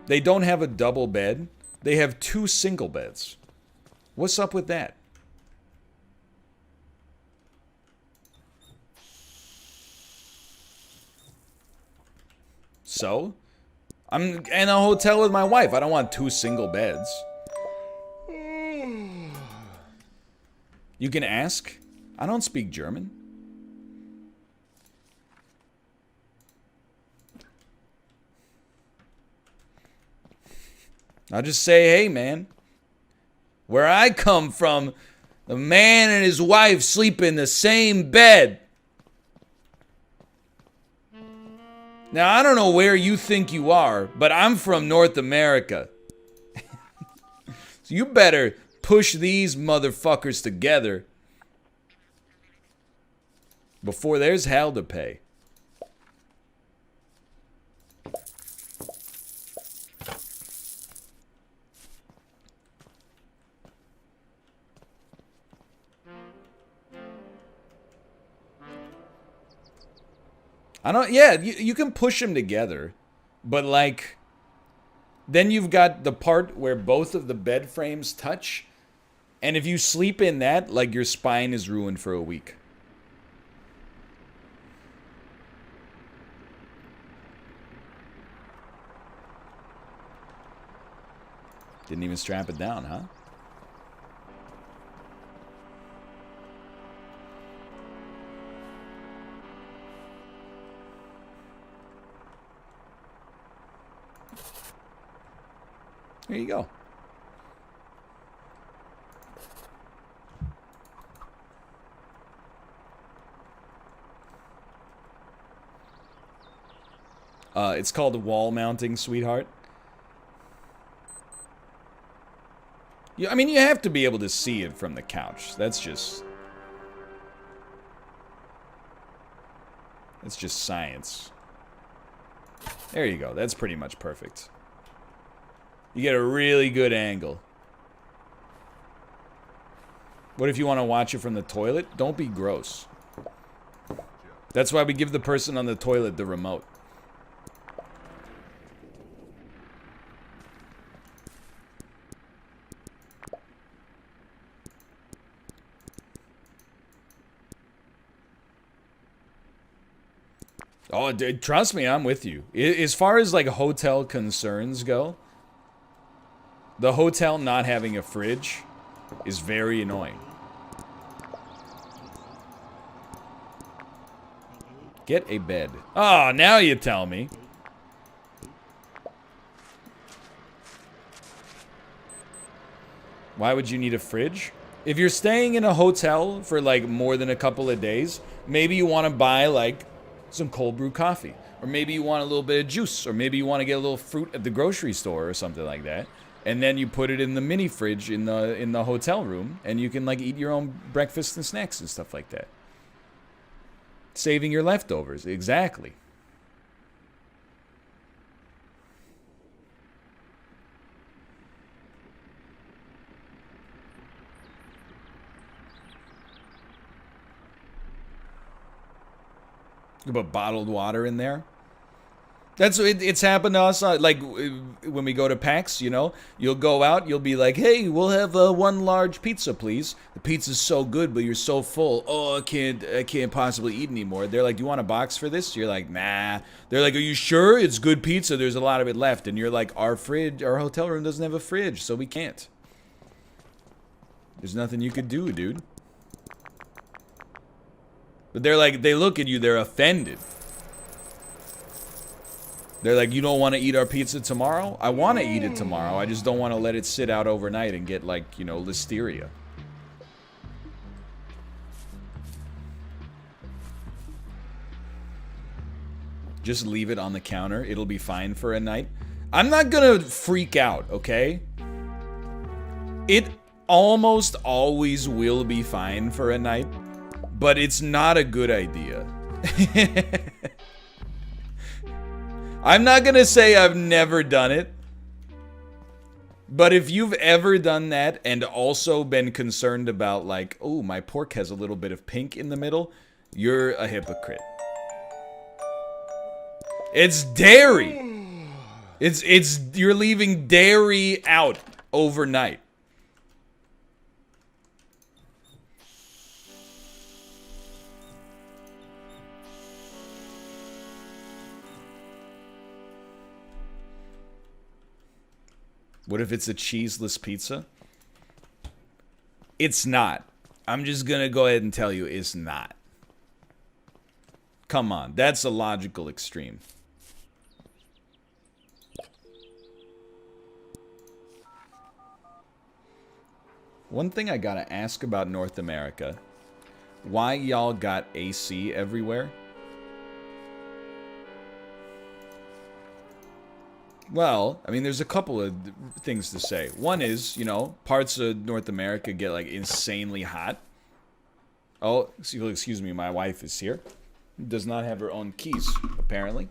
they don't have a double bed. They have 2 single beds. What's up with that? So, I'm in a hotel with my wife. I don't want 2 single beds. You can ask. I don't speak German. I'll just say, hey, man. Where I come from, the man and his wife sleep in the same bed. Now, I don't know where you think you are, but I'm from North America. So you better push these motherfuckers together before there's hell to pay. I don't, yeah, you can push them together, but like, then you've got the part where both of the bed frames touch, and if you sleep in that, like your spine is ruined for a week. Didn't even strap it down, huh? There you go. It's called wall mounting, sweetheart. I mean, you have to be able to see it from the couch. That's just science. There you go. That's pretty much perfect. You get a really good angle. What if you want to watch it from the toilet? Don't be gross. That's why we give the person on the toilet the remote. Oh, dude, trust me, I'm with you. As far as like hotel concerns go, the hotel not having a fridge is very annoying. Get a bed. Oh, now you tell me. Why would you need a fridge? If you're staying in a hotel for like more than a couple of days, maybe you want to buy like some cold brew coffee. Or maybe you want a little bit of juice. Or maybe you want to get a little fruit at the grocery store or something like that. And then you put it in the mini fridge in the hotel room, and you can like eat your own breakfast and snacks and stuff like that. Saving your leftovers, exactly. You put bottled water in there. That's it's happened to us. Like when we go to PAX, you know, you'll go out, you'll be like, "Hey, we'll have one large pizza, please." The pizza's so good, but you're so full. Oh, I can't possibly eat anymore. They're like, "Do you want a box for this?" You're like, "Nah." They're like, "Are you sure it's good pizza? There's a lot of it left." And you're like, "Our hotel room doesn't have a fridge, so we can't." There's nothing you could do, dude. But they're like, they look at you, they're offended. They're like, "You don't want to eat our pizza tomorrow?" I want to eat it tomorrow. I just don't want to let it sit out overnight and get, like, you know, listeria. Just leave it on the counter. It'll be fine for a night. I'm not gonna freak out, okay? It almost always will be fine for a night, but it's not a good idea. I'm not gonna say I've never done it, but if you've ever done that and also been concerned about, like, oh, my pork has a little bit of pink in the middle, you're a hypocrite. It's dairy. You're leaving dairy out overnight. What if it's a cheeseless pizza? It's not. I'm just gonna go ahead and tell you it's not. Come on, that's a logical extreme. One thing I gotta ask about North America, why y'all got AC everywhere? Well, I mean, there's a couple of things to say. One is, you know, parts of North America get, like, insanely hot. Oh, excuse me, my wife is here. Does not have her own keys, apparently.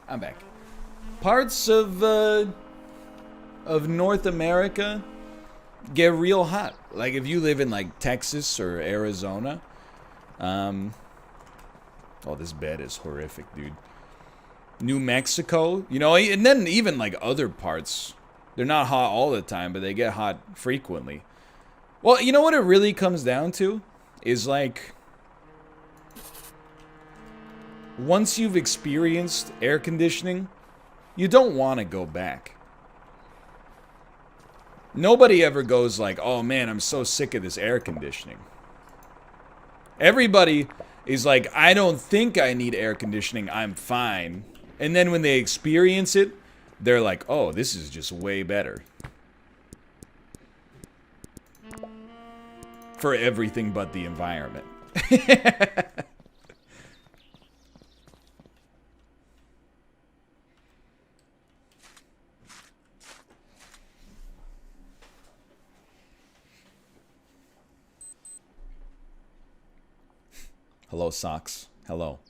I'm back. Parts of North America get real hot. Like if you live in like Texas or Arizona. Oh, this bed is horrific, dude. New Mexico, you know, and then even like other parts. They're not hot all the time, but they get hot frequently. Well, you know what it really comes down to? Is like, once you've experienced air conditioning, you don't want to go back. Nobody ever goes like, "Oh man, I'm so sick of this air conditioning." Everybody is like, "I don't think I need air conditioning, I'm fine." And then when they experience it, they're like, "Oh, this is just way better." For everything but the environment. Hello, socks. Hello.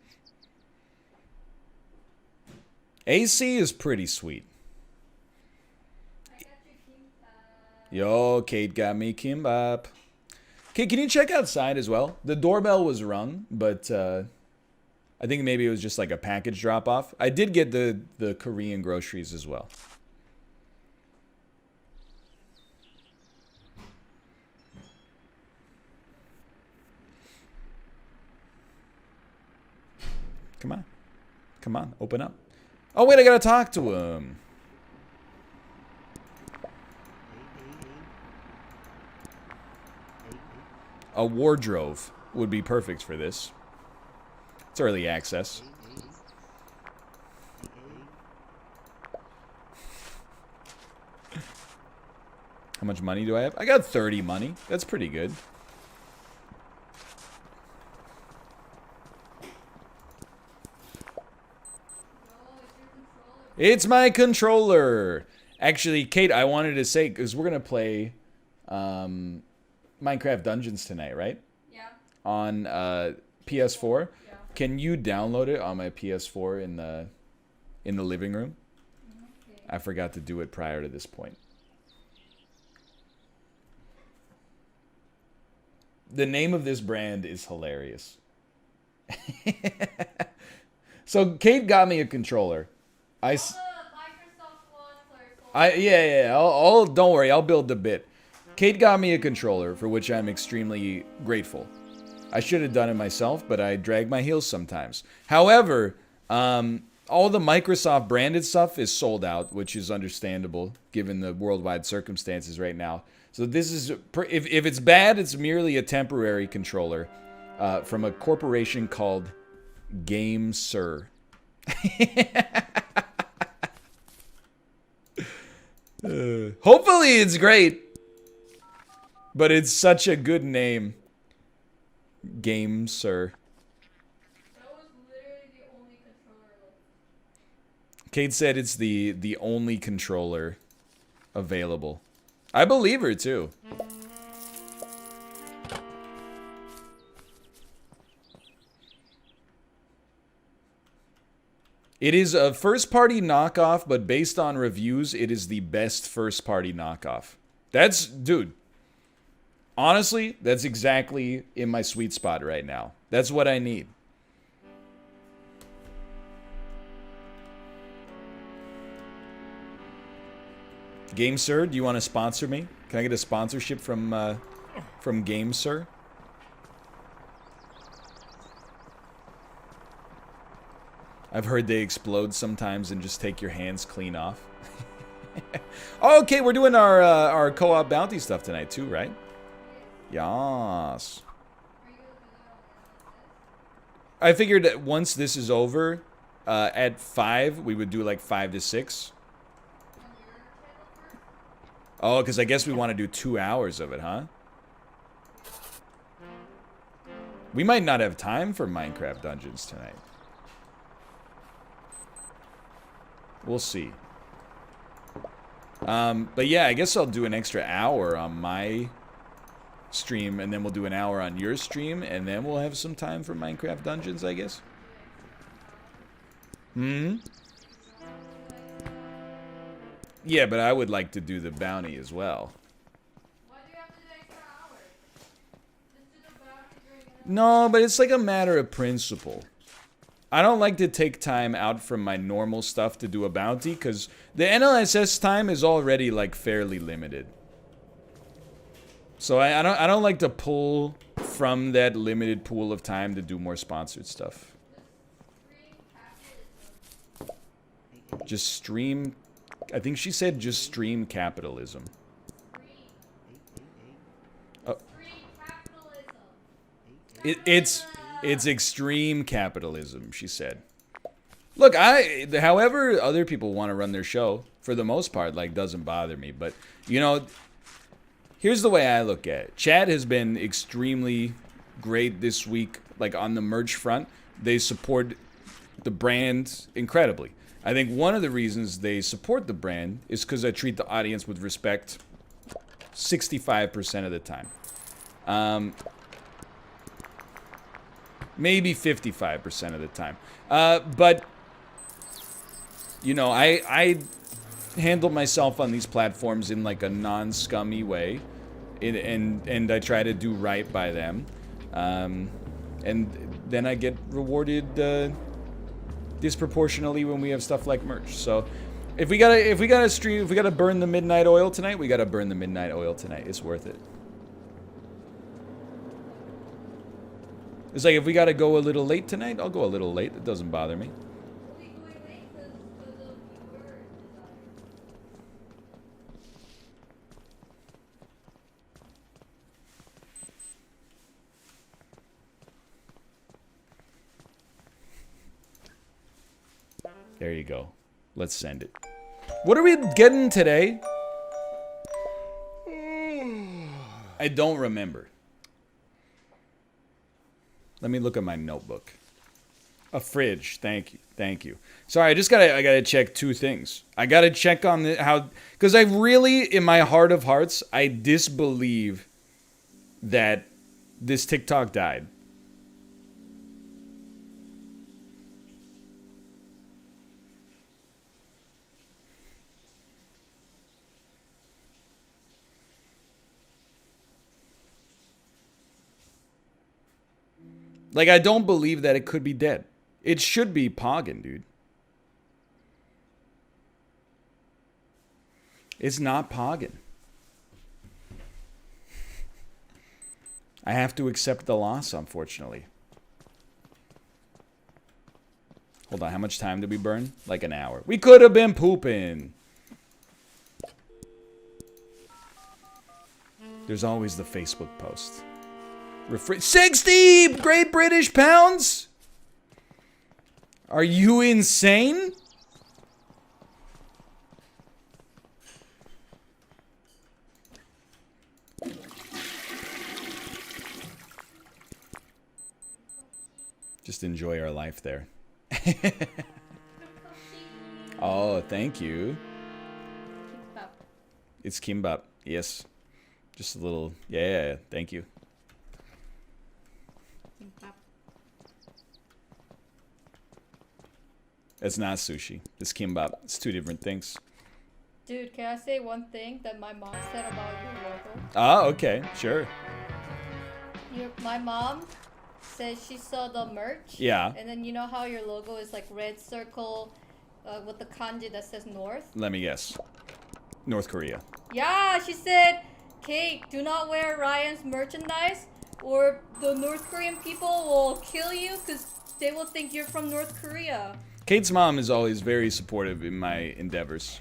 AC is pretty sweet. Yo, Kate got me kimbap. Kate, can you check outside as well? The doorbell was rung, but I think maybe it was just like a package drop-off. I did get the Korean groceries as well. Come on. Come on, open up. Oh, wait, I gotta talk to him. A wardrobe would be perfect for this. It's early access. How much money do I have? I got 30 money. That's pretty good. It's my controller. Actually, Kate, I wanted to say, because we're going to play Minecraft Dungeons tonight, right? Yeah. On PS4. Yeah. Can you download it on my PS4 in the living room? Okay. I forgot to do it prior to this point. The name of this brand is hilarious. So Kate got me a controller. Microsoft one for Yeah. I'll don't worry. I'll build the bit. Kate got me a controller for which I'm extremely grateful. I should have done it myself, but I drag my heels sometimes. However, all the Microsoft branded stuff is sold out, which is understandable given the worldwide circumstances right now. So this is, if it's bad, it's merely a temporary controller from a corporation called Game Sir. Hopefully it's great, but it's such a good name. Game Sir. That was literally the only controller left. Kate said it's the only controller available. I believe her too. It is a first-party knockoff, but based on reviews, it is the best first-party knockoff. That's, dude, honestly, that's exactly in my sweet spot right now. That's what I need. Game Sir, do you want to sponsor me? Can I get a sponsorship from Game Sir? I've heard they explode sometimes and just take your hands clean off. Oh, okay, we're doing our co-op bounty stuff tonight too, right? Yas. I figured that once this is over, at 5, we would do like 5 to 6. Oh, because I guess we want to do 2 hours of it, huh? We might not have time for Minecraft Dungeons tonight. We'll see. But yeah, I guess I'll do an extra hour on my stream, and then we'll do an hour on your stream, and then we'll have some time for Minecraft Dungeons, I guess. Yeah, but I would like to do the bounty as well. Why do you have to do extra hours? Just do the bounty during the No, but it's like a matter of principle. I don't like to take time out from my normal stuff to do a bounty, because the NLSS time is already like fairly limited. So I don't like to pull from that limited pool of time to do more sponsored stuff. Just stream. I think she said just stream capitalism. Oh. It's extreme capitalism, she said. Look, however other people want to run their show, for the most part, like, doesn't bother me. But, you know, here's the way I look at it. Chad has been extremely great this week, like, on the merch front. They support the brand incredibly. I think one of the reasons they support the brand is because I treat the audience with respect 65% of the time. Maybe 55% of the time. But, you know, I handle myself on these platforms in like a non-scummy way. And I try to do right by them. And then I get rewarded disproportionately when we have stuff like merch. So if we gotta burn the midnight oil tonight, we gotta burn the midnight oil tonight. It's worth it. It's like if we gotta go a little late tonight, I'll go a little late. It doesn't bother me. There you go. Let's send it. What are we getting today? I don't remember. Let me look at my notebook. A fridge. Thank you. Thank you. Sorry, I gotta check two things. I gotta check on how, because I really, in my heart of hearts, I disbelieve that this TikTok died. Like, I don't believe that it could be dead. It should be pogging, dude. It's not pogging. I have to accept the loss, unfortunately. Hold on, how much time did we burn? Like an hour. We could have been pooping. There's always the Facebook post. 60 Great British pounds? Are you insane? Just enjoy our life there. Oh, thank you. Kimbap. It's kimbap. Yes. Just a little. Yeah, thank you. Kimbap. It's not sushi. It's kimbap. It's two different things. Dude, can I say one thing that my mom said about your logo? Oh, okay. Sure. My mom said she saw the merch. Yeah. And then you know how your logo is like red circle with the kanji that says north? Let me guess. North Korea. Yeah, she said, Kate, do not wear Ryan's merchandise or the North Korean people will kill you because they will think you're from North Korea. Kate's mom is always very supportive in my endeavors.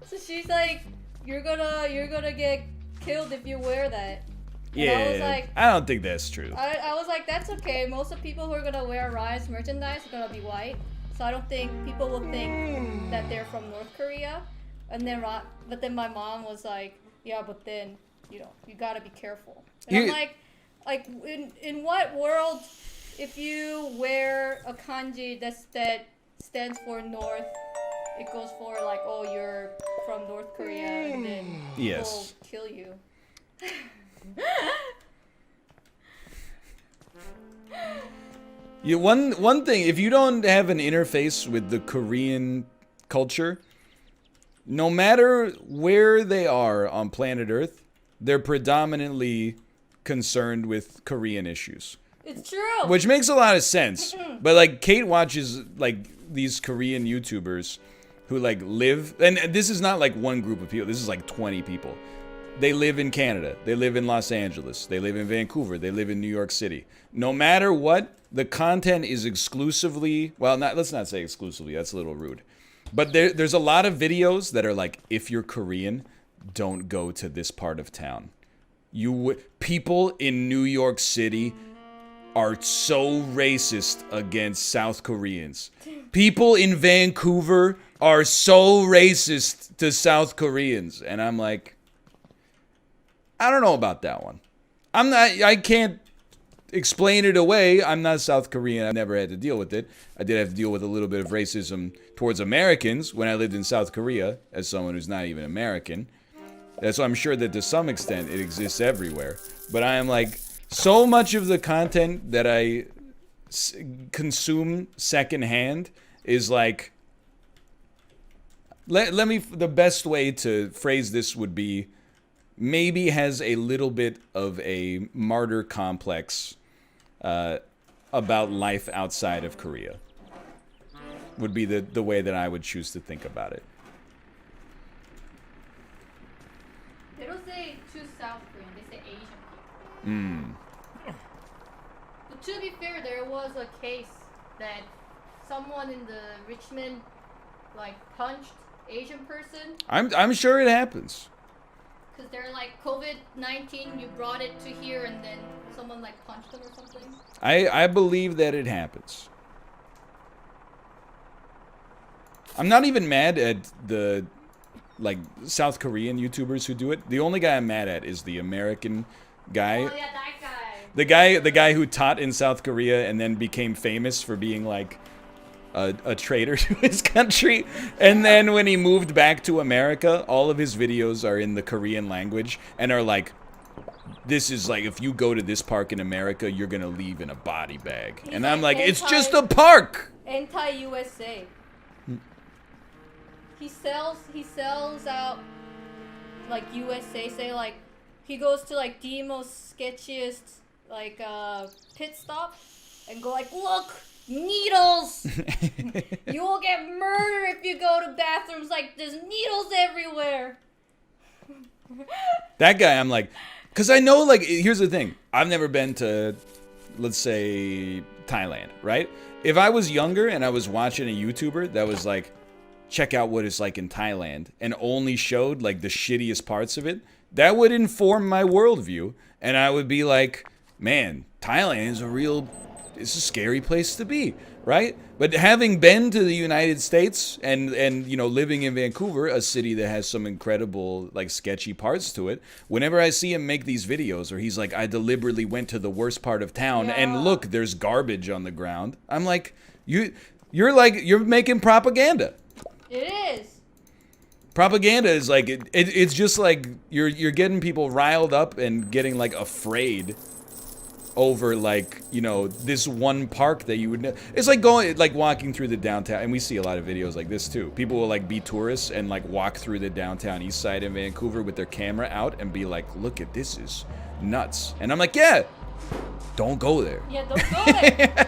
So she's like, you're gonna get killed if you wear that. And Yeah, I was like, I don't think that's true. I was like, that's okay. Most of the people who are gonna wear Ryan's merchandise are gonna be white, so I don't think people will think that they're from North Korea. And then, but then my mom was like, yeah, but then you gotta be careful. And I'm like, in what world, if you wear a kanji that stands for North, it goes for like, oh, you're from North Korea, and then Yes. people kill you. One thing, if you don't have an interface with the Korean culture, no matter where they are on planet Earth, they're predominantly concerned with Korean issues. It's true. Which makes a lot of sense. But like Kate watches like these Korean YouTubers who like live, and this is not like one group of people, this is like 20 people. They live in Canada, they live in Los Angeles, they live in Vancouver, they live in New York City. No matter what, the content is exclusively, well, let's not say exclusively, that's a little rude. But there's a lot of videos that are like, if you're Korean, don't go to this part of town. People in New York City are so racist against South Koreans. People in Vancouver are so racist to South Koreans. And I'm like, I don't know about that one. I can't explain it away. I'm not South Korean. I've never had to deal with it. I did have to deal with a little bit of racism towards Americans when I lived in South Korea as someone who's not even American. So I'm sure that to some extent it exists everywhere. But I am like, so much of the content that I consume secondhand is like, let me, the best way to phrase this would be, maybe has a little bit of a martyr complex about life outside of Korea. Would be the way that I would choose to think about it. They don't say to South Korean, they say Asian people. But to be fair, there was a case that someone in the Richmond like punched Asian person. I'm sure it happens. Because they're like, COVID-19, you brought it to here and then someone like punched them or something. I believe that it happens. I'm not even mad at the like South Korean YouTubers who do it. The only guy I'm mad at is the American guy. Oh yeah, that guy. The guy who taught in South Korea and then became famous for being like a traitor to his country. And then when he moved back to America, all of his videos are in the Korean language and are like, this is like, if you go to this park in America, you're gonna leave in a body bag. He's And I'm like, it's anti- just a park. Anti-USA. He sells out like USA. Say like he goes to like the most sketchiest like pit stop and go like, look, needles. You will get murdered if you go to bathrooms like there's needles everywhere. That guy, I'm like, because I know, like, here's the thing. I've never been to, let's say, Thailand, right? If I was younger and I was watching a YouTuber that was like, check out what it's like in Thailand, and only showed, like, the shittiest parts of it, that would inform my worldview. And I would be like, man, Thailand is it's a scary place to be, right? But having been to the United States and you know, living in Vancouver, a city that has some incredible like sketchy parts to it, whenever I see him make these videos, or he's like, I deliberately went to the worst part of town and look, there's garbage on the ground. I'm like, you're making propaganda. It is. Propaganda is like it's just like you're getting people riled up and getting like afraid over like, you know, this one park that you would it's like walking through the downtown, and we see a lot of videos like this too. People will like be tourists and like walk through the downtown east side in Vancouver with their camera out and be like, look at this is nuts. And I'm like, yeah, don't go there. Yeah, don't go there.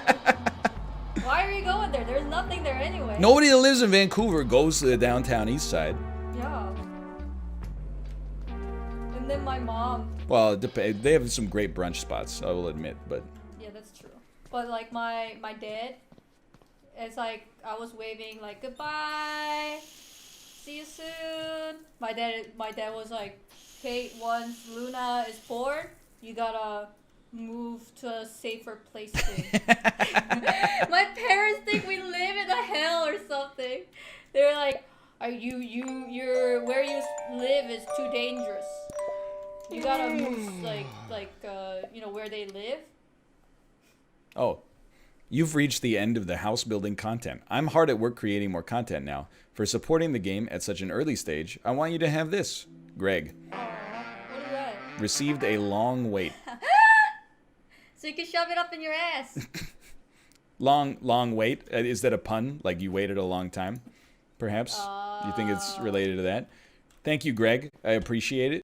Why are you going there? There's nothing there anyway. Nobody that lives in Vancouver goes to the downtown east side. Yeah. And then my mom. Well, they have some great brunch spots, I will admit, but Yeah, that's true. But like my dad, it's like I was waving like goodbye, see you soon. My dad was like, hey, once Luna is born, you gotta move to a safer place soon. My parents think we live in a hell or something. They're like, you're where you live is too dangerous. You gotta move you know, where they live. oh, you've reached the end of the house building content. I'm hard at work creating more content now. For supporting the game at such an early stage, I want you to have this. Greg. What is that? Received a long wait. So you can shove it up in your ass. Long wait? Is that a pun? Like you waited a long time? Perhaps? You think it's related to that? Thank you, Greg. I appreciate it.